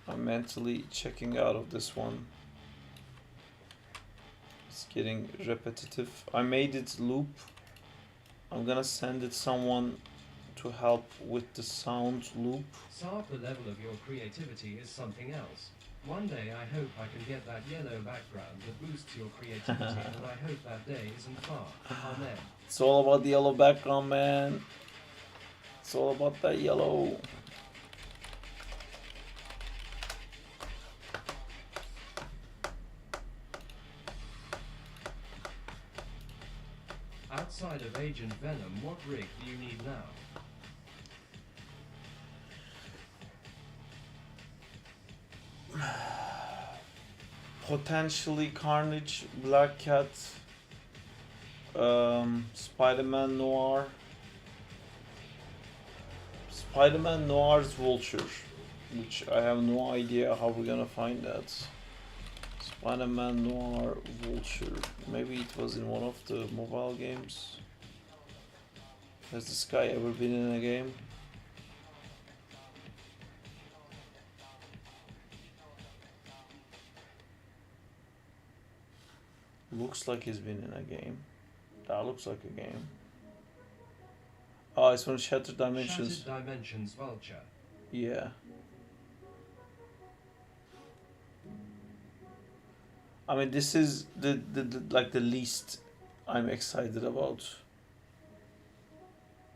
S1: I'm mentally checking out of this one. It's getting repetitive. I made it loop. I'm gonna send it someone to help with the sound loop.
S3: Saab, the level of your creativity is something else. One day I hope I can get that yellow background that boosts your creativity, and I hope that day isn't far. Amen.
S1: It's all about the yellow background, man. It's all about that yellow.
S3: Outside of Agent Venom, what rig do you need now?
S1: Potentially Carnage, Black Cat, Spider-Man Noir. Spider-Man Noir's Vulture, which I have no idea how we're gonna find that. Spider-Man Noir Vulture. Maybe it was in one of the mobile games. Has this guy ever been in a game? Looks like he's been in a game. That looks like a game. Oh, it's from Shattered Dimensions.
S3: Shattered Dimensions Vulture.
S1: Yeah. I mean, this is the like the least I'm excited about.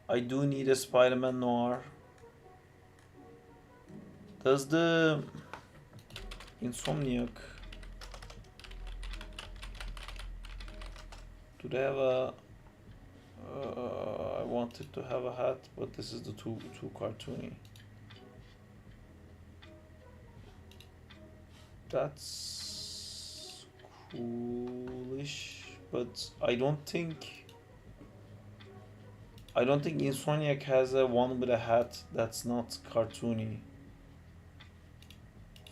S1: I do need a Spider-Man Noir. Does the Insomniac, do they have a? I wanted to have a hat, but this is the too cartoony. That's coolish, but I don't think Insomniac has a one with a hat that's not cartoony.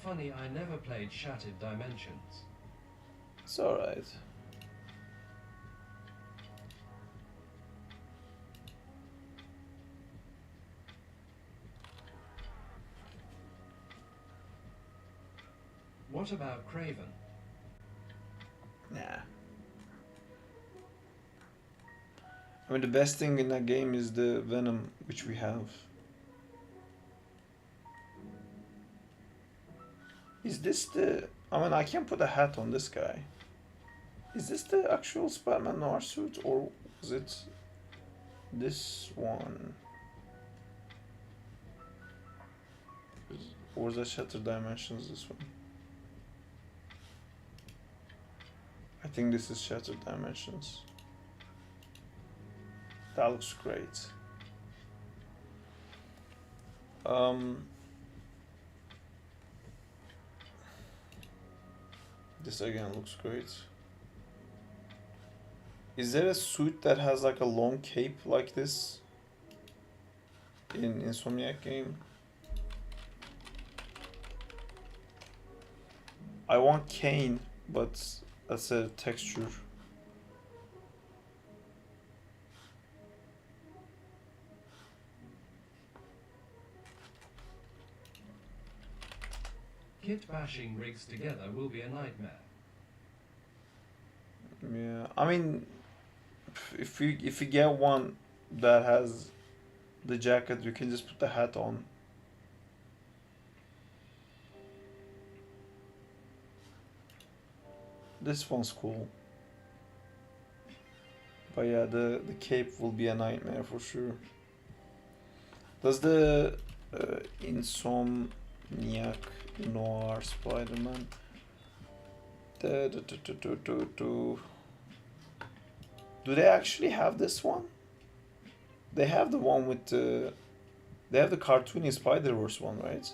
S3: Funny, I never played Shattered Dimensions.
S1: It's alright.
S3: What about Craven?
S1: Nah. I mean, the best thing in that game is the Venom, which we have. Is this the... I mean, I can put a hat on this guy. Is this the actual Spider-Man Noir suit, or was it this one? Or was that Shattered Dimensions, this one? I think this is Shattered Dimensions. That looks great. This again looks great. Is there a suit that has like a long cape like this in Insomniac game? I want Kane, but that's a texture.
S3: Kit bashing rigs together will be a nightmare.
S1: Yeah, I mean, if you get one that has the jacket, you can just put the hat on. This one's cool. But yeah, the cape will be a nightmare for sure. Does the Insomniac Noir Spider-Man... Do they actually have this one? They have the one with the... They have the cartoony Spider-Verse one, right?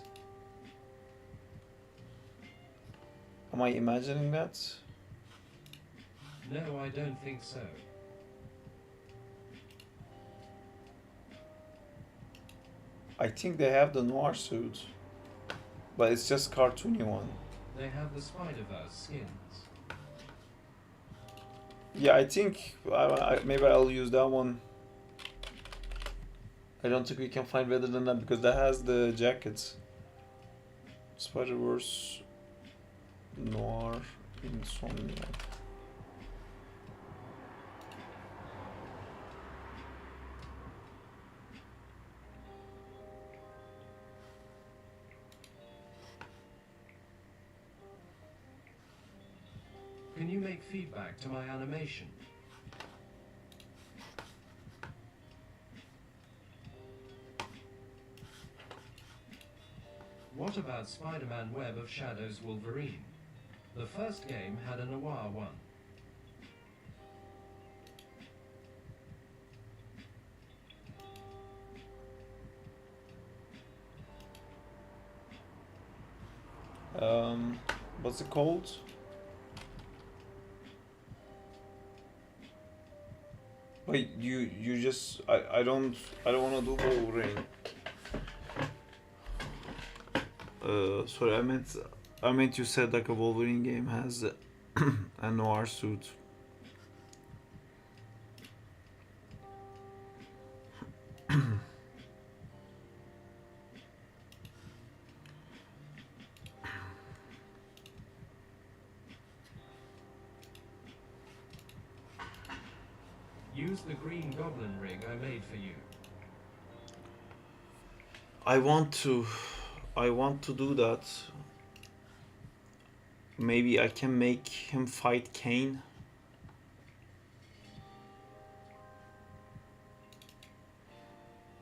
S1: Am I imagining that?
S3: No, I don't think so.
S1: I think they have the noir suit, but it's just cartoony one.
S3: They have the Spider-Verse skins.
S1: Yeah, I think maybe I'll use that one. I don't think we can find better than that because that has the jackets. Spider-Verse, Noir, Insomnia.
S3: Can you make feedback to my animation? What about Spider-Man Web of Shadows Wolverine? The first game had a noir one.
S1: What's it called? Wait, you just I don't want to do Wolverine. Sorry, I meant you said like a Wolverine game has a noir suit.
S3: Use the green goblin rig I made for you.
S1: I want to do that. Maybe I can make him fight Kane.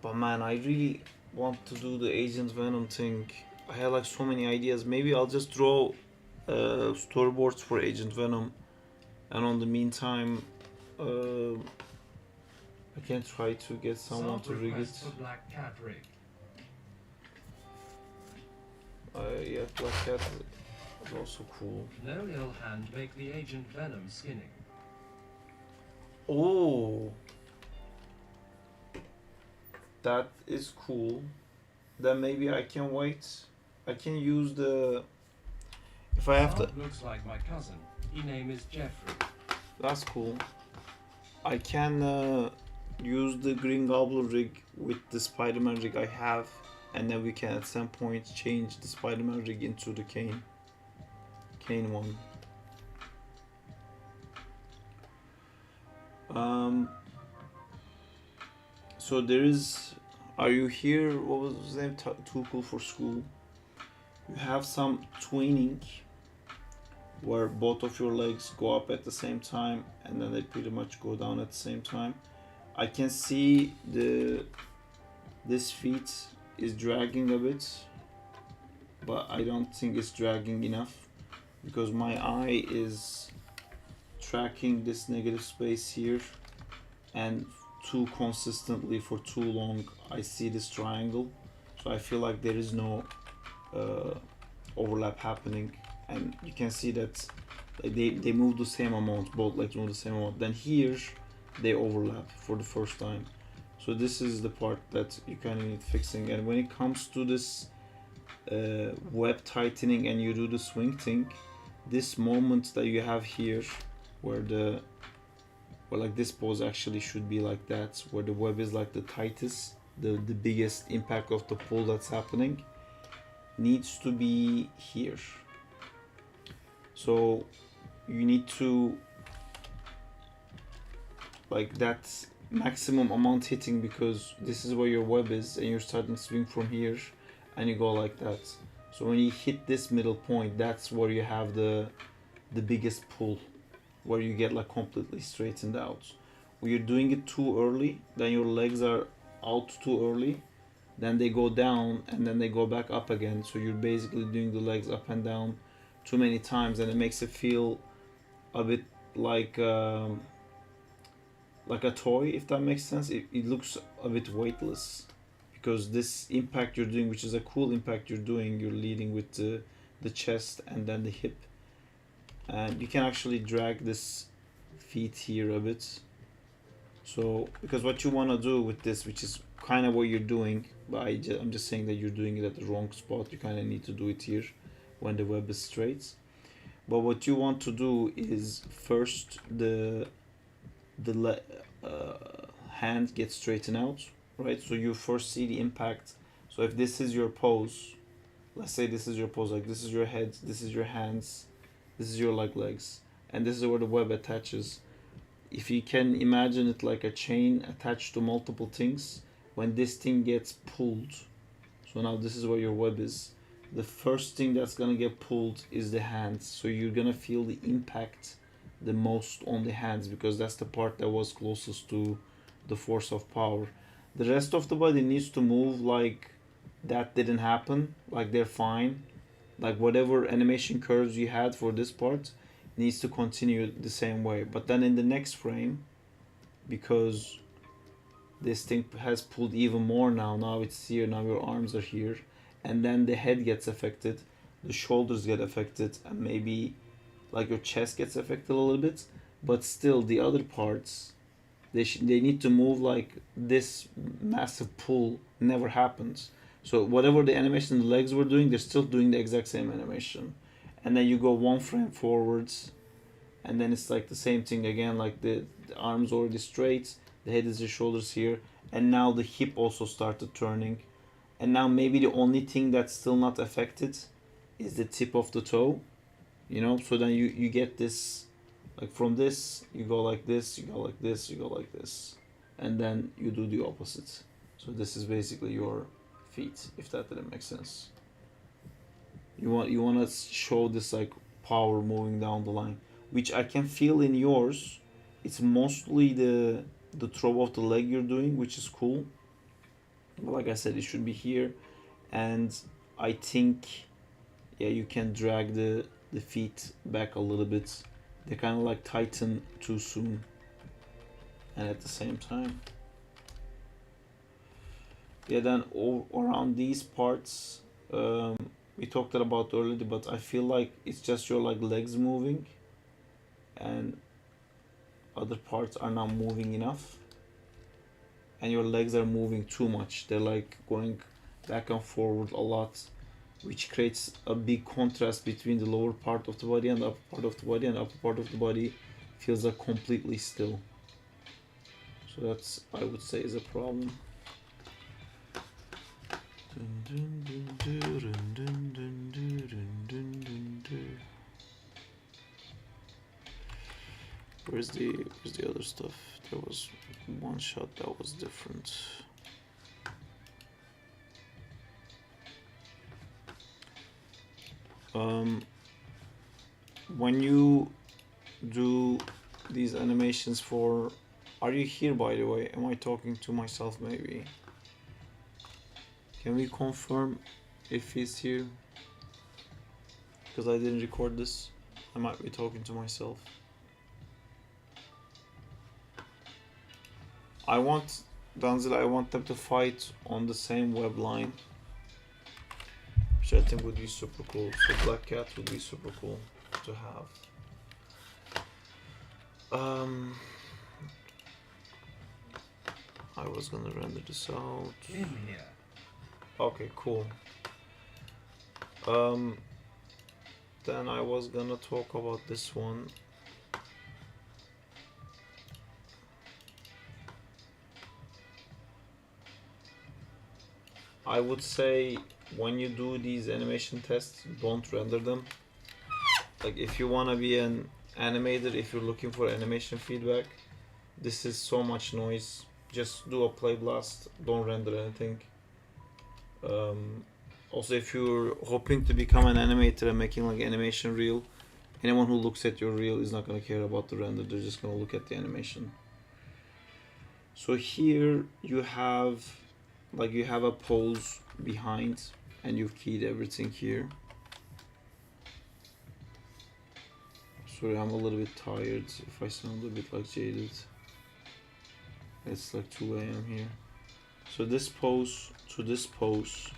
S1: But man, I really want to do the Agent Venom thing. I had like so many ideas. Maybe I'll just draw storyboards for Agent Venom, and on the meantime, I can try to get someone to rig it.
S3: For Black Cat rig.
S1: Yeah, Black Cat is also cool.
S3: No ill hand make the Agent Venom skinning.
S1: Oh, that is cool. Then maybe I can wait. I can use the. If I have to.
S3: Looks like my cousin. His name is Jeffrey.
S1: That's cool. I can use the Green Goblin rig with the Spider-Man rig I have, and then we can at some point change the Spider-Man rig into the Kane one. So there is. Are you here? What was his name? Too Cool for School. You have some twinning where both of your legs go up at the same time and then they pretty much go down at the same time. I can see this feet is dragging a bit, but I don't think it's dragging enough because my eye is tracking this negative space here, and too consistently for too long I see this triangle, so I feel like there is no overlap happening, and you can see that they move the same amount, both legs move the same amount. Then here they overlap for the first time, so this is the part that you kind of need fixing. And when it comes to this web tightening and you do the swing thing, this moment that you have here where like this pose actually should be like that, where the web is like the tightest, the biggest impact of the pull that's happening needs to be here. So you need to like that maximum amount hitting, because this is where your web is and you're starting to swing from here and you go like that. So when you hit this middle point, that's where you have the biggest pull, where you get like completely straightened out. When you're doing it too early, then your legs are out too early, then they go down and then they go back up again, so you're basically doing the legs up and down too many times, and it makes it feel a bit like a toy, if that makes sense. It looks a bit weightless because this impact you're doing, which is a cool impact you're doing, you're leading with the chest and then the hip, and you can actually drag this feet here a bit. So because what you want to do with this, which is kind of what you're doing, but I'm just saying that you're doing it at the wrong spot. You kind of need to do it here when the web is straight. But what you want to do is first the hand gets straightened out, right? So you first see the impact. So if this is your pose, let's say this is your pose, like this is your head, this is your hands, this is your like legs, and this is where the web attaches. If you can imagine it like a chain attached to multiple things, when this thing gets pulled, so now this is where your web is, the first thing that's gonna get pulled is the hands. So you're gonna feel the impact the most on the hands because that's the part that was closest to the force of power. The rest of the body needs to move like that didn't happen, like they're fine. Like whatever animation curves you had for this part needs to continue the same way. But then in the next frame, because this thing has pulled even more now it's here, now your arms are here, and then the head gets affected, the shoulders get affected, and maybe like your chest gets affected a little bit, but still the other parts, they need to move like this massive pull never happens. So whatever the animation the legs were doing, they're still doing the exact same animation. And then you go one frame forwards, and then it's like the same thing again, like the arms already straight, the head is the shoulders here, and now the hip also started turning. And now maybe the only thing that's still not affected is the tip of the toe, you know. So then you get this, like from this you go like this, you go like this, you go like this, and then you do the opposite. So this is basically your feet, if that didn't make sense. You want to show this like power moving down the line, which I can feel in yours. It's mostly the throw of the leg you're doing, which is cool. But like I said, it should be here, and I think, yeah, you can drag the feet back a little bit. They kind of like tighten too soon, and at the same time, yeah. Then around these parts, we talked about already, but I feel like it's just your like legs moving, and other parts are not moving enough, and your legs are moving too much. They're like going back and forward a lot, which creates a big contrast between the lower part of the body and the upper part of the body, and the upper part of the body feels like completely still. So that's, I would say, is a problem. Where's the other stuff? There was one shot that was different. When you do these animations for, are you here by the way? Am I talking to myself maybe? Can we confirm if he's here? Because I didn't record this. I might be talking to myself. I want them to fight on the same web line, which I think would be super cool. So Black Cat would be super cool to have. I was gonna render this out.
S3: In here.
S1: Okay, cool. Then I was gonna talk about this one. I would say when you do these animation tests, don't render them. Like if you wanna be an animator, if you're looking for animation feedback, this is so much noise. Just do a play blast, don't render anything. Also, if you're hoping to become an animator and making like animation reel, anyone who looks at your reel is not gonna care about the render, they're just gonna look at the animation. So here you have a pose behind, and you've keyed everything here. Sorry, I'm a little bit tired if I sound a bit like jaded. It's like 2 AM here. So this pose to this pose,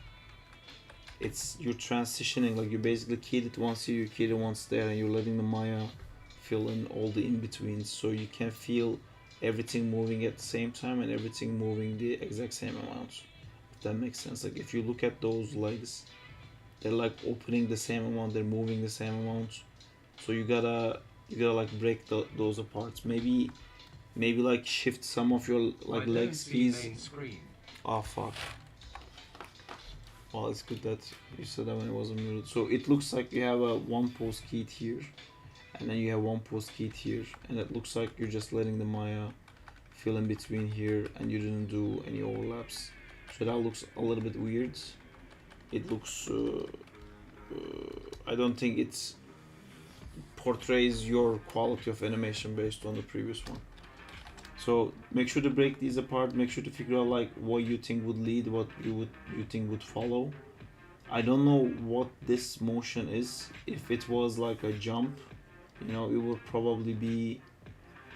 S1: you're transitioning, like you basically keyed it once here, you keyed it once there, and you're letting the Maya fill in all the in-betweens, so you can feel everything moving at the same time and everything moving the exact same amount. If that makes sense. Like if you look at those legs, they're like opening the same amount, they're moving the same amount. So you gotta like break those apart. Maybe like shift some of your like leg keys.
S3: Screen.
S1: Oh fuck. Well, it's good that you said that when it wasn't muted. So it looks like you have a one post keyed here, and then you have one post keyed here, and it looks like you're just letting the Maya fill in between here, and you didn't do any overlaps. So that looks a little bit weird. It looks. I don't think it portrays your quality of animation based on the previous one. So make sure to break these apart. Make sure to figure out like what you think would lead, what you think would follow. I don't know what this motion is. If it was like a jump, you know, it would probably be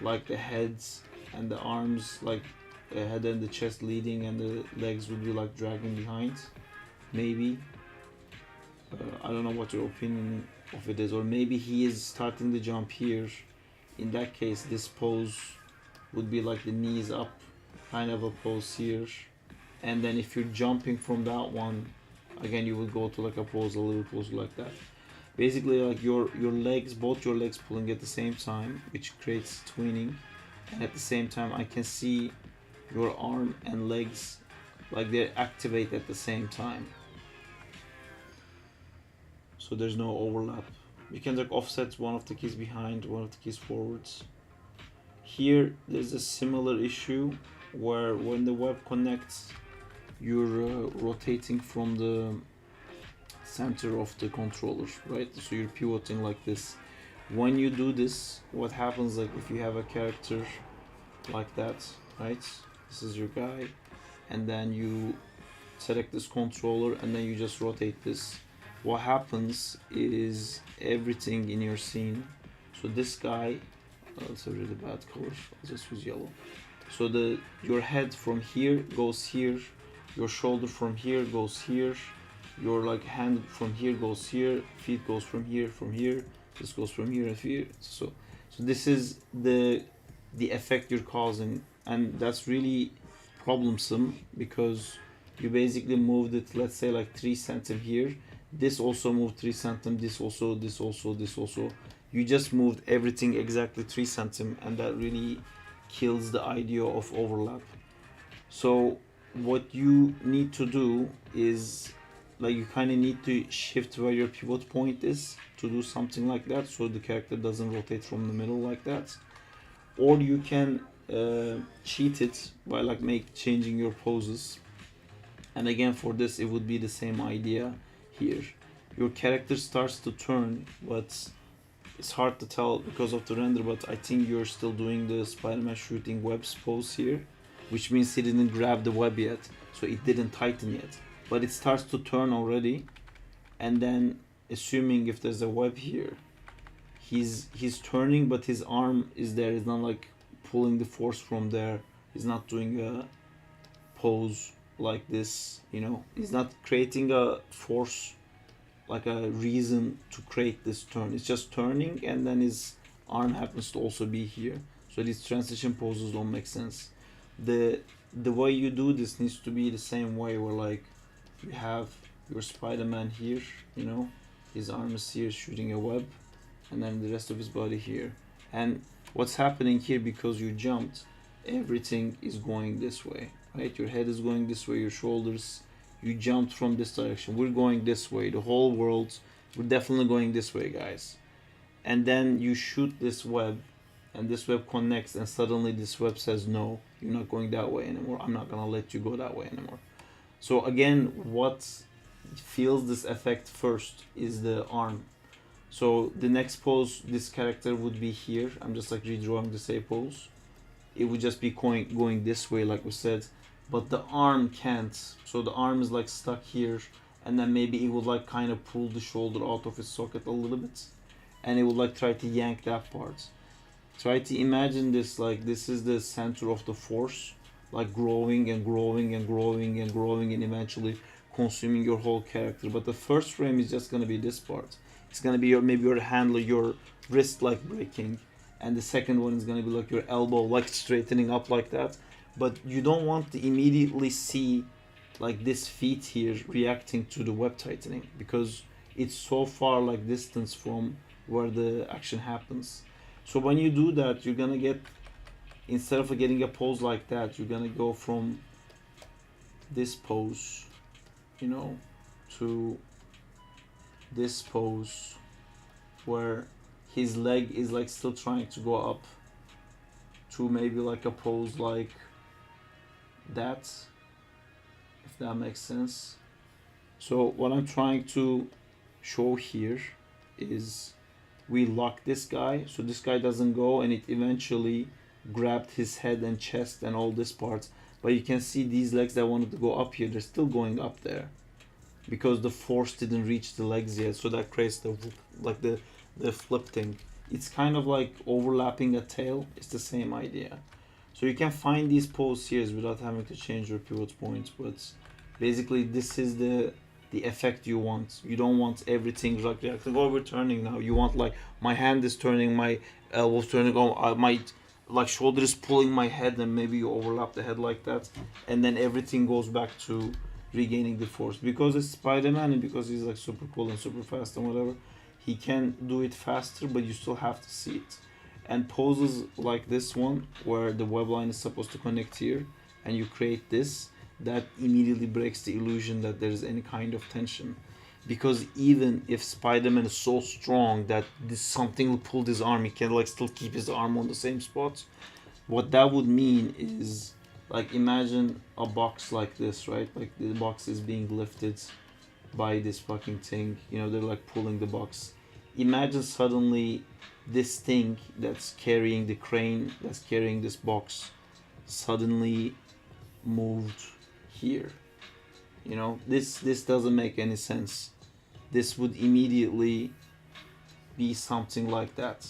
S1: like the heads and the arms, like the head and the chest leading, and the legs would be like dragging behind. Maybe. I don't know what your opinion of it is, or maybe he is starting the jump here. In that case, this pose would be like the knees up kind of a pose here, and then if you're jumping from that one, again you will go to like a pose a little closer like that. Basically like your legs, both your legs pulling at the same time, which creates twinning, and at the same time I can see your arm and legs like they activate at the same time, so there's no overlap. You can like offset one of the keys behind, one of the keys forwards. Here there's a similar issue where when the web connects, you're rotating from the center of the controller, right? So you're pivoting like this. When you do this, what happens, like if you have a character like that, right? This is your guy, and then you select this controller and then you just rotate this. What happens is everything in your scene, so this guy, that's a really bad color, I'll just use yellow. So your head from here goes here, your shoulder from here goes here, your like hand from here goes here, feet goes from here, this goes from here and here. So this is the effect you're causing, and that's really problemsome because you basically moved it, let's say like 3 cm here. This also moved 3 cm, this also, this also, this also. You just moved everything exactly 3 cm, and that really kills the idea of overlap. So what you need to do is like you kind of need to shift where your pivot point is to do something like that, so the character doesn't rotate from the middle like that. Or you can cheat it by like changing your poses. And again, for this it would be the same idea here. Your character starts to turn, but it's hard to tell because of the render, but I think you're still doing the Spider-Man shooting webs pose here, which means he didn't grab the web yet, so it didn't tighten yet. But it starts to turn already, and then assuming if there's a web here, he's turning, but his arm is there. He's not like pulling the force from there. He's not doing a pose like this, you know. He's not creating a force, like a reason to create this turn. It's just turning, and then his arm happens to also be here. So these transition poses don't make sense. The way you do this needs to be the same way, where like you have your Spider-Man here, you know, his arm is here shooting a web, and then the rest of his body here. And what's happening here, because you jumped, everything is going this way, right? Your head is going this way, your shoulders, you jumped from this direction. We're going this way, the whole world, we're definitely going this way, guys. And then you shoot this web, and this web connects, and suddenly this web says, no, you're not going that way anymore. I'm not gonna let you go that way anymore. So again, what feels this effect first is the arm. So the next pose, this character would be here. I'm just like redrawing the same pose. It would just be going this way, like we said, but the arm can't. So the arm is like stuck here, and then maybe it would like kind of pull the shoulder out of its socket a little bit, and it would like try to yank that part. Try to imagine this like this is the center of the force, like growing and growing and growing and growing, and eventually consuming your whole character. But the first frame is just gonna be this part. It's gonna be maybe your hand or your wrist like breaking, and the second one is gonna be like your elbow like straightening up like that. But you don't want to immediately see like this feet here reacting to the web tightening, because it's so far like distance from where the action happens. So when you do that, you're gonna get, instead of getting a pose like that, you're gonna go from this pose, you know, to this pose where his leg is like still trying to go up to maybe like a pose like that, if that makes sense. So what I'm trying to show here is we lock this guy so this guy doesn't go, and it eventually grabbed his head and chest and all this parts, but you can see these legs that wanted to go up here, they're still going up there because the force didn't reach the legs yet, so that creates the like the flip thing. It's kind of like overlapping a tail. It's the same idea. So you can find these poses here without having to change your pivot points, but basically this is the effect you want. You don't want everything like reacting. Oh, we're turning now. You want like my hand is turning, my elbow's turning. Oh, I might like shoulder is pulling my head, and maybe you overlap the head like that, and then everything goes back to regaining the force. Because it's Spider-Man and because he's like super cool and super fast and whatever, he can do it faster, but you still have to see it. And poses like this one where the web line is supposed to connect here and you create this, that immediately breaks the illusion that there's any kind of tension. Because even if Spider-Man is so strong that this something will pull his arm, he can like still keep his arm on the same spot. What that would mean is, like, imagine a box like this, right? Like the box is being lifted by this fucking thing, you know, they're like pulling the box. Imagine suddenly this thing that's carrying the crane, that's carrying this box, suddenly moved here. You know, this doesn't make any sense. This would immediately be something like that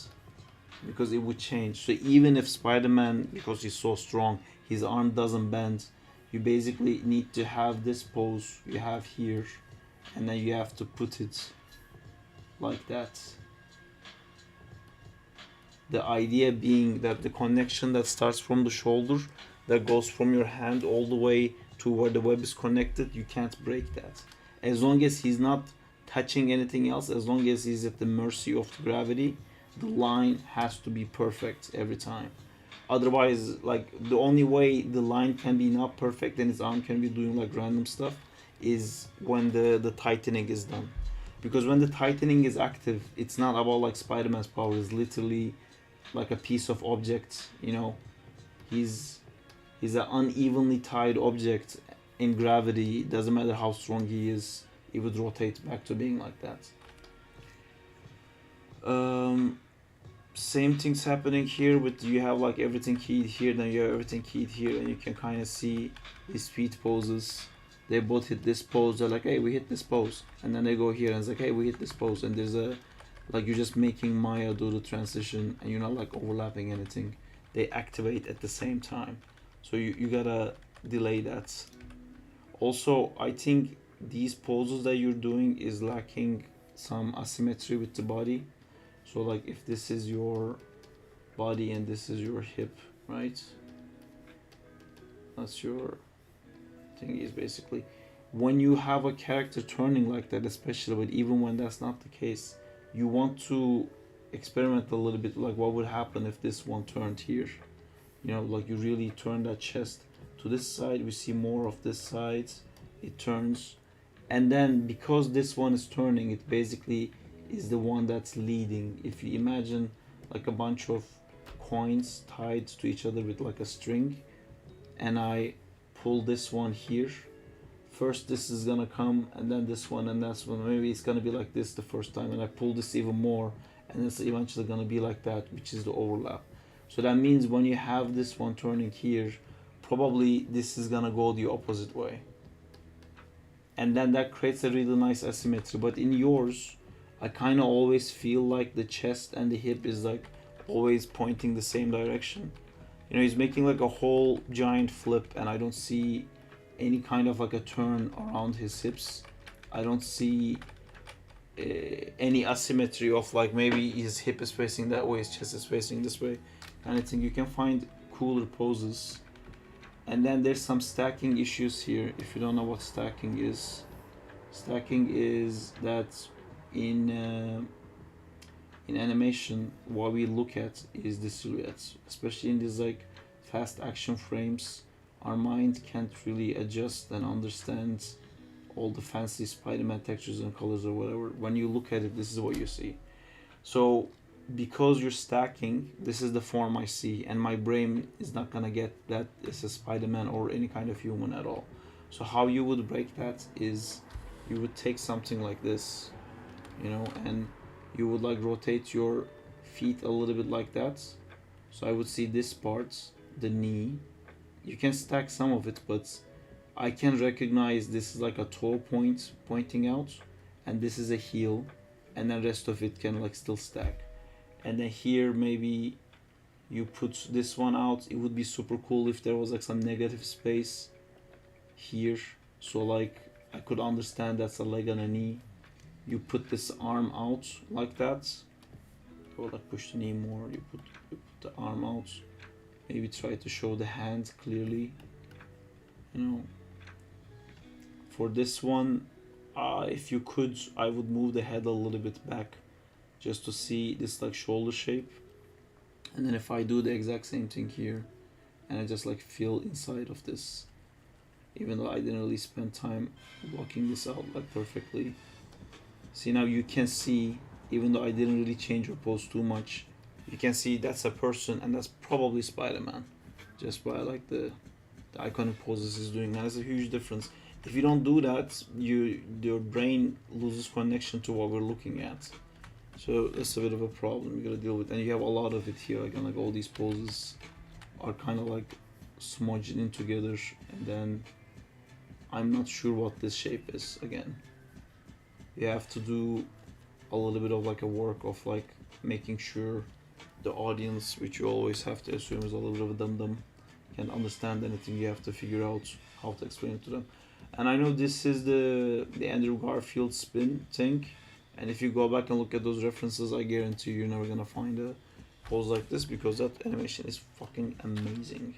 S1: because it would change. So even if Spider-Man, because he's so strong, his arm doesn't bend, you basically need to have this pose you have here, and then you have to put it like that. The idea being that the connection that starts from the shoulder, that goes from your hand all the way to where the web is connected, you can't break that. As long as he's not touching anything else, as long as he's at the mercy of the gravity, the line has to be perfect every time. Otherwise, like, the only way the line can be not perfect and his arm can be doing like random stuff is when the tightening is done. Because when the tightening is active, it's not about like Spider-Man's power, it's literally like a piece of object, you know. He's an unevenly tied object in gravity. It doesn't matter how strong he is, it would rotate back to being like that. Same things happening here with, you have like everything keyed here, then you have everything keyed here, and you can kind of see these feet poses. They both hit this pose, they're like, hey, we hit this pose, and then they go here and it's like, hey, we hit this pose, and there's a, like, you're just making Maya do the transition and you're not like overlapping anything. They activate at the same time, so you gotta delay that. Also, I think these poses that you're doing is lacking some asymmetry with the body. So like if this is your body and this is your hip, right? That's your thingies basically. When you have a character turning like that, especially, but even when that's not the case, you want to experiment a little bit, like what would happen if this one turned here. You know, like you really turn that chest to this side, we see more of this side, it turns. And then because this one is turning, it basically is the one that's leading. If you imagine like a bunch of coins tied to each other with like a string, and I pull this one here, first this is gonna come, and then this one, and that's one. Maybe it's gonna be like this the first time, and I pull this even more, and it's eventually gonna be like that, which is the overlap. So that means when you have this one turning here, probably this is gonna go the opposite way, and then that creates a really nice asymmetry. But in yours, I kind of always feel like the chest and the hip is like always pointing the same direction. You know, he's making like a whole giant flip, and I don't see any kind of like a turn around his hips. I don't see any asymmetry of like maybe his hip is facing that way, his chest is facing this way, kind of thing. You can find cooler poses. And then there's some stacking issues here. If you don't know what stacking is that in animation, what we look at is the silhouettes, especially in these like fast action frames. Our mind can't really adjust and understand all the fancy Spider-Man textures and colors or whatever. When you look at it, this is what you see. So because you're stacking, this is the form I see, and my brain is not gonna get that it's a Spider-Man or any kind of human at all. So how you would break that is you would take something like this, you know, and you would like rotate your feet a little bit like that. So I would see this part, the knee. You can stack some of it, but I can recognize this is like a toe point pointing out, and this is a heel, and then rest of it can like still stack. And then here maybe you put this one out. It would be super cool if there was like some negative space here, so like I could understand that's a leg and a knee. You put this arm out like that, or like push the knee more. You put the arm out. Maybe try to show the hand clearly, you know. For this one, if you could, I would move the head a little bit back just to see this like shoulder shape. And then if I do the exact same thing here and I just like feel inside of this, even though I didn't really spend time blocking this out like perfectly. See, now you can see, even though I didn't really change or pose too much, you can see that's a person, and that's probably Spider-Man, just by like the iconic poses he's doing. That is a huge difference. If you don't do that, your brain loses connection to what we're looking at. So that's a bit of a problem you gotta deal with, and you have a lot of it here. Again, like all these poses are kind of like smudged in together, and then I'm not sure what this shape is. Again, you have to do a little bit of like a work of like making sure the audience, which you always have to assume is a little bit of a dum-dum, can understand anything. You have to figure out how to explain it to them. And I know this is the Andrew Garfield spin thing, and if you go back and look at those references, I guarantee you're never gonna find a pose like this, because that animation is fucking amazing.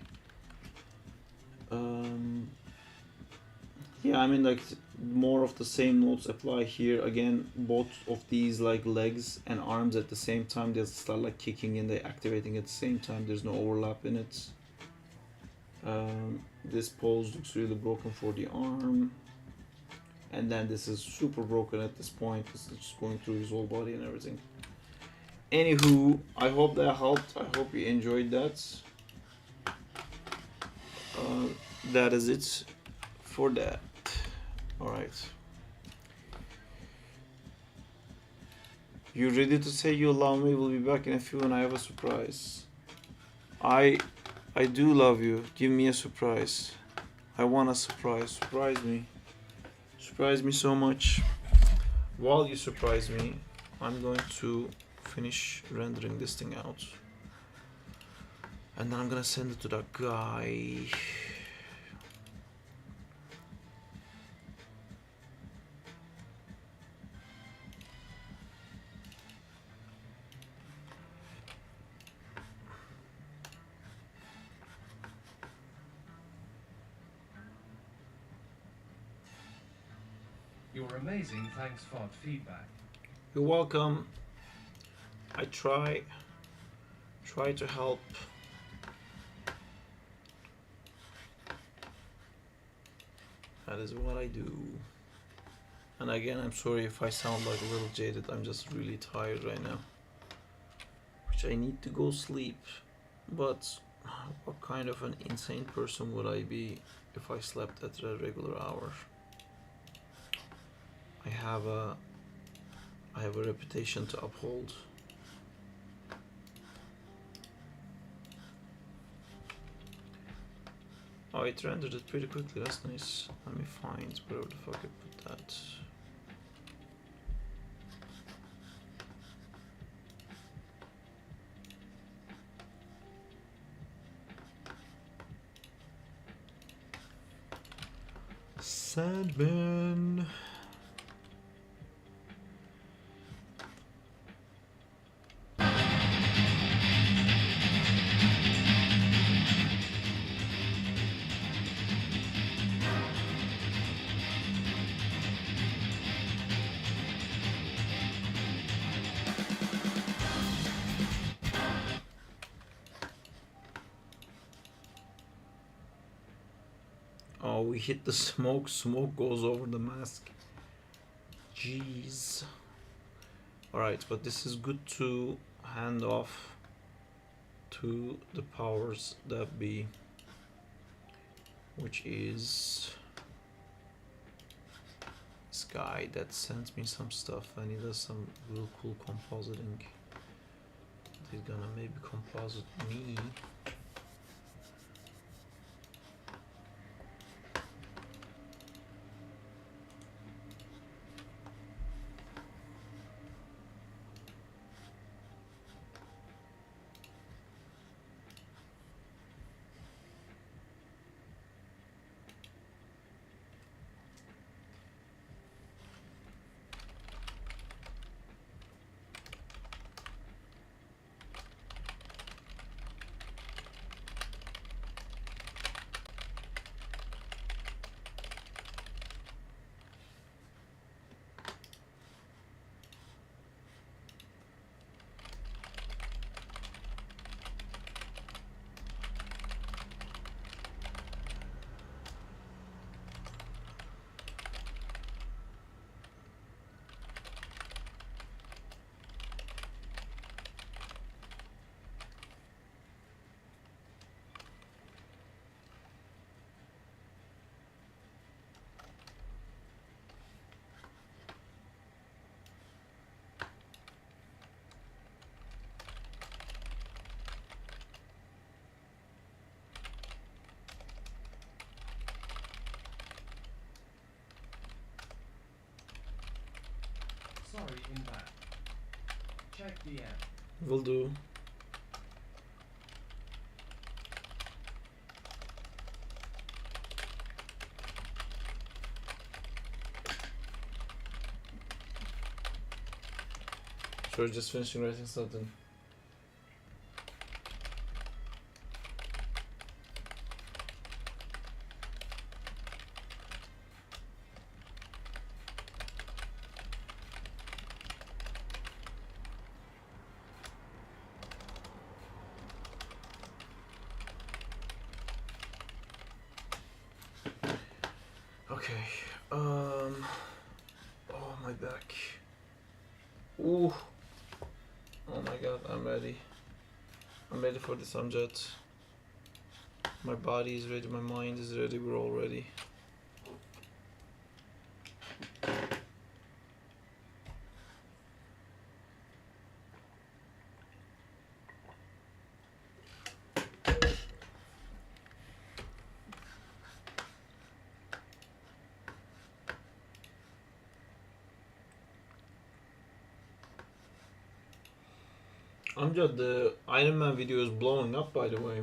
S1: Yeah, I mean, like, more of the same notes apply here. Again, both of these like legs and arms at the same time, they start like kicking in, they're activating at the same time. There's no overlap in it. This pose looks really broken for the arm, and then this is super broken at this point. It's just going through his whole body and everything. Anywho, I hope that helped. I hope you enjoyed that. That is it for that. Alright. You ready to say you love me? We'll be back in a few and I have a surprise. I do love you. Give me a surprise. I want a surprise. Surprise me. Surprise me so much. While you surprise me, I'm going to finish rendering this thing out. And then I'm gonna send it to that guy.
S3: You're amazing, thanks for feedback.
S1: You're welcome. I try to help. That is what I do. And again, I'm sorry if I sound like a little jaded. I'm just really tired right now, which I need to go sleep. But what kind of an insane person would I be if I slept at a regular hour? I have a reputation to uphold. Oh, it rendered it pretty quickly. That's nice. Let me find where the fuck I put that. Sandman. Oh, we hit the smoke. Smoke goes over the mask. Jeez. Alright, but this is good to hand off to the powers that be, which is this guy that sends me some stuff and he does some real cool compositing. He's gonna maybe composite me.
S3: Sorry, in back. Check DM.
S1: Will do. Sure, just finishing writing something. Okay. Oh my back. Ooh. Oh my god, I'm ready. I'm ready for this Amjad. My body is ready, my mind is ready, we're all ready. Amjad, the Iron Man video is blowing up, by the way.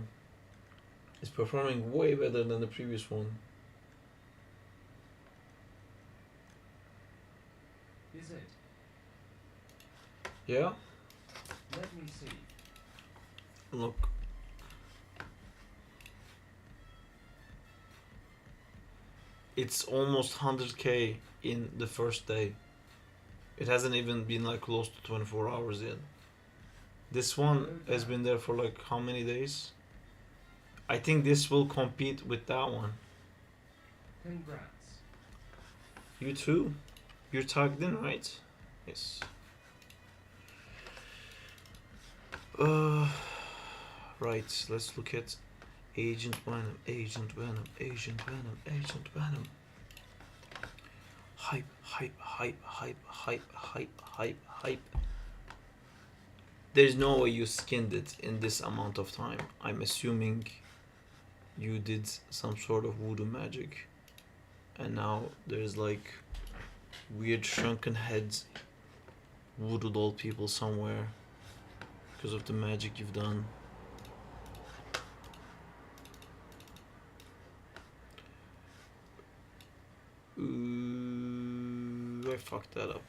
S1: It's performing way better than the previous one.
S3: Is it?
S1: Yeah?
S3: Let me see.
S1: Look. It's almost 100k in the first day. It hasn't even been like close to 24 hours yet. This one has been there for like how many days? I think this will compete with that one.
S3: Congrats.
S1: You too? You're tagged in, right? Yes. Right, let's look at Agent Venom, Agent Venom, Agent Venom, Agent Venom. Hype, hype, hype, hype, hype, hype, hype, hype. There's no way you skinned it in this amount of time. I'm assuming you did some sort of voodoo magic. And now there's like weird shrunken heads, voodoo doll people somewhere because of the magic you've done. Ooh, I fucked that up.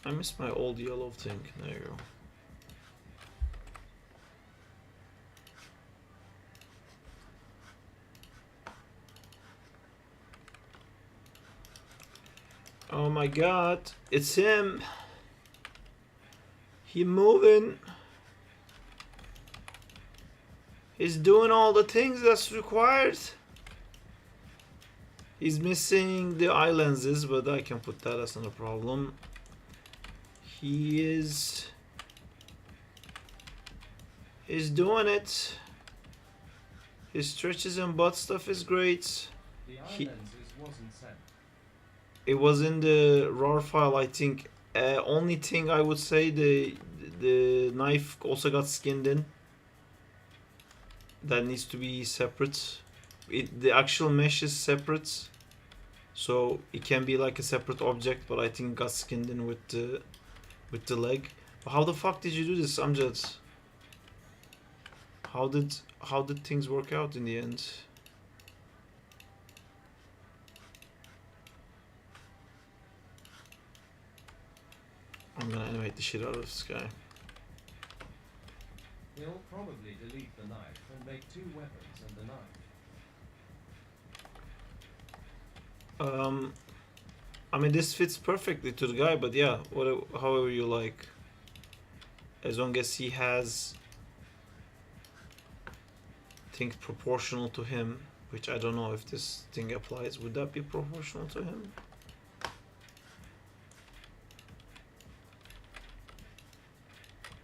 S1: I miss my old yellow thing. There you go. Oh my god, it's him. He moving. He's doing all the things that's required. He's missing the eye lenses, but I can put that, that's not a problem. He's doing it. His stretches and butt stuff is great.
S3: The eye
S1: He-
S3: lenses wasn't sent.
S1: It was in the RAR file, I think. Only thing I would say, the knife also got skinned in. That needs to be separate. The actual mesh is separate, so it can be like a separate object. But I think it got skinned in with the leg. But how the fuck did you do this, Amjad? How did things work out in the end? I'm gonna animate the shit out of this guy.
S3: He'll probably delete the knife and make 2 weapons and the knife.
S1: I mean, this fits perfectly to the guy, but yeah, however you like. As long as he has things proportional to him, which I don't know if this thing applies. Would that be proportional to him?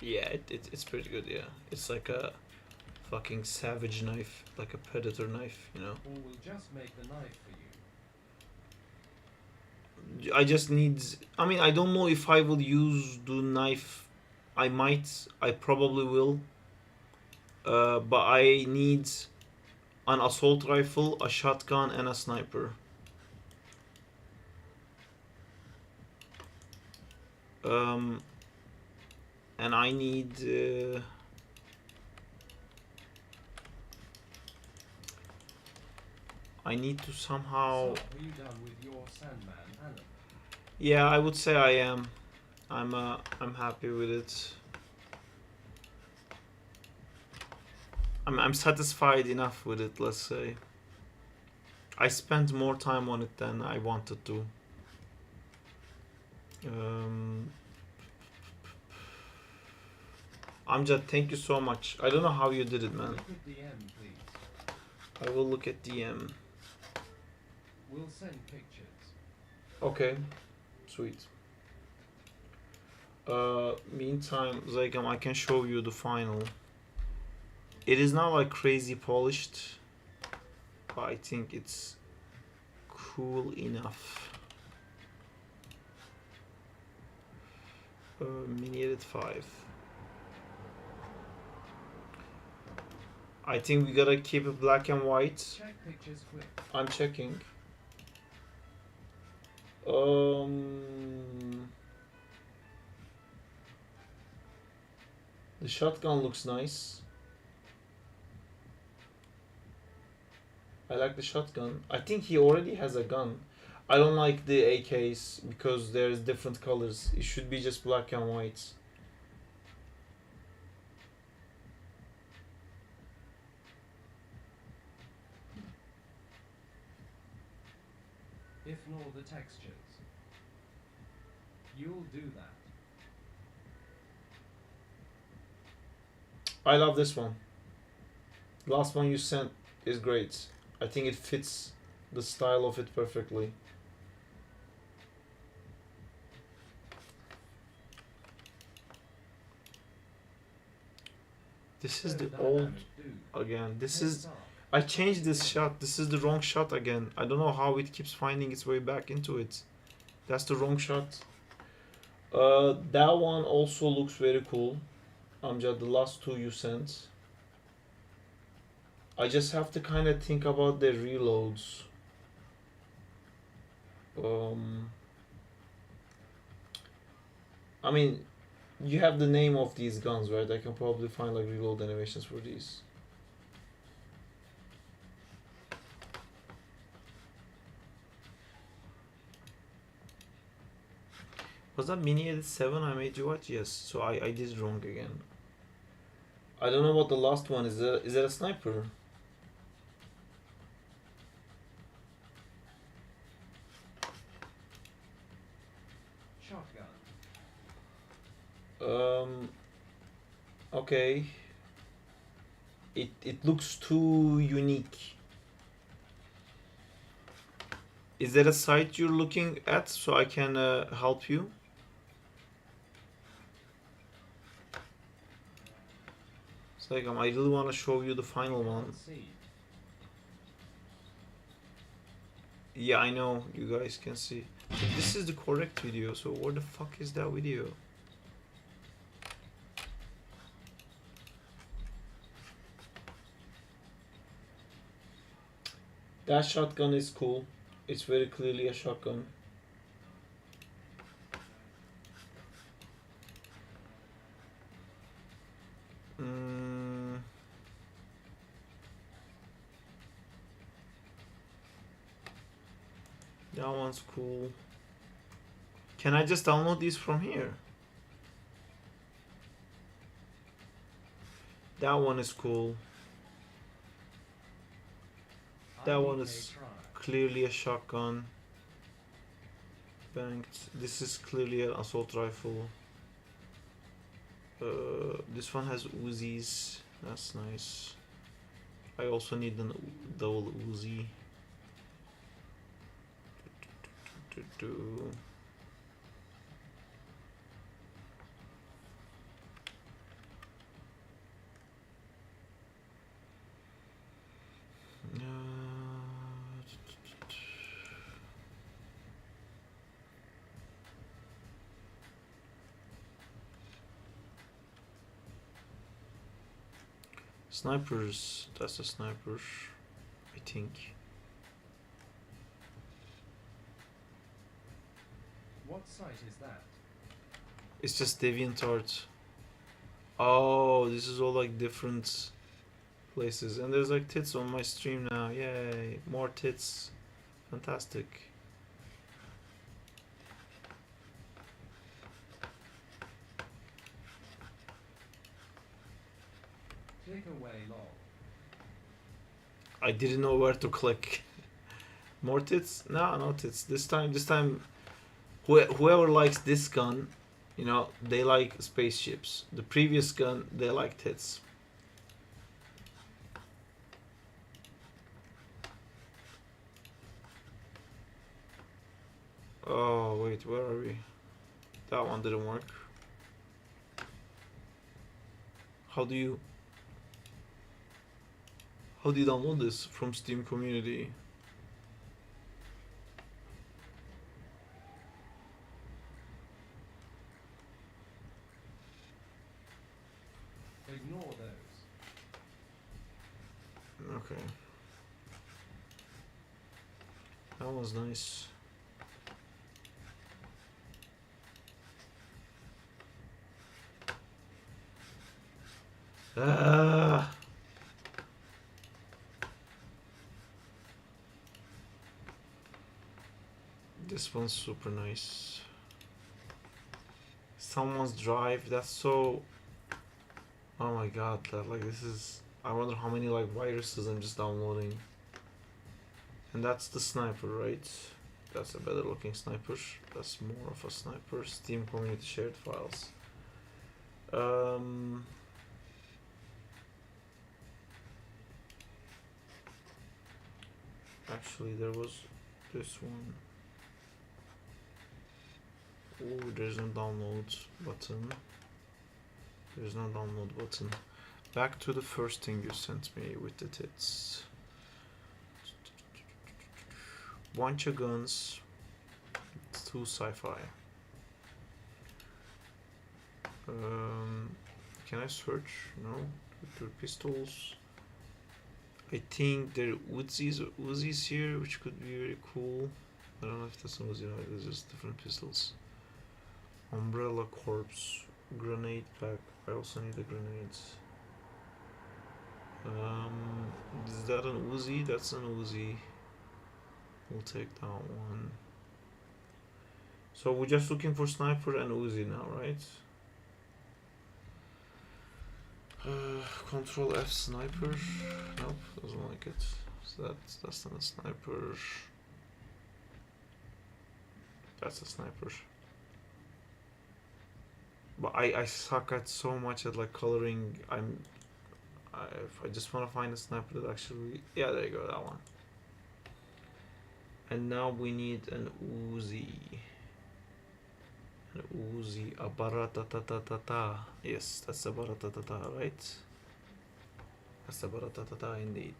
S1: Yeah, it's pretty good, yeah. It's like a fucking savage knife, like a predator knife, you know?
S3: Or we'll just make the knife for you.
S1: I just need... I mean, I don't know if I will use the knife. I probably will. But I need an assault rifle, a shotgun, and a sniper. And I need... I need to somehow...
S3: So, are you done with your Sandman, Alan?
S1: Yeah, I would say I am. I'm happy with it. I'm satisfied enough with it, let's say. I spent more time on it than I wanted to. Amjad, thank you so much. I don't know how you did it, man.
S3: Look at DM, please.
S1: I will look at DM.
S3: We'll send pictures.
S1: Okay, sweet. Meantime, Zaykam, I can show you the final. It is not like crazy polished, but I think it's cool enough. Mini edit 5. I think we gotta keep it black and white.
S3: Check pictures quick.
S1: I'm checking. The shotgun looks nice. I like the shotgun. I think he already has a gun. I don't like the AKs because there's different colors. It should be just black and white.
S3: Ignore the textures. You'll do that.
S1: I love this one. Last one you sent is great. I think it fits the style of it perfectly. This is the old again. This is... I changed this shot. This is the wrong shot again. I don't know how it keeps finding its way back into it. That's the wrong shot. That one also looks very cool. Amjad, the last two you sent. I just have to kind of think about the reloads. I mean, you have the name of these guns, right? I can probably find like reload animations for these. Was that mini edit 7 I made you watch? Yes, so I did it wrong again. I don't know what the last one is. Is that a sniper? Okay. It looks too unique. Is there a site you're looking at so I can help you? It's like I really want to show you the final one.
S3: See.
S1: Yeah, I know you guys can see. But this is the correct video, so where the fuck is that video? That shotgun is cool. It's very clearly a shotgun. That one's cool. Can I just download these from here? That one is cool. That one is clearly a shotgun. Banked. This is clearly an assault rifle. This one has Uzis. That's nice. I also need a double Uzi. Snipers, that's a sniper, I think.
S3: What site is that?
S1: It's just DeviantArt. Oh, this is all like different places. And there's like tits on my stream now. Yay, more tits. Fantastic.
S3: Click away, lol.
S1: I didn't know where to click. More tits? No, no tits. This time, whoever likes this gun, you know, they like spaceships. The previous gun, they like tits. Oh, wait, where are we? That one didn't work. How do you download this from Steam community?
S3: Ignore those.
S1: Okay. That was nice. Ah. This one's super nice. Someone's drive, that's so... Oh my god, that like this is... I wonder how many like viruses I'm just downloading. And that's the sniper, right? That's a better looking sniper. That's more of a sniper. Steam community shared files. Actually, there was this one. Oh, there's no download button. There's no download button. Back to the first thing you sent me with the tits. Bunch of guns. It's too sci-fi. Can I search? No. With pistols. I think there are Uzis here, which could be very cool. I don't know if that's an Uzi, no, it's just different pistols. Umbrella corpse, grenade pack. I also need the grenades. Is that an Uzi? That's an Uzi. We'll take that one. So we're just looking for sniper and Uzi now, right? Control F sniper. Nope, doesn't like it. So that's not a sniper. That's a sniper. But I suck at so much at like coloring. If I just want to find a sniper that actually, yeah, there you go, that one. And now we need an Uzi. An Uzi, a baratatata. Yes, that's a baratatata, right? That's a baratatata indeed.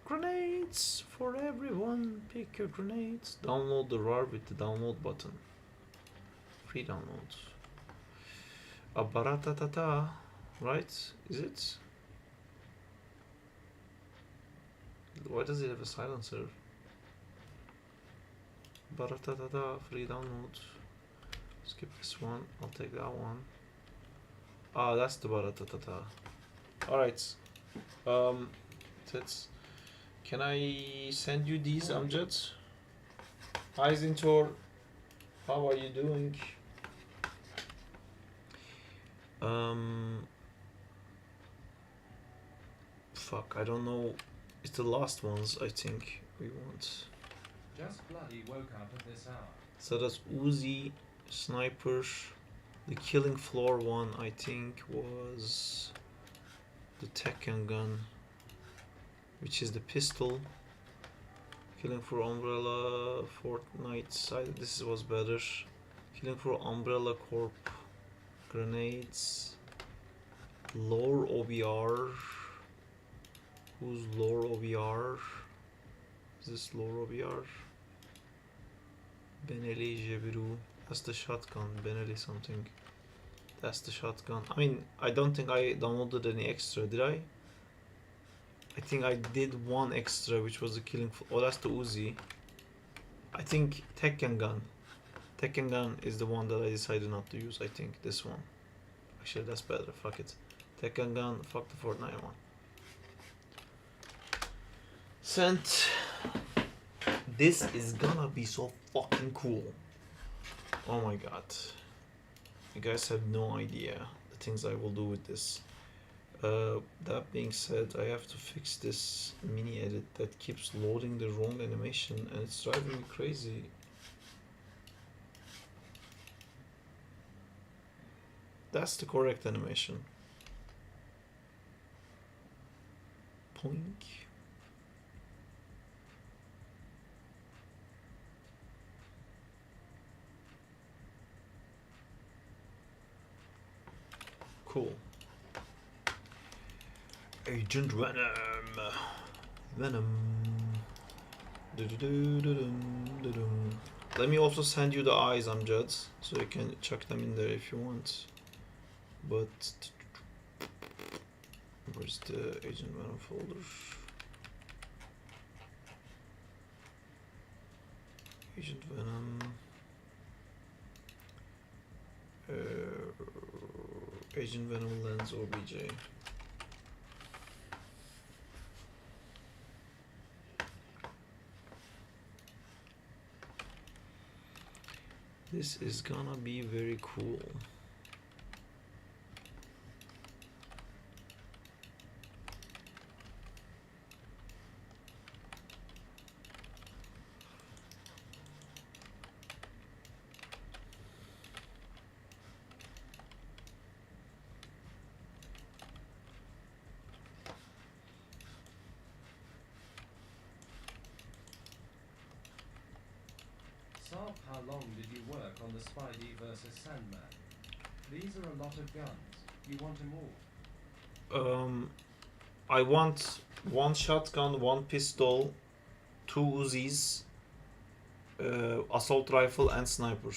S1: Grenades for everyone. Pick your grenades. Download the RAR with the download button. Free download. A baratatata, right? Is it? Why does it have a silencer? Baratatata, free download. Skip this one. I'll take that one. Ah, that's the baratatata. Alright. Tits. Can I send you these, Amjad? Hi, Zintor. How are you doing? Fuck, I don't know. It's the last ones I think we want.
S3: Just bloody woke up at this hour.
S1: So that's Uzi, Sniper. The Killing Floor one I think was the Tekken gun, which is the pistol. Killing for Umbrella, Fortnite side. This was better. Killing for Umbrella Corp. Grenades. Lore OBR. Who's Lore OBR? Is this Lore OBR? Benelli Jebiru. That's the shotgun. Benelli something. That's the shotgun. I mean, I don't think I downloaded any extra, did I? I think I did one extra, which was the killing. Oh, that's the Uzi. I think Tekken gun. Tekken gun is the one that I decided not to use. I think this one. Actually, that's better. Fuck it. Tekken gun. Fuck the Fortnite one. Sent. This is gonna be so fucking cool. Oh my god. You guys have no idea the things I will do with this. That being said, I have to fix this mini edit that keeps loading the wrong animation and it's driving me crazy. That's the correct animation. Poink. Cool. Agent Venom. Let me also send you the eyes, Amjad, so you can chuck them in there if you want. But where's the Agent Venom folder? Agent Venom. Agent Venom Lens OBJ. This is gonna be very cool.
S3: Saab, how long did you work on the Spidey versus Sandman? These are a lot of guns. You want them all?
S1: I want one shotgun, one pistol, two Uzis, assault rifle, and sniper.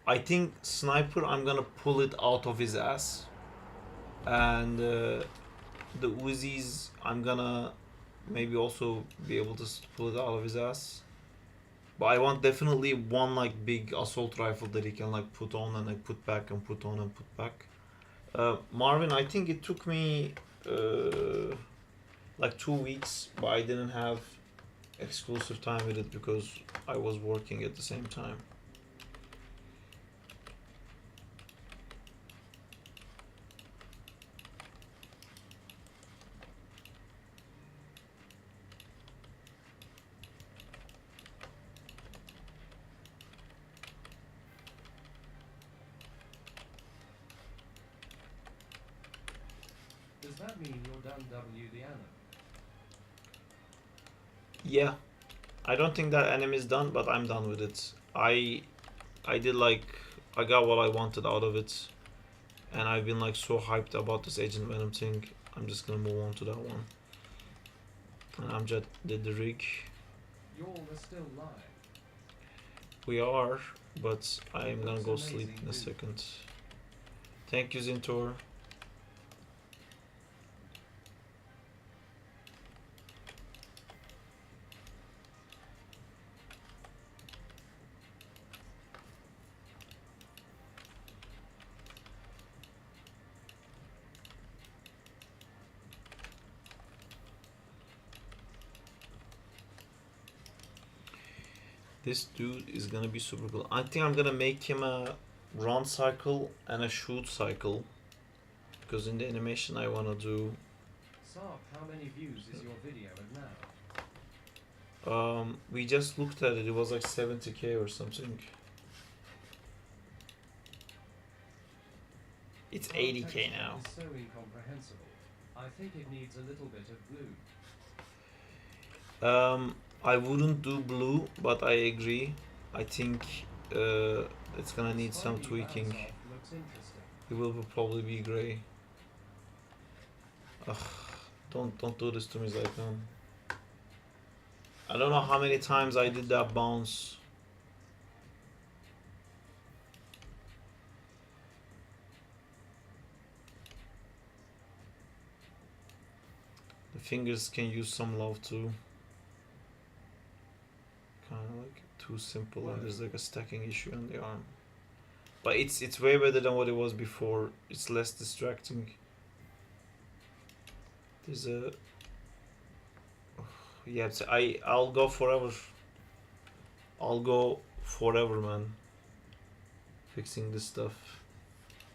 S1: I think sniper I'm gonna pull it out of his ass, and the Uzis I'm gonna maybe also be able to pull it out of his ass. But I want definitely one like big assault rifle that he can like put on and like put back and put on and put back. Marvin, I think it took me like 2 weeks, but I didn't have exclusive time with it because I was working at the same time.
S3: that mean you're done W the anim?
S1: Yeah, I don't think that anime is done, but I'm done with it. I did like, I got what I wanted out of it, and I've been like so hyped about this Agent Venom thing. I'm just gonna move on to that one. And Amjad did the rig.
S3: Y'all are still live.
S1: We are, but I'm gonna
S3: looks
S1: go sleep
S3: amazing,
S1: in a
S3: dude.
S1: second. Thank you, Zintor. This dude is gonna be super cool. I think I'm gonna make him a run cycle and a shoot cycle, because in the animation I wanna do.
S3: Sark, how many views is your video at now?
S1: We just looked at it. It was like 70k or something. It's
S3: Our
S1: 80k
S3: texture
S1: now.
S3: is so incomprehensible. I think it needs a little bit of blue.
S1: I wouldn't do blue, but I agree. I think it's gonna need some
S3: Spidey
S1: tweaking.
S3: bounce off looks interesting.
S1: It will probably be gray. Ugh, don't do this to me, Zycon. I don't know how many times I did that bounce. The fingers can use some love too. Kind of like too simple, and there's like a stacking issue on the arm. But it's way better than what it was before. It's less distracting. There's a yeah. I'll go forever. I'll go forever, man. Fixing this stuff.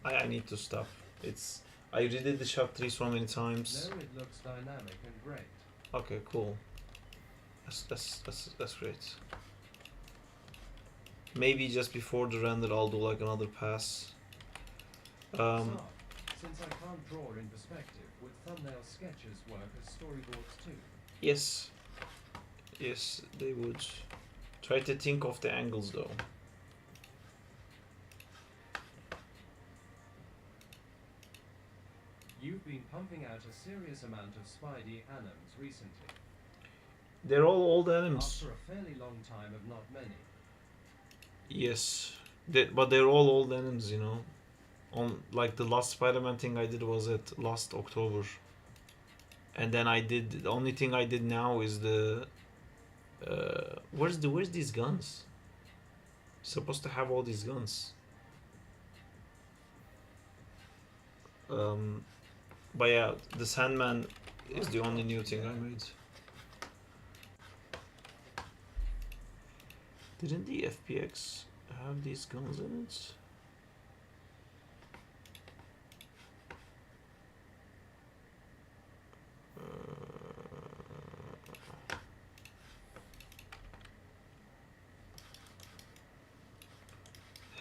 S1: I need to stop. It's I redid the shop 3 so many times.
S3: No, it looks dynamic and great.
S1: Okay, cool. That's great. Maybe just before the render I'll do like another pass.
S3: Sark, since I can't draw in perspective, would thumbnail sketches work as storyboards too?
S1: Yes. Yes, they would. Try to think of the angles though.
S3: You've been pumping out a serious amount of Spidey anims recently.
S1: They're all old animes.
S3: After a fairly long time of not many.
S1: Yes. But they're all old animes, you know. On like the last Spider-Man thing I did was at last October. And then the only thing I did now is the where's these guns? Supposed to have all these guns. But yeah, the Sandman is the only new thing I made. Didn't the FPX have these guns in it?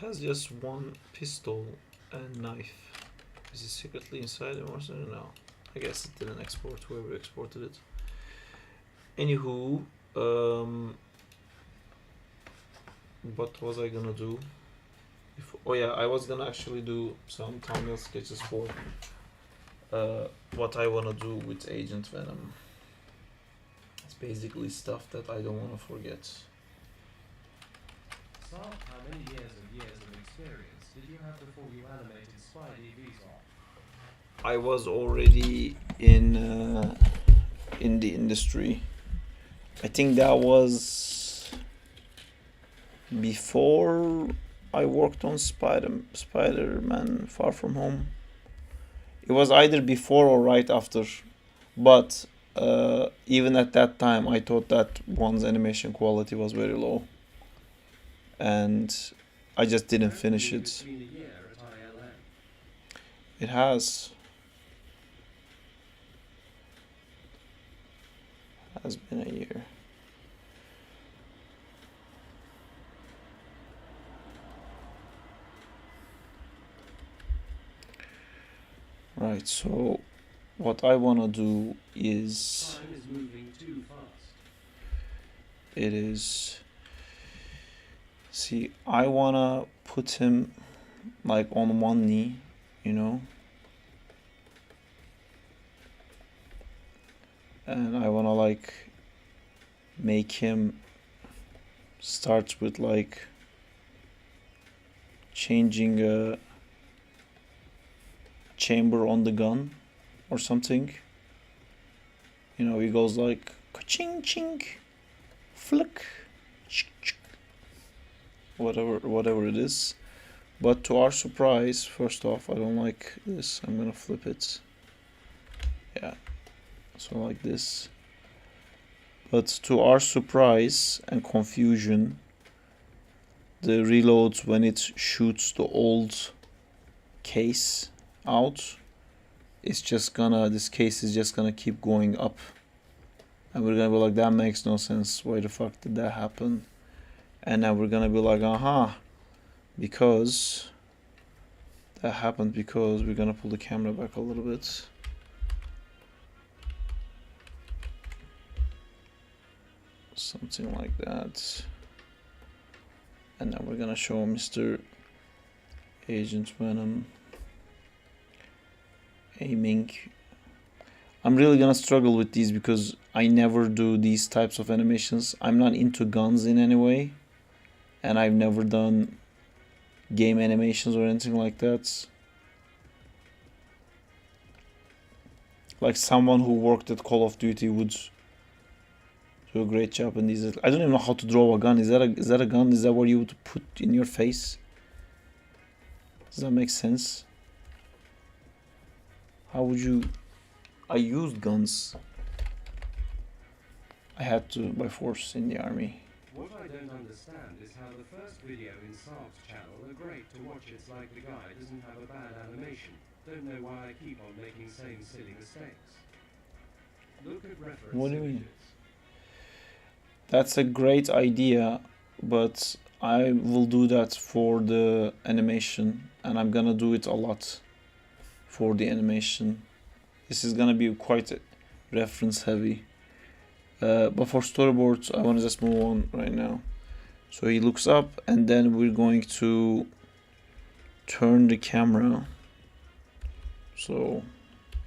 S1: Has just one pistol and knife. Is it secretly inside him or something? No. I guess it didn't export, whoever exported it. Anywho, what was I gonna do? Oh yeah, I was gonna actually do some thumbnail sketches for what I wanna do with Agent Venom. It's basically stuff that I don't wanna forget.
S3: Sark, how many years of experience did you have before you animated Spidey Vsauce?
S1: I was already in the industry. I think that was before I worked on Spider-Man Far From Home. It was either before or right after, but even at that time I thought that one's animation quality was very low, and I just didn't finish it.
S3: It's been a year at ILM.
S1: It has been a year. Right, so what I wanna do is
S3: Time is moving too fast.
S1: it is, see, I wanna put him like on one knee, you know, and I wanna like make him start with like changing a chamber on the gun or something. You know, he goes like ka-ching ching, flick, whatever it is. But to our surprise, first off, I don't like this. I'm gonna flip it. Yeah, so like this. But to our surprise and confusion, the reloads when it shoots the old case out, it's just gonna, this case is just gonna keep going up. And we're gonna be like, that makes no sense. Why the fuck did that happen? And now we're gonna be like, aha, because that happened because we're gonna pull the camera back a little bit. Something like that. And then we're gonna show Mr. Agent Venom aiming. I'm really gonna struggle with these because I never do these types of animations. I'm not into guns in any way, and I've never done game animations or anything like that. Like someone who worked at Call of Duty would do a great job in these. I don't even know how to draw a gun. Is that a gun? Is that what you would put in your face? Does that make sense? How would you? I used guns. I had to by force in the army.
S3: What I don't understand is how the first video in Saab's channel are great to watch. It's like the guy doesn't have a bad animation. Don't know why I keep on making same silly mistakes. Look at reference
S1: What do you mean?
S3: images.
S1: That's a great idea, but I will do that for the animation, and I'm gonna do it a lot for the animation. This is gonna be quite reference heavy. But for storyboards, I want to just move on right now. So he looks up, and then we're going to turn the camera. So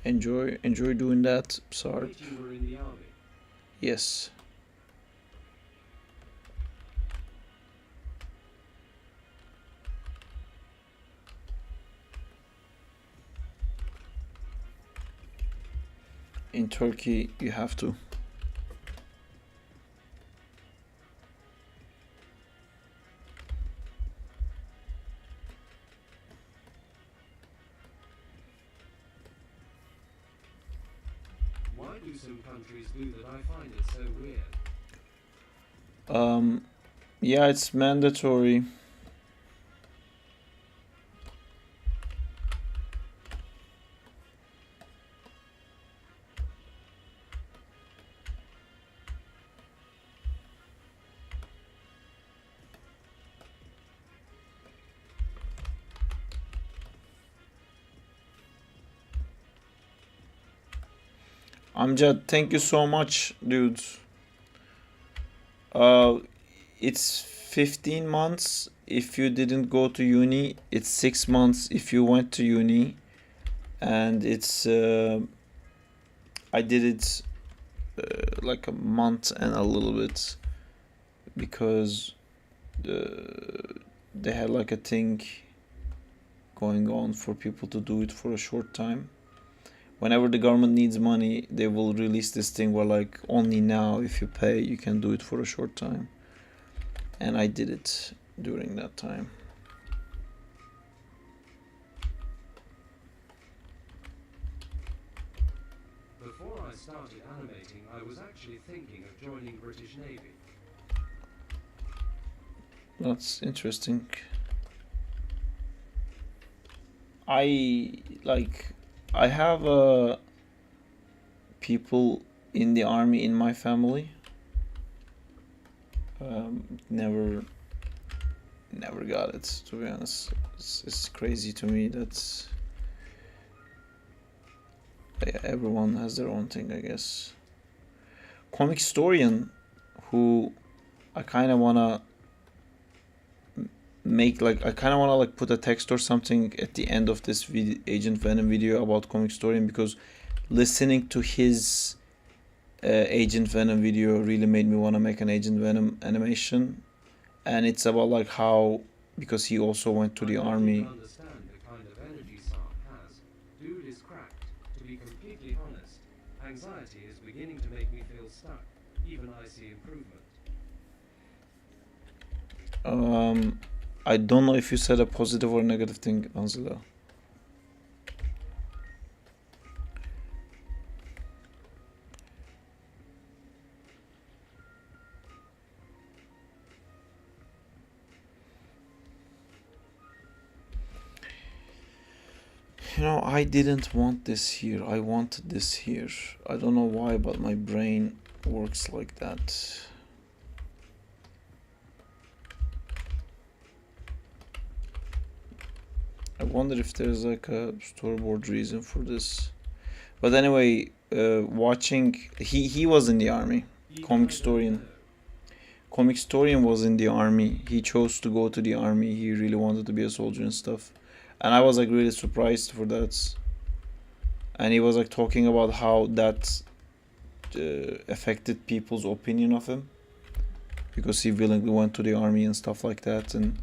S1: enjoy doing that, Sarp.
S3: Wait, you were in the army.
S1: Yes. In Turkey, you have to.
S3: Why do some countries do that? I find it so weird.
S1: Yeah, it's mandatory. Amjad, thank you so much, dude. It's 15 months if you didn't go to uni. It's 6 months if you went to uni. And it's I did it like a month and a little bit because they had like a thing going on for people to do it for a short time. Whenever the government needs money, they will release this thing where like only now if you pay you can do it for a short time. And I did it during that time.
S3: Before I started animating, I was actually thinking of joining British Navy.
S1: That's interesting. I have people in the army in my family. Never got it, to be honest. It's crazy to me that everyone has their own thing, I guess. Comic historian, who I kind of wanna make like I kind of want to like put a text or something at the end of this Agent Venom video about comic historian, because listening to his Agent Venom video really made me want to make an Agent Venom animation, and it's about like how, because he also went to the army.
S3: Understand the kind of energy Sark has. Dude is cracked. To be completely honest, anxiety is beginning to make me feel stuck. Even I see improvement.
S1: I don't know if you said a positive or negative thing, Anzila. You know, I didn't want this here. I wanted this here. I don't know why, but my brain works like that. I wonder if there's like a storyboard reason for this. But anyway, watching, he was in the army. Comic historian was in the army. He chose to go to the army. He really wanted to be a soldier and stuff. And I was like really surprised for that. And he was like talking about how that affected people's opinion of him, because he willingly went to the army and stuff like that. And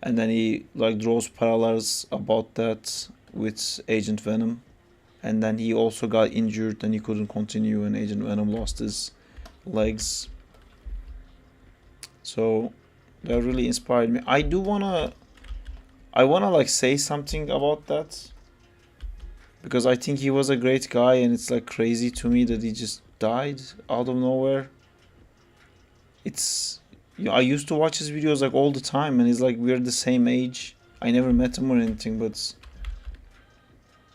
S1: then he like draws parallels about that with Agent Venom. And then he also got injured and he couldn't continue, and Agent Venom lost his legs. So that really inspired me. I wanna like say something about that, because I think he was a great guy, and it's like crazy to me that he just died out of nowhere. It's, you know, I used to watch his videos like all the time, and it's like we're the same age. I never met him or anything, but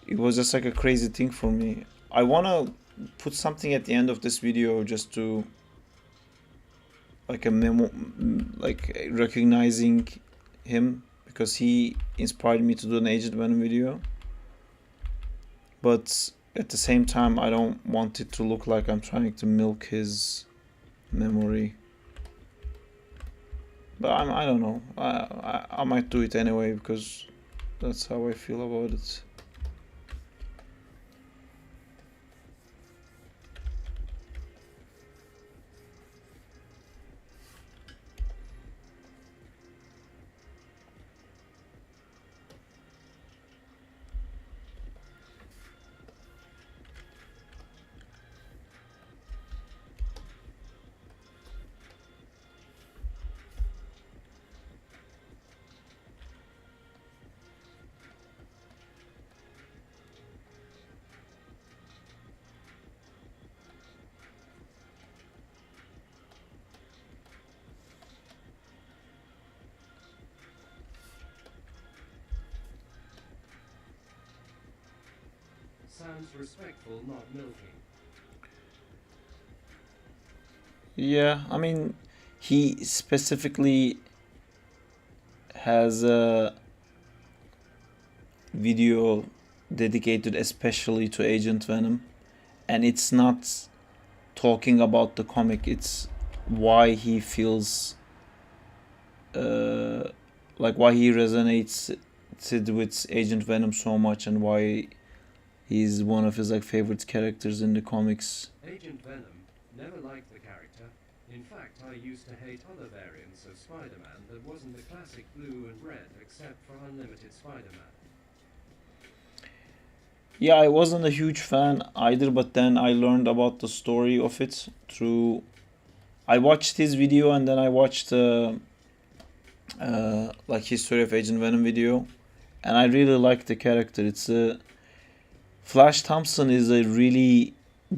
S1: it was just like a crazy thing for me. I wanna put something at the end of this video just to like a memo, like recognizing him, because he inspired me to do an Agent Venom video. But at the same time, I don't want it to look like I'm trying to milk his memory. But I don't know. I might do it anyway, because that's how I feel about it.
S3: Sounds respectful, not milking.
S1: Yeah, I mean, he specifically has a video dedicated especially to Agent Venom, and it's not talking about the comic, it's why he feels like why he resonates with Agent Venom so much, and why he's one of his like favorite characters in the comics.
S3: Agent Venom never liked the character. In fact, I used to hate other variants of Spider-Man that wasn't the classic blue and red, except for Unlimited Spider-Man.
S1: Yeah, I wasn't a huge fan either, but then I learned about the story of it through, I watched his video, and then I watched like History of Agent Venom video, and I really like the character. It's a Flash Thompson is a really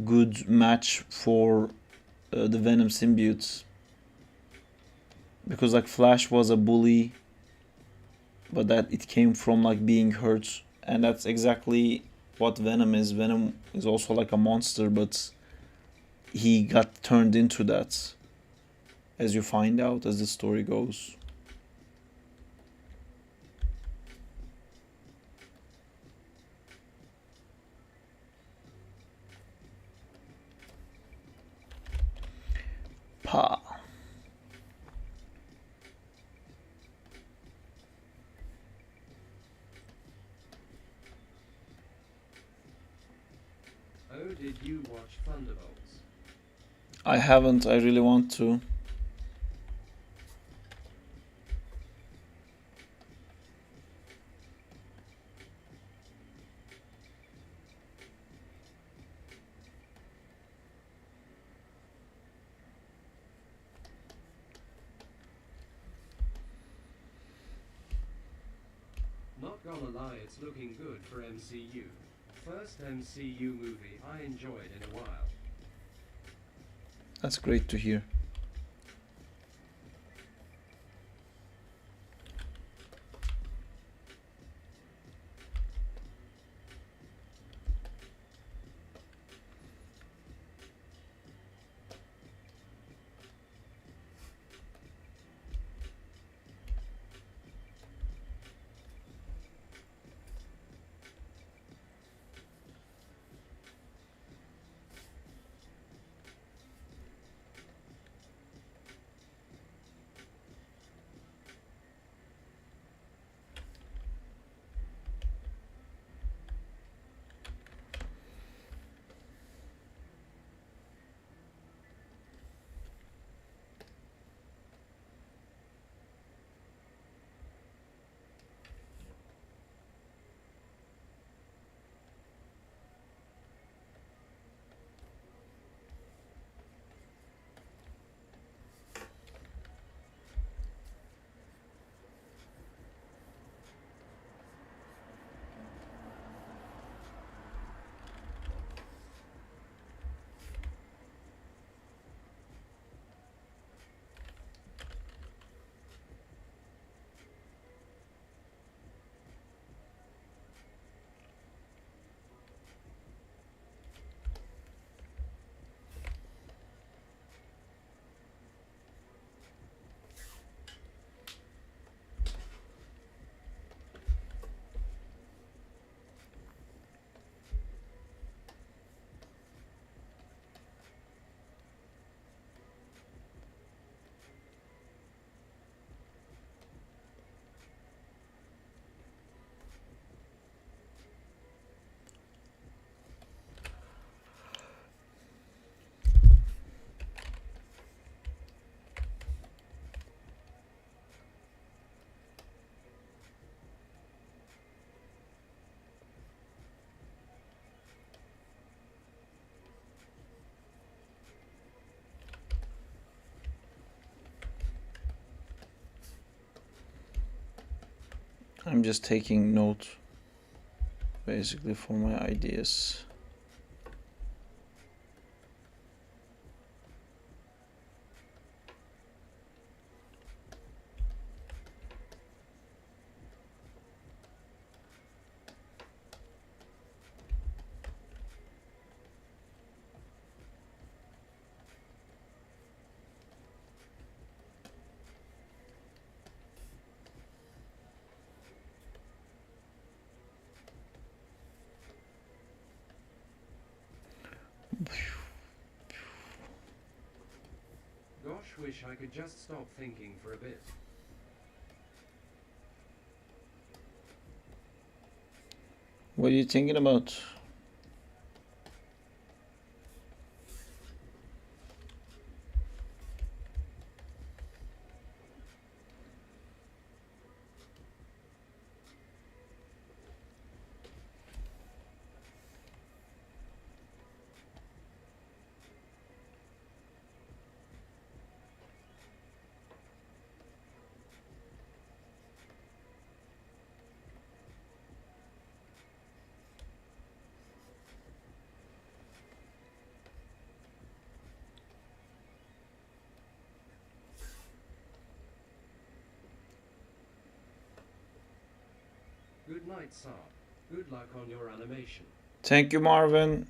S1: good match for the Venom symbiotes, because like Flash was a bully, but that it came from like being hurt, and that's exactly what Venom is. Venom is also like a monster, but he got turned into that, as you find out as the story goes.
S3: did you watch Thunderbolts?
S1: I haven't. I really want to.
S3: Not gonna lie, it's looking good for MCU. First MCU movie I enjoyed in a while.
S1: That's great to hear. I'm just taking note basically for my ideas.
S3: Gosh, wish I could just stop thinking for a bit.
S1: What are you thinking about?
S3: Good night, Saab. Good luck on your animation.
S1: Thank you, Marvin.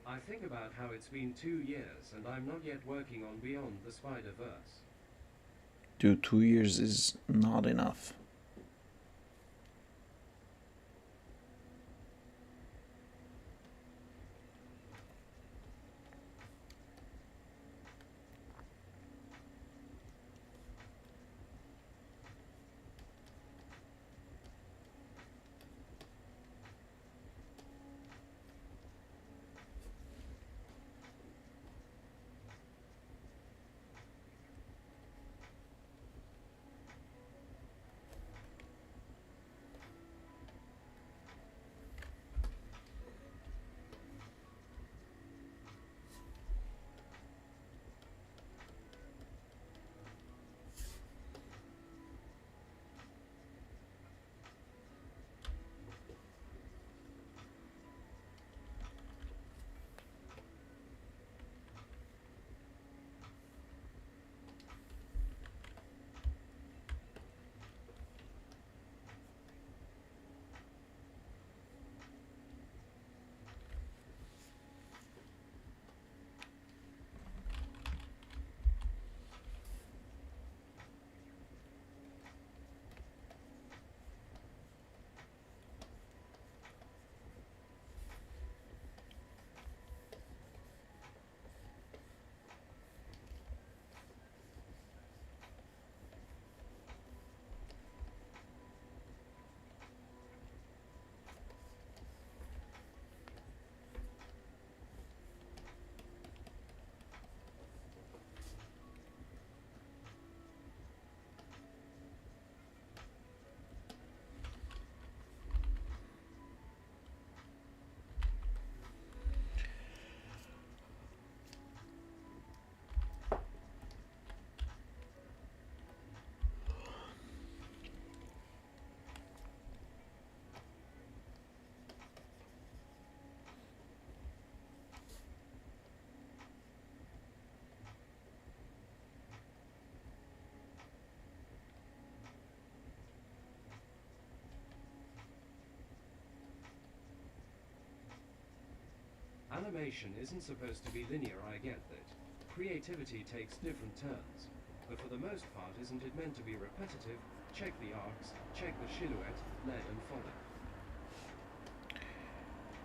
S3: I think about how it's been 2 years and I'm not yet working on Beyond the Spider-Verse.
S1: Dude, 2 years is not enough.
S3: Animation isn't supposed to be linear, I get that. Creativity takes different turns. But for the most part, isn't it meant to be repetitive? Check the arcs, check the silhouette, let and follow.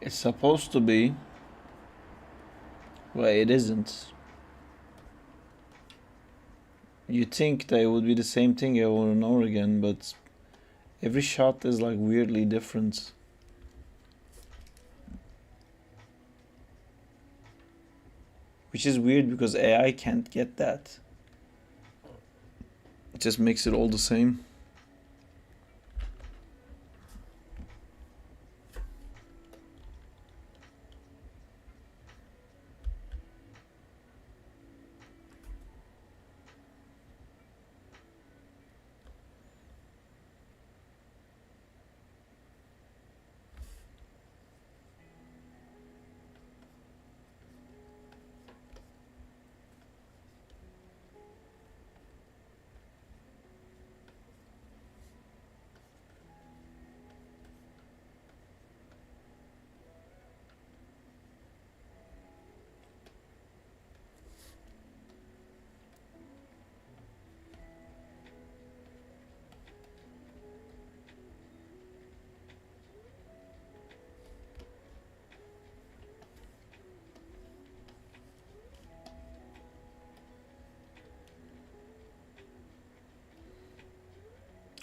S1: It's supposed to be, but it isn't. You think they would be the same thing over and over again, but every shot is like weirdly different. Which is weird because AI can't get that. It just makes it all the same.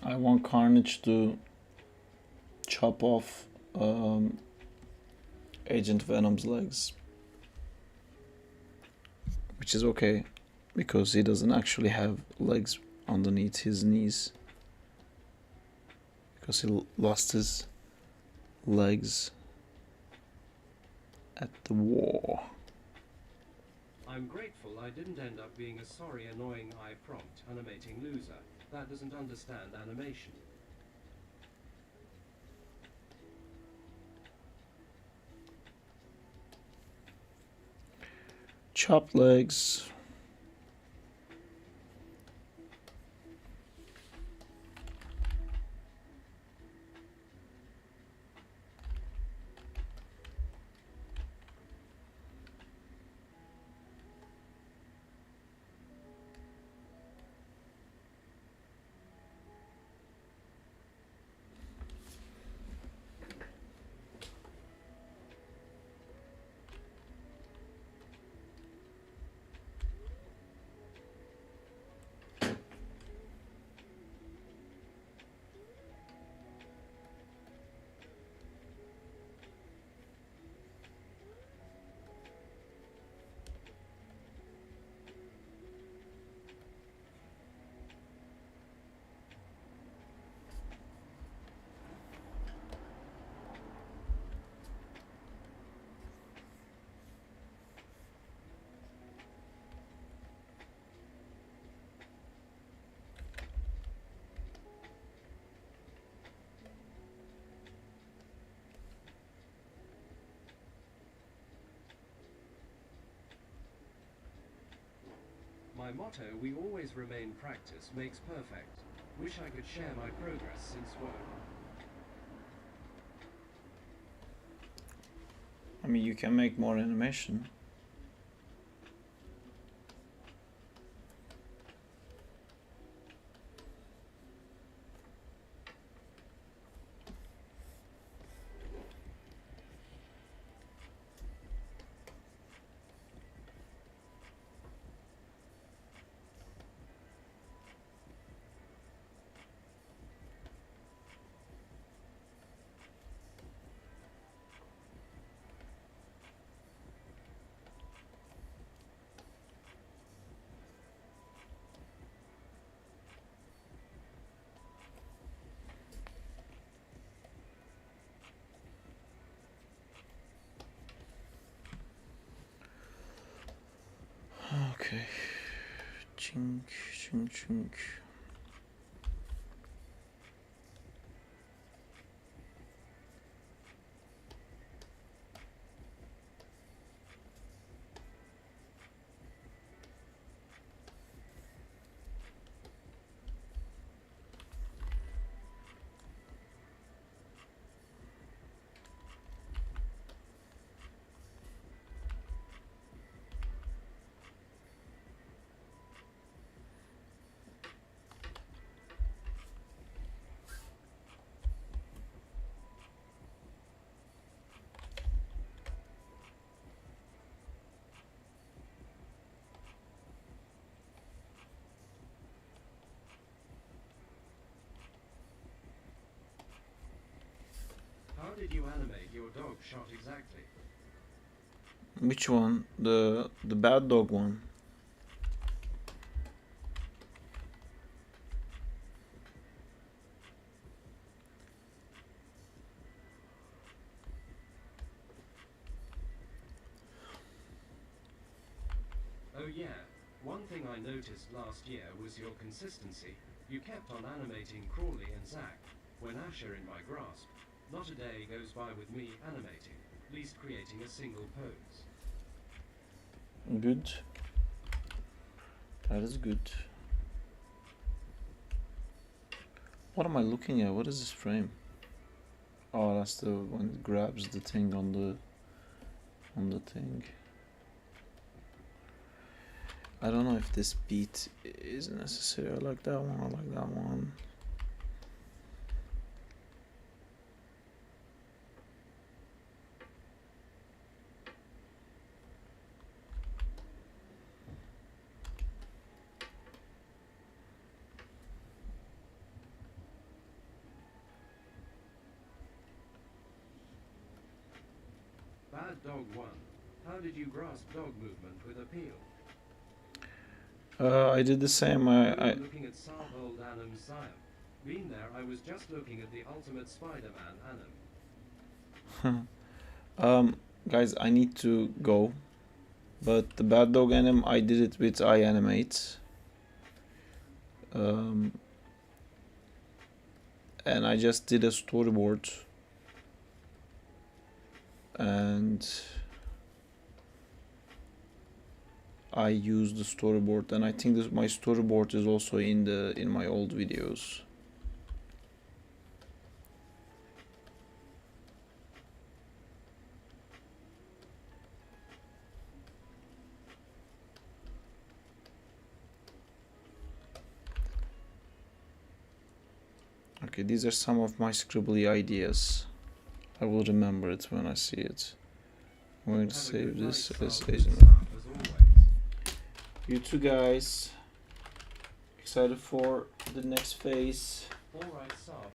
S1: I want Carnage to chop off Agent Venom's legs, which is okay because he doesn't actually have legs underneath his knees because he lost his legs at the war.
S3: I'm grateful I didn't end up being a sorry, annoying eye prompt animating loser that doesn't understand animation.
S1: Chopped legs.
S3: My motto, we always remain practice, makes perfect. Wish I could share my progress since work.
S1: I mean, you can make more animation. Okay. Chink, chink, chink.
S3: did you animate your dog shot exactly?
S1: Which one? The bad dog one.
S3: Oh yeah, one thing I noticed last year was your consistency. You kept on animating Crawley and Zack. When Asher in my grasp, not a day goes by with me animating, at least creating a single pose.
S1: Good. That is good. What am I looking at? What is this frame? Oh, that's the one that grabs the thing on the thing. I don't know if this beat is necessary. I like that one. I like that one.
S3: Bad Dog 1. How did you grasp dog movement with appeal?
S1: I did the same.
S3: You were looking at Sarvold Annam's sire. Been there, I was just looking at the ultimate Spider-Man Annam.
S1: Guys, I need to go. But the Bad Dog Anim, I did it with iAnimate. And I just did a storyboard. And I used the storyboard, and I think this my storyboard is also in my old videos. Okay, these are some of my scribbly ideas. I will remember it when I see it. I'm going to save this as agent. You two guys, excited for the next phase.
S3: Alright, Sarv.